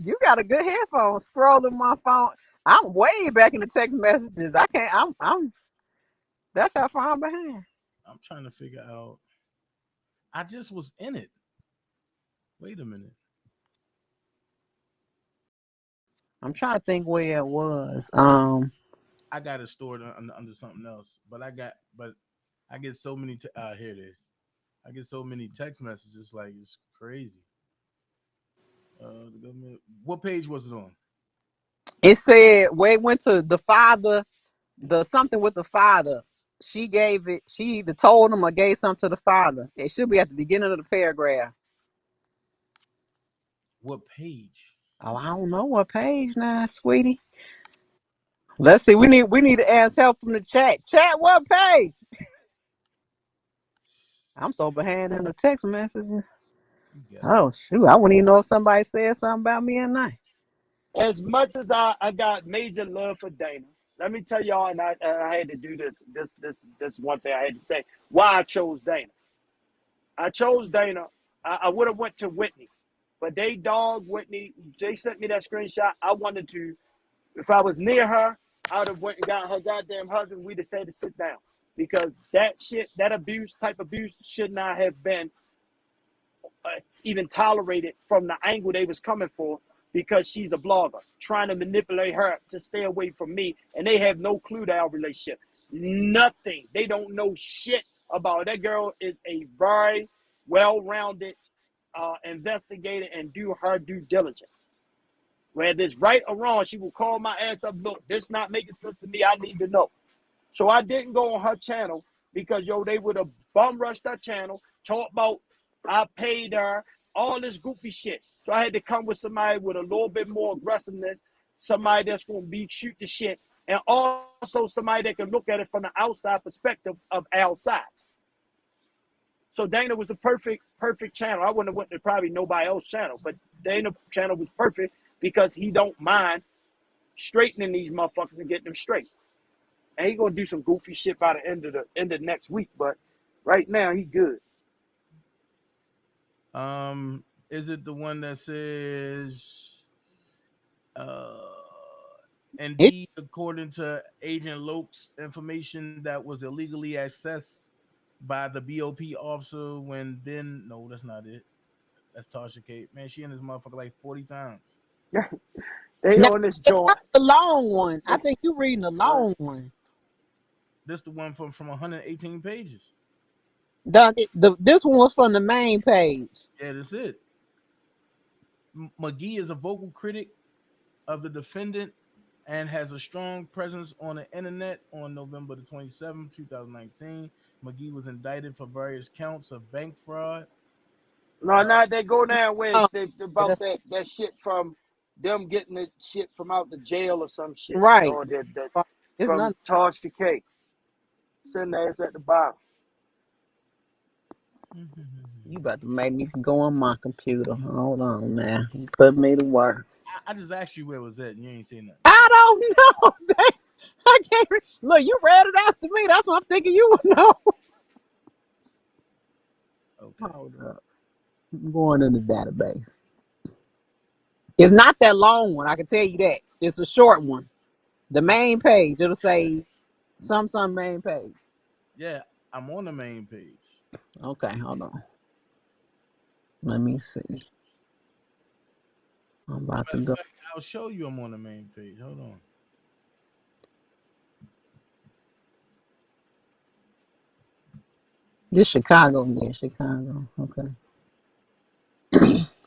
you got a good headphone. Scrolling my phone. I'm way back in the text messages. I can't. I'm. That's how far I'm behind. I'm trying to figure out. I just was in it. Wait a minute. I'm trying to think where it was. I got it stored under something else, but I get so many. Here it is. I get so many text messages, like it's crazy. The government. What page was it on? It said where it went to the father, the something with the father. She gave it. She either told him or gave something to the father. It should be at the beginning of the paragraph. What page? Oh, I don't know what page now, sweetie. Let's see. We need to ask help from the chat. Chat, what page? I'm so behind in the text messages. Oh shoot! I wouldn't even know if somebody said something about me at night. As much as I got major love for Dana, let me tell y'all, and I had to do this one thing I had to say. Why I chose Dana. I chose Dana. I would have went to Whitney, but they dogged Whitney. They sent me that screenshot. I wanted to, if I was near her, I would have went and got her goddamn husband. We'd have said to sit down because that shit, that type of abuse, should not have been even tolerated from the angle they was coming for. because she's a blogger, trying to manipulate her to stay away from me, and they have no clue to our relationship. Nothing. They don't know shit about it. That girl is a very well-rounded investigator and do her due diligence. Whether it's right or wrong, she will call my ass up. Look, this not making sense to me. I need to know. So I didn't go on her channel because, they would have bum rushed her channel, talk about I paid her, all this goofy shit. So I had to come with somebody with a little bit more aggressiveness, somebody that's going to be shoot the shit, and also somebody that can look at it from the outside perspective of outside. So Dana was the perfect channel. I wouldn't have went to probably nobody else's channel, but Dana's channel was perfect because he don't mind straightening these motherfuckers and getting them straight. And he gonna do some goofy shit by the end of next week, but right now he good. Is it the one that says indeed, according to Agent Loke's information that was illegally accessed by the BOP officer when then no, that's not it. That's Tasha Kate. Man, she in this motherfucker like 40 times. They Now, on this joint. the long one. I think you're reading the long one. This the one from 118 pages. This one was from the main page. Yeah, that's it. McGee is a vocal critic of the defendant and has a strong presence on the internet. On November the 27th, 2019, McGee was indicted for various counts of bank fraud. No, not they go down where they about that's- that shit from them getting the shit from out the jail or some shit. Right. Or that It's from nothing. Tasha K. Send the ass at the bottom. You about to make me go on my computer. Hold on, man. You put me to work. I just asked you where it was at, and you ain't seen that. I don't know. I can't. Look, you read it out to me. That's what I'm thinking. You would know. Okay. Hold up. I'm going in the database. It's not that long one. I can tell you that. It's a short one. The main page. It'll say some main page. Yeah, I'm on the main page. Okay, hold on. Let me see. I'm about to go. I'll show you I'm on the main page. Hold on. This Chicago, yeah, Chicago. Okay.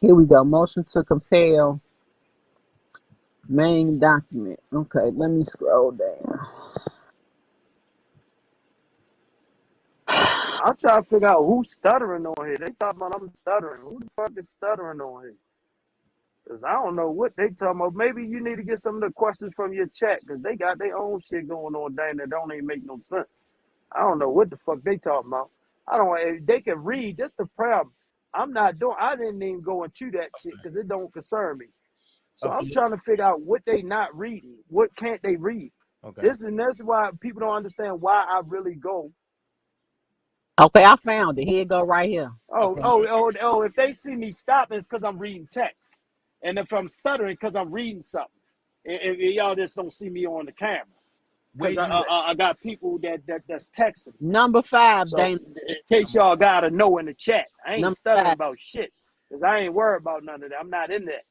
Here we go. Motion to compel. Main document. Okay, let me scroll down. I'm trying to figure out who's stuttering on here. They talking about I'm stuttering. Who the fuck is stuttering on here? Because I don't know what they talking about. Maybe you need to get some of the questions from your chat because they got their own shit going on down there that don't even make no sense. I don't know what the fuck they talking about. I don't. If they can read, that's the problem. I'm not doing. I didn't even go into that shit because it don't concern me. So I'm trying to figure out what they not reading. What can't they read? Okay. That's why people don't understand why I really go. Okay, I found it. Here it go right here. Oh! If they see me stopping, it's because I'm reading text, and if I'm stuttering, because I'm reading something. If y'all just don't see me on the camera, because I got people that's texting. Number 5, so Dana. In case y'all gotta know in the chat, I ain't Number stuttering 5. about shit, because I ain't worried about none of that. I'm not in that.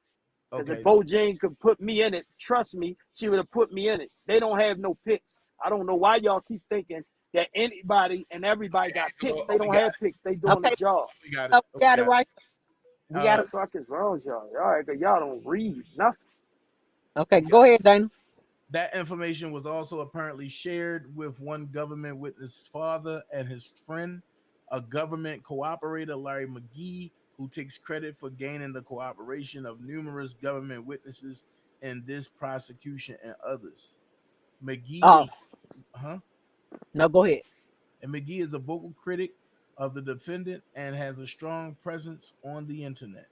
Because Okay. if Bo Jean could put me in it, trust me, she would have put me in it. They don't have no picks. I don't know why y'all keep thinking that anybody and everybody got picks. They don't have picks. They doing the job. We got it. We got it right. We got What the fuck is wrong with y'all? All right, because y'all don't read nothing. Okay, go ahead, Dana. That information was also apparently shared with one government witness' father and his friend, a government cooperator, Larry McGee, who takes credit for gaining the cooperation of numerous government witnesses in this prosecution and others. McGee is, No, go ahead. And McGee is a vocal critic of the defendant and has a strong presence on the internet.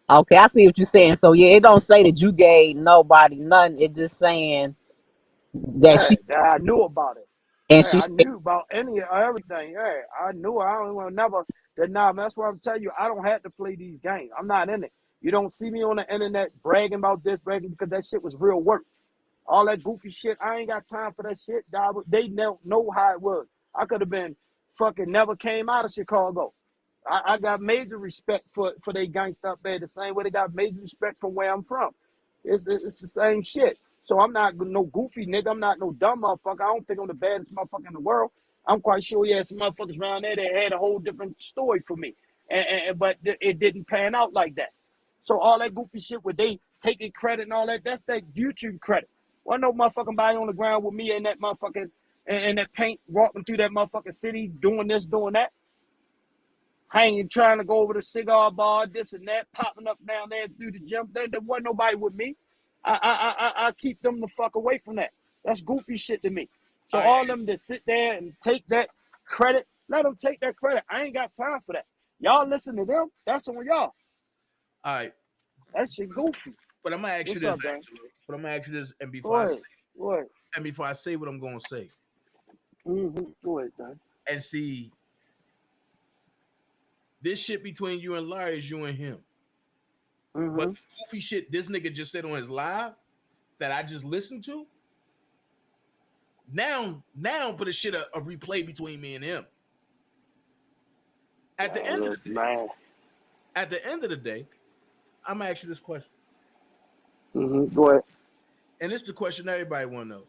Okay, I see what you're saying. So yeah, it don't say that you gave nobody nothing. It just saying that I knew about it. And I knew about everything. Hey, I knew. I don't never deny. That's why I'm telling you, I don't have to play these games. I'm not in it. You don't see me on the internet bragging about this, bragging because that shit was real work. All that goofy shit, I ain't got time for that shit. They know how it was. I could have been fucking never came out of Chicago. I got major respect for they gangsta up there the same way they got major respect from where I'm from. It's the same shit. So I'm not no goofy nigga. I'm not no dumb motherfucker. I don't think I'm the baddest motherfucker in the world. I'm quite sure you had some motherfuckers around there that had a whole different story for me. But it didn't pan out like that. So all that goofy shit where they taking credit and all that, that's that YouTube credit. Wasn't no motherfucking body on the ground with me and that motherfucking and that paint walking through that motherfucking city doing this, doing that. Hanging, trying to go over the cigar bar, this and that, popping up down there through the gym. There wasn't nobody with me. I keep them the fuck away from that. That's goofy shit to me. So all them that sit there and take that credit, let them take that credit. I ain't got time for that. Y'all listen to them, that's on y'all. All right. That shit goofy. But I'm gonna ask you this, Angelo. But I'm gonna ask you this, and before I say what I'm gonna say. Go ahead, Dan. And see, this shit between you and Larry is you and him. But the goofy shit this nigga just said on his live that I just listened to. Now put a shit a replay between me and him. At the end of the day, I'm gonna ask you this question. Go ahead. And it's the question everybody want to know.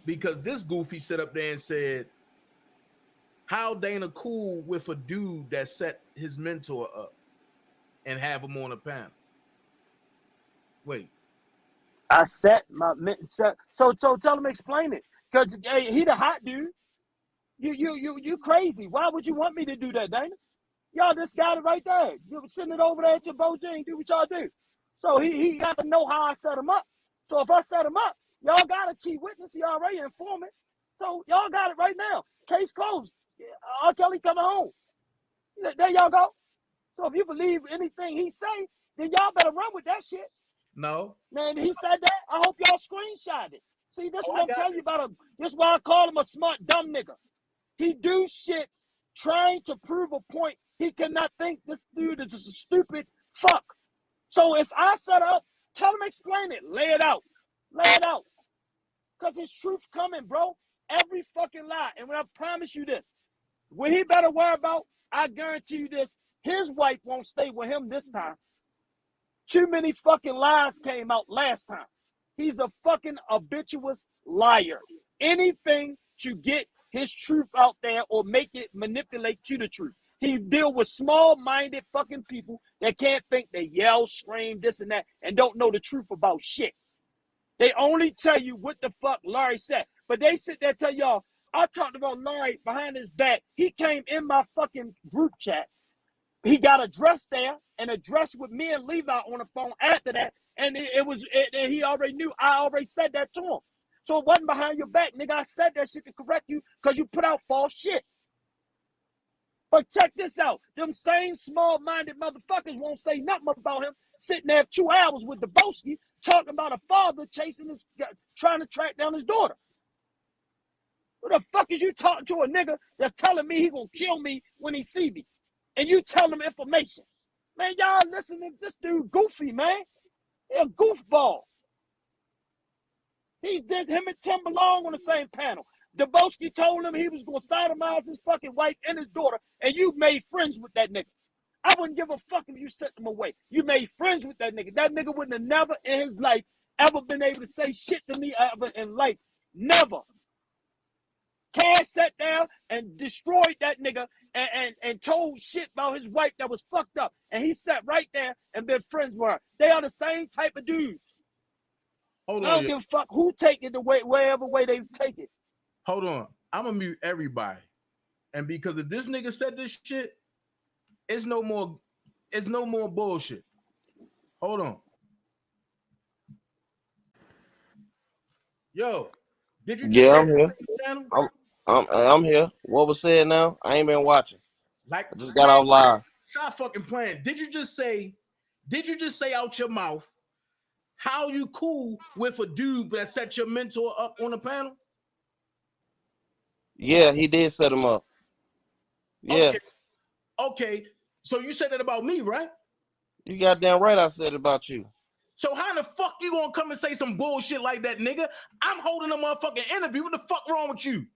Because this goofy sit up there and said, how Dana cool with a dude that set his mentor up and have him on a panel? Wait. I set my mentor. So tell him, explain it. Because hey, he the hot dude. You crazy. Why would you want me to do that, Dana? Y'all just got it right there. You send it over there to Bojang, do what y'all do. So he got to know how I set him up. So if I set him up, y'all got a key witness. He already informant. So y'all got it right now. Case closed. R. Kelly coming home. There y'all go. So if you believe anything he say, then y'all better run with that shit. No. Man, he said that. I hope y'all screenshot it. See, this is what I'm telling you about him. This is why I call him a smart, dumb nigga. He do shit trying to prove a point. He cannot think this dude is just a stupid fuck. So if I set up, tell him explain it. Lay it out. Lay it out. Because his truth coming, bro. Every fucking lie. And when I promise you this, what he better worry about, I guarantee you this, his wife won't stay with him this time. Too many fucking lies came out last time. He's a fucking habituous liar. Anything to get his truth out there or make it manipulate to the truth. He deal with small-minded fucking people that can't think. They yell, scream, this and that, and don't know the truth about shit. They only tell you what the fuck Larry said. But they sit there and tell y'all, I talked about Larry behind his back. He came in my fucking group chat. He got addressed there and addressed with me and Levi on the phone after that. And he already knew. I already said that to him. So it wasn't behind your back, nigga. I said that shit to correct you because you put out false shit. But check this out. Them same small-minded motherfuckers won't say nothing about him sitting there 2 hours with Debowski talking about a father chasing his, trying to track down his daughter. Who the fuck is you talking to a nigga that's telling me he gonna kill me when he see me? And you tell him information. Man, y'all listen to this dude goofy, man. He a goofball. He did him and Tim belong on the same panel. Debowski told him he was going to sodomize his fucking wife and his daughter, and you made friends with that nigga. I wouldn't give a fuck if you sent him away. You made friends with that nigga. That nigga wouldn't have never in his life ever been able to say shit to me ever in life. Never. Cass sat down and destroyed that nigga and told shit about his wife that was fucked up. And he sat right there and been friends with her. They are the same type of dudes. Hold on. I don't give a fuck who take it the way, wherever way they take it. Hold on. I'm going to mute everybody. And because if this nigga said this shit, it's no more bullshit. Hold on. Yo, did you just I'm here. I'm here. What was said now? I ain't been watching. Like I just got out live. Stop fucking playing. Did you just say out your mouth how you cool with a dude that set your mentor up on the panel? Yeah, he did set him up. Yeah. Okay. So you said that about me, right? You goddamn right I said it about you. So how the fuck you gonna come and say some bullshit like that, nigga? I'm holding a motherfucking interview. What the fuck wrong with you?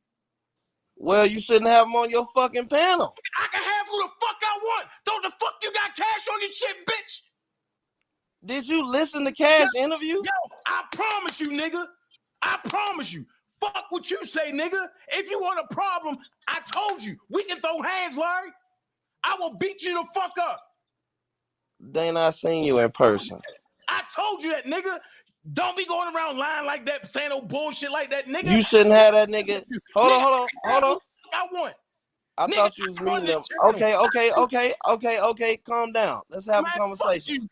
Well, you shouldn't have him on your fucking panel. I can have who the fuck I want. Don't the fuck you got cash on your shit, bitch? Did you listen to Cash interview? Yo, I promise you, nigga. I promise you. Fuck what you say, nigga. If you want a problem, I told you. We can throw hands, Larry. I will beat you the fuck up. They not seen you in person. I told you that, nigga. Don't be going around lying like that, saying no bullshit like that, nigga. You shouldn't have that nigga. Hold on. I want. I thought you was meeting them. Okay. Calm down. Let's have a conversation.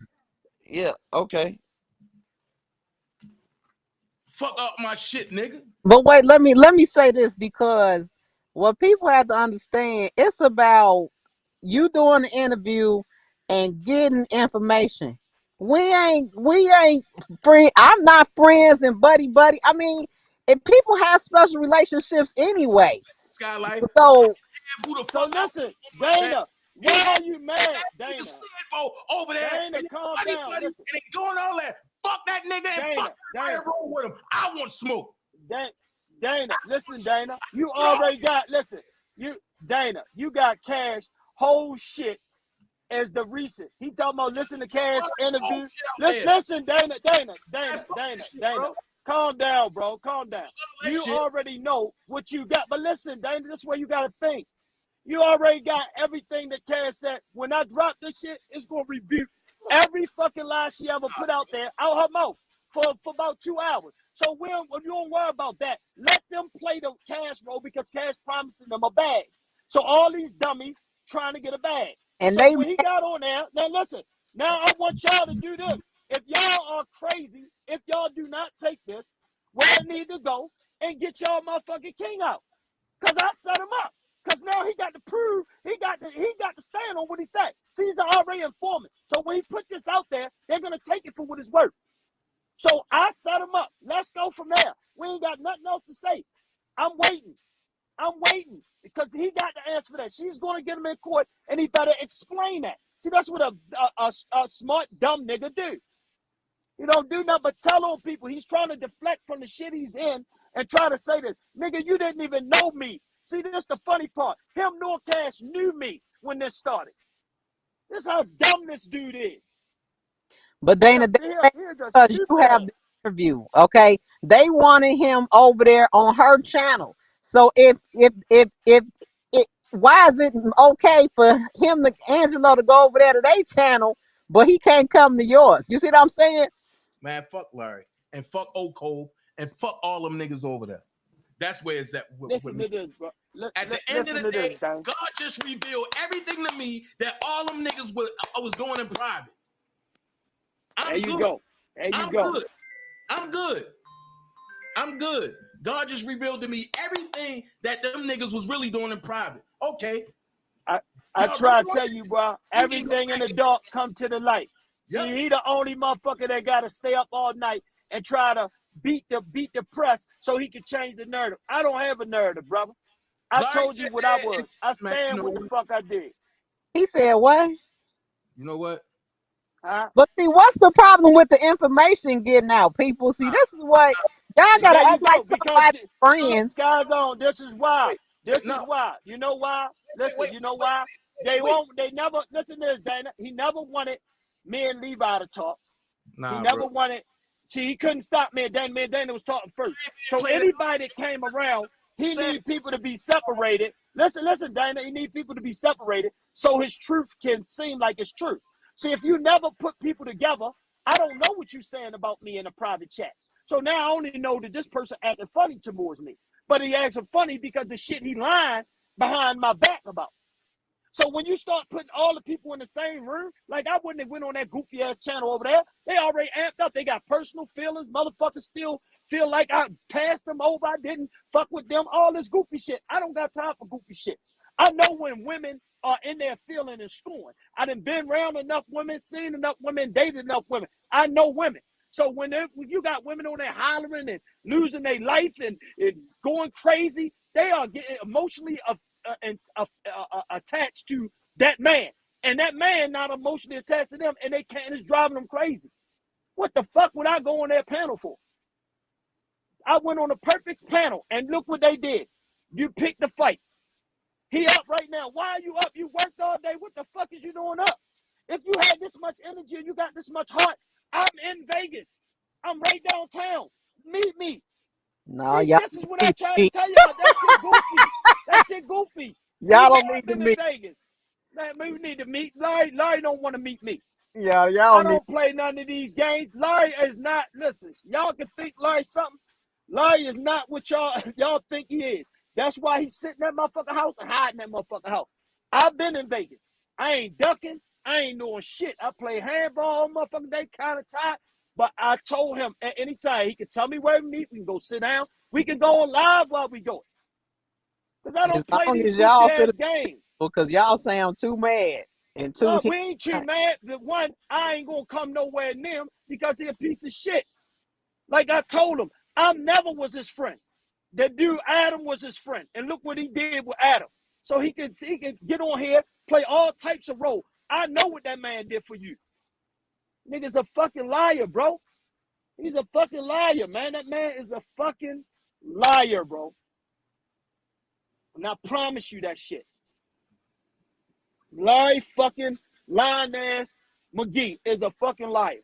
Yeah, okay. Fuck up my shit, nigga. But wait, let me say this, because what people have to understand, it's about you doing the interview and getting information. We ain't friends. I'm not friends and buddy. I mean, if people have special relationships anyway. Skylight. So listen, Dana, why are you mad, Dana? Over there, Dana, calm down. And they doing all that. Fuck that nigga and fuck Dana. Roll with him. I want smoke. Dana, listen, Dana. You already got. Listen, Dana, you got Cash whole shit as the recent. He talking about listen to Cash interview. Listen, Dana. Calm down, bro. Calm down. You already know what you got. But listen, Dana, this is where you got to think. You already got everything that Cash said. When I drop this shit, it's going to rebuke every fucking lie she ever put out there out her mouth for about 2 hours. So when you don't worry about that, let them play the Cash role, because Cash promising them a bag. So all these dummies trying to get a bag. And so when he got on there, now listen, now I want y'all to do this. If y'all are crazy, if y'all do not take this, well, I need to go and get y'all motherfucking king out. Because I set him up. Because now he got to prove, he got to stand on what he said. See, he's an already informant. So when he put this out there, they're going to take it for what it's worth. So I set him up. Let's go from there. We ain't got nothing else to say. I'm waiting because he got the answer for that. She's going to get him in court, and he better explain that. See, that's what a smart, dumb nigga do. He don't do nothing but tell on people. He's trying to deflect from the shit he's in and try to say this. Nigga, you didn't even know me. See, this is the funny part. Him nor Cash knew me when this started. This is how dumb this dude is. But Dana, because you have the interview, okay? They wanted him over there on her channel. So if why is it okay for him to Angelo to go over there to their channel, but he can't come to yours? You see what I'm saying? Man, fuck Larry and fuck Oak Cove and fuck all them niggas over there. That's where it's at. Listen to this, bro. At the end of the day, God just revealed everything to me that all them niggas was doing in private. There you go. I'm good. God just revealed to me everything that them niggas was really doing in private. Okay. I try to tell you, bro, everything in the dark come to the light. See, he the only motherfucker that got to stay up all night and try to beat the press so he can change the narrative. I don't have a narrative, brother. I told you what I was. I stand with the fuck I did. He said what? You know what? Huh? But see, what's the problem with the information getting out, people? See, this is what y'all gotta act like somebody's friends. Guys on. This is why. You know why? Listen, you know why? They never listen to this, Dana. He never wanted me and Levi to talk. He never wanted. See, he couldn't stop me and Dana. Me and Dana was talking first. So anybody that came around, he need people to be separated. Listen, Dana. He need people to be separated so his truth can seem like it's true. See, if you never put people together, I don't know what you're saying about me in a private chat. So now I only know that this person acting funny towards me. But he acting funny because the shit he lying behind my back about. So when you start putting all the people in the same room, like I wouldn't have went on that goofy ass channel over there. They already amped up. They got personal feelings. Motherfuckers still feel like I passed them over. I didn't fuck with them. All this goofy shit. I don't got time for goofy shit. I know when women are in there feeling and scorn. I done been around enough women, seen enough women, dated enough women. I know women. So when you got women on there hollering and losing their life and going crazy, they are getting emotionally attached to that man. And that man not emotionally attached to them, and they can't, it's driving them crazy. What the fuck would I go on that panel for? I went on a perfect panel, and look what they did. You picked the fight. He up right now? Why are you up? You worked all day. What the fuck is you doing up? If you had this much energy and you got this much heart, I'm in Vegas. I'm right downtown. Meet me. No, See, y'all this is what I try to tell y'all. That shit goofy. That shit goofy. y'all don't need to in meet. Vegas. Man, we need to meet. Larry don't want to meet me. Y'all I need. don't play none of these games. Larry is not, listen, y'all can think Larry something. Larry is not what y'all think he is. That's why he's sitting at motherfucking house and hiding that motherfucking house. I've been in Vegas. I ain't ducking. I ain't doing shit. I play handball all motherfucking day, kind of tired. But I told him at any time, he can tell me where we meet. We can go sit down. We can go on live while we go. Because I As don't play long these as y'all goofy-ass games. because y'all sound too mad and too. No, we ain't too mad. The one, I ain't going to come nowhere near him because he a piece of shit. Like I told him, I never was his friend. That dude Adam was his friend, and look what he did with Adam. So he could get on here, play all types of roles. I know what that man did for you. Nigga's a fucking liar, bro. He's a fucking liar, man. That man is a fucking liar, bro. And I promise you that shit. Larry fucking lying ass McGee is a fucking liar.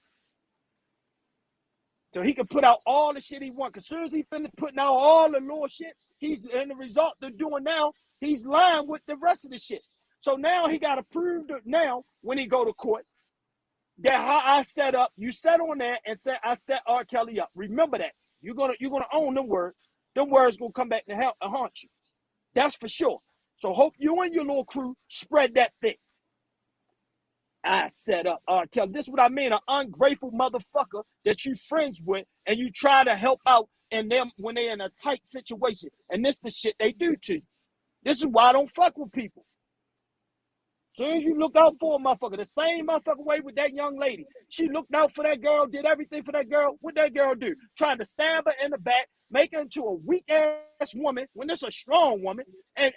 So he can put out all the shit he wants. As soon as he finished putting out all the little shit, he's in the result they're doing now, he's lying with the rest of the shit. So now he got to prove that now when he go to court that how I set up, you sat on there and said I set R. Kelly up. Remember that. You're gonna own them words. Them words gonna come back to help and haunt you. That's for sure. So hope you and your little crew spread that thing. I set up R. Kelly. This is what I mean, an ungrateful motherfucker that you friends with and you try to help out and them when they're in a tight situation. And this the shit they do to you. This is why I don't fuck with people. As soon as you look out for a motherfucker, the same motherfucker way with that young lady. She looked out for that girl, did everything for that girl. What that girl do? Tried to stab her in the back, make her into a weak-ass woman when it's a strong woman, and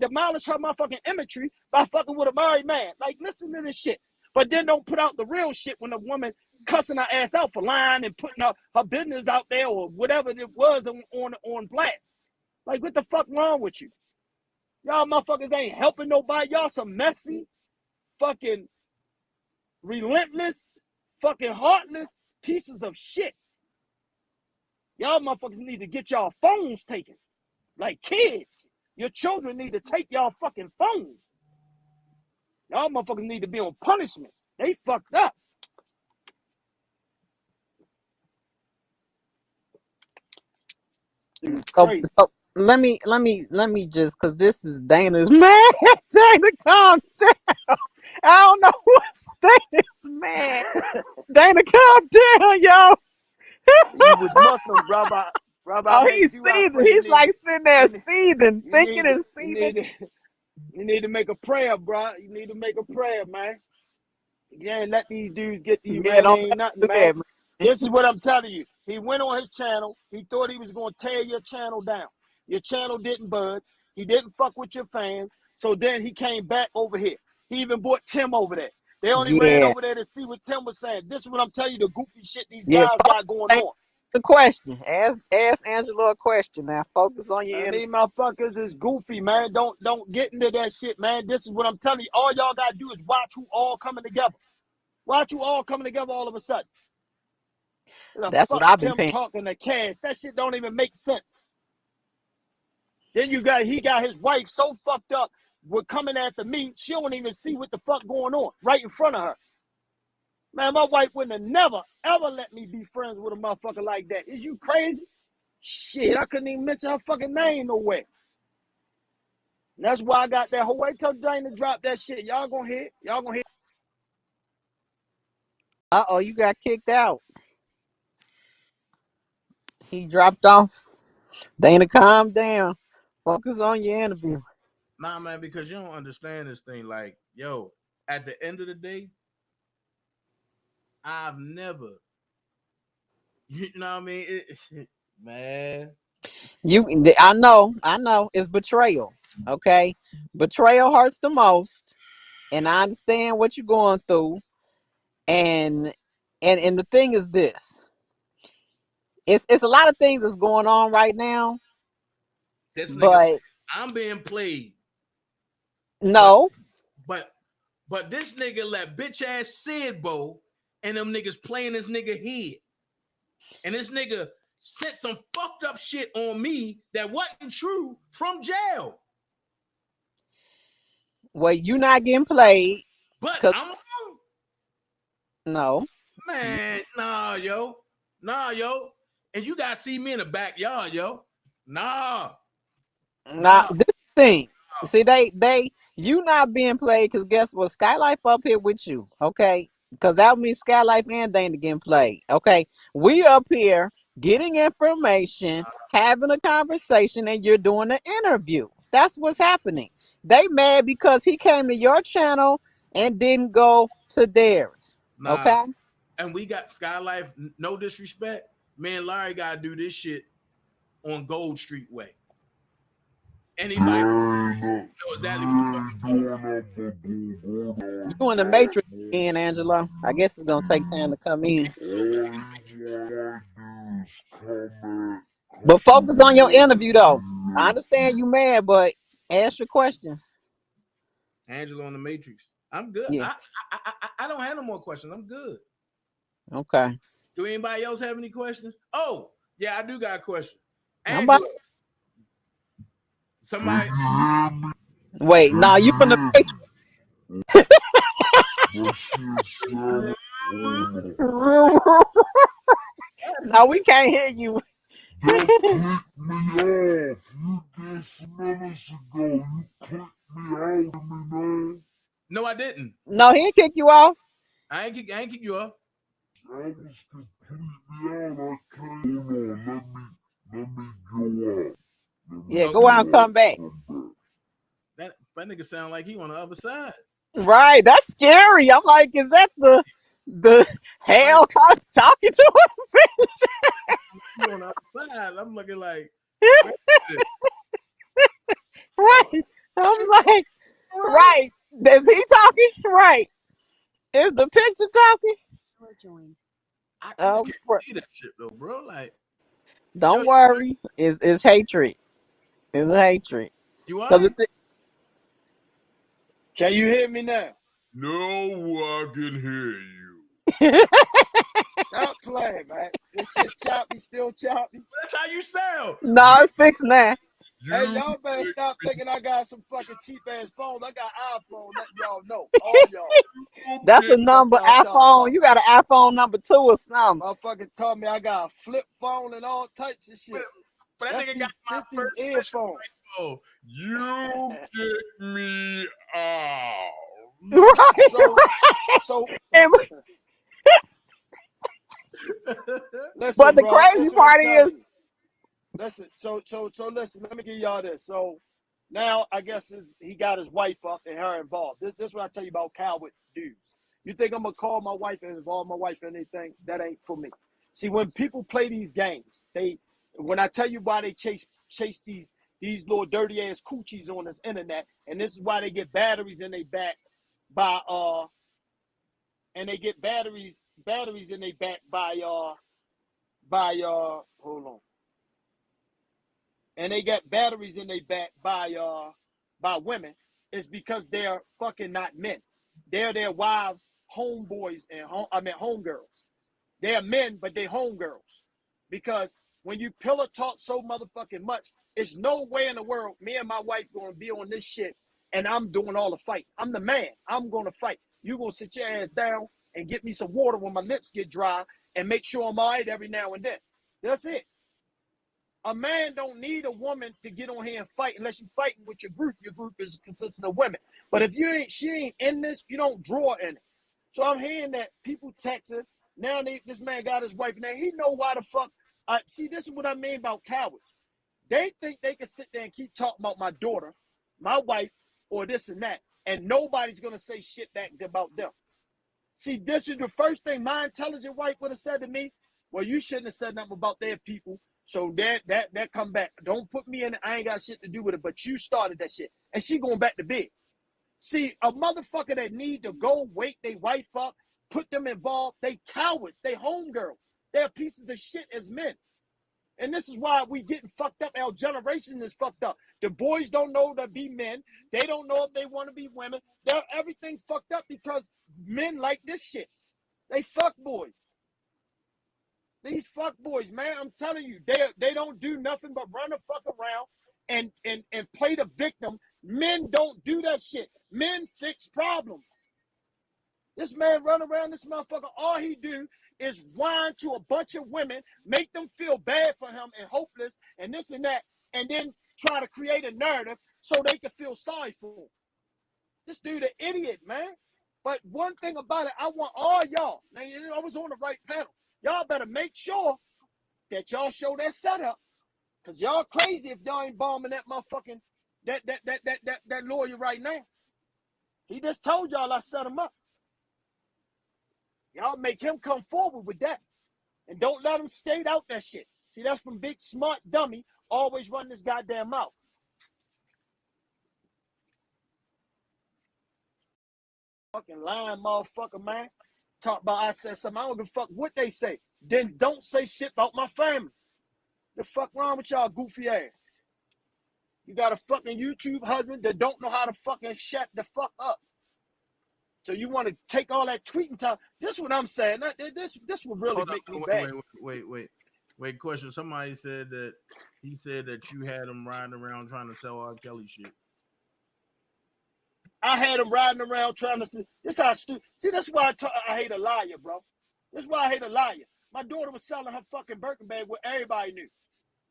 demolish her motherfucking imagery by fucking with a married man. Like, listen to this shit. But then don't put out the real shit when a woman cussing her ass out for lying and putting her business out there or whatever it was on blast. Like, what the fuck wrong with you? Y'all motherfuckers ain't helping nobody. Y'all some messy, fucking relentless, fucking heartless pieces of shit. Y'all motherfuckers need to get y'all phones taken. Like kids. Your children need to take y'all fucking phones. Y'all motherfuckers need to be on punishment. They fucked up. Dude's crazy. So let me just, because this is Dana's man. Dana, calm down. I don't know what's Dana's man. Dana, calm down, yo. He was Muslim, brother. Oh, he's seething. He's like sitting there seething, thinking and seething. You need to make a prayer, bro. You need to make a prayer, man. You ain't let these dudes get to you, man. They ain't nothing, man. This is what I'm telling you. He went on his channel. He thought he was going to tear your channel down. Your channel didn't budge. He didn't fuck with your fans. So then he came back over here. He even brought Tim over there. They only ran over there to see what Tim was saying. This is what I'm telling you, the goofy shit these guys got going on. The question. Ask Angelo a question now. Focus on your These motherfuckers is goofy, man. Don't get into that shit, man. This is what I'm telling you. All y'all gotta do is watch who all coming together. Watch who all coming together all of a sudden. That's what I've been Tim paying. talking to Cash. That shit don't even make sense. Then he got his wife so fucked up with coming after me, she don't even see what the fuck going on right in front of her. Man, my wife wouldn't have never, ever let me be friends with a motherfucker like that. Is you crazy? Shit, I couldn't even mention her fucking name nowhere. And that's why I got that whole way till Dana drop that shit. Y'all gonna hear it. Y'all gonna hear it. Uh-oh, you got kicked out. He dropped off. Dana, calm down. Focus on your interview. Nah, man, because you don't understand this thing. Like, yo, at the end of the day, I've never, you know what I mean? Man. I know. It's betrayal. Okay? Betrayal hurts the most. And I understand what you're going through. And the thing is this. It's a lot of things that's going on right now. This but nigga, I'm being played No. But this nigga let bitch ass Sid Bo and them niggas playing this nigga head. And this nigga sent some fucked up shit on me that wasn't true from jail. Well, you not getting played. But I'm wrong. No. Man, nah, yo. And you gotta see me in the backyard, yo. Nah. This thing. See, you not being played because guess what? Skylife up here with you, okay? Because that means Skylife and Dana getting played, okay? We up here getting information, having a conversation, and you're doing an interview. That's what's happening. They mad because he came to your channel and didn't go to theirs, okay? And we got Skylife, no disrespect. Me and Larry gotta do this shit on Gold Street Way. Anybody know exactly what the fuck I'm talking about. You in the Matrix again, Angelo. I guess it's gonna take time to come in. But focus on your interview though. I understand you mad, but ask your questions. Angelo on the Matrix. I'm good. Yeah. I don't have no more questions. I'm good. Okay. Do anybody else have any questions? Oh, yeah, I do got a question. Angelo. Somebody. Wait, nah, you from the Matrix. No, we can't hear you. No, I didn't. No, he didn't kick you off. I ain't kick you off. Yeah, go out and come back. That nigga sound like he on the other side. Right, that's scary. I'm like, is that the hell talking to us? You on the other side. I'm looking like. Right. I'm like, right. Is he talking? Right. Is the picture talking? I can't see that shit though, bro. Like, don't worry. It's hatred. It's hatred. You are? Can you hear me now? No, I can hear you. Stop playing, man. This shit choppy, still choppy. That's how you sound. No, it's fixed now. Hey, y'all better stop thinking I got some fucking cheap ass phones. I got iPhone. Let y'all know. All y'all. That's a number iPhone. You got an iPhone number 2 or something. Motherfuckers told me I got a flip phone and all types of shit. But that nigga got my first earphone. You get me out. So listen, but the bro, crazy part is, listen. So listen. Let me give y'all this. So now I guess he got his wife up and her involved. This is what I tell you about coward dudes. You think I'm gonna call my wife and involve my wife in anything? That ain't for me. See, when people play these games, when I tell you why they chase these little dirty ass coochies on this internet, and this is why they get batteries in their back by and they get batteries in their back by hold on. And they get batteries in their back by women, is because they're fucking not men. They're their wives, homeboys, and homegirls. They're men, but they're homegirls. Because when you pillow talk so motherfucking much, it's no way in the world me and my wife gonna be on this shit and I'm doing all the fight. I'm the man. I'm gonna fight. You gonna sit your ass down and get me some water when my lips get dry and make sure I'm all right every now and then. That's it. A man don't need a woman to get on here and fight unless you're fighting with your group. Your group is consistent of women. But if she ain't in this, you don't draw in it. So I'm hearing that people texting. Now this man got his wife. Now he know why the fuck. See, this is what I mean about cowards. They think they can sit there and keep talking about my daughter, my wife, or this and that, and nobody's gonna say shit back about them. See, this is the first thing my intelligent wife would have said to me. Well, you shouldn't have said nothing about their people. So that come back. Don't put me in it. I ain't got shit to do with it, but you started that shit. And she going back to bed. See, a motherfucker that need to go wake their wife up, put them involved, they cowards, they homegirls. They're pieces of shit as men. And this is why we getting fucked up. Our generation is fucked up. The boys don't know to be men. They don't know if they want to be women. They're everything fucked up because men like this shit. They fuck boys. These fuck boys, man, I'm telling you, they don't do nothing but run the fuck around and play the victim. Men don't do that shit. Men fix problems. This man run around, this motherfucker, all he do is whine to a bunch of women, make them feel bad for him and hopeless and this and that, and then try to create a narrative so they can feel sorry for him. This dude an idiot, man. But one thing about it, I want all y'all, now I was on the right panel, y'all better make sure that y'all show that setup, because y'all crazy if y'all ain't bombing that motherfucking, that lawyer right now. He just told y'all I set him up. Y'all make him come forward with that. And don't let him skate out that shit. See, that's from big smart dummy, always run this goddamn mouth. Fucking lying motherfucker, man. Talk about I said something. I don't give a fuck what they say. Then don't say shit about my family. The fuck wrong with y'all goofy ass? You got a fucking YouTube husband that don't know how to fucking shut the fuck up. So you want to take all that tweeting time? This is what I'm saying. This would really make me bad. Wait. Question. Somebody said that he said that you had him riding around trying to sell R. Kelly shit. I had him riding around trying to see. This how stupid. See, that's why I hate a liar, bro. This is why I hate a liar. My daughter was selling her fucking Birkin bag where everybody knew.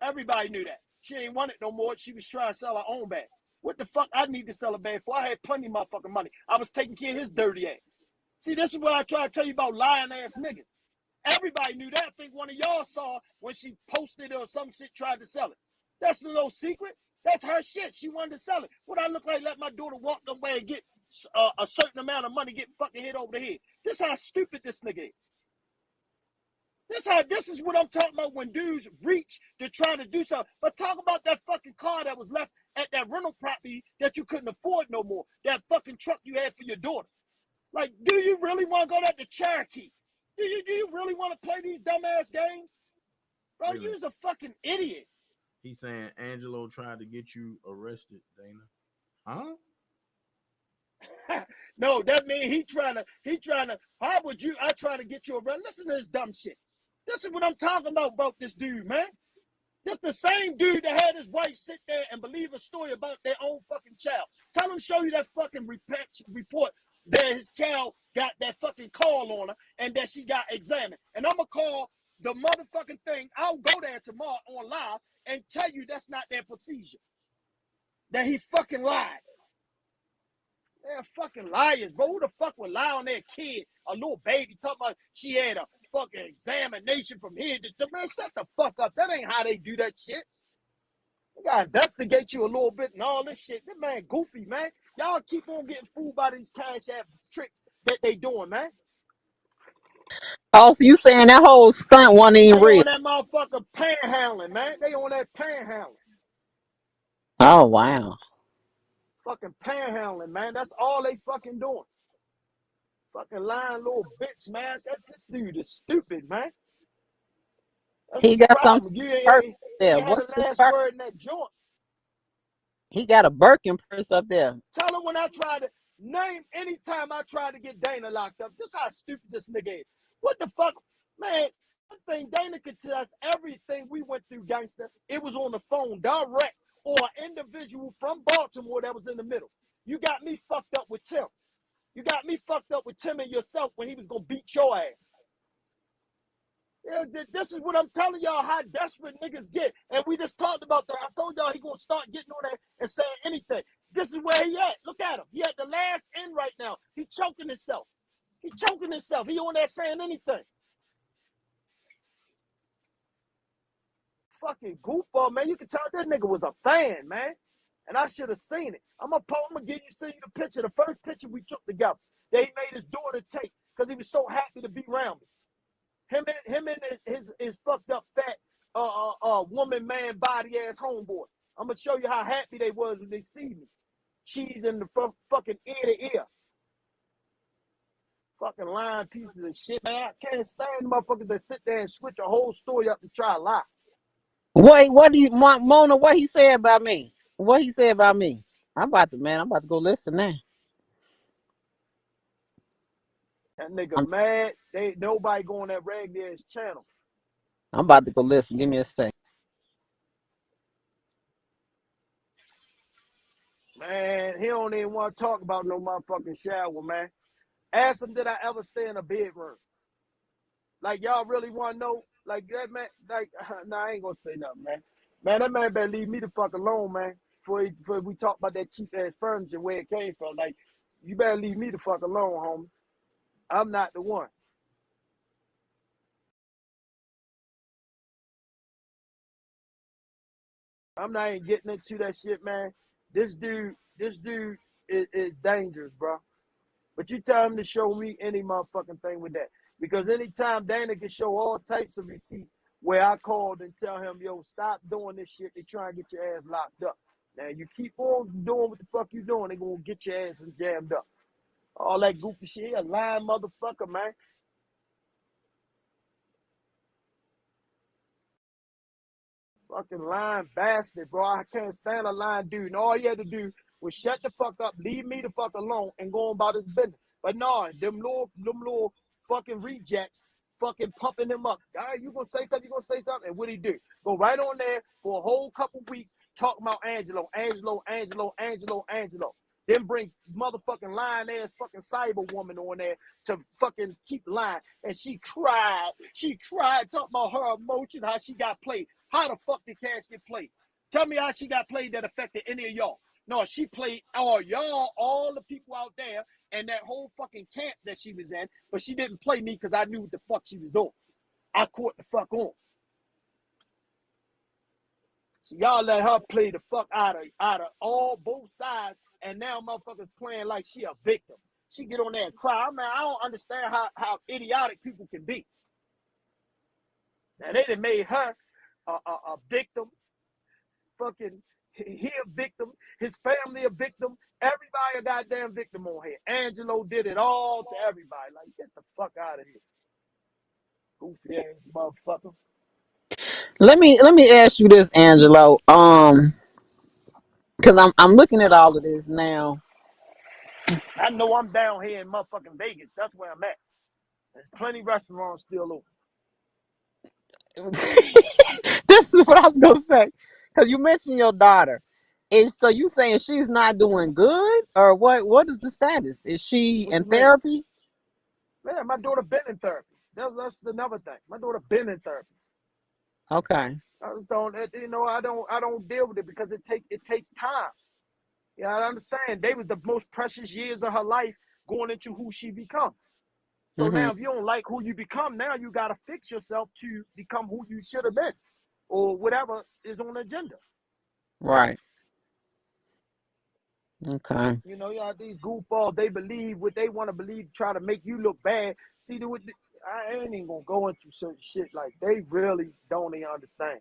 Everybody knew that. She ain't want it no more. She was trying to sell her own bag. What the fuck I need to sell a bag for? I had plenty of motherfucking money. I was taking care of his dirty ass. See, this is what I try to tell you about lying ass niggas. Everybody knew that. I think one of y'all saw when she posted or some shit tried to sell it. That's a little secret. That's her shit. She wanted to sell it. What I look like let my daughter walk away and get a certain amount of money, get fucking hit over the head. This how stupid this nigga is. This is what I'm talking about when dudes reach to try to do something. But talk about that fucking car that was left at that rental property that you couldn't afford no more. That fucking truck you had for your daughter. Like, do you really want to go to Cherokee? Do you really want to play these dumbass games? Bro, Really? you's a fucking idiot. He's saying Angelo tried to get you arrested, Dana. Huh? No, that means he trying to, how would you, I try to get you arrested? Listen to this dumb shit. This is what I'm talking about this dude, man. This the same dude that had his wife sit there and believe a story about their own fucking child. Tell him show you that fucking report that his child got that fucking call on her and that she got examined. And I'm going to call the motherfucking thing. I'll go there tomorrow on live and tell you that's not their procedure. That he fucking lied. They're fucking liars, bro. Who the fuck would lie on their kid? A little baby talking about she had a fucking examination from here to man, shut the fuck up. That ain't how they do that shit. They gotta investigate you a little bit and all this shit. This man goofy, man. Y'all keep on getting fooled by these cash app tricks that they doing, man. Oh, so you saying that whole stunt wasn't even real? They on that motherfucker panhandling, man. They on that panhandling. Oh, wow. Fucking panhandling, man. That's all they fucking doing. Fucking lying little bitch, man. This dude is stupid, man. That's He got something there. there. Had the last word in that joint. He got a Birkin purse up there. Tell him when I tried to name any time I tried to get Dana locked up. This how stupid this nigga is. What the fuck, man? One thing Dana could tell us everything we went through, gangster. It was on the phone direct or an individual from Baltimore that was in the middle. You got me fucked up with Tim. You got me fucked up with Tim and yourself when he was gonna beat your ass. Yeah, this is what I'm telling y'all, how desperate niggas get. And we just talked about that. I told y'all he gonna start getting on there and saying anything. This is where he at. Look at him. He at the last end right now. He choking himself. He choking himself. He on there saying anything. Fucking goofball, man. You can tell this nigga was a fan, man. And I should have seen it. I'm gonna send you the picture, the first picture we took together that he made his daughter take because he was so happy to be around me. Him and his fucked up fat woman, man, body ass homeboy. I'm gonna show you how happy they was when they see me. Cheese in the fucking ear to ear. Fucking lying pieces of shit, man. I can't stand motherfuckers that sit there and switch a whole story up to try to lie. Wait, what do you want, Mona? What he said about me? What he said about me? I'm about to go listen now. That nigga mad. Nobody go on that Ragnar's channel. I'm about to go listen. Give me a second. Man, he don't even want to talk about no motherfucking shower, man. Ask him, did I ever stay in a bedroom? Like, y'all really want to know? Like, that man, like, nah, I ain't gonna say nothing, man. Man, that man better leave me the fuck alone, man. Before we talk about that cheap ass furniture, where it came from. Like, you better leave me the fuck alone, homie. I'm not the one. I'm not even getting into that shit, man. This dude is dangerous, bro. But you tell him to show me any motherfucking thing with that. Because anytime Dana can show all types of receipts where I called and tell him, yo, stop doing this shit. They try and get your ass locked up. Now, you keep on doing what the fuck you doing, they gonna get your ass jammed up. All that goofy shit, a lying motherfucker, man. Fucking lying bastard, bro. I can't stand a lying dude. And all he had to do was shut the fuck up, leave me the fuck alone, and go on about his business. But no, them little fucking rejects fucking pumping him up. All right, you gonna say something, and what'd he do? Go right on there for a whole couple weeks talking about Angelo. Then bring motherfucking lying ass fucking cyber woman on there to fucking keep lying. And she cried, talking about her emotion, how she got played. How the fuck did Cash get played? Tell me how she got played that affected any of y'all. No, she played all y'all, all the people out there, and that whole fucking camp that she was in, but she didn't play me because I knew what the fuck she was doing. I caught the fuck on. So y'all let her play the fuck out of all both sides, and now motherfuckers playing like she a victim. She get on there and cry. Man, I don't understand how idiotic people can be. Now they done made her a victim. Fucking he a victim. His family a victim. Everybody a goddamn victim on here. Angelo did it all to everybody. Like, get the fuck out of here, goofy ass motherfucker. Let me ask you this, Angelo. Because I'm looking at all of this now. I know I'm down here in motherfucking Vegas. That's where I'm at. There's plenty of restaurants still open. This is what I was gonna say. Because you mentioned your daughter. So you saying she's not doing good, or what? What is the status? Is she in therapy? Man, my daughter been in therapy. That's another thing. My daughter been in therapy. Okay. I just don't, I don't deal with it because it take time. Yeah, I understand. They was the most precious years of her life going into who she become. So now if you don't like who you become, now you got to fix yourself to become who you should have been or whatever is on the agenda. Right. Okay. You know, these goofballs, they believe what they want to believe, try to make you look bad. See, I ain't even going to go into certain shit. Like, they really don't even understand.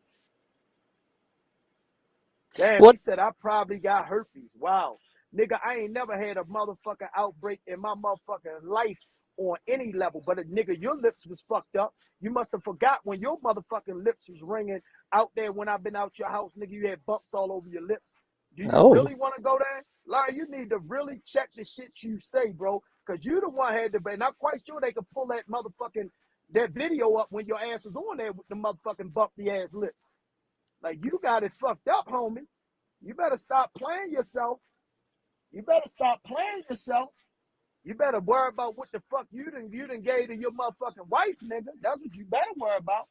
Damn, he said I probably got herpes. Wow. Nigga, I ain't never had a motherfucking outbreak in my motherfucking life on any level. But nigga, your lips was fucked up. You must have forgot when your motherfucking lips was ringing out there when I've been out your house, nigga, you had bumps all over your lips. Do you really want to go there? Larry, you need to really check the shit you say, bro. Because you the one had to, and I'm quite sure they could pull that motherfucking, that video up when your ass was on there with the motherfucking bumpy ass lips. Like, you got it fucked up, homie. You better stop playing yourself. You better stop playing yourself. You better worry about what the fuck you done gave to your motherfucking wife, nigga. That's what you better worry about.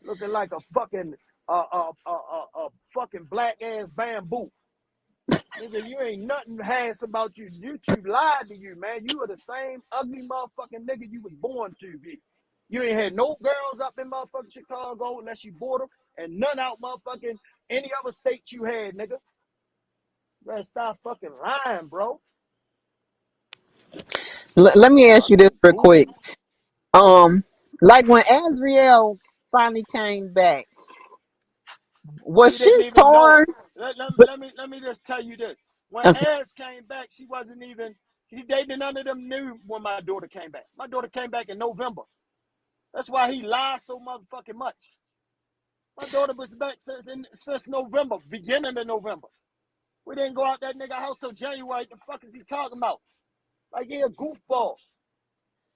Looking like a fucking fucking black ass bamboo. Nigga, you ain't nothing handsome about you. YouTube lied to you, man. You are the same ugly motherfucking nigga you was born to be. You ain't had no girls up in motherfucking Chicago unless you bought them, and none out motherfucking any other state you had, nigga. You better stop fucking lying, bro. Let me ask you this real quick. Like when Azriel finally came back, was she torn? Let me just tell you this. When Az came back, she wasn't even, none of them knew when my daughter came back. My daughter came back in November. That's why he lied so motherfucking much. My daughter was back since November, beginning of November. We didn't go out that nigga house till January. The fuck is he talking about? Like, he a goofball.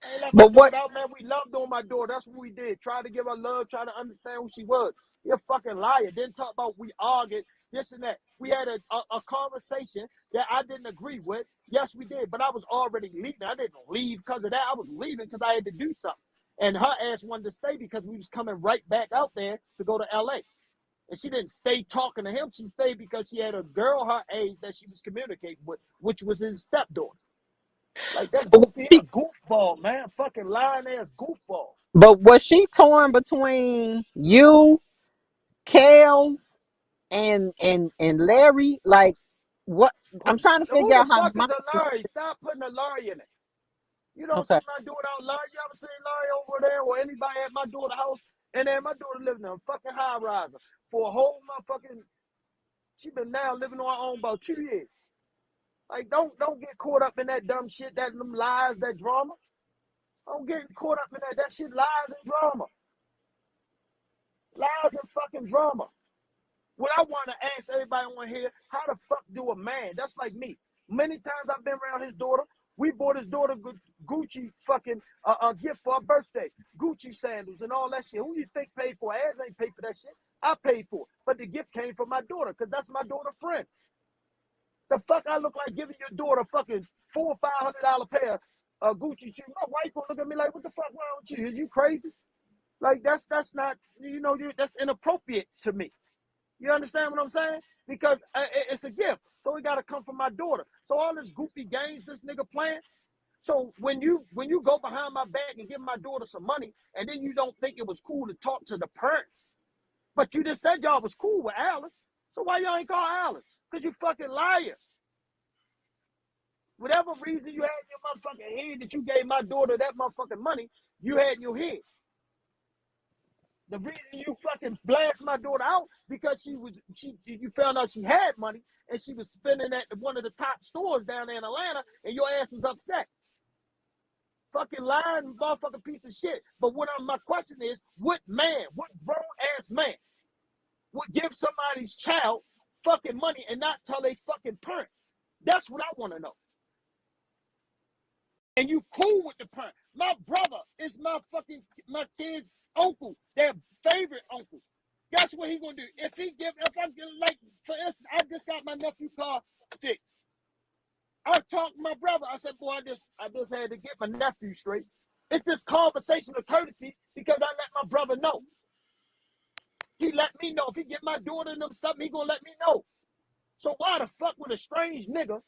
I ain't let my daughter out, man. We loved on my daughter. That's what we did. Try to give her love, try to understand who she was. You're a fucking liar. Didn't talk about we argued, this and that. We had a conversation that I didn't agree with. Yes, we did, but I was already leaving. I didn't leave because of that. I was leaving because I had to do something. And her ass wanted to stay because we was coming right back out there to go to LA. And she didn't stay talking to him. She stayed because she had a girl her age that she was communicating with, which was his stepdaughter. Like, that's goofy. He a goofball, man. Fucking lying ass goofball. But was she torn between you, Kels, and Larry? Like, what? I'm trying to Who figure the out how fuck my. is a Larry? Stop putting a Larry in it. You don't Okay. see my daughter out Larry. You ever seen Larry over there or anybody at my daughter's house? And then my daughter living in a fucking high riser for a whole motherfucking. She been now living on her own about 2 years. Like, don't get caught up in that dumb shit, that them lies, that drama. Don't get caught up in that. That shit lies and drama. Lies and fucking drama. What I want to ask everybody on here, how the fuck do a man? That's like me. Many times I've been around his daughter. We bought his daughter Gucci fucking gift for her birthday. Gucci sandals and all that shit. Who you think paid for it? Ads ain't paid for that shit. I paid for it. But the gift came from my daughter because that's my daughter's friend. The fuck I look like giving your daughter fucking $400 or $500 pair of Gucci shoes? My wife will look at me like, what the fuck wrong with you? Is you crazy? Like, that's not, that's inappropriate to me. You understand what I'm saying? Because it's a gift. So it got to come from my daughter. So all this goofy games this nigga playing. So when you go behind my back and give my daughter some money, and then you don't think it was cool to talk to the parents, but you just said y'all was cool with Alice. So why y'all ain't call Alice? Because you fucking liar. Whatever reason you had in your motherfucking head that you gave my daughter that motherfucking money, you had in your head. The reason you fucking blast my daughter out because you found out she had money and she was spending at one of the top stores down there in Atlanta and your ass was upset. Fucking lying motherfucking piece of shit. But my question is, what grown ass man would give somebody's child fucking money and not tell they fucking parent? That's what I want to know. And you cool with the parent. My brother is my kid's uncle, their favorite uncle. Guess what he gonna do? If I'm like, for instance, I just got my nephew car fixed. I talked to my brother. I said, boy, I just had to get my nephew straight. It's this conversation of courtesy because I let my brother know. He let me know. If he get my daughter and them something, he gonna let me know. So why the fuck would a strange nigga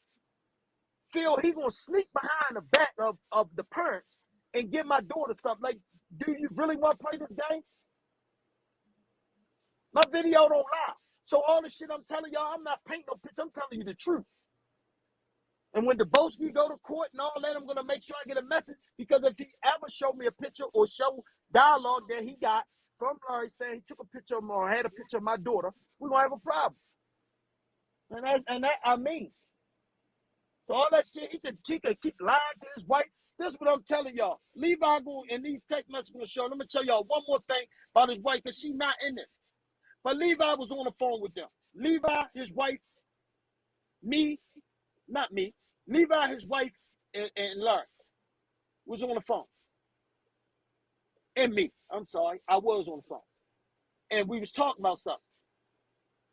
feel he gonna sneak behind the back of the parents and give my daughter something? Like, do you really want to play this game? My video don't lie. So all the shit I'm telling y'all, I'm not painting no picture. I'm telling you the truth. And when the Boski go to court and all that, I'm gonna make sure I get a message, because if he ever show me a picture or show dialogue that he got from Larry saying he took a picture of me or had a picture of my daughter, we're gonna have a problem. And that I mean. So all that shit, he could keep lying to his wife. This is what I'm telling y'all. Levi going, and these text messages gonna show. Let me tell y'all one more thing about his wife, because she's not in there. But Levi was on the phone with them. Levi, his wife, not me. Levi, his wife, and Larry was on the phone. And me. I'm sorry. I was on the phone. And we was talking about something.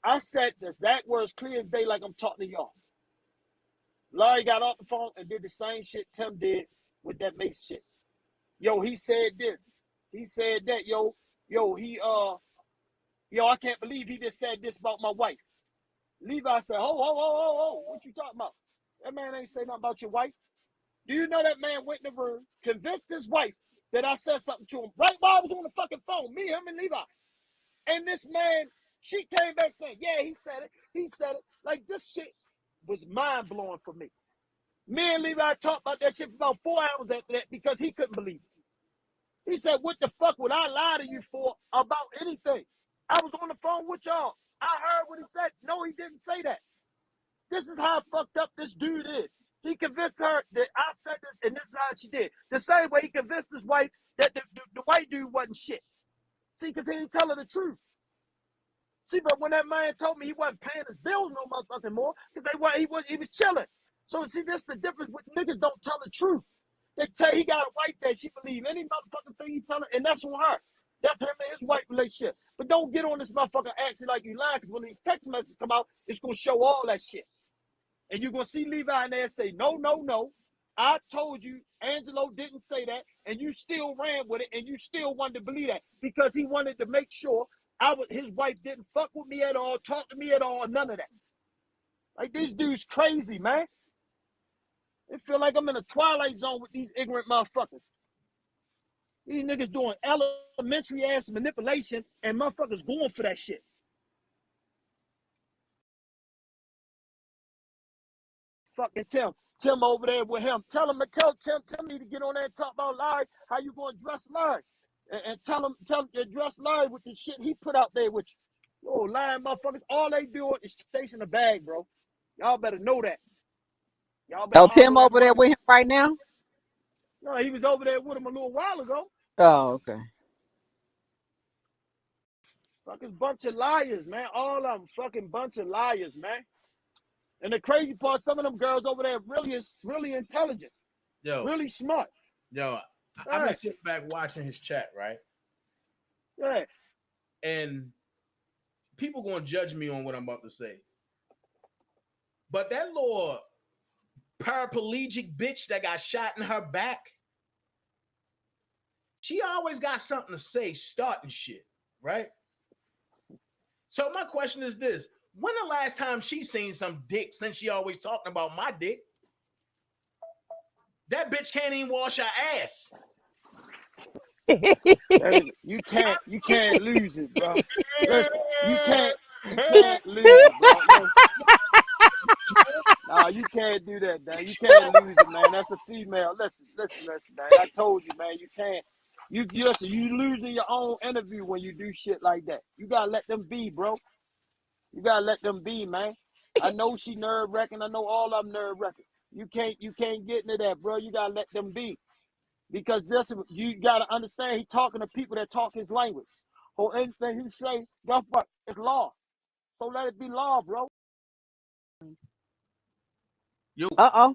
I said the exact words clear as day, like I'm talking to y'all. Larry got off the phone and did the same shit Tim did with that Mace shit. Yo, he said this. He said that. Yo, I can't believe he just said this about my wife. Levi said, oh, what you talking about? That man ain't say nothing about your wife. Do you know that man went in the room, convinced his wife that I said something to him right while I was on the fucking phone, me, him, and Levi. And this man, she came back saying, yeah, he said it. He said it. Like, this shit was mind-blowing for me. Me and Levi talked about that shit for about 4 hours after that because he couldn't believe it. He said, what the fuck would I lie to you for about anything? I was on the phone with y'all. I heard what he said. No, he didn't say that. This is how fucked up this dude is. He convinced her that I said this, and this is how she did. The same way he convinced his wife that the white dude wasn't shit. See, because he didn't tell her the truth. See, but when that man told me he wasn't paying his bills no motherfucking more, because he was chilling. So see, this the difference with niggas don't tell the truth. They tell he got a wife that she believe any motherfucking thing he tell her, and that's on her. That's him and his wife relationship. But don't get on this motherfucker acting like you lying, because when these text messages come out, it's gonna show all that shit. And you're gonna see Levi in there say, no, no, no. I told you Angelo didn't say that, and you still ran with it, and you still wanted to believe that because he wanted to make sure his wife didn't fuck with me at all, talk to me at all, none of that. Like, this dude's crazy, man. It feel like I'm in a twilight zone with these ignorant motherfuckers. These niggas doing elementary ass manipulation, and motherfuckers going for that shit. Fucking Tim over there with him. Tell Tim need to get on there and talk about Larry, how you gonna address Larry. And tell him address Larry with the shit he put out there with you. Oh, lying motherfuckers, all they doing is chasing the bag, bro. Y'all better know that. Y'all better Tim over there with him right now? No, he was over there with him a little while ago. Oh, okay. Fucking bunch of liars, man. All of them fucking bunch of liars, man. And the crazy part, some of them girls over there really intelligent. Yo. Really smart. Yo, I've been sitting back watching his chat, right? Yeah. And people gonna judge me on what I'm about to say. But that little paraplegic bitch that got shot in her back, she always got something to say starting shit, right? So my question is this: when the last time she seen some dick, since she always talking about my dick? That bitch can't even wash her ass. You can't lose it, bro. Listen, you can't lose it, bro. Nah, you can't do that, man. You can't lose it, man. That's a female. Listen, man. I told you, man. You can't. You losing your own interview when you do shit like that. You gotta let them be, bro. You gotta let them be, man. I know she nerve-wracking. I know all of them nerve-wracking. You can't get into that, bro. You gotta let them be. Because you gotta understand, he talking to people that talk his language. Or anything he say, guess what? It's law. So let it be law, bro. Yo. Yeah.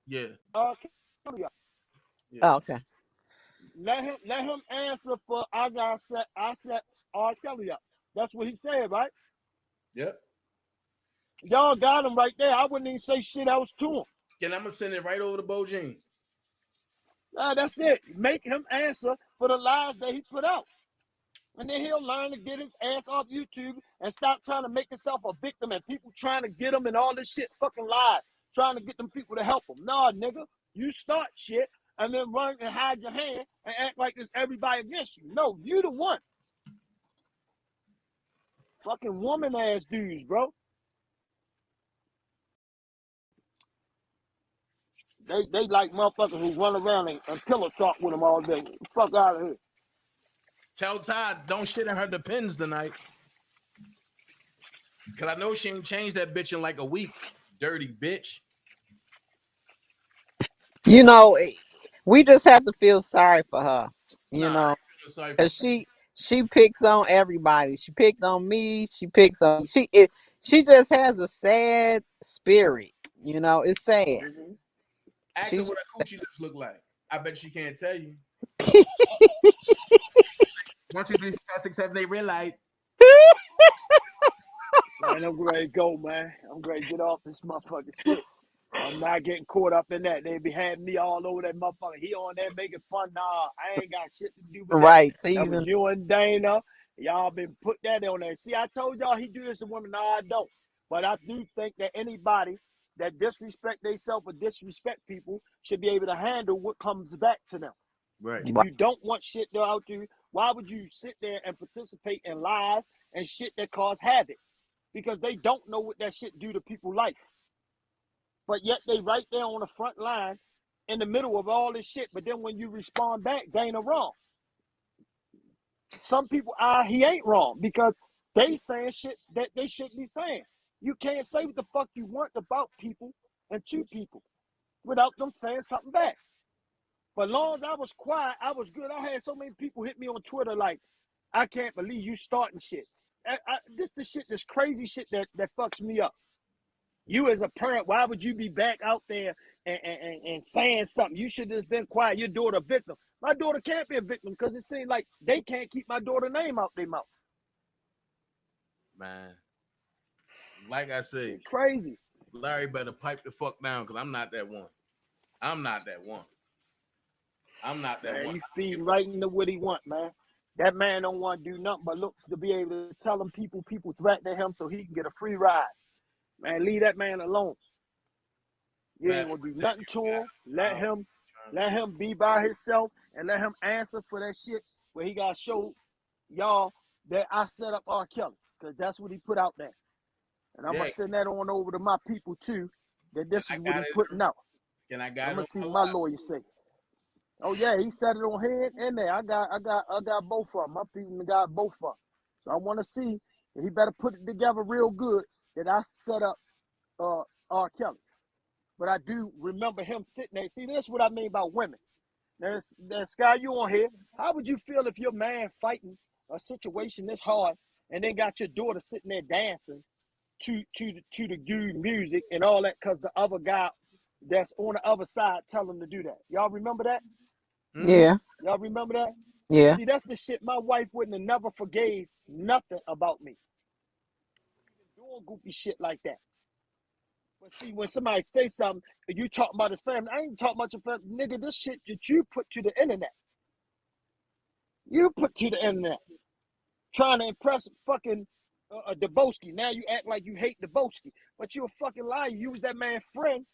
Yeah. Oh, okay. Let him answer for I set R. Kelly up. That's what he said, right? Yep. Y'all got him right there. I wouldn't even say shit else to him. And I'm gonna send it right over to Bojane. That's it. Make him answer for the lies that he put out. And then he'll learn to get his ass off YouTube and stop trying to make himself a victim and people trying to get him and all this shit fucking lies. Trying to get them people to help him. Nah, nigga. You start shit and then run and hide your hand and act like it's everybody against you. No, you the one. Fucking woman ass dudes, bro. They like motherfuckers who run around and pillow talk with them all day. Fuck out of here. Tell Todd, don't shit in her Depends tonight. Cause I know she ain't changed that bitch in like a week. Dirty bitch. You know, we just have to feel sorry for her. You know, because she picks on everybody. She picked on me. She picks on she just has a sad spirit. You know, it's sad. Mm-hmm. Ask her what her coochie lips look like. I bet she can't tell you. 1, 2, 3, 4, 5, 6, 7, 8, red light. Man, I'm ready to go, man. I'm ready to get off this motherfucking shit. I'm not getting caught up in that. They be having me all over that motherfucker. He on there making fun. Nah, I ain't got shit to do with that. Right. That was you and Dana. Y'all been put that on there. See, I told y'all he do this to women. No, I don't. But I do think that anybody that disrespect themselves or disrespect people should be able to handle what comes back to them. Right. If you don't want shit to out you, why would you sit there and participate in lies and shit that cause havoc? Because they don't know what that shit do to people's life. But yet they right there on the front line in the middle of all this shit. But then when you respond back, Dana wrong. Some people, he ain't wrong because they saying shit that they shouldn't be saying. You can't say what the fuck you want about people and to people without them saying something back. But as long as I was quiet, I was good. I had so many people hit me on Twitter like, I can't believe you starting shit. This the shit, this crazy shit that fucks me up. You as a parent, why would you be back out there and saying something? You should have just been quiet. Your daughter a victim. My daughter can't be a victim because it seems like they can't keep my daughter's name out their mouth. Man, like I said, it's crazy. Larry better pipe the fuck down because I'm not that one. I'm not that one. I'm not that man, one. You feed right into what he want, man. That man don't want to do nothing but look to be able to tell him people threaten him so he can get a free ride. Man, leave that man alone. You ain't gonna do nothing to him. Let him be by himself and let him answer for that shit where he gotta show y'all that I set up R. Kelly. Because that's what he put out there. And I'm gonna send that on over to my people too, that this is what he's putting out. I'm gonna see what my lawyer say. Oh yeah, he said it on here and there. I got both of them. My people got both of them. So I want to see that he better put it together real good that I set up R. Kelly. But I do remember him sitting there. See, this is what I mean about women. There's Sky, you on here. How would you feel if your man fighting a situation this hard and then got your daughter sitting there dancing to the good music and all that because the other guy that's on the other side tell him to do that? Y'all remember that? Yeah. Y'all remember that? Yeah. See, that's the shit my wife wouldn't have never forgave nothing about me. Doing goofy shit like that. But see, when somebody say something, you talking about his family, I ain't talking about your family. Nigga, this shit that you put to the internet. You put to the internet. Trying to impress fucking Debowski. Now you act like you hate Debowski. But you a fucking liar. You was that man's friend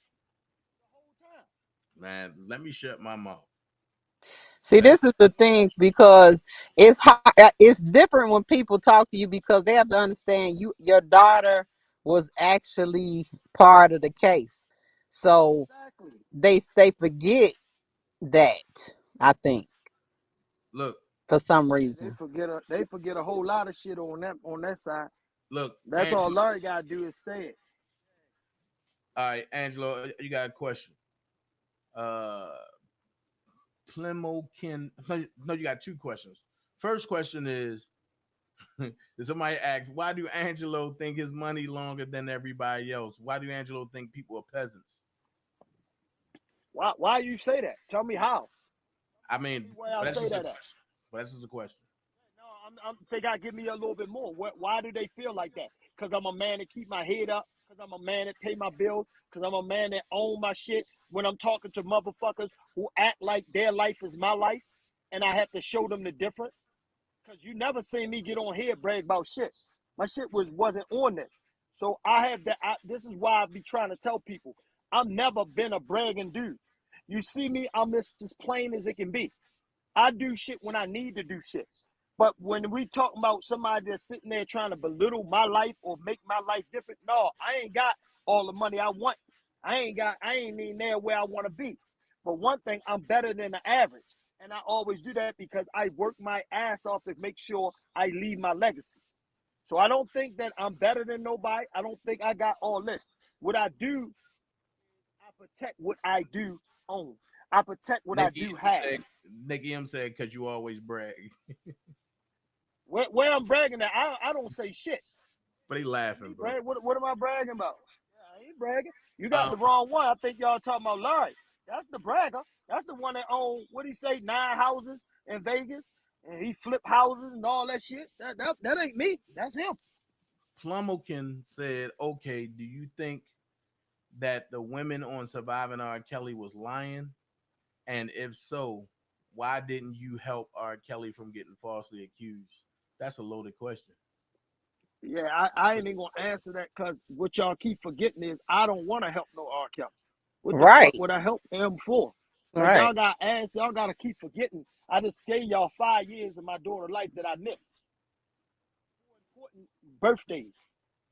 the whole time. Man, let me shut my mouth. See, this is the thing because it's different when people talk to you because they have to understand your daughter was actually part of the case. So they forget that, I think. Look, for some reason. They forget a whole lot of shit on that side. Look, that's all Larry gotta do is say it. All right, Angelo, you got a question. No, you got two questions. First question is, somebody asks, why do Angelo think his money longer than everybody else? Why do Angelo think people are peasants? Why you say that? Tell me how. I mean, that's just a question. But that's just a question. No, they gotta give me a little bit more. Why do they feel like that? Because I'm a man that keep my head up. Because I'm a man that pay my bills. Because I'm a man that own my shit. When I'm talking to motherfuckers who act like their life is my life, and I have to show them the difference. Because you never seen me get on here brag about shit. My shit wasn't on this. So I have that. This is why I be trying to tell people I've never been a bragging dude. You see me, I'm as plain as it can be. I do shit when I need to do shit. But when we talk about somebody that's sitting there trying to belittle my life or make my life different, no, I ain't got all the money I want. I ain't even there where I want to be. But one thing, I'm better than the average. And I always do that because I work my ass off to make sure I leave my legacy. So I don't think that I'm better than nobody. I don't think I got all this. What I do, I protect what I do own. I protect what I do have. Nicky M said, because you always brag. Where I'm bragging at, I don't say shit. But he laughing, bro. What am I bragging about? Yeah, I ain't bragging. You got the wrong one. I think y'all talking about Larry. That's the bragger. That's the one that owned, what he say, 9 houses in Vegas. And he flip houses and all that shit. That ain't me. That's him. Plumokin said, okay, do you think that the women on Surviving R. Kelly was lying? And if so, why didn't you help R. Kelly from getting falsely accused? That's a loaded question. Yeah, I ain't even gonna answer that because what y'all keep forgetting is I don't want to help no R. Kelly. What the fuck would I help him for? Like y'all gotta keep forgetting. I just gave y'all 5 years of my daughter's life that I missed. Important birthdays.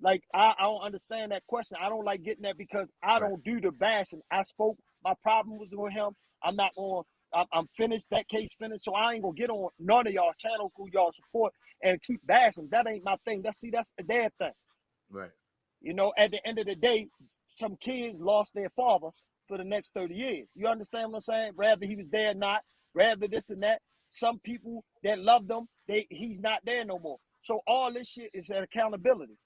Like I don't understand that question. I don't like getting that because I don't do the bashing. I spoke. My problem was with him. I'm not on. I'm finished. That case finished. So I ain't gonna get on none of y'all channel who y'all support and keep bashing. That ain't my thing. That's their thing. Right. You know, at the end of the day, some kids lost their father for the next 30 years. You understand what I'm saying? Rather he was there or not, rather this and that. Some people that loved them, he's not there no more. So all this shit is at accountability.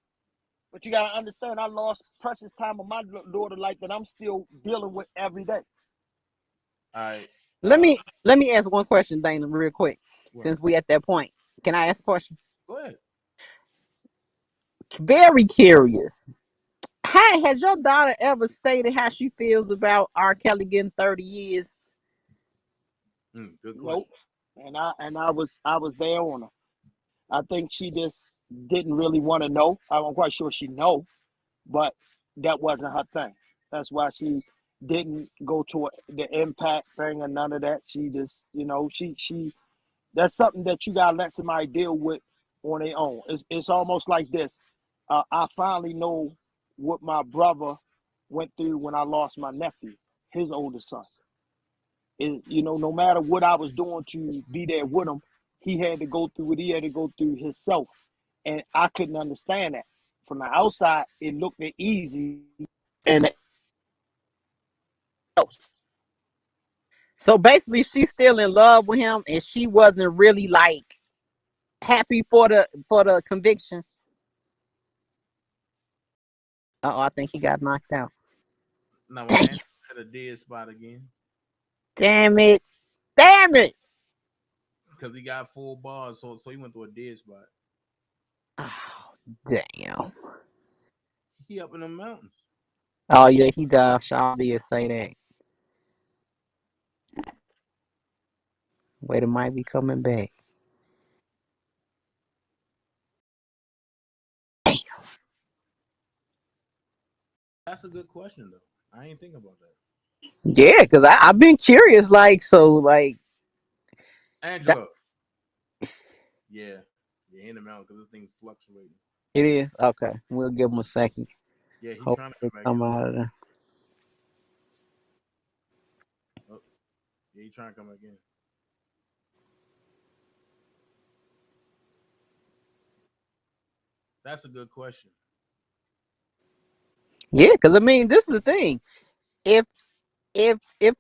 But you gotta understand, I lost precious time of my daughter life that I'm still dealing with every day. All right. Let me ask one question, Dana, real quick. What? Since we at that point, can I ask a question? Go ahead. Very curious. Has your daughter ever stated how she feels about R. Kelly getting 30 years? Good question. Nope. And I was there on her. I think she just didn't really want to know. I'm quite sure she know, but that wasn't her thing. That's why she didn't go to the impact thing or none of that. She just, she that's something that you gotta let somebody deal with on their own. It's almost like this. I finally know what my brother went through when I lost my nephew, his older son. No matter what I was doing to be there with him, he had to go through what he had to go through himself. And I couldn't understand that. From the outside, it looked easy and else. So basically, she's still in love with him, and she wasn't really like happy for the conviction. Oh, I think he got knocked out. Now my Angelo had a dead spot again. Damn it! Damn it! Because he got full bars, so he went to a dead spot. Oh, damn. He up in the mountains. Oh yeah, he does. Shaw did say that. Wait, it might be coming back. That's a good question though. I ain't think about that. Yeah, because I've been curious, Angelo. Yeah, in the mountain because this thing's fluctuating. It is okay. We'll give him a second. Yeah, he's Hope trying to they come back come out of there. Oh, yeah, he's trying to come back in. That's a good question. Yeah, because I mean, this is the thing. If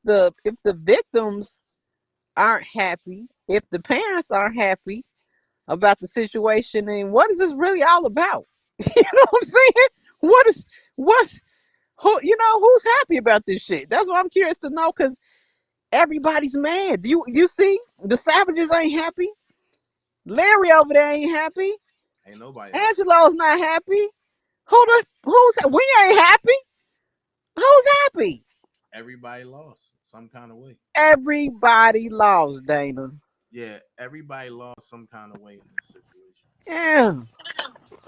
the victims aren't happy, if the parents aren't happy about the situation, then what is this really all about? You know what I'm saying? What's who's happy about this shit? That's what I'm curious to know because everybody's mad. You see, the Savages ain't happy. Larry over there ain't happy. Ain't nobody happy. Angelo's not happy. We ain't happy. Who's happy? Everybody lost some kind of way. Everybody lost, Dana. Yeah, everybody lost some kind of way in this situation. Yeah.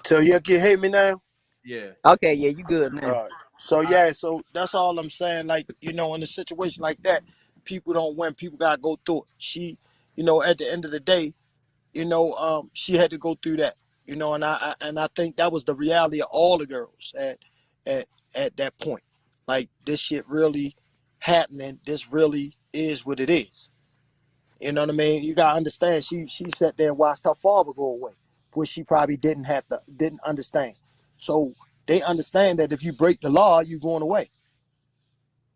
So you can hear me now? Yeah. Okay, yeah, you good now. All right. So yeah, so that's all I'm saying. Like, in a situation like that, people don't win. People gotta go through it. She, at the end of the day, she had to go through that. And I think that was the reality of all the girls at that point. Like, this shit really happening. This really is what it is. You know what I mean? You gotta understand. She sat there and watched her father go away, which she probably didn't understand. So they understand that if you break the law, you're going away.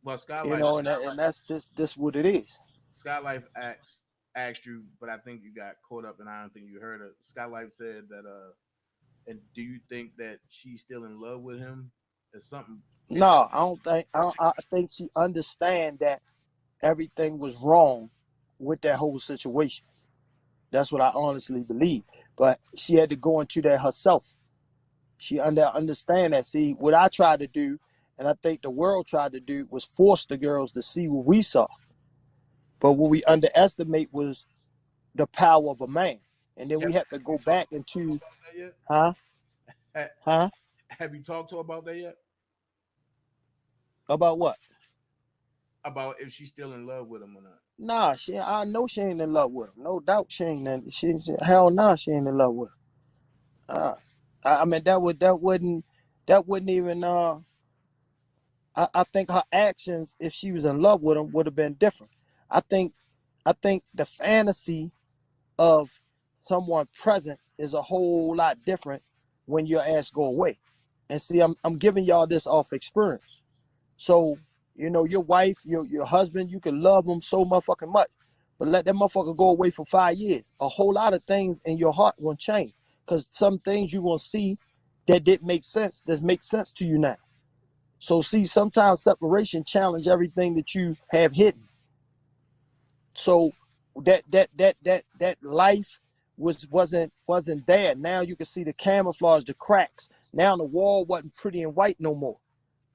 Well, Skylight, and that's this what it is. Skylight asked you, but I think you got caught up, and I don't think you heard it. Skylight said that, and do you think that she's still in love with him? Or something? No, I don't think. I think she understand that everything was wrong with that whole situation. That's what I honestly believe. But she had to go into that herself. She understand that. See, what I tried to do, and I think the world tried to do, was force the girls to see what we saw. But what we underestimate was the power of a man. And then we have to go back into, huh? Have you talked to her about that yet? About what? About if she's still in love with him or not. Nah, I know she ain't in love with him. No doubt she ain't. Hell nah, she ain't in love with him. I mean, that wouldn't even. I think her actions, if she was in love with him, would have been different. I think the fantasy of someone present is a whole lot different when your ass go away. And see, I'm giving y'all this off experience. So, your wife, your husband, you can love them so motherfucking much, but let that motherfucker go away for 5 years. A whole lot of things in your heart won't change. because some things you're gonna see that didn't make sense, that makes sense to you now. So see, sometimes separation challenge everything that you have hidden. So that life wasn't there. Now you can see the camouflage, the cracks. Now the wall wasn't pretty and white no more.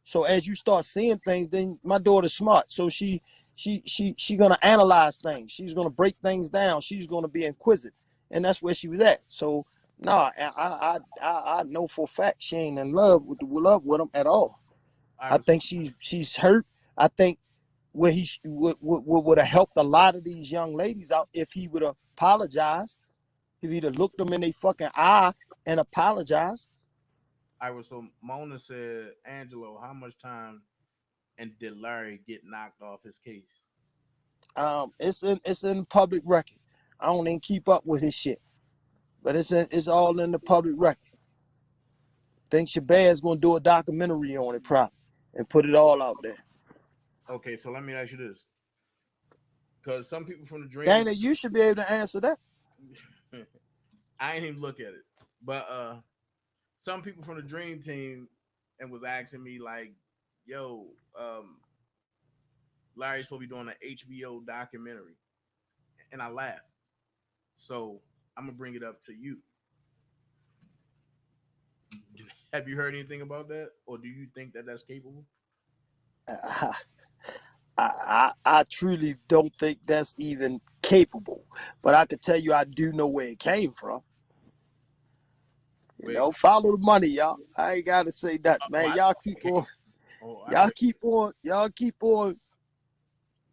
So as you start seeing things, then my daughter's smart. So she gonna analyze things. She's gonna break things down. She's gonna be inquisitive, and that's where she was at. So no, I know for a fact she ain't in love with him at all. I think she's hurt. I think where he would have helped a lot of these young ladies out if he would have apologized, if he'd have looked them in their fucking eye and apologized. So Mona said, Angelo, how much time and did Larry get knocked off his case? It's in public record. I don't even keep up with his shit, but it's all in the public record. Think Shabbaz gonna do a documentary on it probably and put it all out there. Okay, so let me ask you this, because some people from the dream, Dana, you should be able to answer that. I ain't even look at it, but some people from the dream team and was asking me like, yo, Larry's supposed to be doing an HBO documentary, and I laughed. So I'm gonna bring it up to you. Have you heard anything about that, or do you think that that's capable? I truly don't think that's even capable, but I can tell you I do know where it came from. You know, follow the money, y'all. I ain't gotta say that, man. Y'all keep on,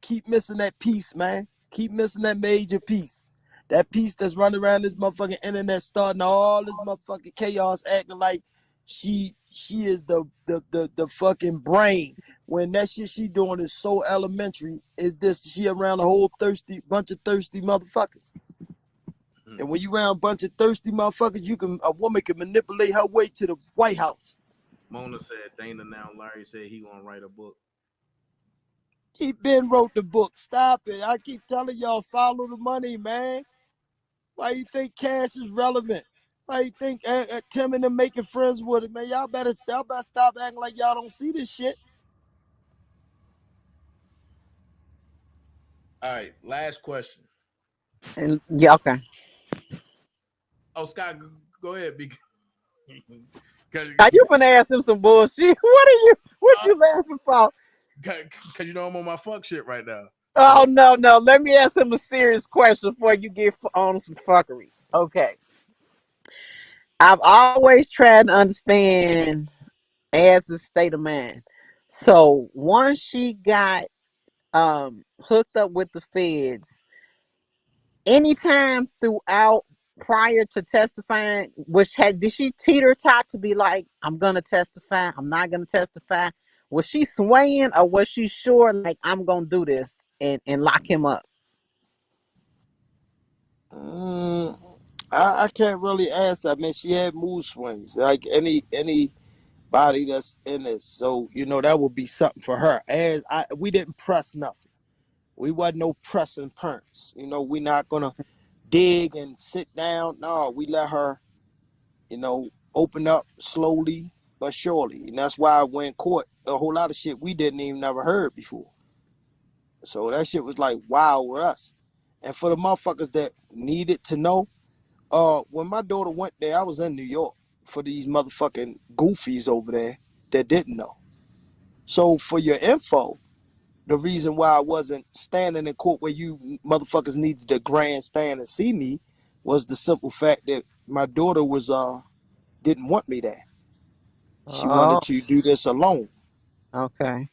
keep missing that piece, man. Keep missing that major piece. That piece that's running around this motherfucking internet, starting all this motherfucking chaos, acting like she is the fucking brain. When that shit she doing is so elementary, is this she around a whole bunch of thirsty motherfuckers. And when you around a bunch of thirsty motherfuckers, a woman can manipulate her way to the White House. Mona said Dana now. Larry said he gonna write a book. He been wrote the book. Stop it. I keep telling y'all, follow the money, man. Why you think cash is relevant? Why you think Tim and them making friends with it, man? Y'all better stop acting like y'all don't see this shit. All right, last question. And yeah, okay. Oh, Scott, go ahead. Because Are you finna ask him some bullshit? What you laughing for? Because you know I'm on my fuck shit right now. Oh, no. Let me ask him a serious question before you get on some fuckery. Okay. I've always tried to understand as a state of mind. So once she got hooked up with the feds, anytime throughout prior to testifying, did she teeter-tot to be like, I'm gonna testify, I'm not gonna testify? Was she swaying, or was she sure like, I'm gonna do this and lock him up? I can't really answer. I mean, she had mood swings like anybody that's in this. So that would be something for her. We didn't press nothing. We wasn't no pressing parents. We not gonna dig and sit down. No, we let her, open up slowly but surely. And that's why when court, a whole lot of shit we didn't even never heard before. So that shit was like wow with us. And for the motherfuckers that needed to know, when my daughter went there, I was in New York for these motherfucking goofies over there that didn't know. So for your info, the reason why I wasn't standing in court where you motherfuckers needed to grandstand and see me was the simple fact that my daughter didn't want me there. She wanted to do this alone. Okay.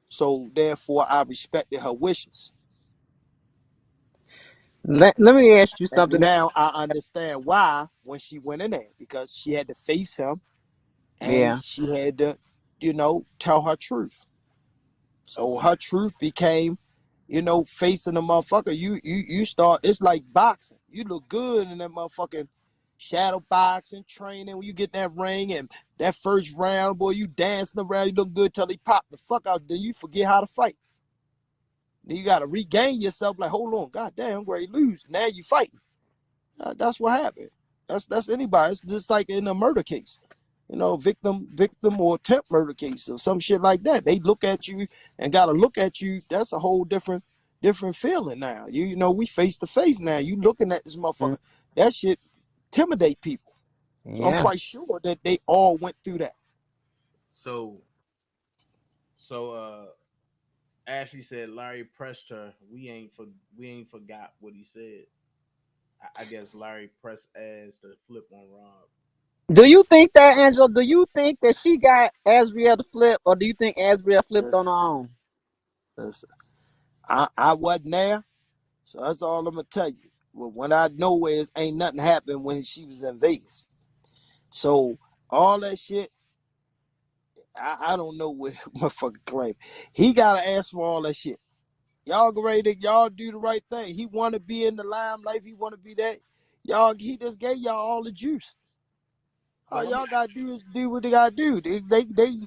So therefore, I respected her wishes. Let me ask you something. And now I understand why when she went in there, because she had to face him and she had to, tell her truth. So her truth became, facing the motherfucker. You start, it's like boxing. You look good in that motherfucking shadow boxing training. When you get in that ring and that first round, boy, you dancing around, you look good till they pop the fuck out. Then you forget how to fight. Then you got to regain yourself like, hold on, god damn, I'm ready to lose. Now you fighting. That's what happened. That's anybody. It's just like in a murder case, victim or attempt murder case or some shit like that. They look at you and gotta look at you. That's a whole different feeling now. We face to face now. You looking at this motherfucker. That shit intimidate people. So I'm quite sure that they all went through that. So Ashley said Larry pressed her. We ain't forgot what he said. I guess Larry pressed ass to flip on Rob. Do you think that, Angelo? Do you think that she got Azriel to flip, or do you think Azriel flipped on her own? Listen, I wasn't there, so that's all I'm gonna tell you. Well, what I know is ain't nothing happened when she was in Vegas. So all that shit, I don't know what motherfucker claim. He gotta ask for all that shit. Y'all ready to y'all do the right thing. He wanna be in the limelight. He wanna be that. He just gave y'all all the juice. All y'all gotta do is do what they gotta do. They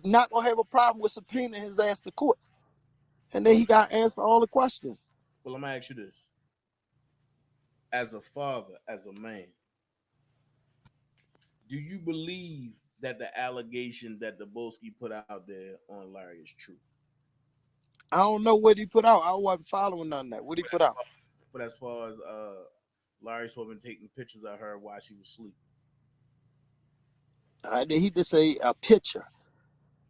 not gonna have a problem with subpoenaing his ass to court. And then he gotta answer all the questions. Well, I'm gonna ask you this. As a father, as a man, do you believe that the allegation that Daboski put out there on Larry is true? I don't know what he put out. I wasn't following none of that. What he put out? But as far as Larry's been taking pictures of her while she was asleep. He just say a picture.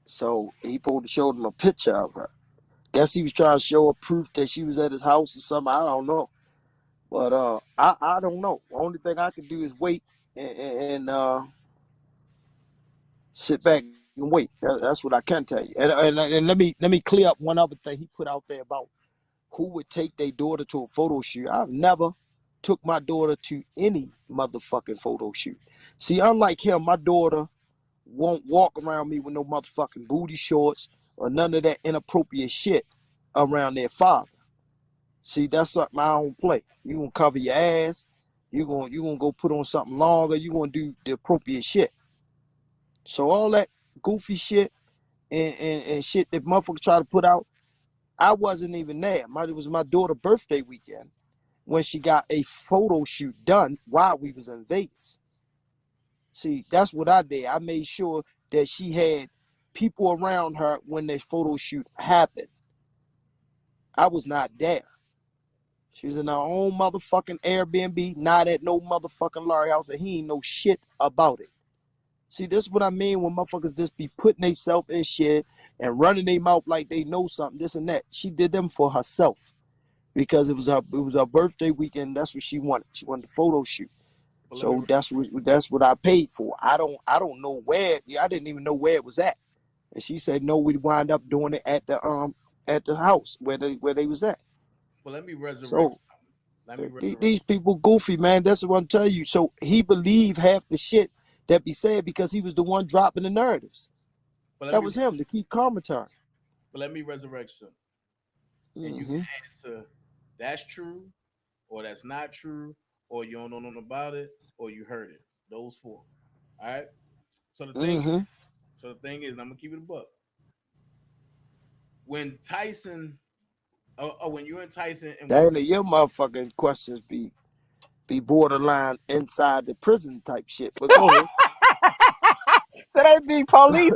So he supposed to show them a picture of her. Guess he was trying to show a proof that she was at his house or something. I don't know. But I don't know. The only thing I can do is wait and sit back and wait. That's what I can tell you. And let me clear up one other thing he put out there about who would take their daughter to a photo shoot. I've never took my daughter to any motherfucking photo shoot. See, unlike him, my daughter won't walk around me with no motherfucking booty shorts or none of that inappropriate shit around their father. See, that's something I don't play. You gonna cover your ass. You gonna go put on something longer. You gonna do the appropriate shit. So all that goofy shit and shit that motherfuckers try to put out, I wasn't even there. It was my daughter's birthday weekend when she got a photo shoot done while we was in Vegas. See, that's what I did. I made sure that she had people around her when the photo shoot happened. I was not there. She was in her own motherfucking Airbnb, not at no motherfucking Larry house, and he ain't know shit about it. See, this is what I mean when motherfuckers just be putting themselves in shit and running their mouth like they know something, this and that. She did them for herself because it was her birthday weekend. That's what she wanted. She wanted the photo shoot. So that's what I paid for. I don't know where. I didn't even know where it was at. And she said no. We wind up doing it at the house where they was at. Well, let me resurrect. So these people goofy, man. That's what I'm telling you. So he believed half the shit that be said because he was the one dropping the narratives. That was him to keep commentary. But let me resurrect some. And you can answer that's true, or that's not true, or you don't know nothing about it, or you heard it. Those four. All right. So the thing is, and I'm gonna keep it a buck. When Tyson, when you and Tyson, and Dana, your motherfucking questions be borderline inside the prison type shit. But go ahead. So they be police.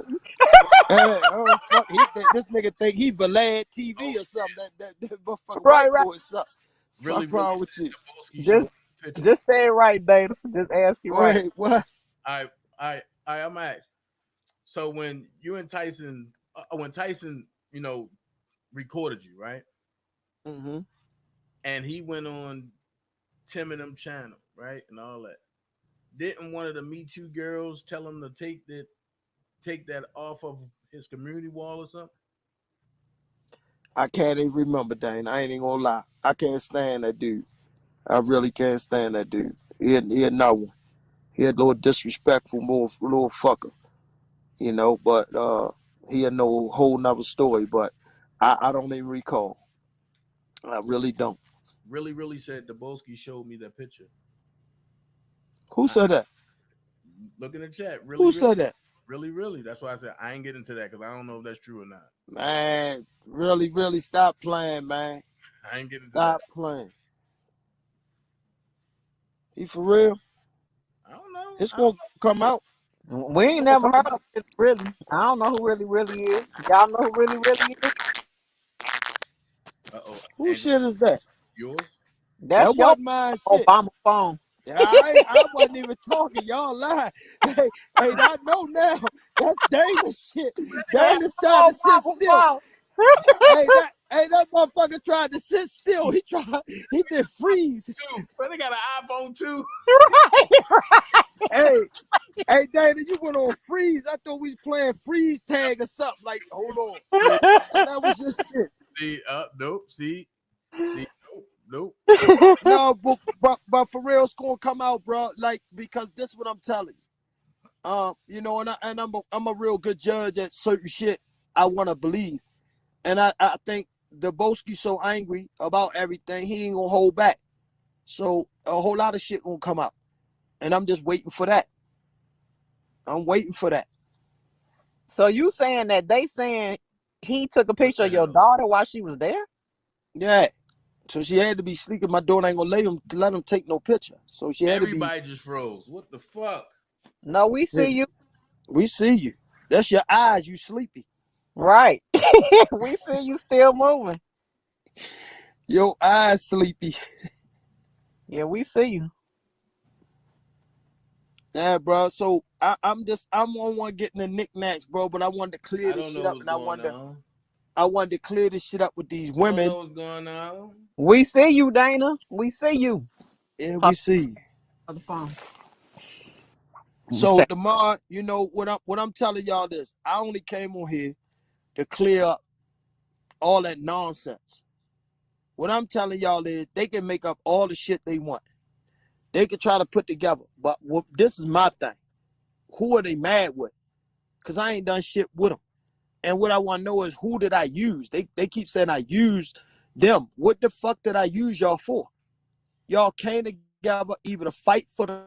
Oh fuck! This nigga think he Vlad TV or something. That motherfucker right. boy or something. Really, fuck wrong with you? Just say it right, Dana. Just ask you right. Wait, what? All right. I'm gonna ask. So when you and Tyson, when Tyson, recorded you, right? Mm-hmm. And he went on Tim and them channel, right, and all that. Didn't one of the Me Too girls tell him to take that off of his community wall or something? I can't even remember, Dane. I ain't even gonna lie. I can't stand that dude. I really can't stand that dude. He had no one. He had a little disrespectful, little fucker. But he had no whole nother story. But I don't even recall. I really don't. Really said Daboski showed me that picture. Who said that? Look in the chat. Who said that? Really. That's why I said I ain't getting into that because I don't know if that's true or not. Man, really stop playing, man. I ain't getting stop playing. He for real? I don't It's gonna come out. We ain't never heard of it really. I don't know who really is. Y'all know who really is? Who shit is that? Yours? That's That your wasn't my shit. Obama phone. I wasn't even talking. Y'all lying. Hey, I know now. That's Dana's shit. Dana's trying to sit still. that motherfucker tried to sit still. He did freeze. Bro, they got an iPhone 2. Hey, Dana, you went on freeze. I thought we was playing freeze tag or something. Like, hold on. That was your shit. See, nope. See, nope. No, but for real, it's gonna come out, bro. Like, because this is what I'm telling you. You know, and I'm a real good judge at certain shit I want to believe, and I think the Boski's so angry about everything, he ain't gonna hold back. So a whole lot of shit gonna come out, and I'm just waiting for that. I'm waiting for that. So you saying that they saying he took a picture of your daughter while she was there? Yeah. So she had to be sleeping. My daughter ain't gonna let him take no picture. So she had Everybody to be. just froze. What the fuck? No, we see you. We see you. That's your eyes. You sleepy. Right. We see you still moving. Your eyes sleepy. Yeah, we see you. Yeah, bro. So I'm on one getting the knickknacks, bro. But I wanted to clear this shit up, and I wanted to clear this shit up with these women. I don't know what's going on. We see you, Dana. We see you. Yeah, we see you. On the phone. So tomorrow, you know what I'm telling y'all this. I only came on here to clear up all that nonsense. What I'm telling y'all is they can make up all the shit they want. They can try to put together, but this is my thing. Who are they mad with? Because I ain't done shit with them. And what I want to know is, who did I use? They keep saying I used them. What the fuck did I use y'all for? Y'all came together either to fight for the...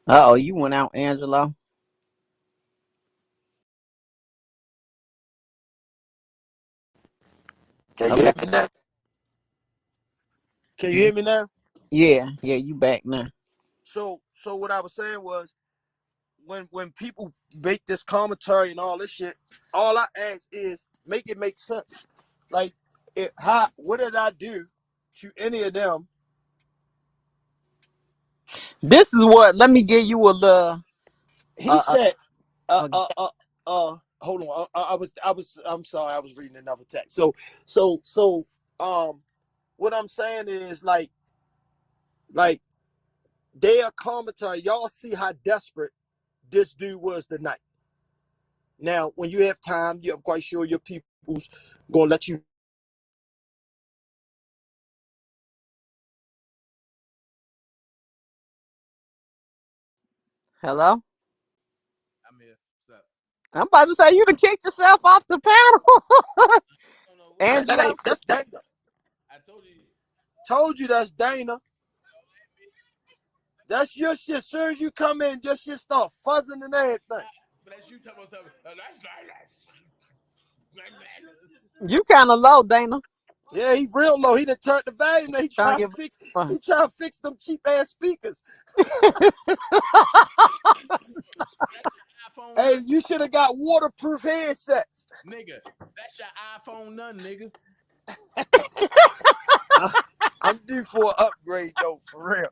Uh-oh, you went out, Angelo. Can you hear me now? Can you hear me now? Yeah, you back now. So what I was saying was, when people make this commentary and all this shit, all I ask is make it make sense. Like, what did I do to any of them? This is what. Let me give you a little. He said, hold on. I'm sorry. I was reading another text. So, what I'm saying is, like their commentary. Y'all see how desperate this dude was tonight. Now, when you have time, I'm quite sure your people's gonna let you. Hello. I'm here. What's up? I'm about to say you done kicked yourself off the panel. Angelo. That's Dana. I told you. Told you that's Dana. That's your shit. As soon as you come in, your shit start fuzzing and everything. But that's you talking about something. You kind of low, Dana. Yeah, he real low. He done turned the volume. He trying to fix them cheap ass speakers. Hey, you should have got waterproof headsets. Nigga, that's your iPhone none, nigga. I'm due for an upgrade though, for real.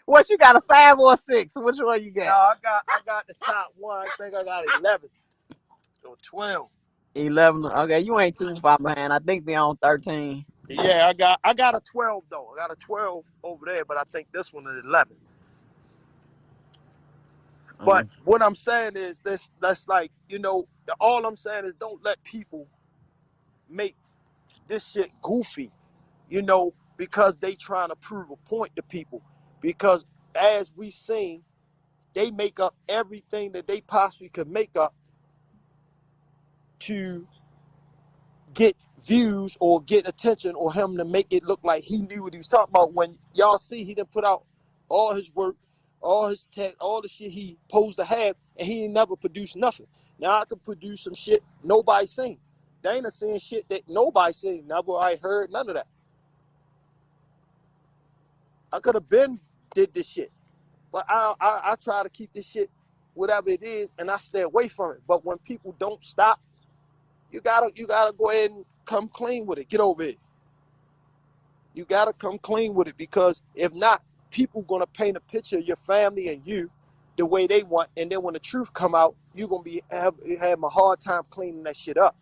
What, you got, a 5 or a 6? Which one you got? No, I got the top one. I think I got 11 or 12. 11. Okay, you ain't too far behind. I think they're on 13. Yeah, I got a 12 though. I got a 12 over there, but I think this one is 11. But what I'm saying is that's like, you know, all I'm saying is, don't let people make this shit goofy, you know, because they trying to prove a point to people. Because as we seen, they make up everything that they possibly could make up to get views or get attention, or him to make it look like he knew what he was talking about. When y'all see, he done put out all his work, all his text, all the shit he supposed to have, and he ain't never produced nothing. Now I can produce some shit nobody seen. Dana saying shit that nobody seen. Never I heard none of that. I could have been did this shit. But I try to keep this shit, whatever it is, and I stay away from it. But when people don't stop, you gotta go ahead and come clean with it. Get over it. You gotta come clean with it, because if not, people gonna paint a picture of your family and you the way they want, and then when the truth come out, you're gonna be having a hard time cleaning that shit up.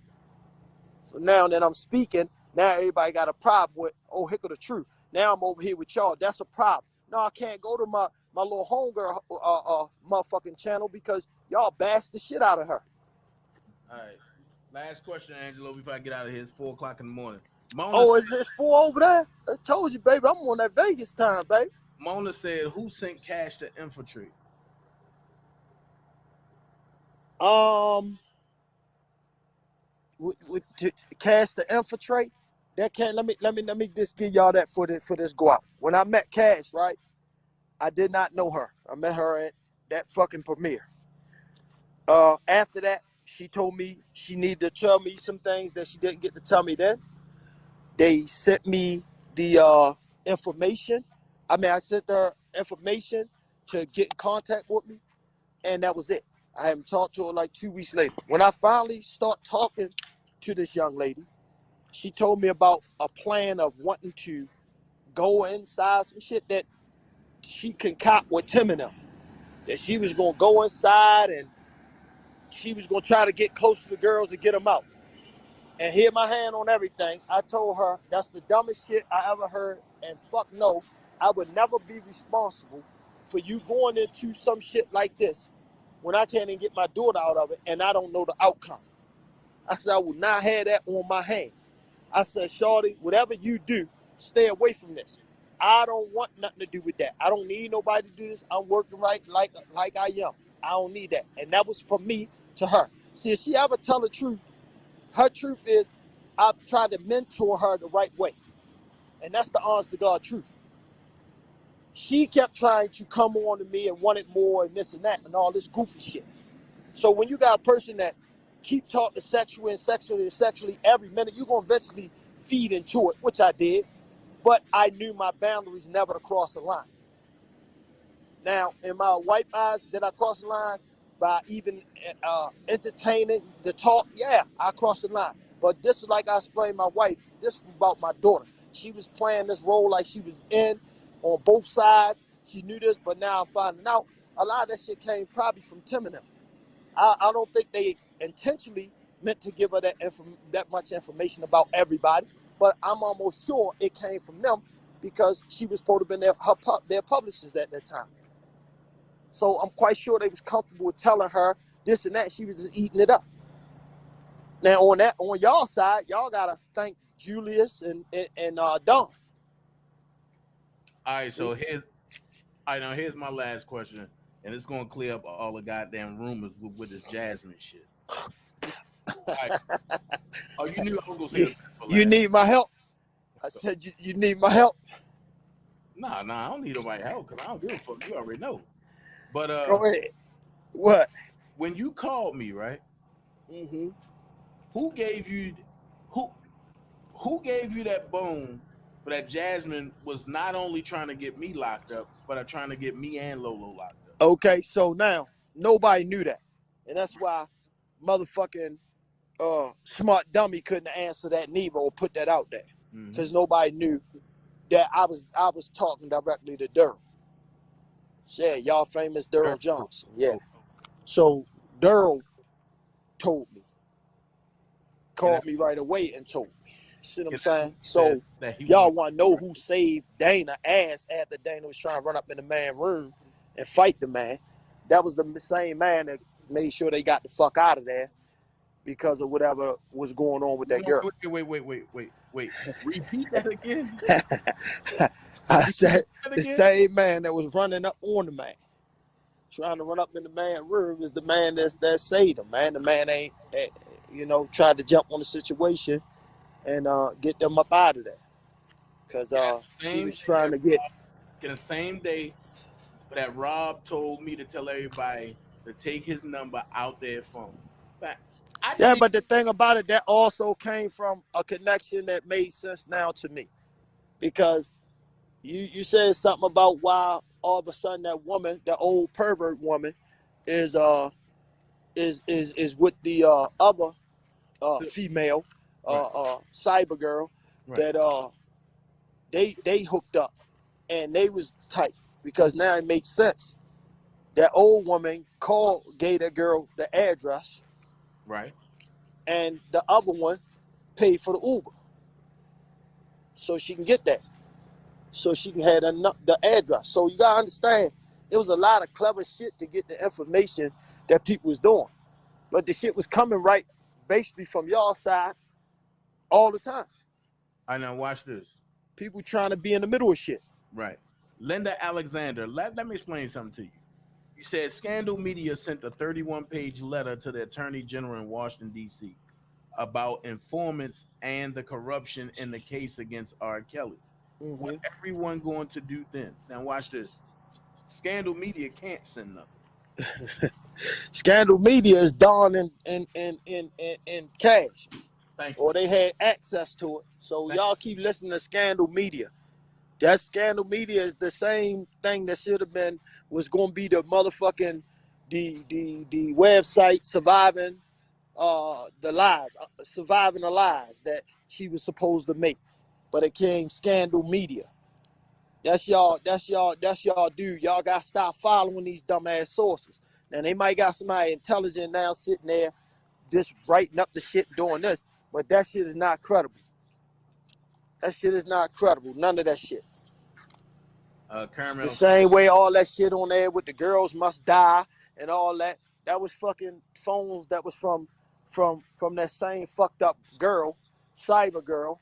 So now that I'm speaking, now everybody got a problem with, oh, here go the truth. Now I'm over here with y'all. That's a problem. No, I can't go to my little homegirl motherfucking channel because y'all bashed the shit out of her. All right. Last question, Angelo, before I get out of here. It's 4 o'clock in the morning. Mona Oh, is it 4 over there? I told you, baby, I'm on that Vegas time, baby. Mona said, who sent cash to infiltrate? With Cash to infiltrate, that can't. Let me just give y'all that for this go out. When I met Cash, right, I did not know her. I met her at that fucking premiere. After that, she told me she needed to tell me some things that she didn't get to tell me then. They sent me the information. I sent her information to get in contact with me, and that was it. I haven't talked to her like 2 weeks later. When I finally start talking to this young lady, she told me about a plan of wanting to go inside some shit that she concoct with Tim and them. That she was gonna go inside and she was gonna try to get close to the girls and get them out. And hear my hand on everything. I told her that's the dumbest shit I ever heard, and fuck no, I would never be responsible for you going into some shit like this when I can't even get my daughter out of it and I don't know the outcome. I said, I would not have that on my hands. I said, shorty, whatever you do, stay away from this. I don't want nothing to do with that. I don't need nobody to do this. I'm working right like I am. I don't need that. And that was from me to her. See, if she ever tell the truth, her truth is I've tried to mentor her the right way. And that's the honest to God truth. She kept trying to come on to me and wanted more and this and that and all this goofy shit. So when you got a person that keep talking sexually every minute, you're going to eventually feed into it, which I did. But I knew my boundaries never to cross the line. Now, in my wife eyes, did I cross the line by even entertaining the talk? Yeah, I crossed the line. But this is like I explained my wife. This was about my daughter. She was playing this role like she was in on both sides. She knew this, but now I'm finding out a lot of that shit came probably from Tim and them. I don't think they intentionally meant to give her that much information about everybody, but I'm almost sure it came from them because she was supposed to have been their publishers at that time. So I'm quite sure they was comfortable with telling her this and that. She was just eating it up. Now on y'all side, y'all gotta thank Julius and Don. All right, so here's my last question, and it's gonna clear up all the goddamn rumors with this Jasmine shit. All right. Oh, you knew I was gonna say this for last. You need my help. I said you need my help. Nah, I don't need nobody help because I don't give a fuck. You already know. But go ahead. What? When you called me, right? Mm-hmm. Who gave you that bone for that Jasmine was not only trying to get me locked up, but trying to get me and Lolo locked up? Okay, so now nobody knew that. And that's why motherfucking smart dummy couldn't answer that neither or put that out there. Because nobody knew that I was talking directly to Daryl. Yeah, y'all famous Daryl Johnson. Yeah. So Daryl told me. Called me right away and told me. See what I'm saying? So if y'all want to know who saved Dana ass after Dana was trying to run up in the man's room and fight the man, that was the same man that made sure they got the fuck out of there because of whatever was going on with that girl. Wait. Repeat that again. I said the same man that was running up on the man, trying to run up in the man's room, is the man that saved him, man. The man ain't, tried to jump on the situation and get them up out of there. Because she was trying to get... In the same day that Rob told me to tell everybody to take his number out their phone. But the thing about it, that also came from a connection that made sense now to me. Because You said something about why all of a sudden that woman, the old pervert woman, is with the other female cyber girl that they hooked up and they was tight, because now it makes sense. That old woman gave that girl the address, Right. and the other one paid for the Uber so she can get that, so she can have the address. So you gotta understand, it was a lot of clever shit to get the information that people was doing, but the shit was coming right basically from y'all side all the time. I now watch this. People trying to be in the middle of shit. Right. Linda Alexander, let me explain something to you. You said Scandal Media sent a 31-page letter to the Attorney General in Washington, D.C. about informants and the corruption in the case against R. Kelly. What everyone going to do then? Now watch this. Scandal Media can't send nothing. Scandal Media is done in cash. Thank you. Or they had access to it. So y'all keep listening to Scandal Media. That Scandal Media is the same thing that should have been, was going to be the motherfucking the website surviving the lies, surviving the lies that she was supposed to make, but it came Scandal Media. That's y'all dude. Y'all got to stop following these dumbass sources. Now they might got somebody intelligent now sitting there just writing up the shit doing this, but that shit is not credible. That shit is not credible. None of that shit. The same way all that shit on there with the girls must die and all that. That was fucking phones that was from that same fucked up girl, cyber girl,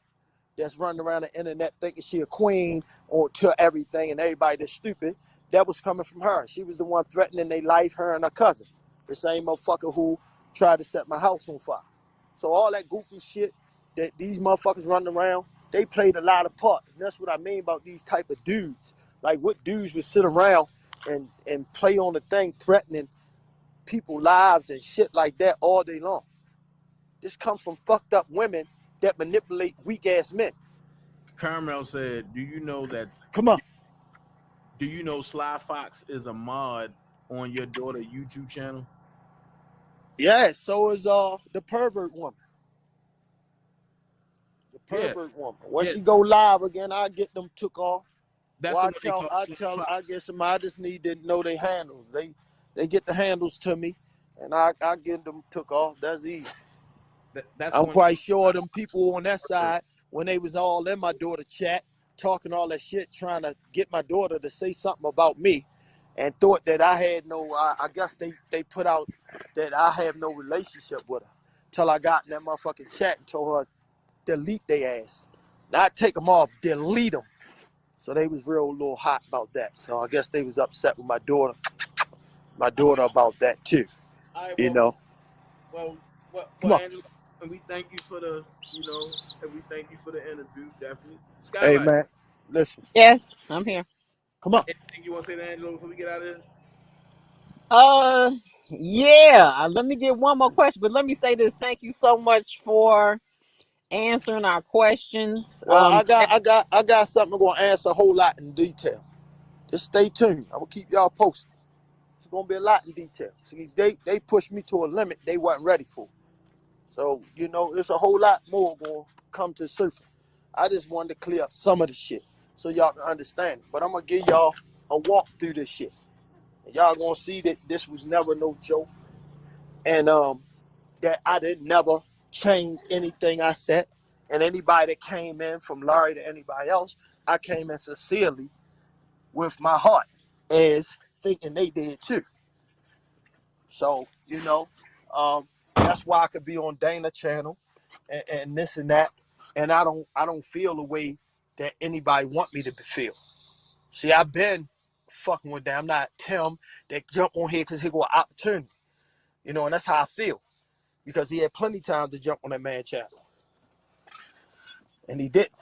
that's running around the internet thinking she a queen or to everything and everybody that's stupid. That was coming from her. She was the one threatening their life, her and her cousin. The same motherfucker who tried to set my house on fire. So all that goofy shit that these motherfuckers running around, they played a lot of part. And that's what I mean about these type of dudes. Like what dudes would sit around and play on the thing threatening people's lives and shit like that all day long. This comes from fucked up women that manipulate weak ass men. Carmel said, "Do you know that? Come on. Do you know Sly Fox is a mod on your daughter YouTube channel?" Yeah, so is the pervert woman. The pervert woman. When she go live again, I get them took off. That's well, the one they call Sly Fox. I guess I just need to know their handles. They get the handles to me, and I get them took off. That's easy. I'm quite sure them people on that side, when they was all in my daughter chat, talking all that shit, trying to get my daughter to say something about me, and thought that I had no, I guess they put out that I have no relationship with her. Till I got in that motherfucking chat and told her, delete their ass. Not take them off, delete them. So they was real little hot about that. So I guess they was upset with my daughter about that too. You know. Well, Angelo, and we thank you for the, and we thank you for the interview, definitely. Hey man, listen. Yes, I'm here. Come on. Anything you want to say to Angelo before we get out of here? Yeah. Let me get one more question, but let me say this. Thank you so much for answering our questions. Well, I got something I'm gonna answer a whole lot in detail. Just stay tuned. I'm gonna keep y'all posted. It's gonna be a lot in detail. See, they pushed me to a limit they wasn't ready for. So, it's a whole lot more gonna come to the surface. I just wanted to clear up some of the shit so y'all can understand it. But I'm gonna give y'all a walk through this shit. And y'all gonna see that this was never no joke. And that I didn't never change anything I said. And anybody that came in, from Larry to anybody else, I came in sincerely with my heart as thinking they did too. So, that's why I could be on Dana channel and this and that. And I don't feel the way that anybody want me to feel. See, I've been fucking with them. I'm not Tim that jump on here because he got an opportunity. And that's how I feel. Because he had plenty of time to jump on that man channel. And he didn't.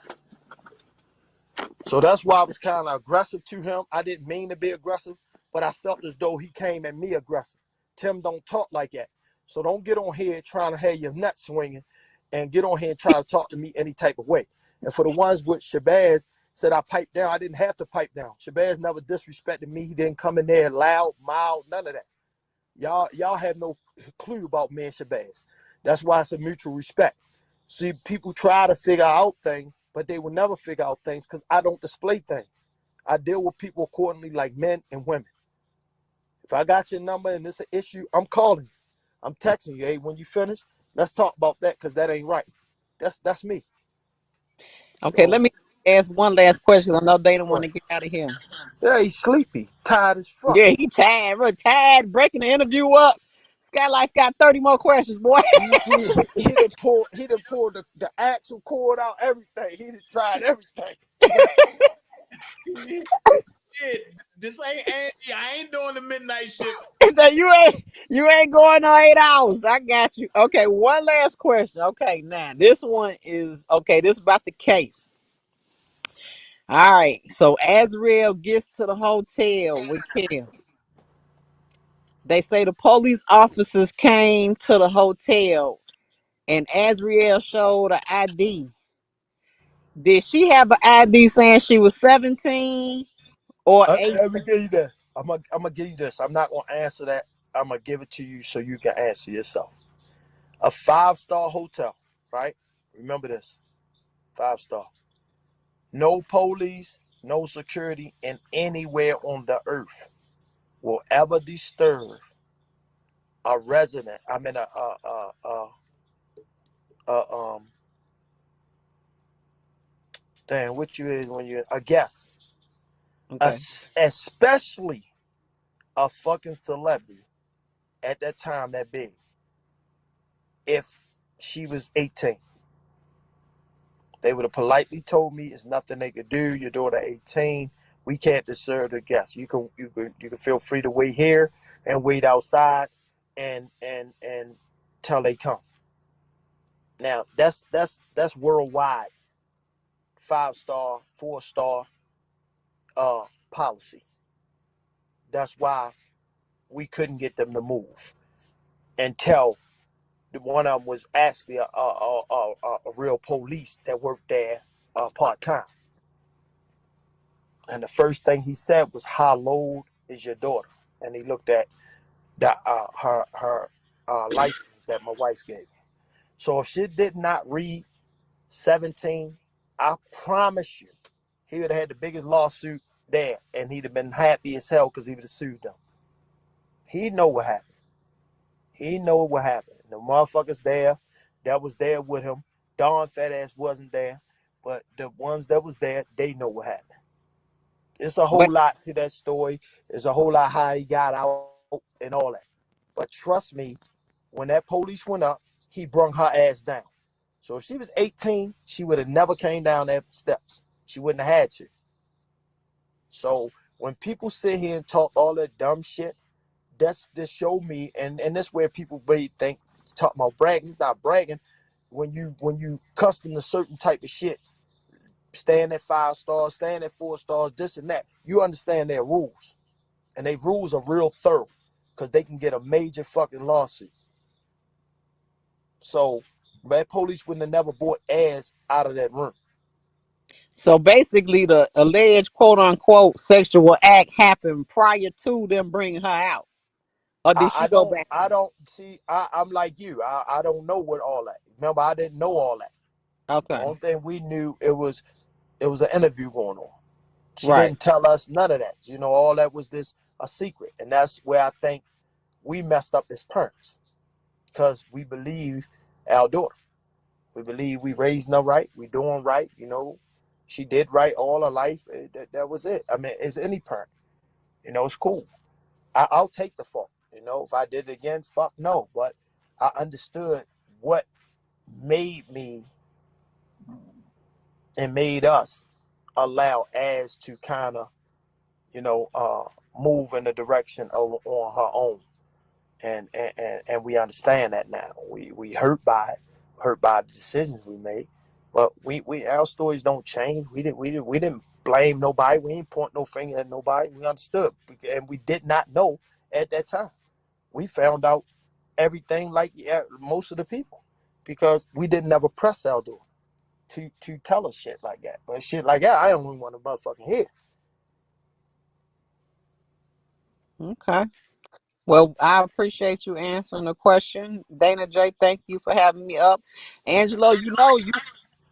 So that's why I was kind of aggressive to him. I didn't mean to be aggressive, but I felt as though he came at me aggressive. Tim don't talk like that. So don't get on here trying to have your nuts swinging and get on here and try to talk to me any type of way. And for the ones with Shabbaz said I piped down. I didn't have to pipe down. Shabbaz never disrespected me. He didn't come in there loud, mild, none of that. Y'all have no clue about me and Shabbaz. That's why it's a mutual respect. See, people try to figure out things, but they will never figure out things because I don't display things. I deal with people accordingly, like men and women. If I got your number and it's an issue, I'm calling you. I'm texting you. Hey, when you finish, let's talk about that because that ain't right. That's me. Okay, So, let me ask one last question. I know they don't want what? to get out of here. Yeah, he's sleepy, tired as fuck. Yeah, he tired, real tired, breaking the interview up. Skylife got 30 more questions, boy. He done pulled the axle cord out, everything. He done tried everything. Shit, this ain't Angie. I ain't doing the midnight shift. That you ain't going on 8 hours. I got you. Okay, one last question. Okay, now this one is okay. This is about the case. All right. So Azrael gets to the hotel with Kim. They say the police officers came to the hotel and Azrael showed an ID. Did she have an ID saying she was 17 or 18? Let me give you this. I'm gonna give you this. I'm not gonna answer that. I'm gonna give it to you so you can answer yourself. A 5-star hotel, right? Remember this. 5-star. No police, no security, and anywhere on the earth will ever disturb a resident. I mean, damn, what you is when you're a guest, Okay. especially a fucking celebrity at that time that big. If she was 18, they would have politely told me it's nothing they could do. Your daughter 18. We can't disturb the guests. You can feel free to wait here and wait outside and till they come. Now that's worldwide 5-star, 4-star policy. That's why we couldn't get them to move until one of them was actually a real police that worked there part time. And the first thing he said was, "How old is your daughter?" And he looked at her license that my wife gave me. So if she did not read 17, I promise you, he would have had the biggest lawsuit there, and he'd have been happy as hell because he would have sued them. He know what happened. He know what happened. The motherfuckers there that was there with him, Don fat ass wasn't there, but the ones that was there, they know what happened. It's a whole But lot to that story. There's a whole lot how he got out and all that. But trust me, when that police went up, he brung her ass down. So if she was 18, she would have never came down that steps. She wouldn't have had to. So when people sit here and talk all that dumb shit, that's this show me, and that's where people really think talk about bragging. It's not bragging. When you custom to certain type of shit, staying at 5 stars, staying at 4 stars, this and that, you understand their rules. And their rules are real thorough because they can get a major fucking lawsuit. So that police wouldn't have never brought ass out of that room. so basically, the alleged quote unquote sexual act happened prior to them bringing her out, or did she go back? I don't see. I'm like you. I don't know what all that. Remember, I didn't know all that. The Okay, only thing we knew it was an interview going on. She right. didn't tell us none of that. You know, all that was a secret, and that's where I think we messed up as parents because we believe our daughter. We believe we raising her right. We doing right. You know, she did right all her life. That was it. I mean, as any parent, you know, it's cool. I'll take the fault. You know, if I did it again, fuck no. But I understood what made me and made us allow as to kind of, you know, move in the direction of on her own. And we understand that now. We hurt by the decisions we made. But we our stories don't change. We didn't blame nobody. We didn't point no finger at nobody. We understood. And we did not know at that time. We found out everything like most of the people because we didn't ever press our door. to tell us shit like that. But shit like that, I don't even want to motherfucking hear. Okay. Well, I appreciate you answering the question. DanaJay, thank you for having me up. Angelo,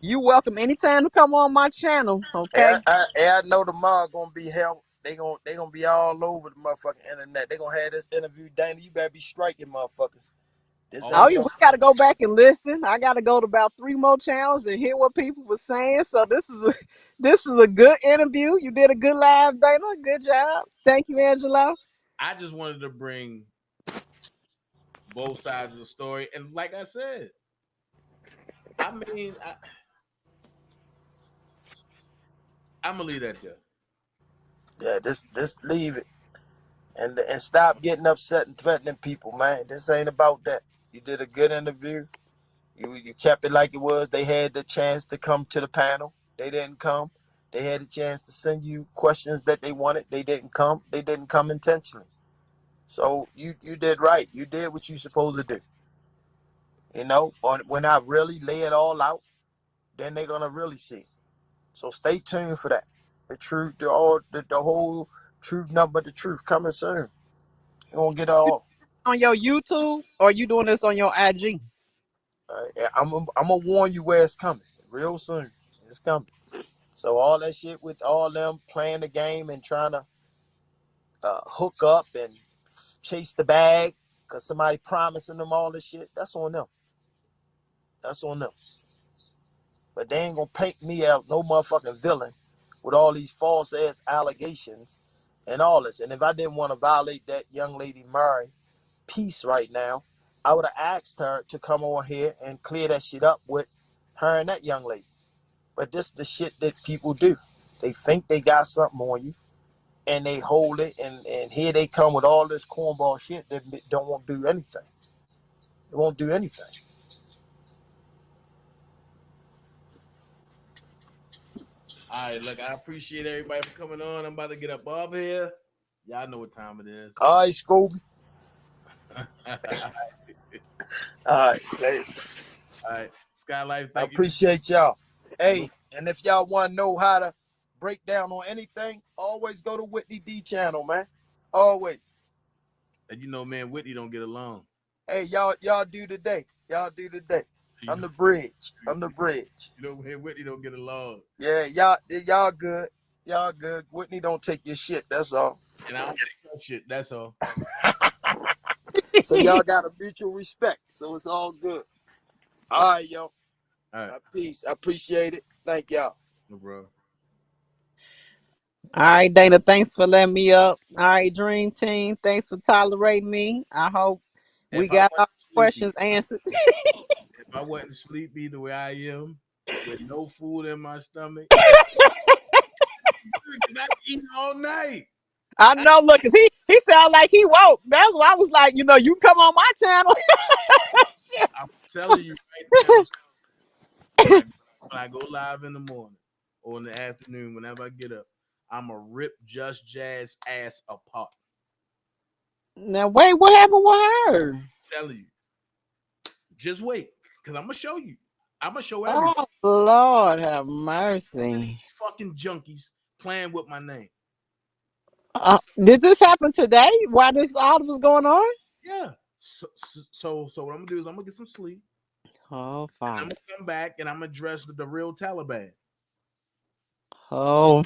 you welcome anytime to come on my channel. Okay. I know tomorrow gonna be hell. They gonna be all over the motherfucking internet. They gonna have this interview, Dana. You better be striking, motherfuckers. Oh, yeah, we got to go back and listen. I got to go to about 3 more channels and hear what people were saying. So this is a good interview. You did a good live, Dana. Good job. Thank you, Angelo. I just wanted to bring both sides of the story, and like I said, I'm gonna leave that there. Yeah, this leave it, and stop getting upset and threatening people, man. This ain't about that. You did a good interview. You kept it like it was. They had the chance to come to the panel. They didn't come. They had a chance to send you questions that they wanted. They didn't come. They didn't come intentionally. So you did right. You did what you're supposed to do. You know, when I really lay it all out, then they're gonna really see. So stay tuned for that. The truth, the whole truth, nothing but the truth coming soon. You gonna get it all. On your YouTube, or you doing this on your IG? I'm gonna warn you where it's coming real soon. It's coming. So all that shit with all them playing the game and trying to hook up and chase the bag because somebody promising them all this shit, that's on them. That's on them. But they ain't gonna paint me out no motherfucking villain with all these false ass allegations and all this. And if I didn't want to violate that young lady Mary peace right now, I would have asked her to come on here and clear that shit up with her and that young lady. But this is the shit that people do. They think they got something on you and they hold it, and here they come with all this cornball shit that don't want to do anything. It won't do anything. All right, look, I appreciate everybody for coming on. I'm about to get up off here. Y'all know what time it is. All right, Scooby. All right, later. All right, Skylife, I thank you. appreciate y'all. Hey, and if y'all want to know how to break down on anything, always go to Whitney D channel, man. Always. And you know, man, Whitney don't get along. Hey, y'all do today. Y'all do today. I'm the bridge. I'm the bridge. You know, man, Whitney don't get along. Yeah, y'all good. Y'all good. Whitney don't take your shit. That's all. And I don't take your shit. That's all. So y'all got a mutual respect. So it's all good. All right, yo. All right. Peace. I appreciate it. Thank y'all. No, bro. All right, Dana, thanks for letting me up. All right, Dream Team, thanks for tolerating me. I hope we got our questions answered. If I wasn't sleepy the way I am, with no food in my stomach, I eat all night. I know, look, cause he sound like he woke. That's why I was like, you come on my channel. I'm telling you right now, when I go live in the morning or in the afternoon, whenever I get up, I'ma rip Just Jazz ass apart. Now wait, what happened with her? I'm telling you. Just wait, because I'm gonna show you. I'm gonna show everybody. Oh Lord have mercy. These fucking junkies playing with my name. Did this happen today? Why this all was going on? Yeah. So what I'm gonna do is I'm gonna get some sleep. Oh, fine. I'm gonna come back and I'm gonna dress the real Taliban. Oh,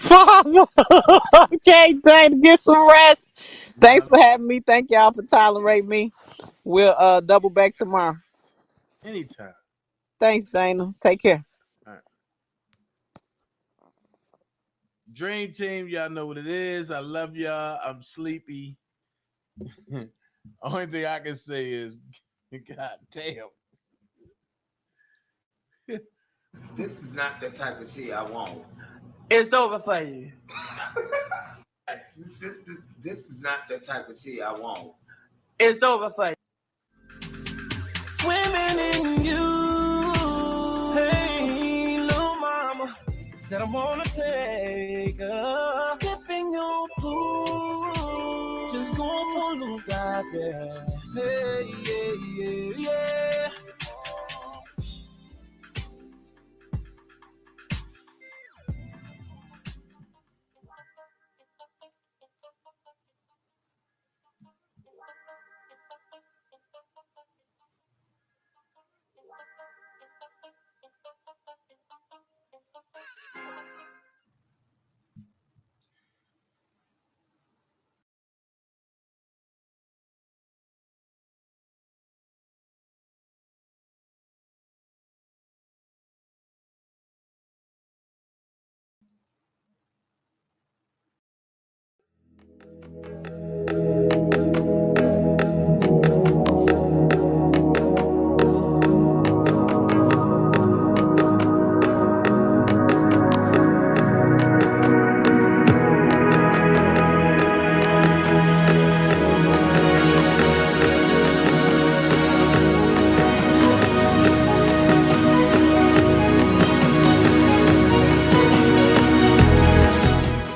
okay, time to get some rest. Thanks for having me. Thank y'all for tolerating me. We'll double back tomorrow. Anytime. Thanks, Dana. Take care. All right. Dream Team, y'all know what it is. I love y'all. I'm sleepy. Only thing I can say is, God damn. This is not the type of tea I want. It's over for you. This is not the type of tea I want. It's over for you. Swimming in you. Hey, little mama. Said I wanna take a dip in your pool. Just go for a little dive, yeah. Hey, yeah.